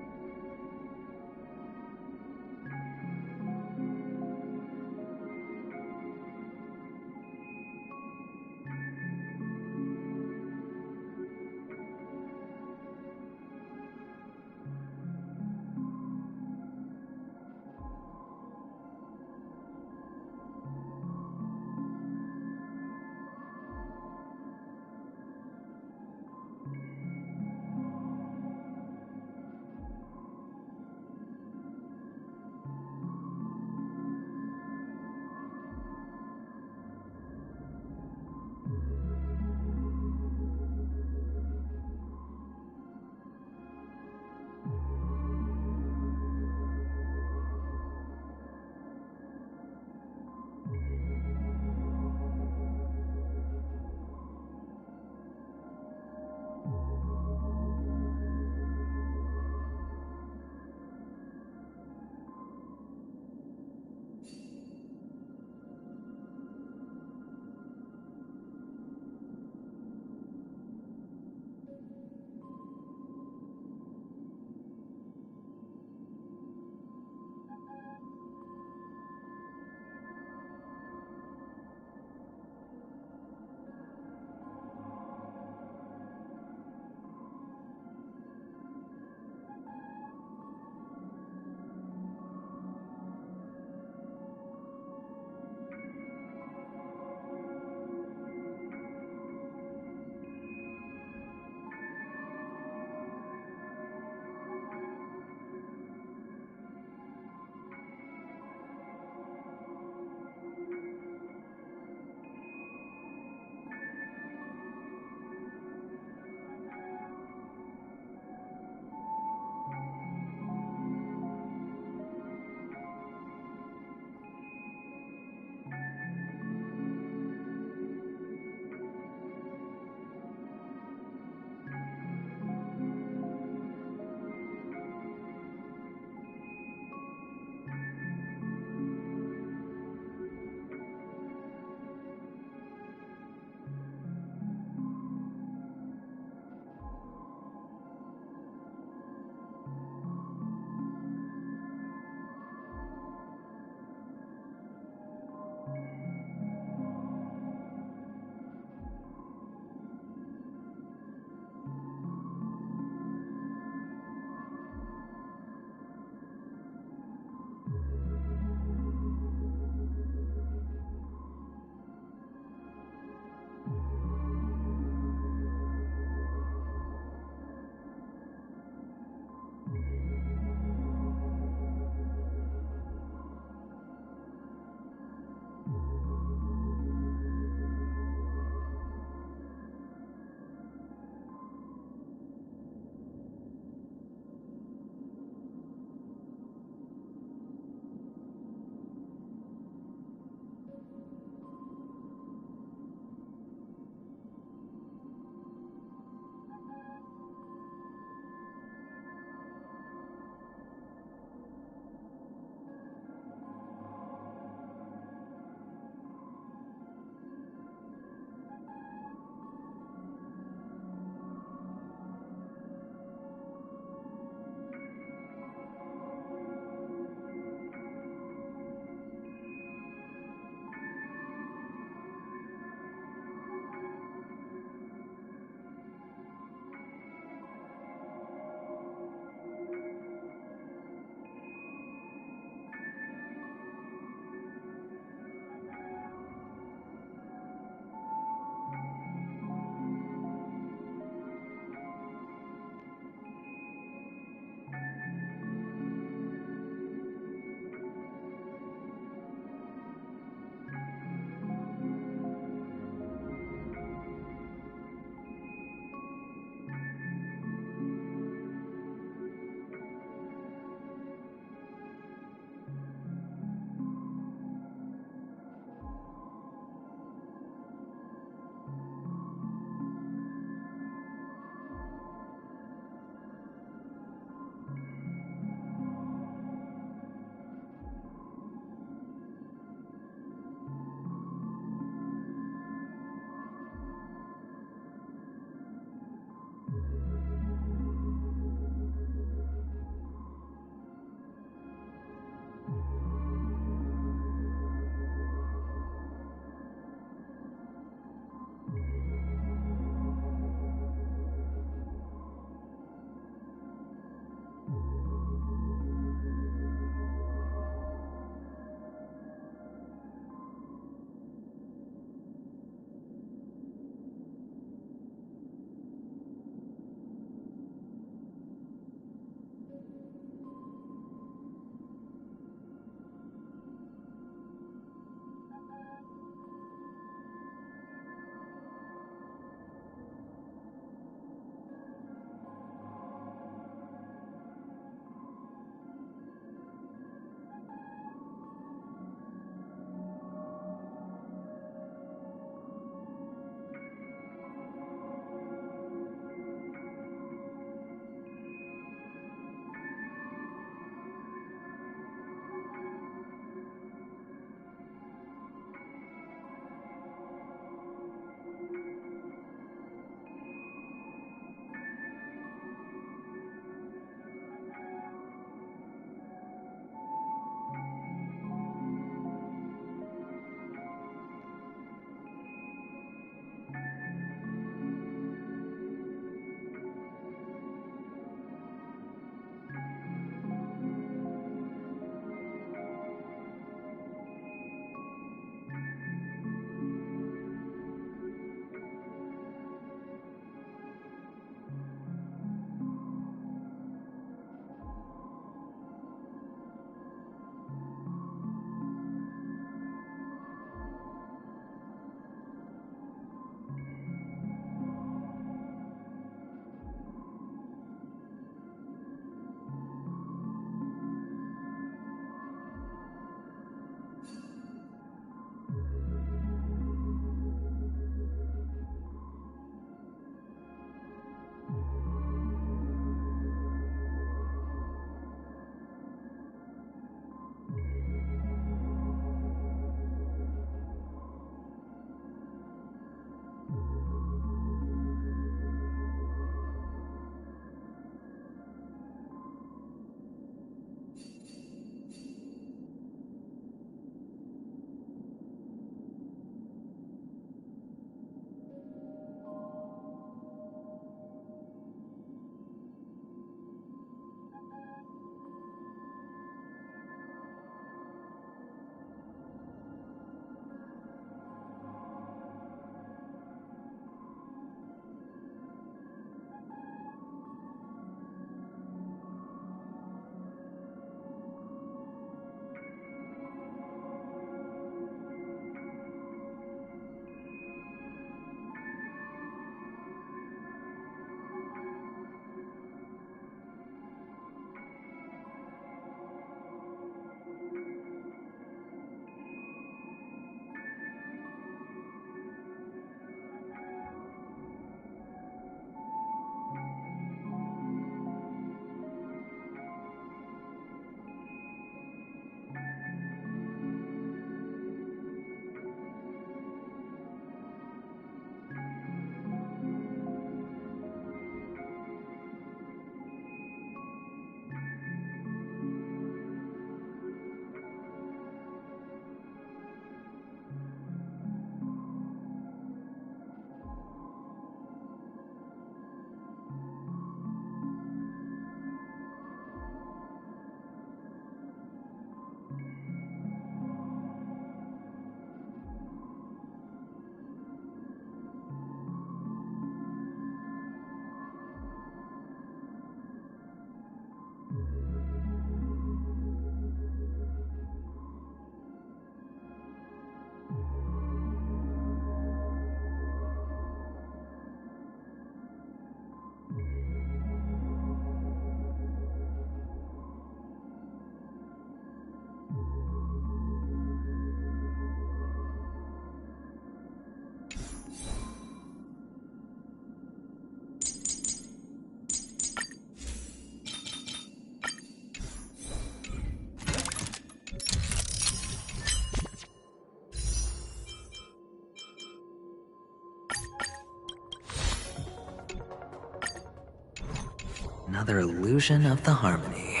Speaker 10: Another illusion of the harmony.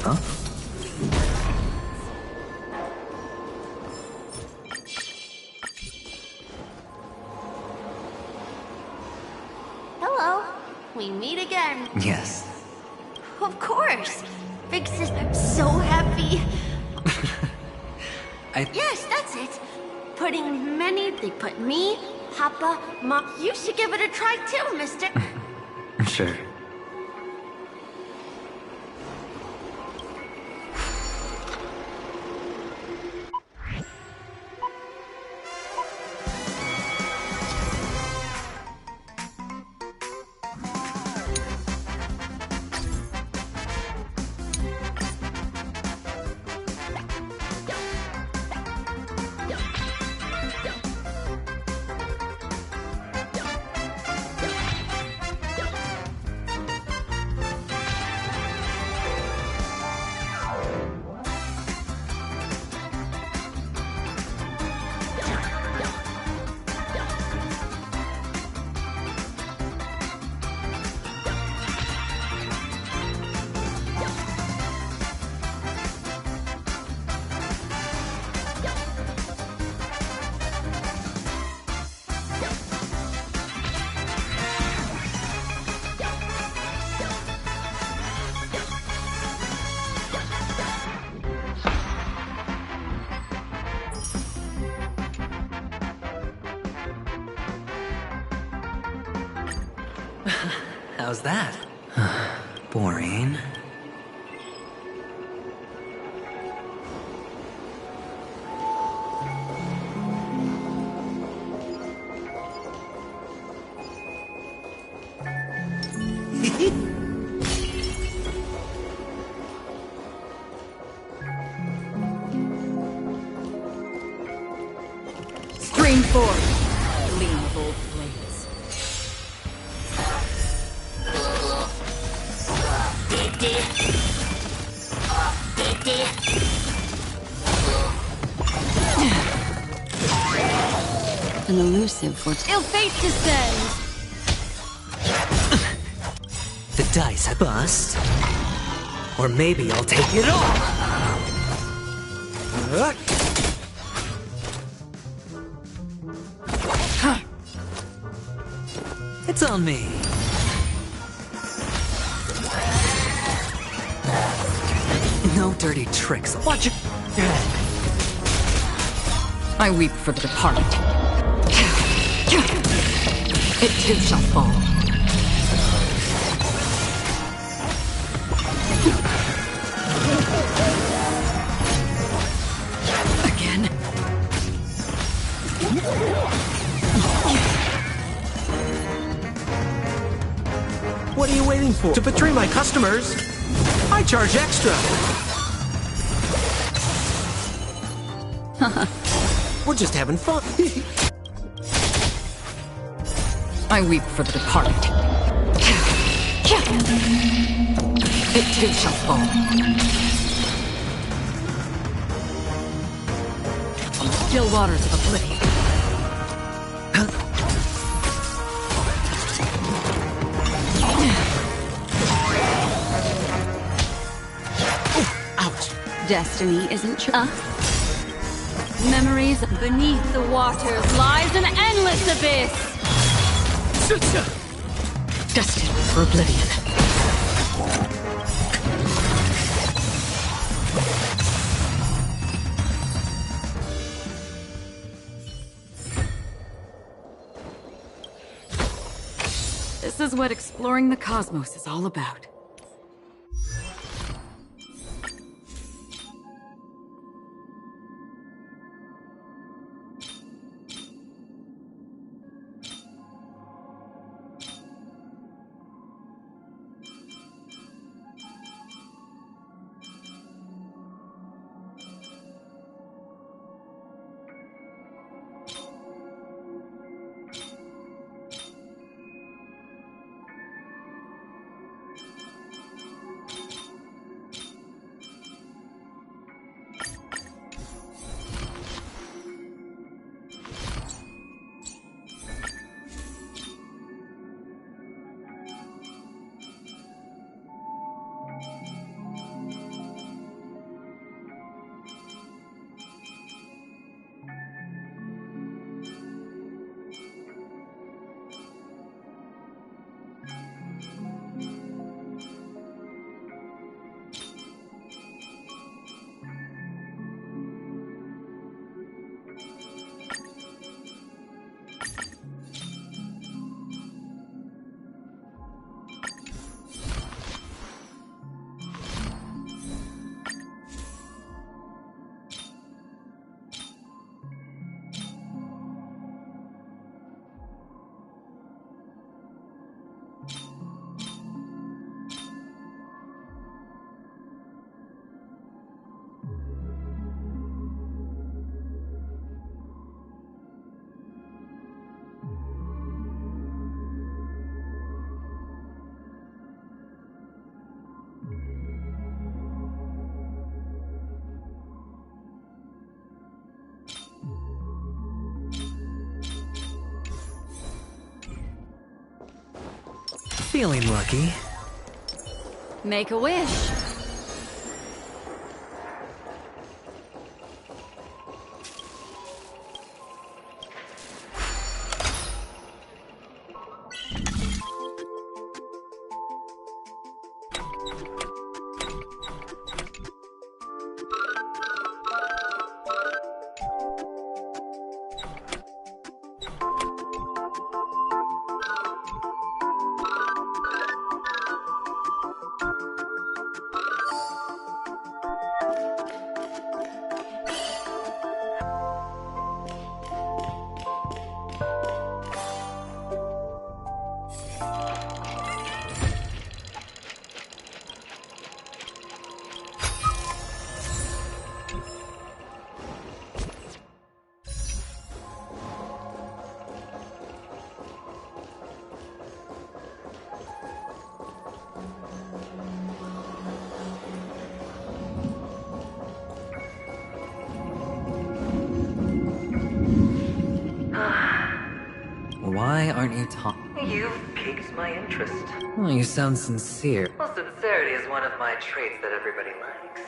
Speaker 10: Huh?
Speaker 12: Hello. We meet again.
Speaker 10: Yes.
Speaker 12: Of course. Vlixxs is so happy. Yes, that's it. They put me, Papa, Mom. You should give it a try too, mister.
Speaker 10: Sure. How's that? Boring.
Speaker 2: Stream forth, gleam of old flames.
Speaker 1: An elusive
Speaker 6: Ill fate descends.
Speaker 10: The dice I bust. Or maybe I'll take it all. It's on me. No dirty tricks. Watch it.
Speaker 2: I weep for the departed. It too shall fall. Again.
Speaker 15: What are you waiting for? To betray my customers? I charge extra. We're just having fun.
Speaker 2: I weep for the departed. It too shall fall. Still waters of oblivion.
Speaker 1: Destiny isn't true.
Speaker 6: Memories beneath the waters lies an endless abyss.
Speaker 2: Destined for oblivion. This is what exploring the cosmos is all about.
Speaker 10: Feeling lucky.
Speaker 1: Make a wish.
Speaker 10: Why aren't you talking?
Speaker 22: You've piqued my interest.
Speaker 10: Oh, you sound sincere.
Speaker 22: Well, sincerity is one of my traits that everybody likes.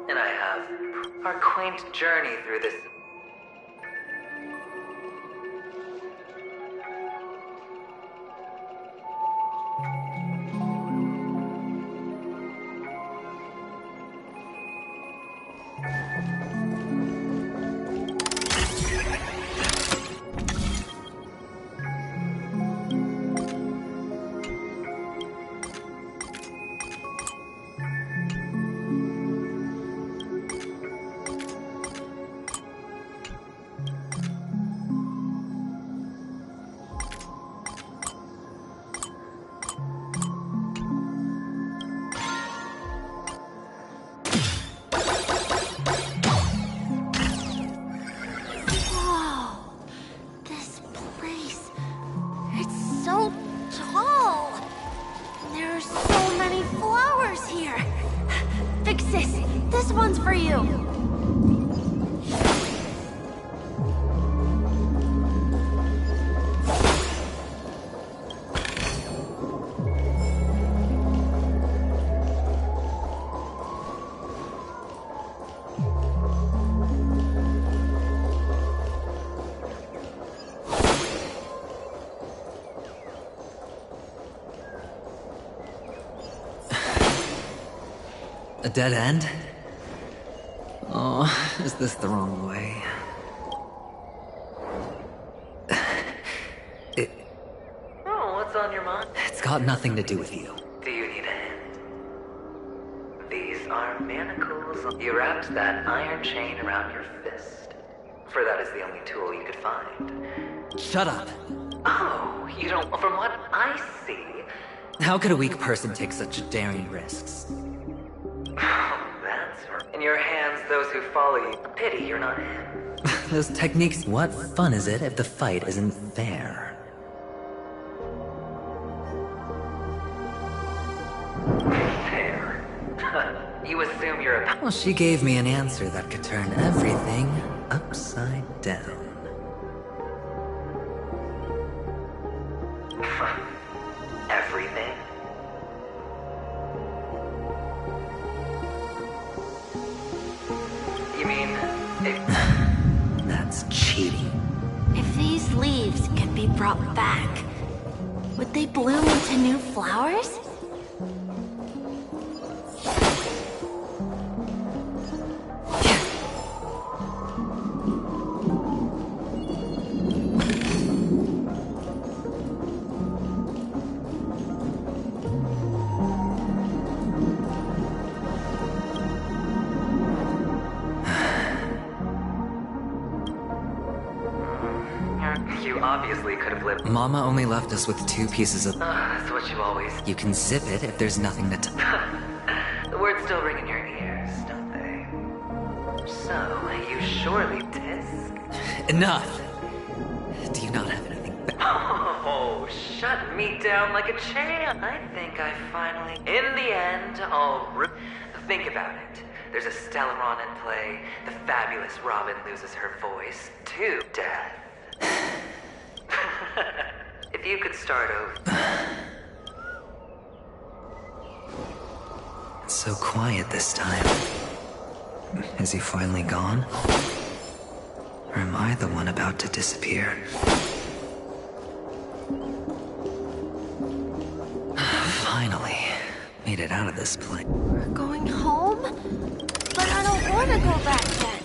Speaker 22: And I have our quaint journey through this.
Speaker 12: Vlixxs, this one's for you.
Speaker 10: A dead end? Oh, is this the wrong way?
Speaker 22: Oh, what's on your mind?
Speaker 10: It's got nothing to do with you.
Speaker 22: Do you need a hand? These are manacles. You wrapped that iron chain around your fist. For that is the only tool you could find.
Speaker 10: Shut up.
Speaker 22: Oh, you don't... From what I see...
Speaker 10: How could a weak person take such daring risks?
Speaker 22: That's right. In your hands, those who follow you. Pity you're not him.
Speaker 10: Those techniques... What fun is it if the fight isn't fair?
Speaker 22: Fair? You assume you're a...
Speaker 10: Well, she gave me an answer that could turn everything upside down.
Speaker 22: Everything? You mean...
Speaker 10: That's cheating.
Speaker 12: If these leaves could be brought back, would they bloom into new flowers?
Speaker 22: You obviously could have lived...
Speaker 10: Mama only left us with 2 pieces of...
Speaker 22: That's what you always...
Speaker 10: You can zip it if there's nothing to...
Speaker 22: The words still ring in your ears, don't they? So, you surely tisk?
Speaker 10: Enough! Do you not have anything better?
Speaker 22: Oh, shut me down like a champ. I think I finally... In the end, think about it. There's a Stellaron in play. The fabulous Robin loses her voice to death. If you could start over...
Speaker 10: so quiet this time. Is he finally gone? Or am I the one about to disappear? Finally, made it out of this place.
Speaker 12: We're going home? But I don't want to go back yet.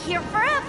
Speaker 12: Here forever.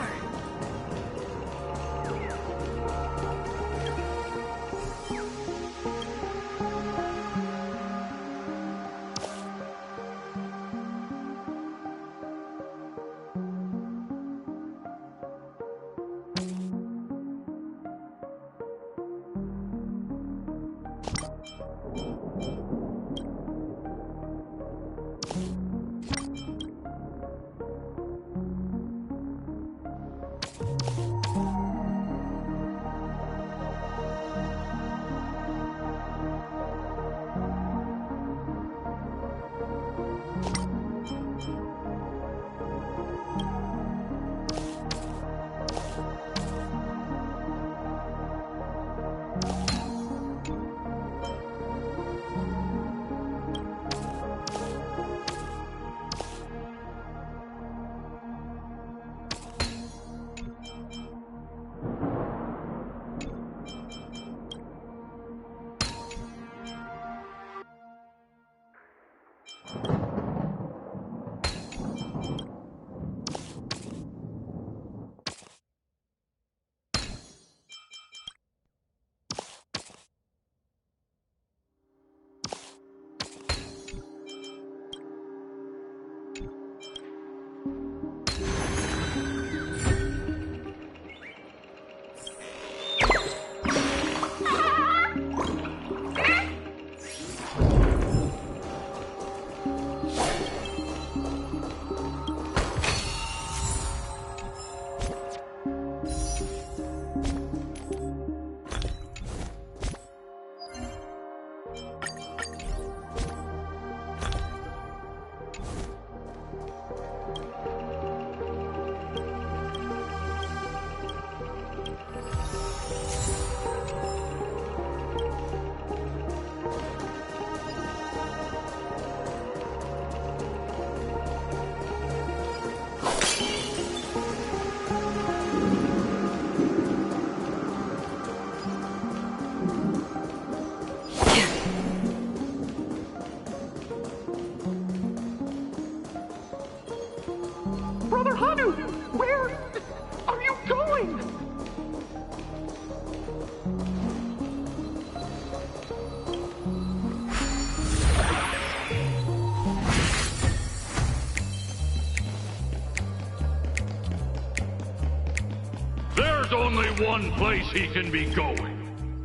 Speaker 9: There's only one place he can be going,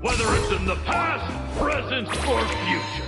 Speaker 9: whether it's in the past, present, or future.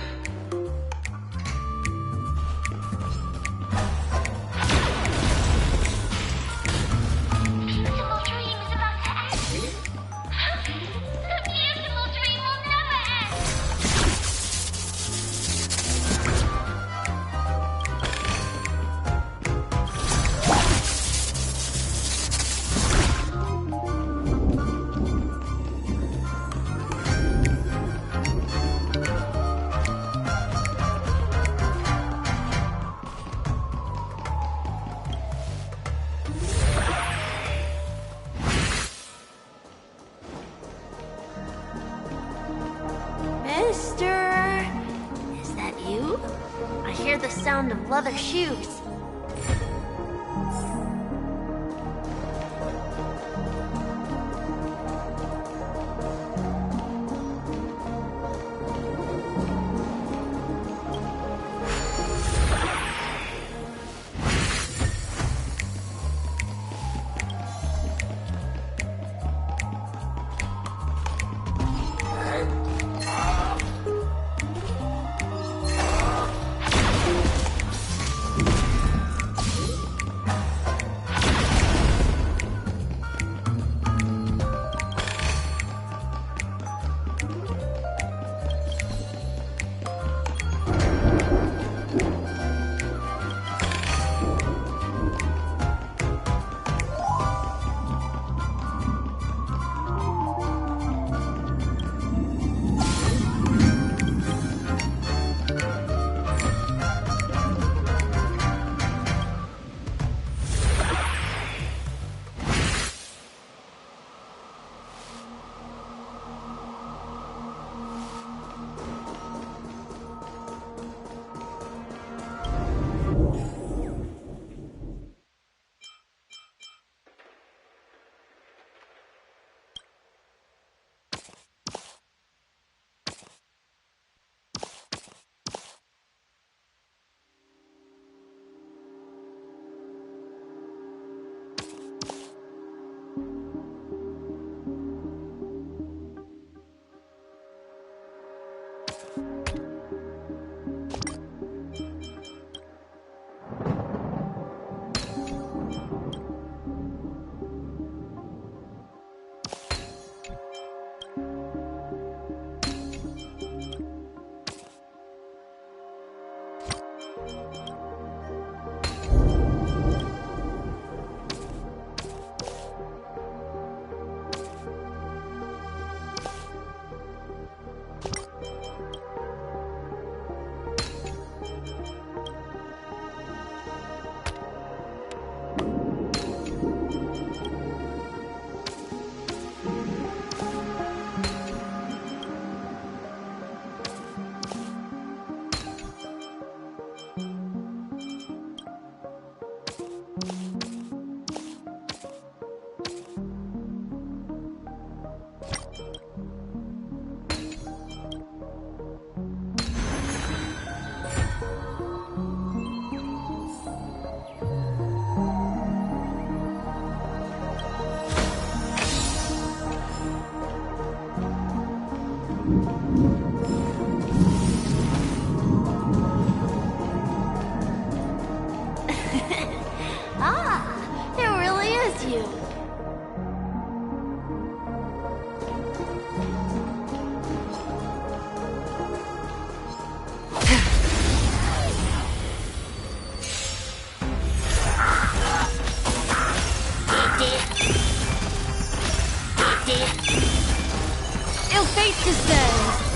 Speaker 12: Mister, is that you? I hear the sound of leather shoes.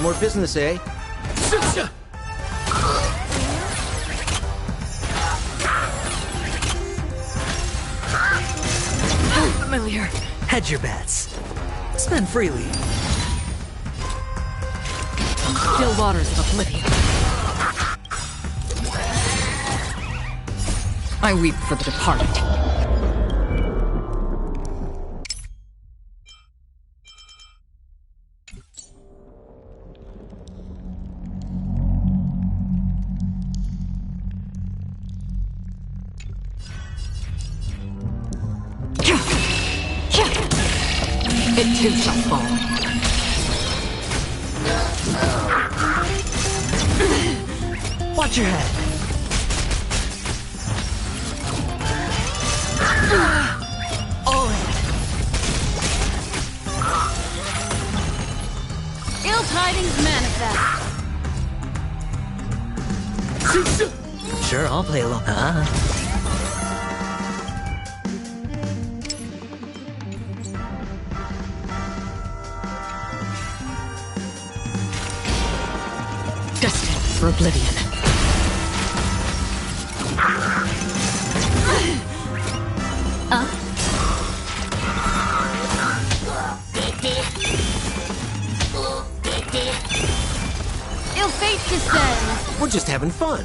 Speaker 15: More business, eh?
Speaker 10: Familiar. Hedge your bets. Spend freely.
Speaker 2: Still waters of oblivion. I weep for the departed. It too shall fall.
Speaker 10: Watch your head. All in.
Speaker 6: Ill tidings manifest.
Speaker 10: Sure, I'll play along.
Speaker 2: Destined for oblivion.
Speaker 6: Ill fate descends.
Speaker 15: We're just having fun.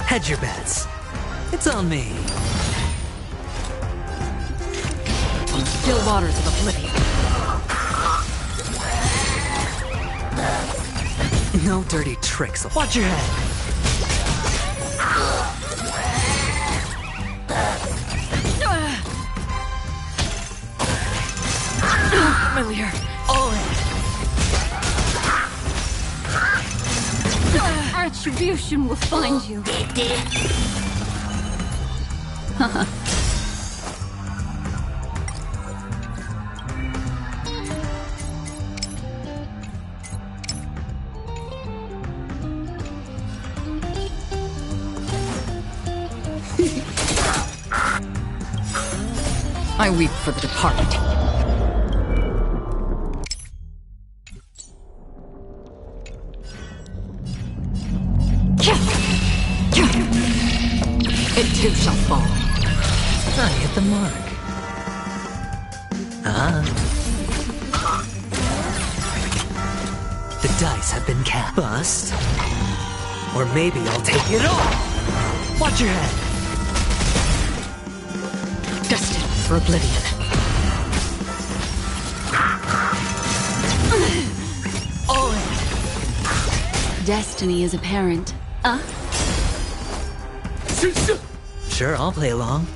Speaker 10: Hedge your bets. It's on me.
Speaker 2: From still waters of oblivion.
Speaker 10: No dirty tricks. Watch your head.
Speaker 2: Familiar.
Speaker 10: All in.
Speaker 6: Retribution will find you.
Speaker 2: I weep for the departed. It too shall fall.
Speaker 10: I hit the mark. The dice have been cast. Bust. Or maybe I'll take it all. Watch your head.
Speaker 2: Destined for oblivion.
Speaker 10: All in.
Speaker 1: Destiny is apparent.
Speaker 10: Sure, I'll play along.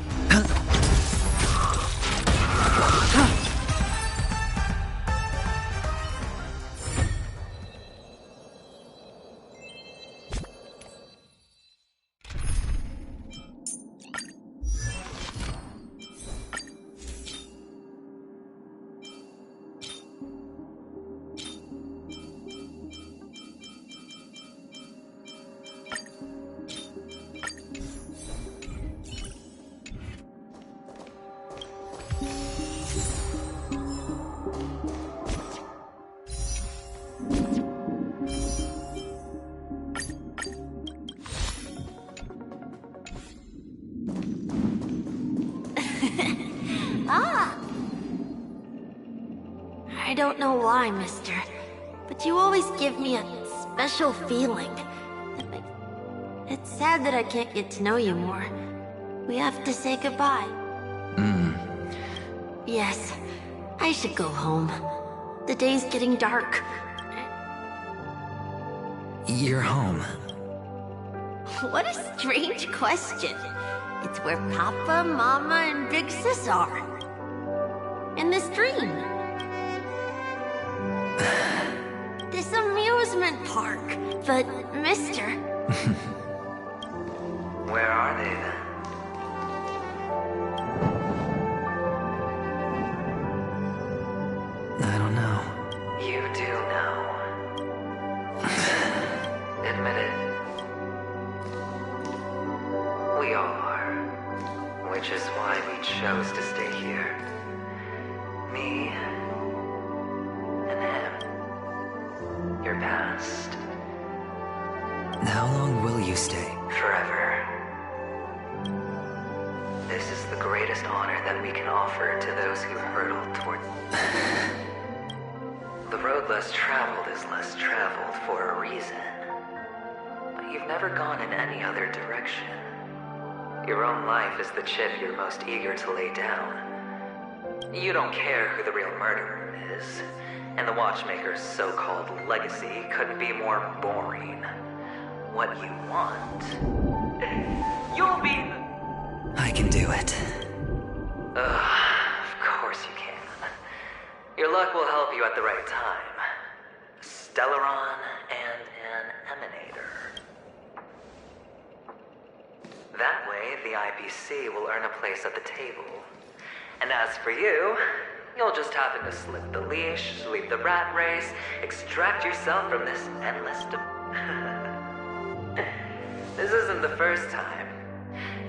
Speaker 12: I don't know why, mister, but you always give me a special feeling. It's sad that I can't get to know you more. We have to say goodbye. Yes, I should go home. The day's getting dark.
Speaker 10: You're home.
Speaker 12: What a strange question. It's where Papa, Mama, and Big Sis are. In this dream. This amusement park. But, mister...
Speaker 22: Where are they then?
Speaker 10: I don't know.
Speaker 22: You do know. Admit it. We all are. Which is why we chose to stay here. Me and him. Your past.
Speaker 10: How long will you stay?
Speaker 22: Forever. This is the greatest honor that we can offer to those who hurtle toward... The road less traveled is less traveled for a reason. But you've never gone in any other direction. Your own life is the chip you're most eager to lay down. You don't care who the real murderer is, and the watchmaker's so-called legacy couldn't be more boring. What you want... You'll be
Speaker 10: I can do it.
Speaker 22: Of course you can. Your luck will help you at the right time. A Stellaron and an Emanator. That way, the IPC will earn a place at the table. And as for you, you'll just happen to slip the leash, leave the rat race, extract yourself from this endless This isn't the first time.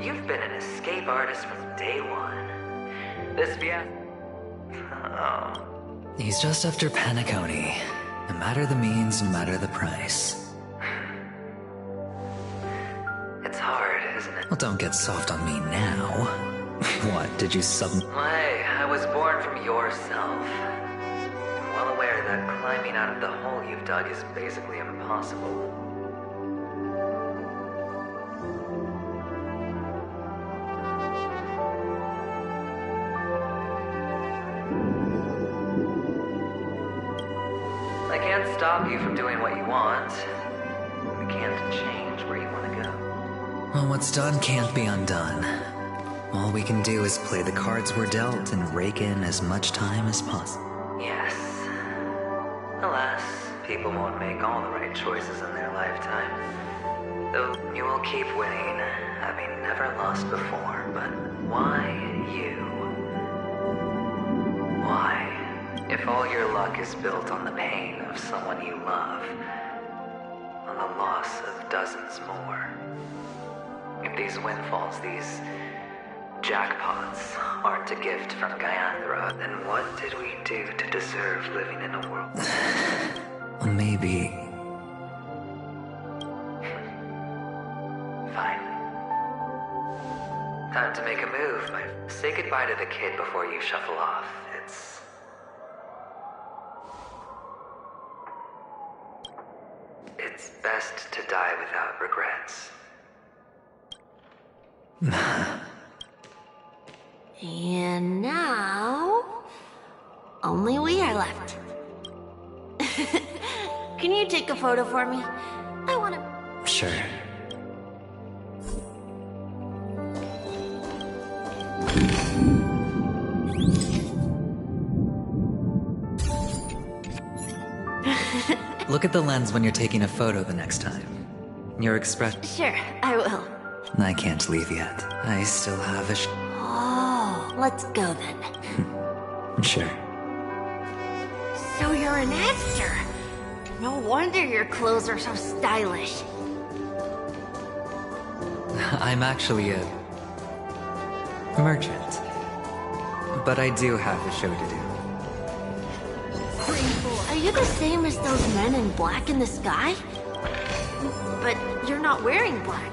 Speaker 22: You've been an escape artist from day one. This
Speaker 10: He's just after Penacony. No matter the means, no matter the price.
Speaker 22: It's hard, isn't it?
Speaker 10: Well, don't get soft on me now. What, did you
Speaker 22: Hey, I was born from yourself. I'm well aware that climbing out of the hole you've dug is basically impossible. I can't stop you from doing what you want. We can't change where you want to go.
Speaker 10: Well, what's done can't be undone. All we can do is play the cards we're dealt and rake in as much time as possible.
Speaker 22: Yes. Alas, people won't make all the right choices in their lifetime. Though you will keep winning, having never lost before. But why you? Why? If all your luck is built on the pain of someone you love, on the loss of dozens more. If these windfalls, these jackpots, aren't a gift from Gaiathra, then what did we do to deserve living in a world?
Speaker 10: Maybe.
Speaker 22: Fine. Time to make a move. Say goodbye to the kid before you shuffle off. It's best to die without regrets.
Speaker 12: And now... only we are left. Can you take a photo for me? I wanna...
Speaker 10: Sure. Look at the lens when you're taking a photo the next time. Your expression...
Speaker 12: Sure, I will.
Speaker 10: I can't leave yet. I still have a
Speaker 12: Oh, let's go then.
Speaker 10: Sure.
Speaker 12: So you're an actor. No wonder your clothes are so stylish.
Speaker 10: I'm actually a merchant. But I do have a show to do.
Speaker 12: Are you the same as those men in black in the sky? But you're not wearing black.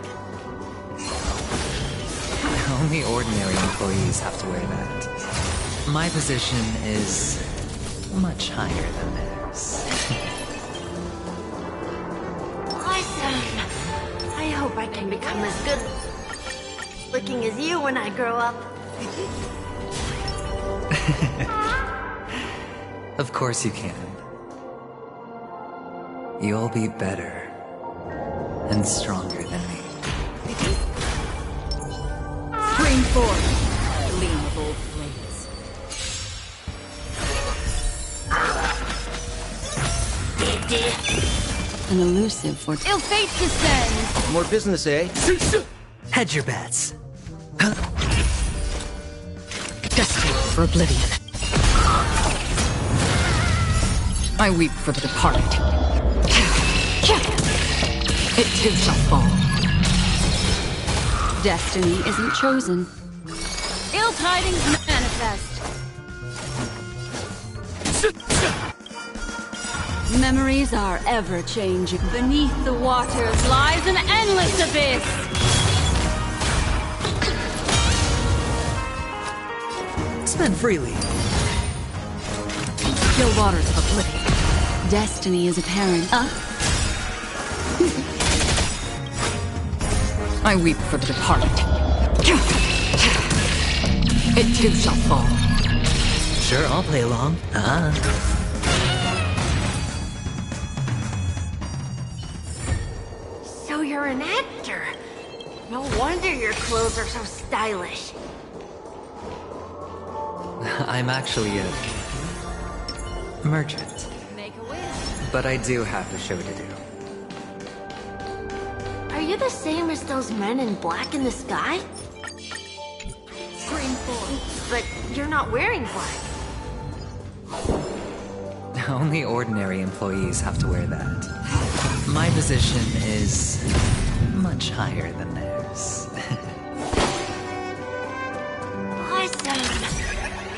Speaker 10: Only ordinary employees have to wear that. My position is much higher than theirs.
Speaker 12: Awesome! I hope I can become as good looking as you when I grow up.
Speaker 10: Of course you can. You'll be better and stronger than me.
Speaker 14: Spring forth, gleam of old flames. An elusive fortune. Ill fate descends!
Speaker 15: More business, eh?
Speaker 10: Hedge your bets.
Speaker 14: Destined for oblivion. I weep for the departed. It too shall fall. Destiny isn't chosen. Ill tidings manifest. Memories are ever changing. Beneath the waters lies an endless abyss.
Speaker 10: Spend freely.
Speaker 14: Still waters of oblivion. Destiny is apparent. I weep for the departed. It too shall fall.
Speaker 10: Sure, I'll play along.
Speaker 12: So you're an actor. No wonder your clothes are so stylish.
Speaker 10: I'm actually a merchant.
Speaker 14: Make a wish.
Speaker 10: But I do have a show to do.
Speaker 12: Are you the same as those men in black in the sky?
Speaker 14: Scream for.
Speaker 12: But you're not wearing black.
Speaker 10: Only ordinary employees have to wear that. My position is much higher than theirs.
Speaker 12: Awesome.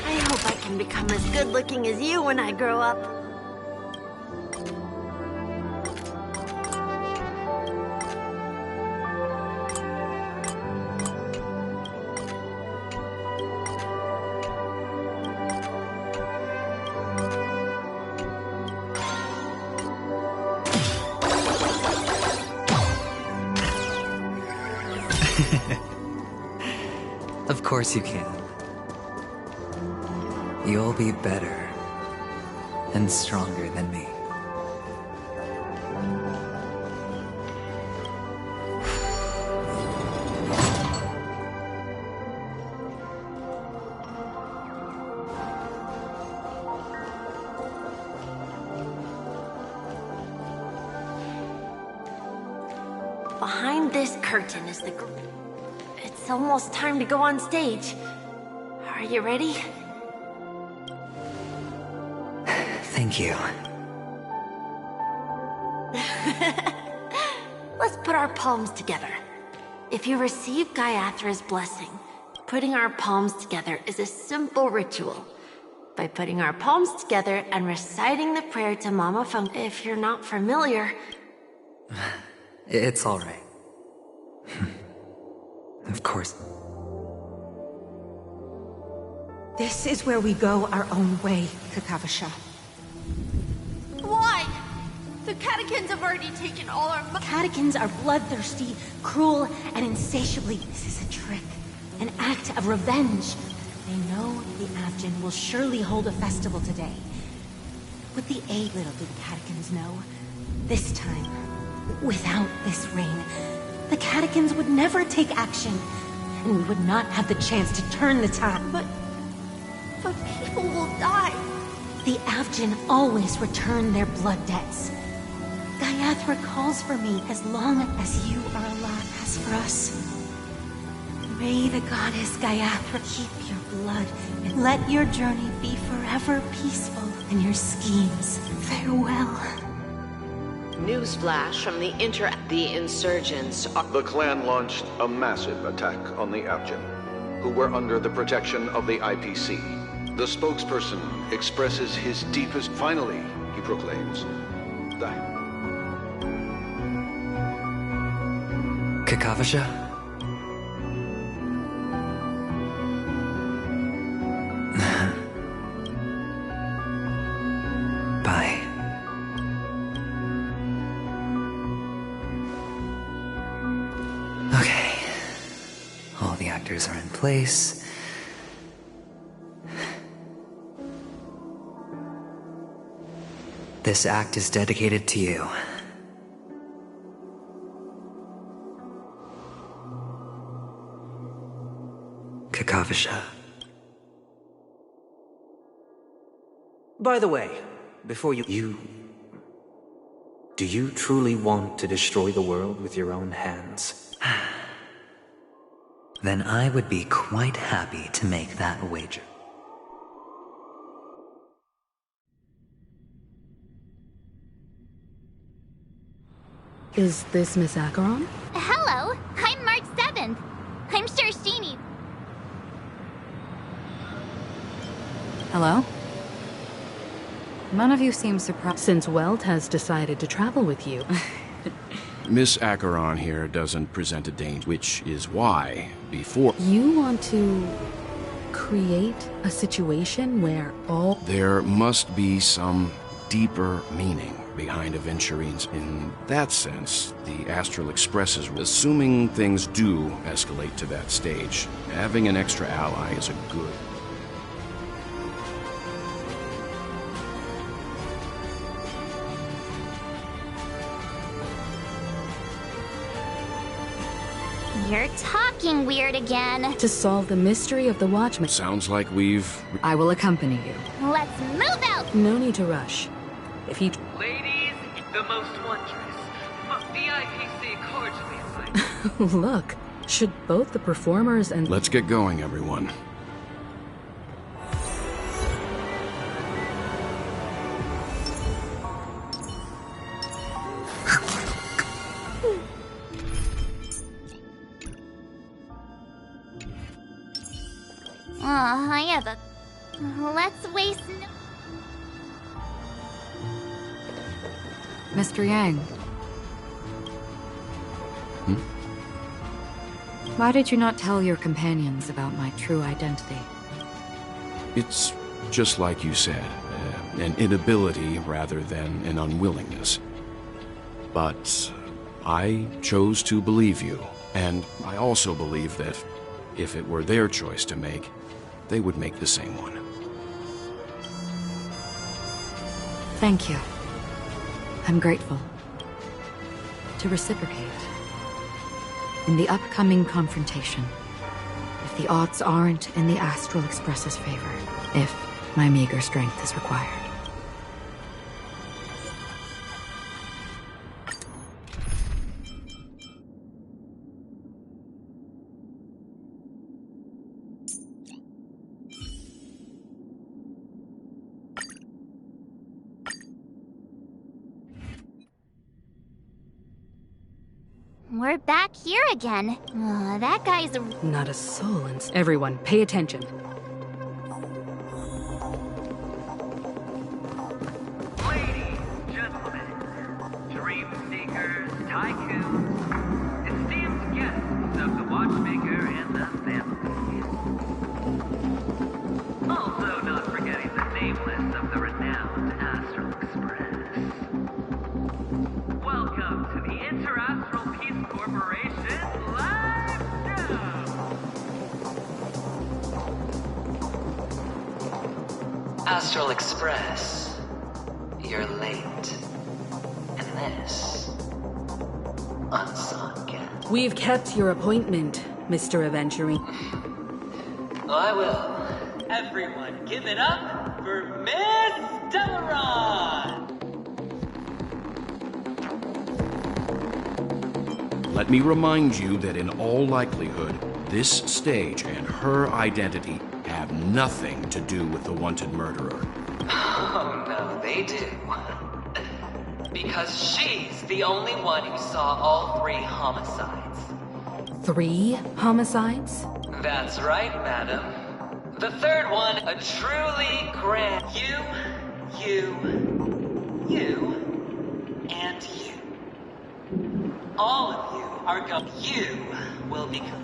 Speaker 12: I hope I can become as good looking as you when I grow up.
Speaker 10: Of course you can. You'll be better and stronger than me.
Speaker 12: Behind this curtain is the... It's almost time to go on stage. Are you ready?
Speaker 10: Thank you.
Speaker 12: Let's put our palms together. If you receive Gaiathra's blessing, putting our palms together is a simple ritual. By putting our palms together and reciting the prayer to Mama Fung. If you're not familiar...
Speaker 10: It's all right. Of course.
Speaker 16: This is where we go our own way, Kakavasha.
Speaker 12: Why? The catechins have already taken all our
Speaker 16: Catechins are bloodthirsty, cruel, and insatiably. This is a trick, an act of revenge. They know the Avgin will surely hold a festival today. With the aid, little do the catechins know. This time, without this rain, the catechins would never take action, and we would not have the chance to turn the tide.
Speaker 12: But people will die.
Speaker 16: The Avgin always return their blood debts. Gaiathra calls for me as long as you are alive. As for us, may the goddess Gaiathra keep your blood and let your journey be forever peaceful and your schemes. Farewell.
Speaker 8: Newsflash from the insurgents.
Speaker 18: The clan launched a massive attack on the Avgin, who were under the protection of the IPC. The spokesperson expresses his deepest... Finally, he proclaims,
Speaker 10: Kakavasha? Bye. Okay. All the actors are in place. This act is dedicated to you. Kakavasha.
Speaker 17: By the way, before you... Do you truly want to destroy the world with your own hands?
Speaker 10: Then I would be quite happy to make that wager.
Speaker 11: Is this Miss Acheron?
Speaker 5: Hello, I'm March 7th. I'm sure Sheeny.
Speaker 2: Hello? None of you seem surprised.
Speaker 11: Since Welt has decided to travel with you.
Speaker 4: Miss Acheron here doesn't present a danger, which is why, before...
Speaker 11: You want to create a situation where all...
Speaker 4: There must be some deeper meaning behind Aventurines. In that sense, the Astral Express is... Assuming things do escalate to that stage, having an extra ally is a good...
Speaker 5: You're talking weird again.
Speaker 11: To solve the mystery of the Watchman.
Speaker 4: Sounds like we've...
Speaker 11: I will accompany you.
Speaker 5: Let's move out!
Speaker 11: No need to rush. If he...
Speaker 22: Ladies, the most wondrous, the IPC cordially invite.
Speaker 11: Look, should both the performers and...
Speaker 4: Let's get going, everyone.
Speaker 5: I have a... Let's waste no...
Speaker 2: Mr. Yang. Why did you not tell your companions about my true identity?
Speaker 4: It's just like you said, an inability rather than an unwillingness. But I chose to believe you, and I also believe that if it were their choice to make, they would make the same one.
Speaker 2: Thank you. I'm grateful. To reciprocate. In the upcoming confrontation, if the odds aren't in the Astral Express's favor, if my meager strength is required.
Speaker 5: We're back here again. That guy's...
Speaker 11: Not a soul in... Everyone, pay attention.
Speaker 22: Ladies, gentlemen, dream seekers, tycoons, esteemed guests of the Watchmaker and the family. Also not forgetting the nameless of the renowned Astral Express. Welcome to the Interastral Peace Corporation live show! Astral Express, you're late. And this, unsung guest.
Speaker 11: We've kept your appointment, Mr. Aventuring.
Speaker 22: I will. Everyone, give it up for Miss Delaron!
Speaker 4: Let me remind you that in all likelihood, this stage and her identity have nothing to do with the wanted murderer.
Speaker 22: Oh no, they do. Because she's the only one who saw all 3 homicides.
Speaker 11: 3 homicides?
Speaker 22: That's right, madam. The third one, a truly grand... You, and you. All of you are going... You will become...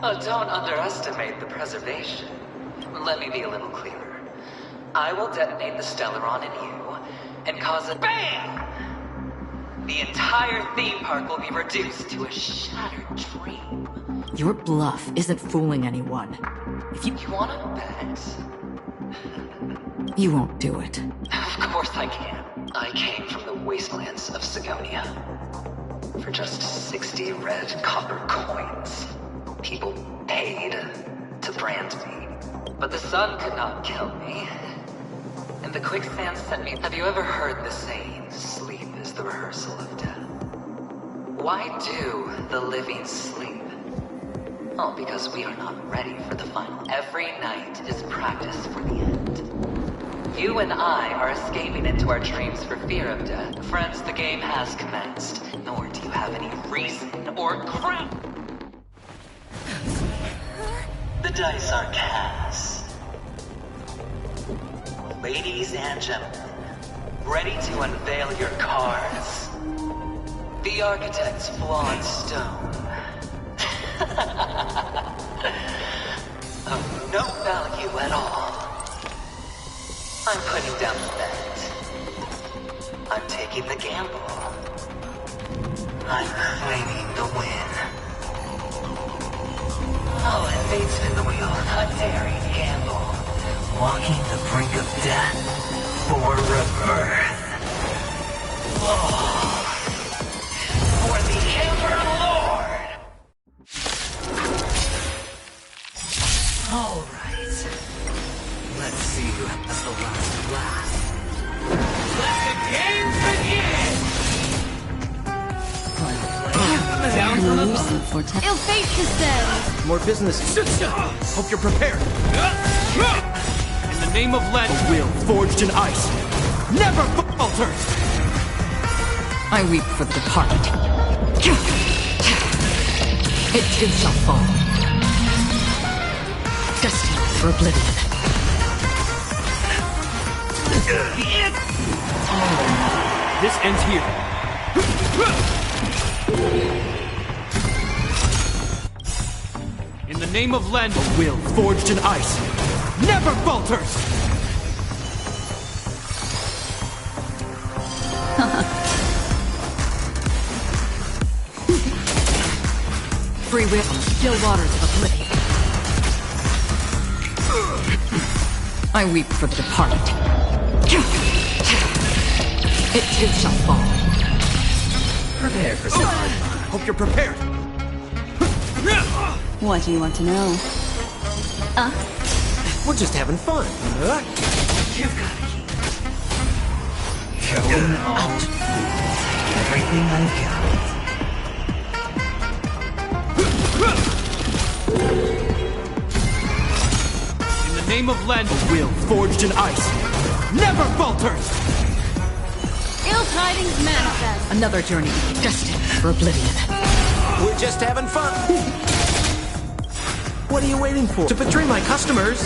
Speaker 22: Oh, don't underestimate the preservation. Let me be a little clearer. I will detonate the Stellaron in you and cause a BAM! The entire theme park will be reduced to a shattered dream.
Speaker 2: Your bluff isn't fooling anyone. If you
Speaker 22: want to bet?
Speaker 2: You won't do it.
Speaker 22: Of course I can. I came from the wastelands of Sigonia. For just 60 red copper coins, people paid to brand me. But the sun could not kill me. And the quicksand sent me... Have you ever heard the saying, sleep is the rehearsal of death? Why do the living sleep? Oh, because we are not ready for the final. Every night is practice for the end. You and I are escaping into our dreams for fear of death. Friends, the game has commenced. Nor do you have any reason or ground. The dice are cast. Ladies and gentlemen, ready to unveil your cards? The architect's flawed stone. Of no value at all. I'm putting down the bet. I'm taking the gamble. I'm claiming the win. Oh, and fate spin the wheel. A daring gamble. Walking the brink of death for rebirth. Oh.
Speaker 1: Elusive for
Speaker 14: Ill fate descends!
Speaker 15: More business. Hope you're prepared.
Speaker 24: In the name of Len,
Speaker 15: Will forged in ice never falters.
Speaker 2: I weep for the departed. It too shall fall. Destined for oblivion.
Speaker 24: This ends here. In the name of Len,
Speaker 15: Will forged in ice never falters.
Speaker 2: Free will, still waters of oblivion. I weep for the departed. It too shall fall.
Speaker 15: Prepare for some. Hope you're prepared.
Speaker 1: What do you want to know?
Speaker 15: We're just having fun.
Speaker 22: You've got it. Going out. Everything I've got.
Speaker 24: in the name of Len,
Speaker 15: Will forged in ice never falters.
Speaker 14: Ill tidings manifest!
Speaker 2: Another journey destined for oblivion.
Speaker 15: We're just having fun. What are you waiting for? To betray my customers?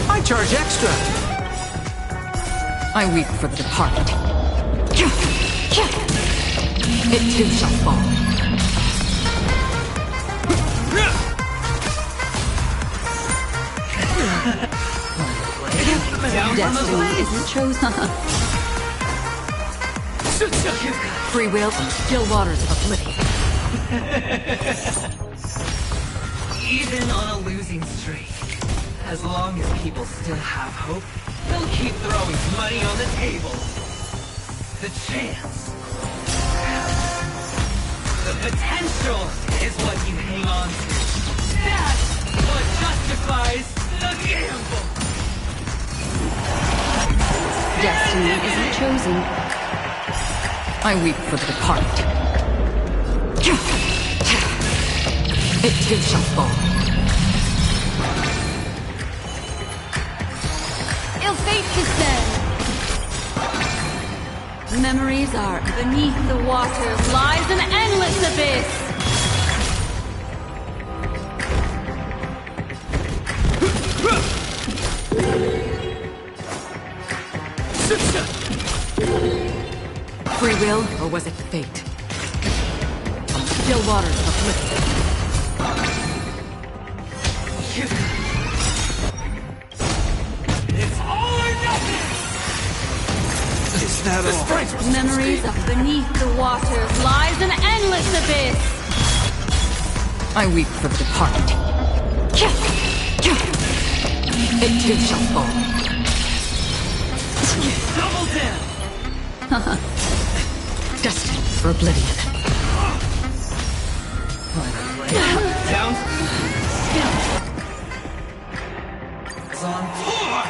Speaker 15: I charge extra.
Speaker 2: I weep for the departed. It too shall fall.
Speaker 1: Destiny isn't chosen.
Speaker 2: Free will, still waters of oblivion.
Speaker 22: Even on a losing streak, as long as people still have hope, they'll keep throwing money on the table. The chance, the potential is what you hang on to. That's what justifies the gamble.
Speaker 1: Destiny isn't chosen.
Speaker 2: I weep for the departed. It too shall fall.
Speaker 14: Ill fate descends! Memories are beneath the waters lies an endless abyss!
Speaker 2: Free will, or was it fate? Still waters of oblivion.
Speaker 22: It's all or nothing!
Speaker 15: Is that all?
Speaker 14: Memories of beneath the waters lies an endless abyss!
Speaker 2: I weep for the departed. It too shall fall.
Speaker 22: Double down!
Speaker 2: Destined for oblivion.
Speaker 22: Down. It's on four!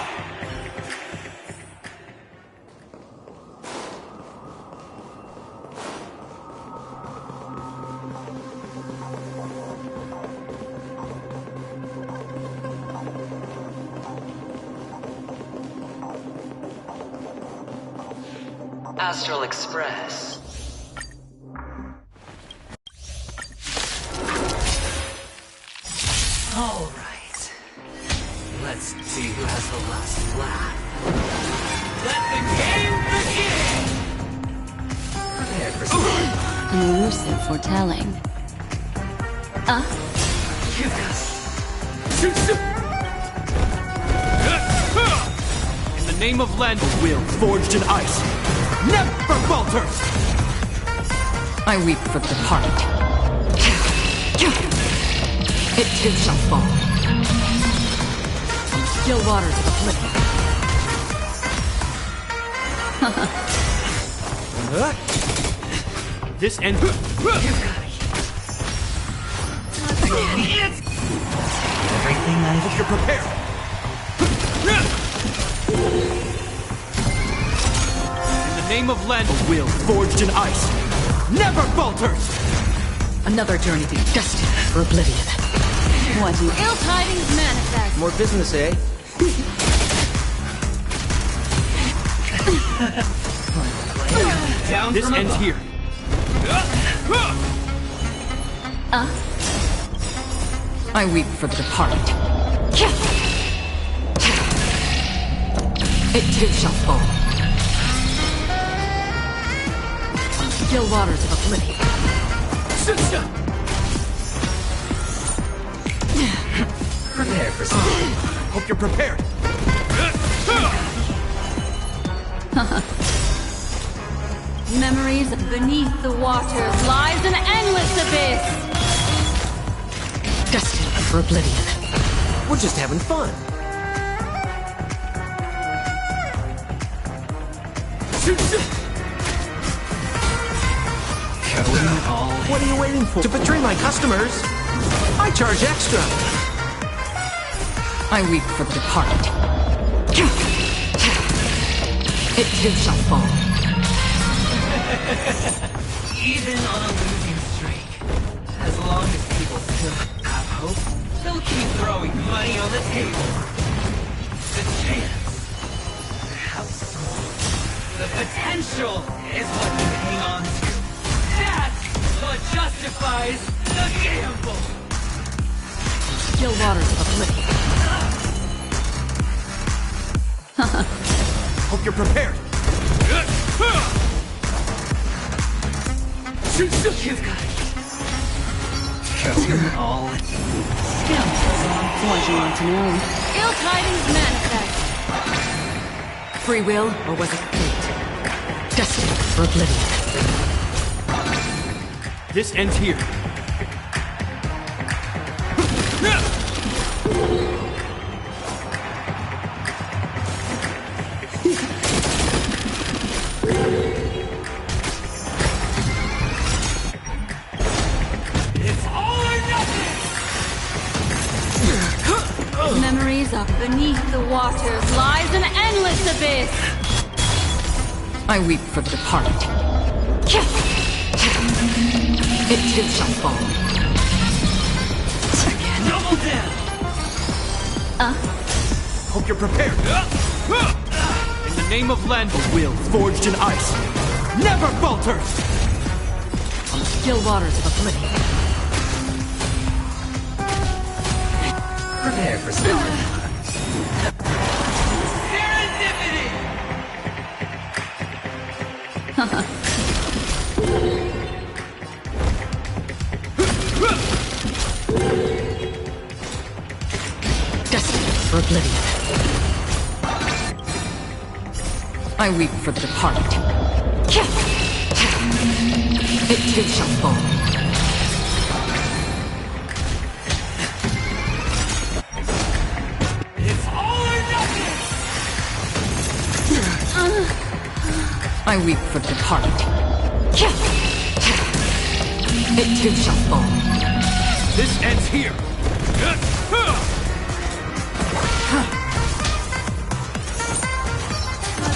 Speaker 22: Astral Express. All right. Let's see who has the last laugh. Let the game begin! Prepare for
Speaker 1: An elusive foretelling.
Speaker 24: in the name of Len,
Speaker 15: Will forged in ice never falters.
Speaker 2: I weep for the departed. It too shall fall. Still waters of oblivion.
Speaker 24: this ends.
Speaker 22: Everything I
Speaker 15: Hope you're prepared.
Speaker 24: In the name of Len,
Speaker 15: Will forged in ice never falters.
Speaker 2: Another journey to destined for oblivion.
Speaker 14: What do ill tidings manifest?
Speaker 15: More business, eh? This ends here.
Speaker 2: I weep for the departed. It too shall fall. Still waters of oblivion.
Speaker 15: Prepare for something. Hope you're prepared.
Speaker 14: Memories beneath the waters lies an endless abyss.
Speaker 2: Destined for oblivion.
Speaker 15: We're just having fun. What are you waiting for? To betray my customers? I charge extra.
Speaker 2: I weep for the departed. It too shall fall.
Speaker 22: Even on a losing streak, as long as people still have hope, they'll keep throwing money on the table. The chance, how small. The potential is what you hang on to. That's what justifies the gamble.
Speaker 2: Still waters of oblivion.
Speaker 15: Hope you're prepared.
Speaker 22: You've got it. All
Speaker 14: What do you want to know? Ill tidings manifest.
Speaker 2: Free will, or was it fate? Destined for oblivion.
Speaker 15: This ends here.
Speaker 14: Memories of beneath the waters lies an endless abyss.
Speaker 2: I weep for the departed. It too shall fall.
Speaker 22: double down.
Speaker 15: Hope you're prepared. In the name of Len, a will forged in ice never falters.
Speaker 2: On the still waters of oblivion.
Speaker 22: Prepare for something. Serendipity!
Speaker 2: Destined for oblivion. I weep for the departed. It too shall fall. I weep for the departed. It too shall fall.
Speaker 15: This ends here.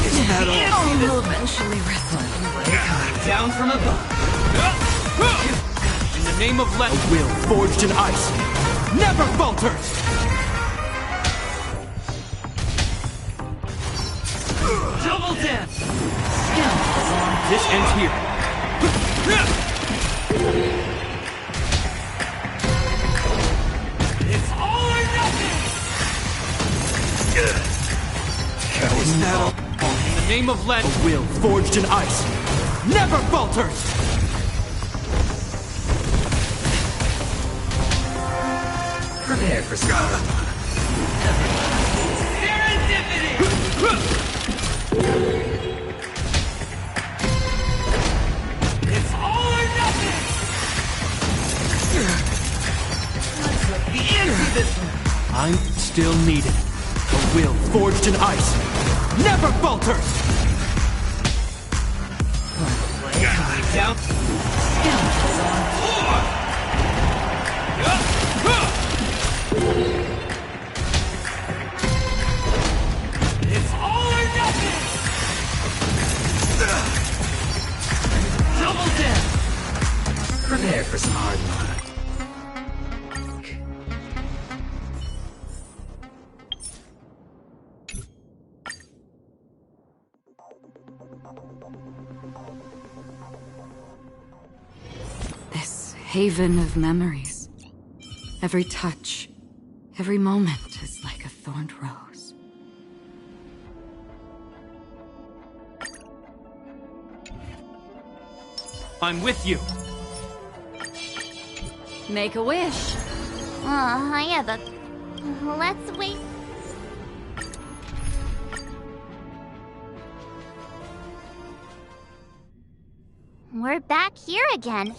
Speaker 22: Isn't that all?
Speaker 2: You will eventually wrestle.
Speaker 22: Down from above.
Speaker 15: In the name of Len, a will forged in ice never falters.
Speaker 22: Double dance.
Speaker 15: This ends here.
Speaker 22: It's all or nothing.
Speaker 15: Isn't that all? In the name of Len, a will forged in ice never falters.
Speaker 22: Prepare for something. Serendipity! It's all or nothing! Let's let the end of this one.
Speaker 15: I'm still needed. A will forged in ice never falters.
Speaker 22: Down. It's all or nothing! Double down! Prepare for some hard luck.
Speaker 2: This haven of memories. Every touch, every moment is like a thorned rose.
Speaker 15: I'm with you.
Speaker 14: Make a wish.
Speaker 5: Yeah, but let's wait. We're back here again.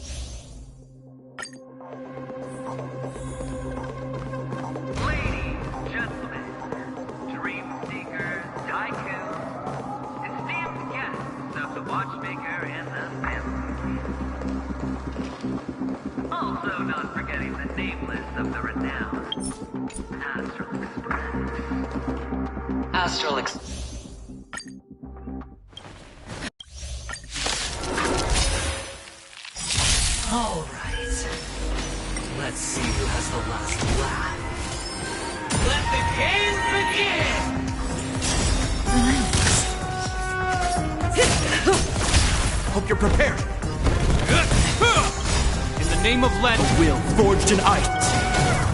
Speaker 22: Watchmaker and the family. Also not forgetting the nameless of the renowned Astral Express. All right. Let's see who has the last laugh. Let the games begin!
Speaker 15: Hope you're prepared. In the name of Len, will forged in ice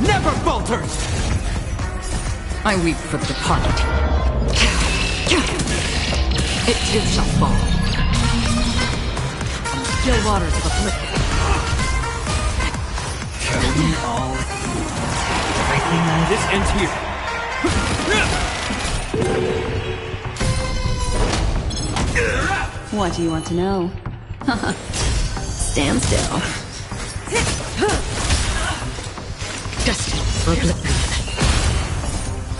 Speaker 15: never falters.
Speaker 2: I weep for the departed. It too shall fall. Still waters of oblivion.
Speaker 22: Kill them all. Everything
Speaker 15: This ends here.
Speaker 14: What do you want to know? Stand still.
Speaker 2: Destined for oblivion.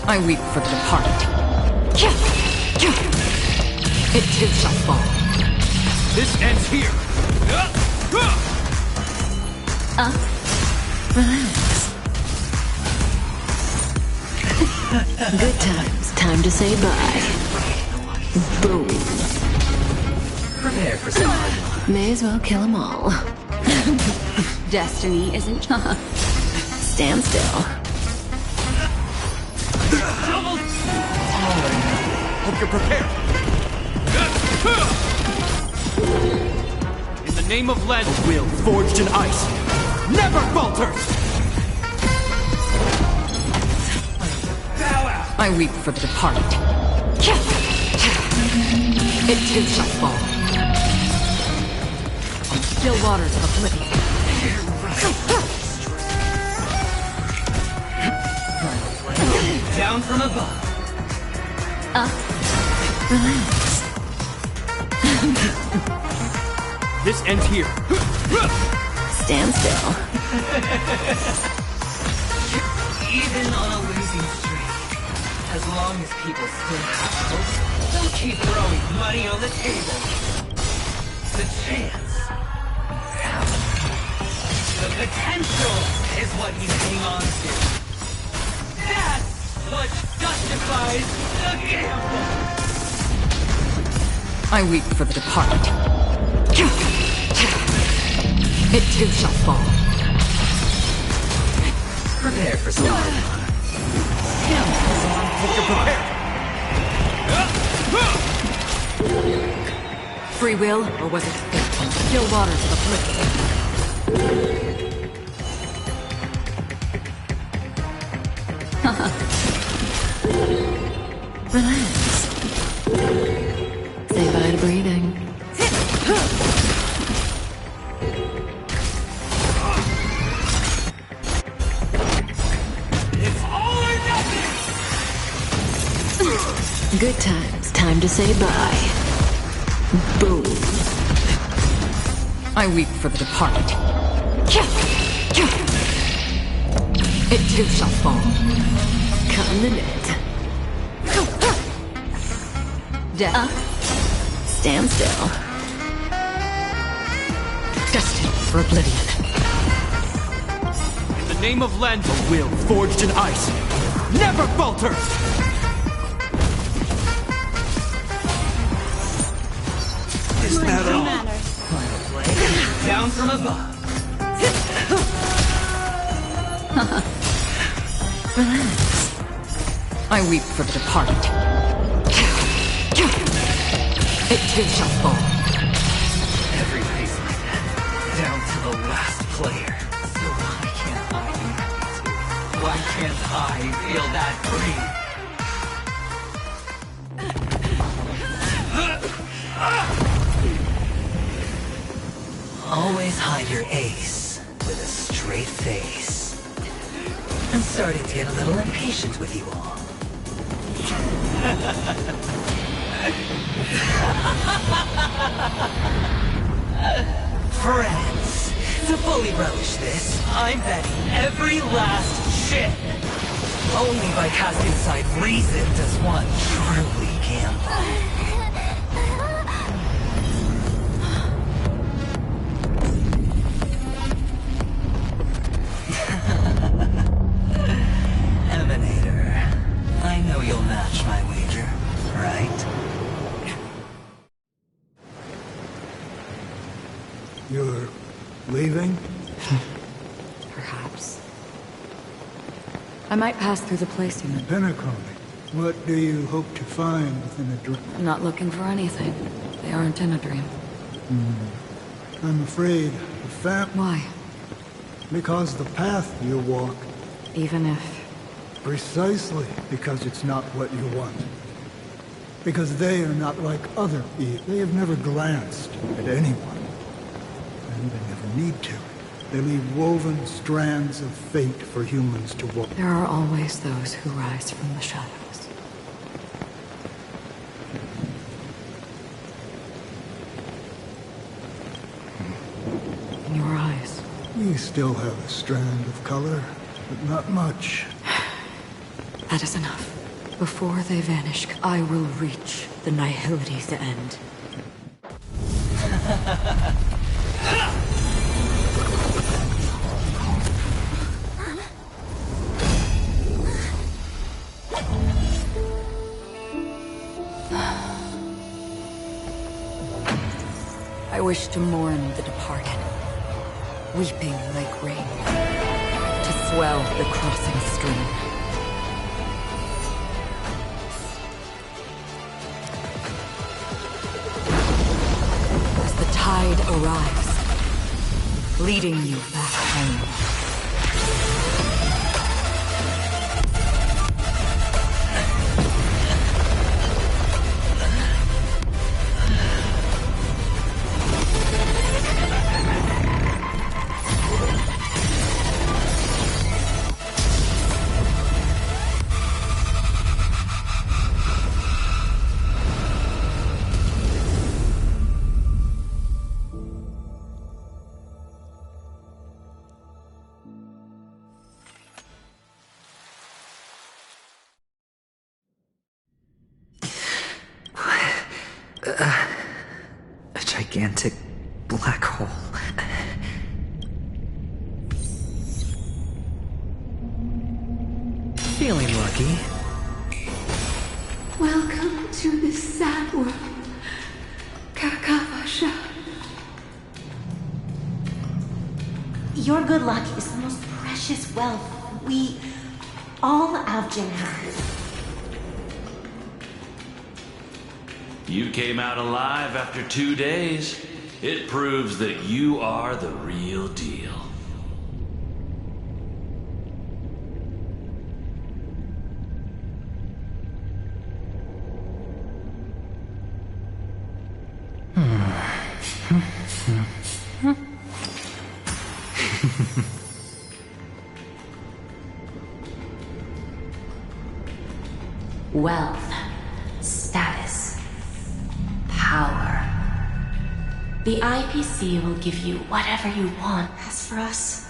Speaker 2: I weep for the departed. It too shall fall.
Speaker 15: This ends here.
Speaker 14: Relax. Good times. Time to say bye. Boom.
Speaker 22: Prepare for some hard luck.
Speaker 14: May as well kill them all. Destiny isn't... Stand still.
Speaker 15: Hope you're prepared. In the name of Len, will forged in ice never falters.
Speaker 2: I weep for the departed. It too shall fall. On still waters of oblivion.
Speaker 22: Down from above.
Speaker 14: Relax.
Speaker 15: This ends here.
Speaker 14: Stand still.
Speaker 22: Even on a losing streak, as long as people still have hope, they'll keep throwing money on the table. The chance. The potential is what you hang on to. That's what justifies the gamble.
Speaker 2: I weep for the departed. It too shall fall.
Speaker 22: Prepare for some hard luck.
Speaker 15: Hope you're prepared.
Speaker 2: Free will, or was it fate? Still waters of oblivion.
Speaker 14: Relax. Say bye to breathing.
Speaker 22: It's all or nothing!
Speaker 14: Good times. Time to say bye. Boom.
Speaker 2: I weep for the departed. It too shall fall.
Speaker 14: Come the net.
Speaker 2: Death.
Speaker 14: Stand still.
Speaker 2: Destined for oblivion.
Speaker 15: In the name of Len, a will forged in ice never falters.
Speaker 22: Is that all? Down from above.
Speaker 2: Relax. I weep for the departed. It too shall fall.
Speaker 7: Every piece like that, down to the last player. So why can't I be happy too? Why can't I feel that free? Always hide your ace with a straight face. I'm starting to get a little impatient with you all. Friends, to fully relish this, I'm betting every last chip. Only by casting aside reason does one truly gamble. Emanator, I know you'll match my wager, right?
Speaker 19: You're leaving?
Speaker 2: Perhaps. I might pass through the place you meant.
Speaker 19: Penacony. What do you hope to find within a dream?
Speaker 2: I'm not looking for anything. They aren't in a dream.
Speaker 19: I'm afraid the
Speaker 2: Why?
Speaker 19: Because the path you walk.
Speaker 2: Even if...
Speaker 19: Precisely because it's not what you want. Because they are not like other beings. They have never glanced at anyone. And they never need to. They leave woven strands of fate for humans to walk.
Speaker 2: There are always those who rise from the shadows. In your eyes.
Speaker 19: We still have a strand of color, but not much.
Speaker 2: That is enough. Before they vanish, I will reach the nihility's end. I wish to mourn the departed, weeping like rain, to swell the crossing stream. As the tide arrives, leading you back home.
Speaker 10: A gigantic black hole. Feeling lucky.
Speaker 16: Welcome to this sad world, Kakavasha. Your good luck is the most precious wealth we, all Avgin, have.
Speaker 9: You came out alive after 2 days. It proves that you are the real deal.
Speaker 16: Wealth, status, power. The IPC will give you whatever you want. As for us,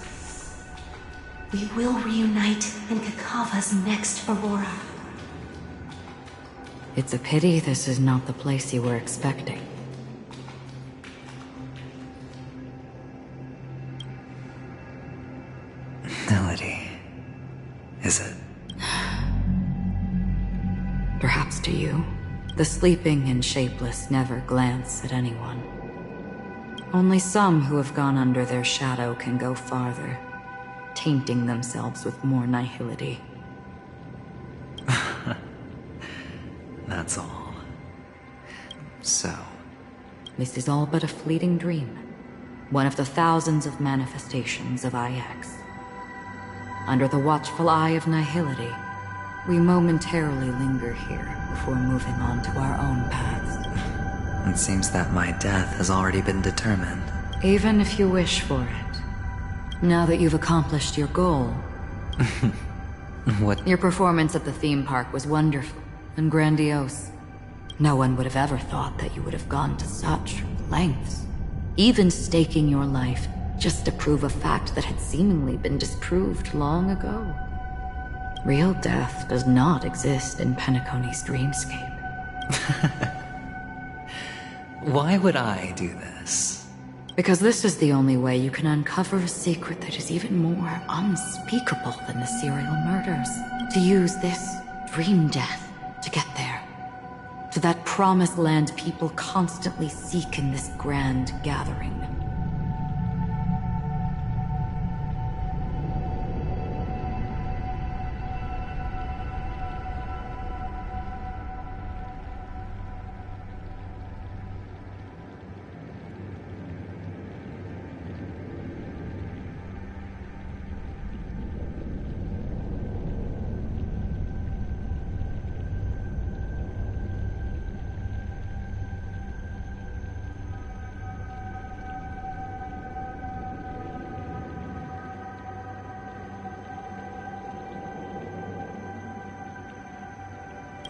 Speaker 16: we will reunite in Kakava's next Aurora.
Speaker 2: It's a pity this is not the place you were expecting.
Speaker 10: Melody. Is it?
Speaker 2: Perhaps to you, the sleeping and shapeless never glance at anyone. Only some who have gone under their shadow can go farther, tainting themselves with more nihility.
Speaker 10: That's all. So...
Speaker 2: This is all but a fleeting dream. One of the thousands of manifestations of IX. Under the watchful eye of nihility, we momentarily linger here before moving on to our own paths.
Speaker 10: It seems that my death has already been determined.
Speaker 2: Even if you wish for it. Now that you've accomplished your goal.
Speaker 10: What?
Speaker 2: Your performance at the theme park was wonderful and grandiose. No one would have ever thought that you would have gone to such lengths. Even staking your life just to prove a fact that had seemingly been disproved long ago. Real death does not exist in Penacony's dreamscape.
Speaker 10: Why would I do this?
Speaker 2: Because this is the only way you can uncover a secret that is even more unspeakable than the serial murders. To use this dream death to get there. To that promised land people constantly seek in this grand gathering.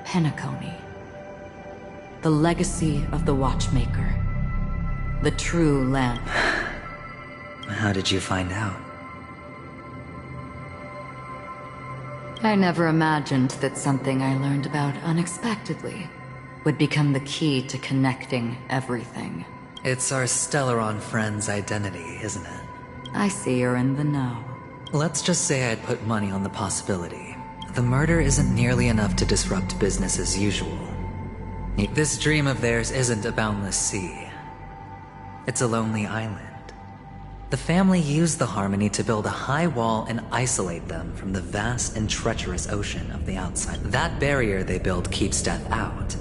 Speaker 2: Penacony. The legacy of the Watchmaker. The true land.
Speaker 10: How did you find out?
Speaker 2: I never imagined that something I learned about unexpectedly would become the key to connecting everything.
Speaker 10: It's our Stellaron friend's identity, isn't it?
Speaker 2: I see you're in the know.
Speaker 10: Let's just say I'd put money on the possibility. The murder isn't nearly enough to disrupt business as usual. This dream of theirs isn't a boundless sea. It's a lonely island. The family used the Harmony to build a high wall and isolate them from the vast and treacherous ocean of the outside. That barrier they built keeps death out.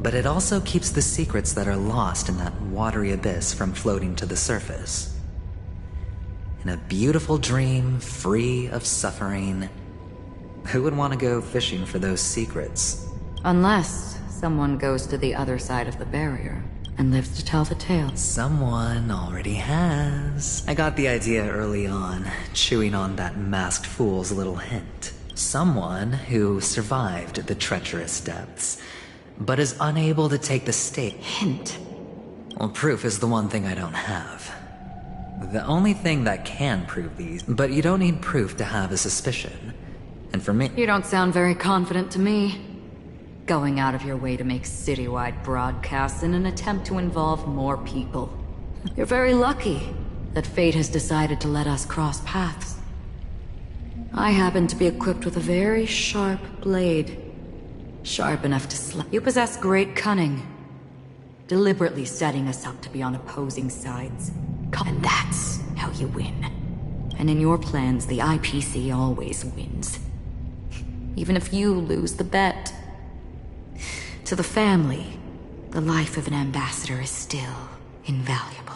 Speaker 10: But it also keeps the secrets that are lost in that watery abyss from floating to the surface. In a beautiful dream, free of suffering, who would want to go fishing for those secrets?
Speaker 2: Unless someone goes to the other side of the barrier and lives to tell the tale.
Speaker 10: Someone already has. I got the idea early on, chewing on that masked fool's little hint. Someone who survived the treacherous depths, but is unable to take the stake.
Speaker 2: Hint?
Speaker 10: Well, proof is the one thing I don't have. The only thing that can prove these, but you don't need proof to have a suspicion. And for me...
Speaker 2: You don't sound very confident to me. Going out of your way to make citywide broadcasts in an attempt to involve more people. You're very lucky that fate has decided to let us cross paths. I happen to be equipped with a very sharp blade. Sharp enough to slice. You possess great cunning. Deliberately setting us up to be on opposing sides. And that's how you win. And in your plans, the IPC always wins. Even if you lose the bet. To the family, the life of an ambassador is still invaluable.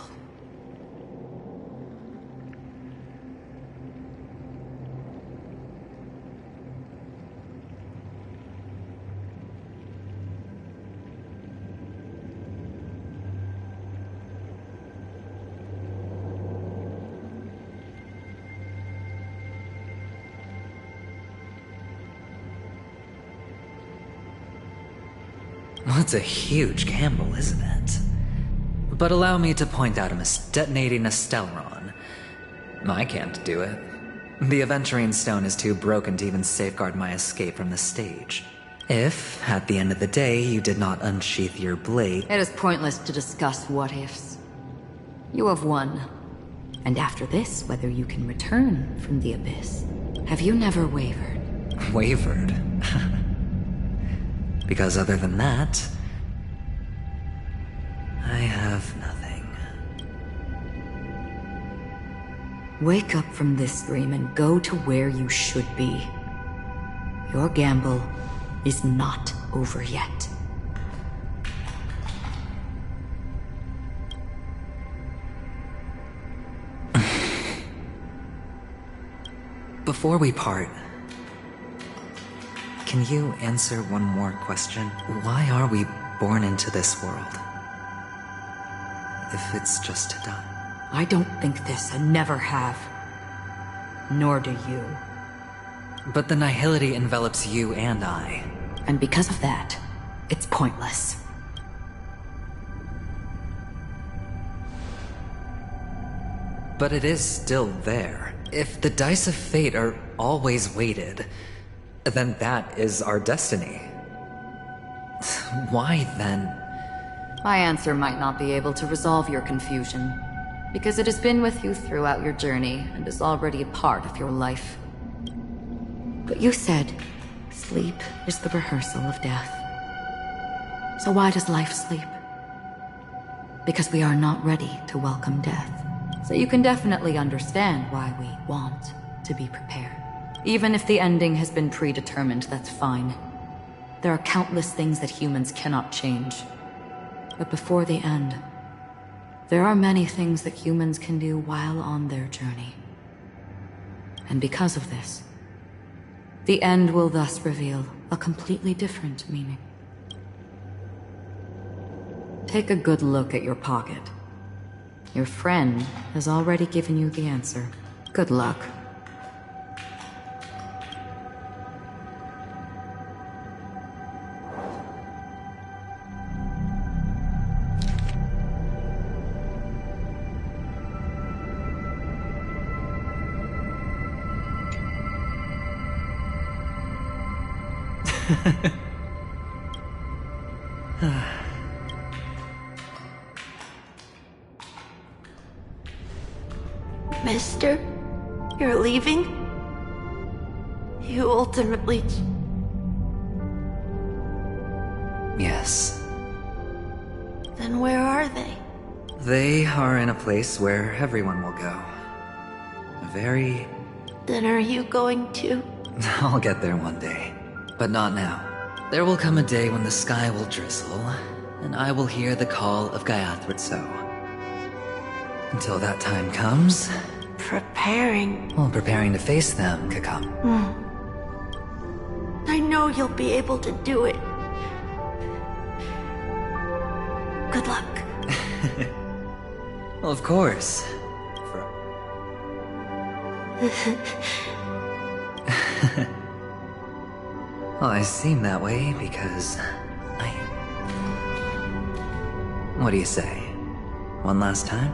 Speaker 10: Well, it's a huge gamble, isn't it? But allow me to point out detonating a Stellaron. I can't do it. The Aventurine Stone is too broken to even safeguard my escape from the stage. If, at the end of the day, you did not unsheath your blade...
Speaker 2: It is pointless to discuss what-ifs. You have won. And after this, whether you can return from the abyss. Have you never wavered?
Speaker 10: Wavered? Because other than that, I have nothing.
Speaker 2: Wake up from this dream and go to where you should be. Your gamble is not over yet.
Speaker 10: Before we part, can you answer one more question? Why are we born into this world? If it's just to die.
Speaker 2: I don't think this, and never have. Nor do you.
Speaker 10: But the nihility envelops you and I.
Speaker 2: And because of that, it's pointless.
Speaker 10: But it is still there. If the dice of fate are always weighted, then that is our destiny. Why then?
Speaker 2: My answer might not be able to resolve your confusion, because it has been with you throughout your journey and is already a part of your life. But you said, sleep is the rehearsal of death. So why does life sleep? Because we are not ready to welcome death. So you can definitely understand why we want to be prepared. Even if the ending has been predetermined, that's fine. There are countless things that humans cannot change. But before the end, there are many things that humans can do while on their journey. And because of this, the end will thus reveal a completely different meaning. Take a good look at your pocket. Your friend has already given you the answer. Good luck.
Speaker 12: Mister, you're leaving? You ultimately...
Speaker 10: Yes.
Speaker 12: Then where are they?
Speaker 10: They are in a place where everyone will go. A very...
Speaker 12: Then are you going to?
Speaker 10: I'll get there one day. But not now. There will come a day when the sky will drizzle, and I will hear the call of Gayatritso. Until that time comes...
Speaker 12: Preparing...
Speaker 10: Well, preparing to face them, Kakam.
Speaker 12: I know you'll be able to do it. Good luck.
Speaker 10: Well, of course. Well, I seem that way because... What do you say? One last time?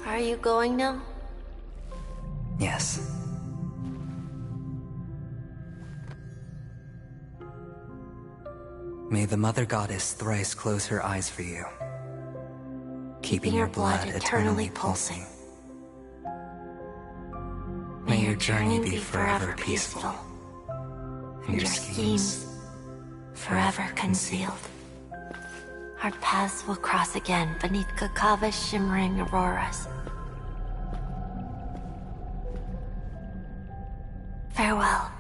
Speaker 12: Are you going now?
Speaker 10: Yes. May the Mother Goddess thrice close her eyes for you, keeping your blood eternally pulsing. May your journey be forever peaceful, and your schemes
Speaker 12: forever concealed. Our paths will cross again beneath Kakava's shimmering auroras. Farewell,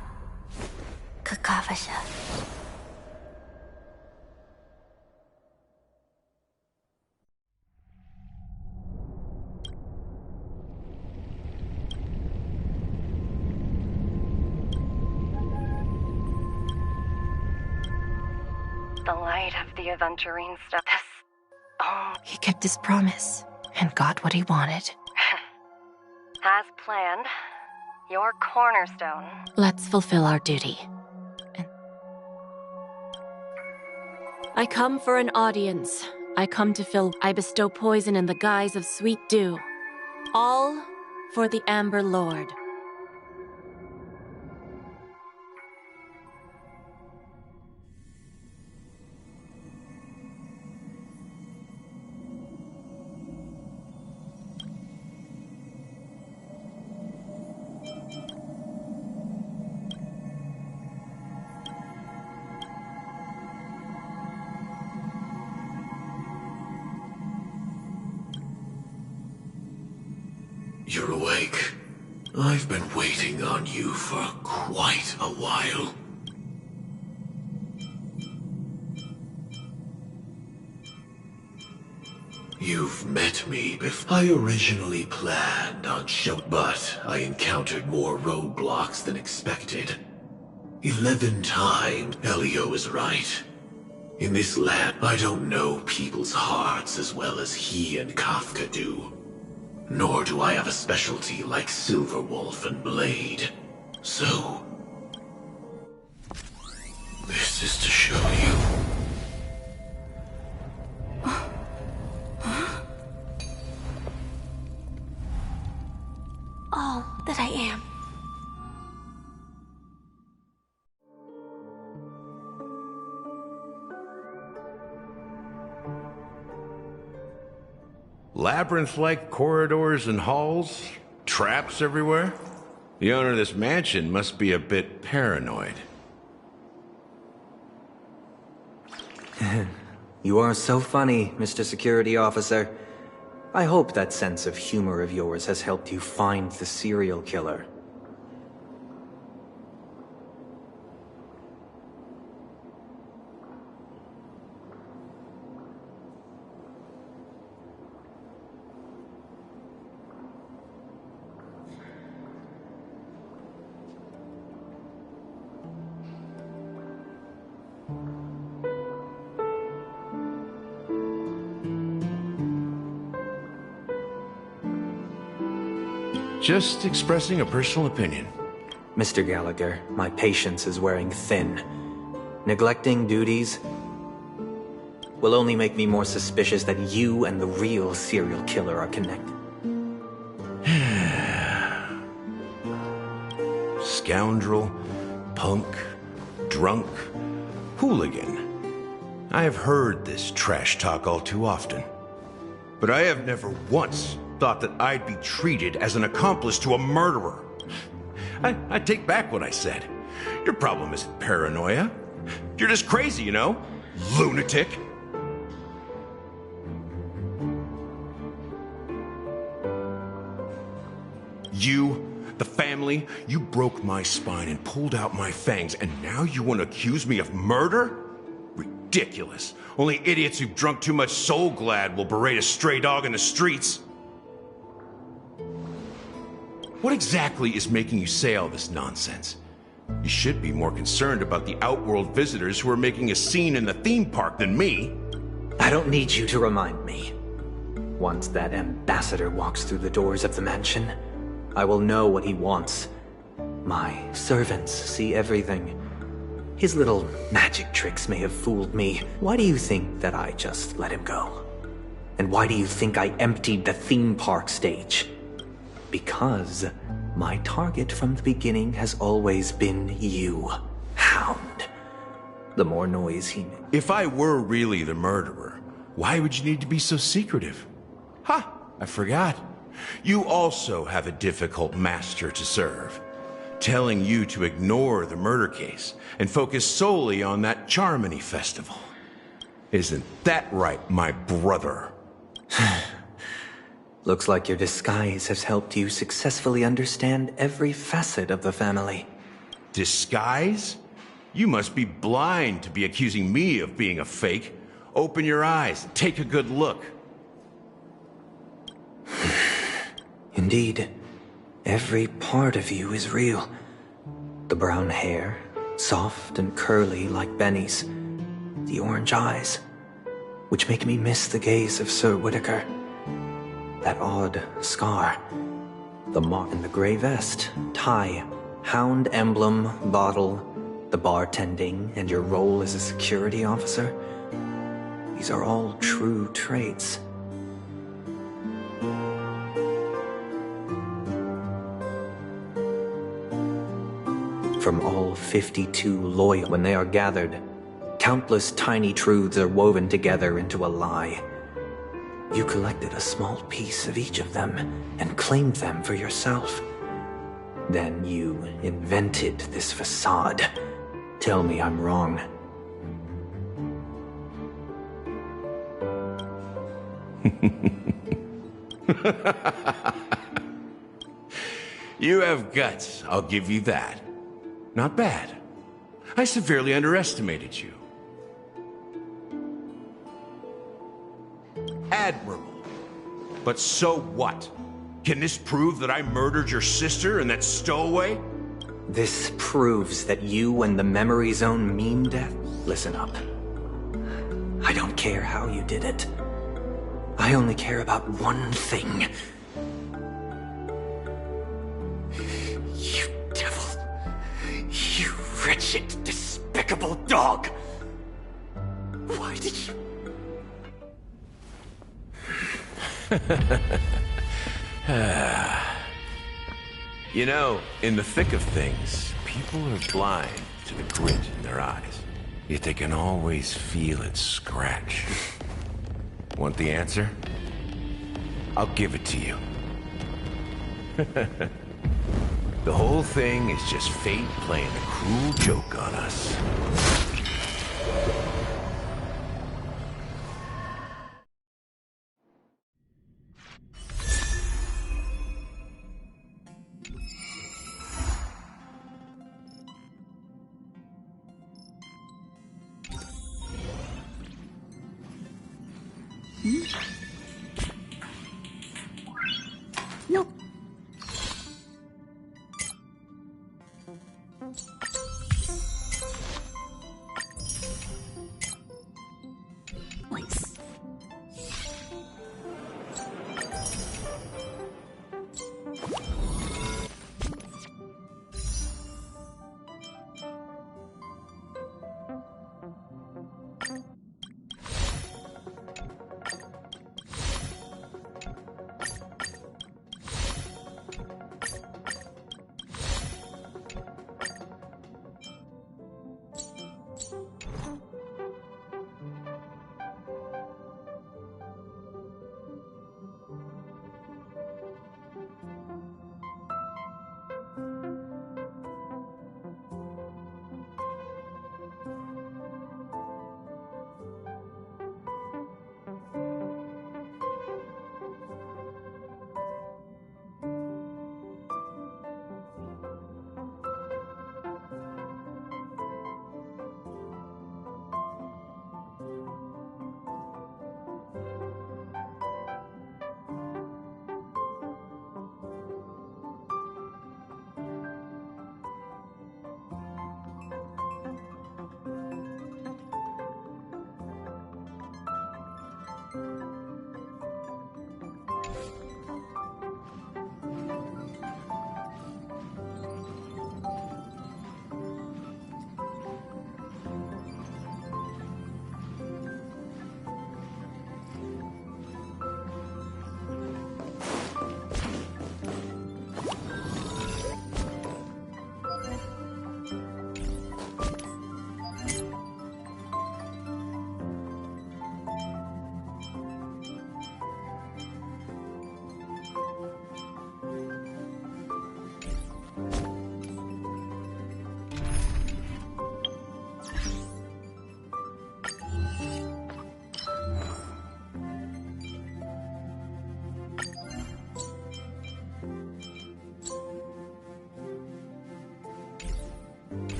Speaker 12: Kakavasha.
Speaker 3: The light of the aventurine stuff. Oh.
Speaker 20: He kept his promise and got what he wanted.
Speaker 3: As planned, your cornerstone.
Speaker 20: Let's fulfill our duty. I come for an audience. I come to fill. I bestow poison in the guise of sweet dew. All for the Amber Lord.
Speaker 6: You're awake. I've been waiting on you for quite a while. You've met me before. I originally planned on but I encountered more roadblocks than expected. 11 times. Elio is right. In this land, I don't know people's hearts as well as he and Kafka do. Nor do I have a specialty like Silverwolf and Blade. So, this is to show you.
Speaker 12: All that I am.
Speaker 13: Labyrinth-like corridors and halls? Traps everywhere? The owner of this mansion must be a bit paranoid.
Speaker 17: You are so funny, Mr. Security Officer. I hope that sense of humor of yours has helped you find the serial killer.
Speaker 13: Just expressing a personal opinion.
Speaker 17: Mr. Gallagher, my patience is wearing thin. Neglecting duties will only make me more suspicious that you and the real serial killer are connected.
Speaker 13: Scoundrel, punk, drunk, hooligan. I have heard this trash talk all too often. But I have never once thought that I'd be treated as an accomplice to a murderer. I take back what I said. Your problem isn't paranoia. You're just crazy, you know? Lunatic. You, the family, you broke my spine and pulled out my fangs, and now you want to accuse me of murder? Ridiculous. Only idiots who've drunk too much Soul Glad will berate a stray dog in the streets. What exactly is making you say all this nonsense? You should be more concerned about the Outworld visitors who are making a scene in the theme park than me.
Speaker 17: I don't need you to remind me. Once that ambassador walks through the doors of the mansion, I will know what he wants. My servants see everything. His little magic tricks may have fooled me. Why do you think that I just let him go? And why do you think I emptied the theme park stage? Because my target from the beginning has always been you, Hound. The more noise he makes.
Speaker 13: If I were really the murderer, why would you need to be so secretive? Ha! I forgot. You also have a difficult master to serve, telling you to ignore the murder case and focus solely on that Charmony festival. Isn't that right, my brother?
Speaker 17: Looks like your disguise has helped you successfully understand every facet of the family.
Speaker 13: Disguise? You must be blind to be accusing me of being a fake. Open your eyes and take a good look.
Speaker 17: Indeed, every part of you is real. The brown hair, soft and curly like Benny's. The orange eyes, which make me miss the gaze of Sir Whitaker. That odd scar. The mark in the gray vest, tie, hound emblem, bottle, the bartending, and your role as a security officer. These are all true traits. From all 52 loyal, when they are gathered, countless tiny truths are woven together into a lie. You collected a small piece of each of them and claimed them for yourself. Then you invented this facade. Tell me I'm wrong.
Speaker 13: You have guts, I'll give you that. Not bad. I severely underestimated you. Admirable. But so what? Can this prove that I murdered your sister and that stowaway?
Speaker 17: This proves that you and the Memory Zone mean death? Listen up. I don't care how you did it. I only care about one thing. You devil. You wretched, despicable dog. Why did you...
Speaker 13: You know, in the thick of things, people are blind to the grit in their eyes. Yet they can always feel it scratch. Want the answer? I'll give it to you. The whole thing is just fate playing a cruel joke on us.
Speaker 11: No. Nice.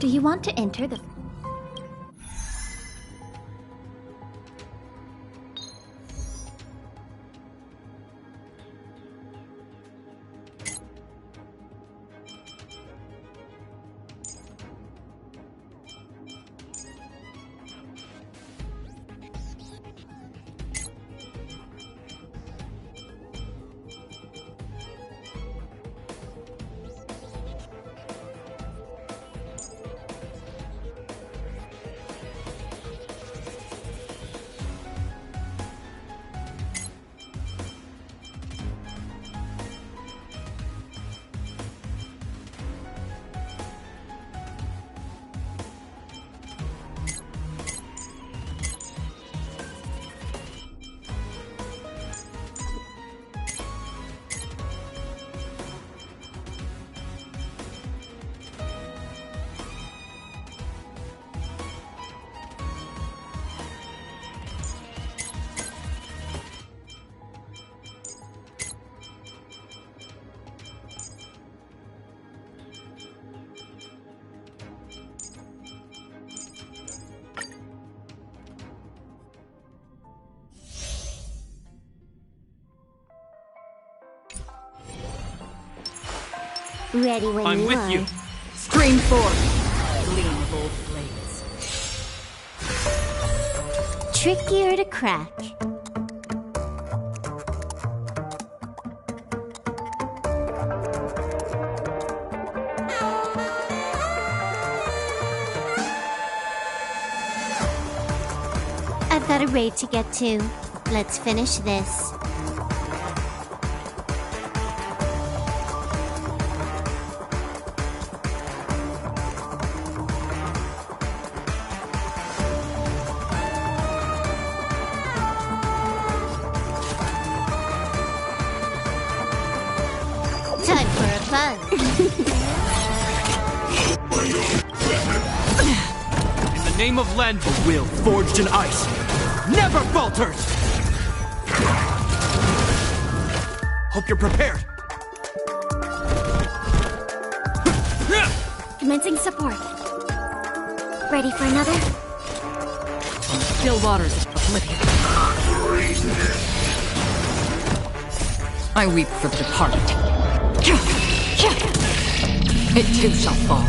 Speaker 5: Do you want to enter the...
Speaker 14: Ready when
Speaker 15: I'm
Speaker 14: you
Speaker 15: with
Speaker 14: are.
Speaker 15: you.
Speaker 14: Stream forth.
Speaker 2: Gleam of old blades.
Speaker 14: Trickier to crack. I've got a raid to get to. Let's finish this. Time for a fun.
Speaker 15: In the name of Len, a will forged in ice never falters! Hope you're prepared.
Speaker 14: Commencing support. Ready for another?
Speaker 2: On the still waters of oblivion. I weep for the departed. It too shall fall.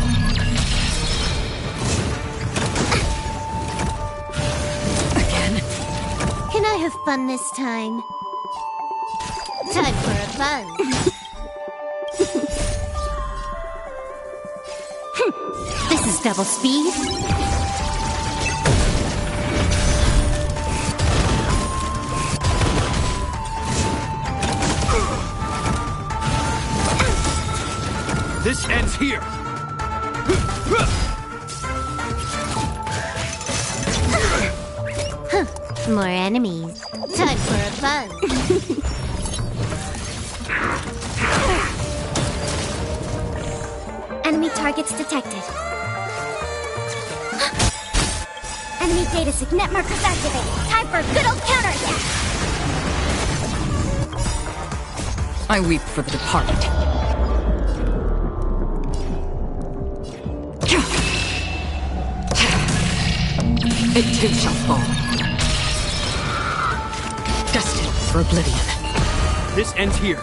Speaker 2: Again.
Speaker 14: Can I have fun this time? Time for a fun. This is double speed.
Speaker 15: This ends here.
Speaker 14: More enemies. Time for a fun. Enemy targets detected. Enemy data signet markers activated. Time for a good old counterattack.
Speaker 2: I weep for the departed. It too shall fall. Destined for oblivion.
Speaker 15: This ends here.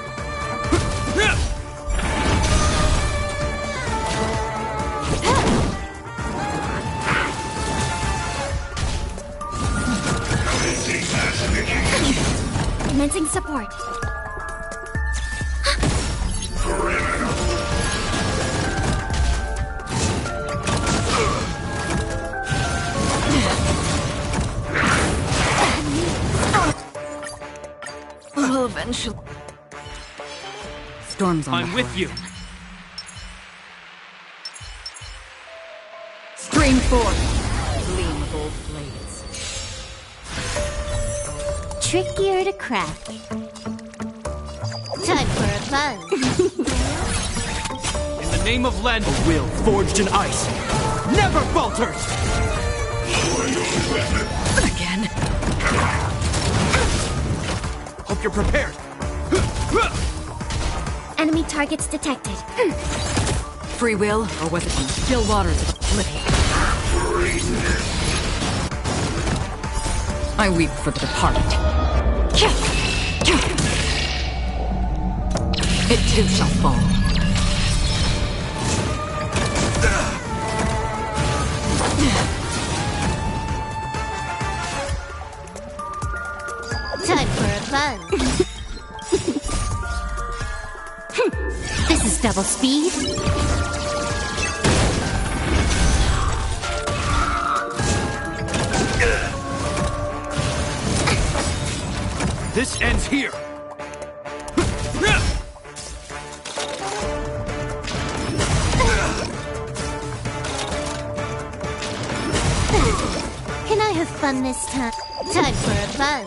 Speaker 14: Commencing support.
Speaker 2: Will eventually. Storms on
Speaker 15: I'm
Speaker 2: the
Speaker 15: with you.
Speaker 2: Stream forth. Gleam of old blades.
Speaker 14: Trickier to crack. Time for a fun.
Speaker 15: In the name of Len, a will forged in ice never falters!
Speaker 2: Again.
Speaker 15: Hope you're prepared.
Speaker 14: Enemy targets detected.
Speaker 2: Free will, or was it the still waters of oblivion? I weep for the departed. It too shall fall.
Speaker 5: Time for a fun. This is double speed.
Speaker 24: This ends here.
Speaker 5: Can I have fun this time? Time for a fun.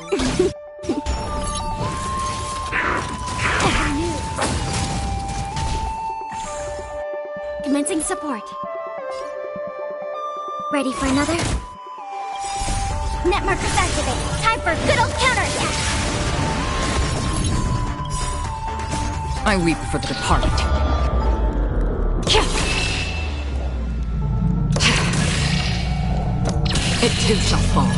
Speaker 5: Commencing support. Ready for another? Net markers activate. Time for good old counterattack.
Speaker 2: I weep for the departed. It too shall fall.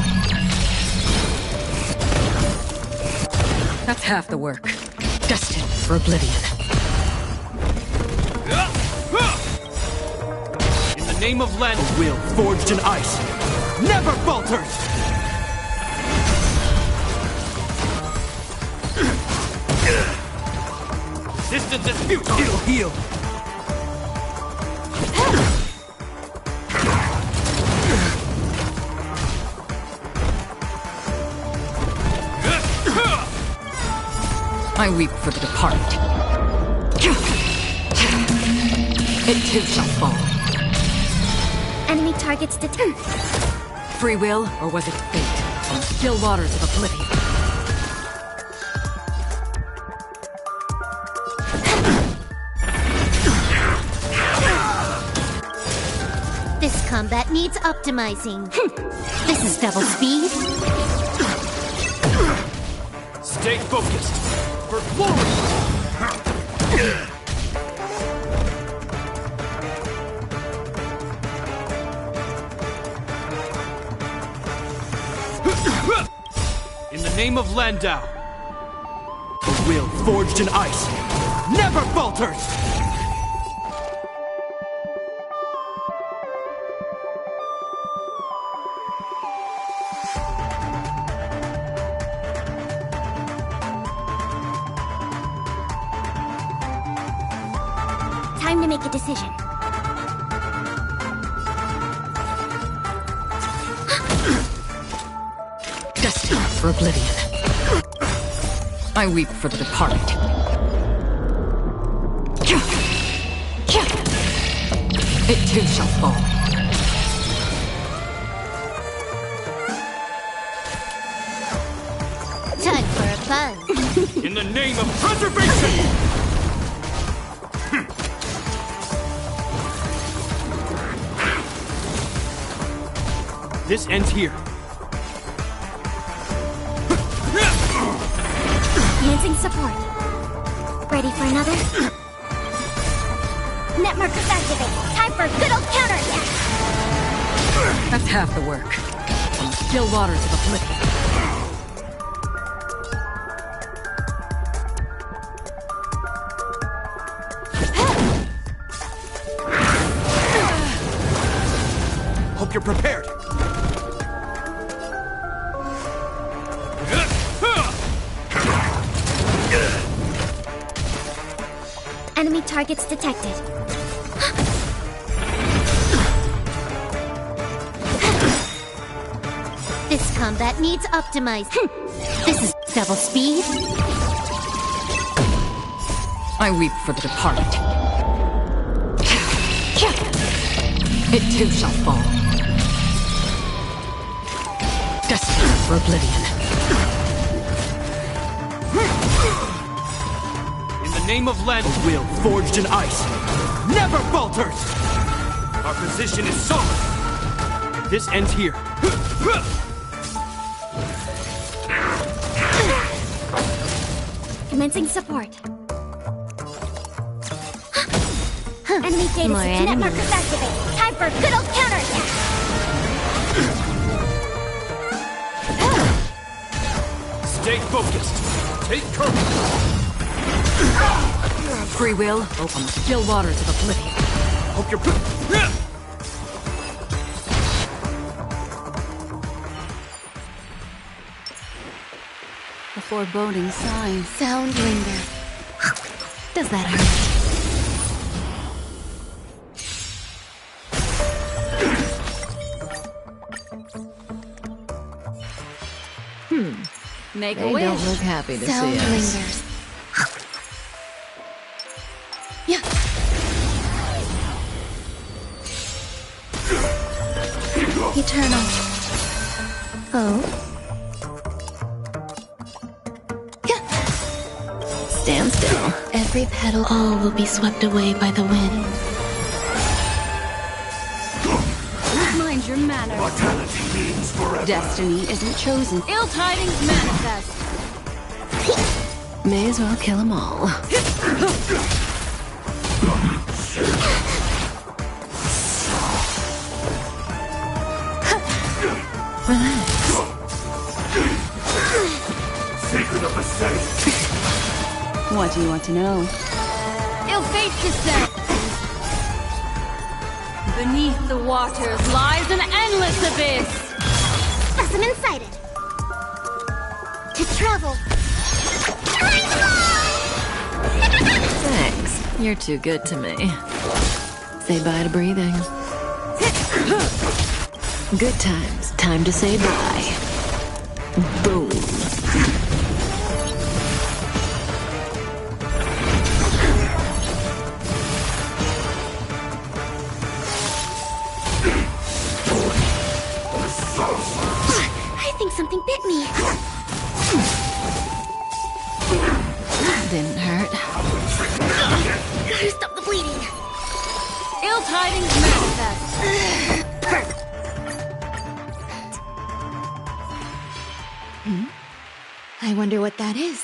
Speaker 2: That's half the work. Destined for oblivion.
Speaker 24: In the name of Len, a will forged in ice never falters! Resistance is futile. It'll heal.
Speaker 2: I weep for the departed. It too shall fall.
Speaker 5: Enemy targets detected.
Speaker 2: Free will, or was it fate? From still waters of oblivion.
Speaker 5: This combat needs optimizing. This is double speed.
Speaker 24: Stay focused. For glory! In the name of Landau, a will forged in ice never falters!
Speaker 5: Time to make a decision.
Speaker 2: Destined for oblivion. I weep for the departed. It too shall fall.
Speaker 5: Time for a fun.
Speaker 24: In the name of preservation! This ends here.
Speaker 5: Commencing support. Ready for another? Net markers activate. Time for good old counterattack.
Speaker 2: That's half the work. From still waters of oblivion.
Speaker 24: Hope you're prepared.
Speaker 5: Enemy targets detected. This combat needs optimized. This is double speed.
Speaker 2: I weep for the departed. It too shall fall. Destined for oblivion.
Speaker 24: In the name of Len, a will forged in ice never falters! Our position is solid. This ends here.
Speaker 5: Commencing support. Enemy data net markers activate. Time for a good old counterattack.
Speaker 24: Stay focused. Take courage.
Speaker 2: Free will, open the still waters of oblivion.
Speaker 24: Hope you're
Speaker 1: A foreboding sign.
Speaker 5: Sound linger. Does that hurt?
Speaker 14: Make
Speaker 8: They
Speaker 14: a wish.
Speaker 8: don't look happy to
Speaker 5: Sound
Speaker 8: see us.
Speaker 5: lingers. Yeah. Eternal. Oh.
Speaker 8: Stand still.
Speaker 5: Every petal, all will be swept away by the wind.
Speaker 14: Mind your manners.
Speaker 6: Mortality means forever.
Speaker 1: Destiny isn't chosen.
Speaker 14: Ill tidings manifest.
Speaker 8: May as well kill them all. Relax.
Speaker 6: Secret of the safe.
Speaker 1: What do you want to know?
Speaker 14: Ill fate descends. Beneath the waters lies an endless abyss.
Speaker 5: Specimen sighted. To travel.
Speaker 8: Thanks. You're too good to me. Say bye to breathing. Good times. Time to say bye. Boom.
Speaker 5: I think something bit me.
Speaker 8: Didn't hurt.
Speaker 5: Gotta stop the bleeding.
Speaker 14: Ill tidings manifest.
Speaker 5: I wonder what that is.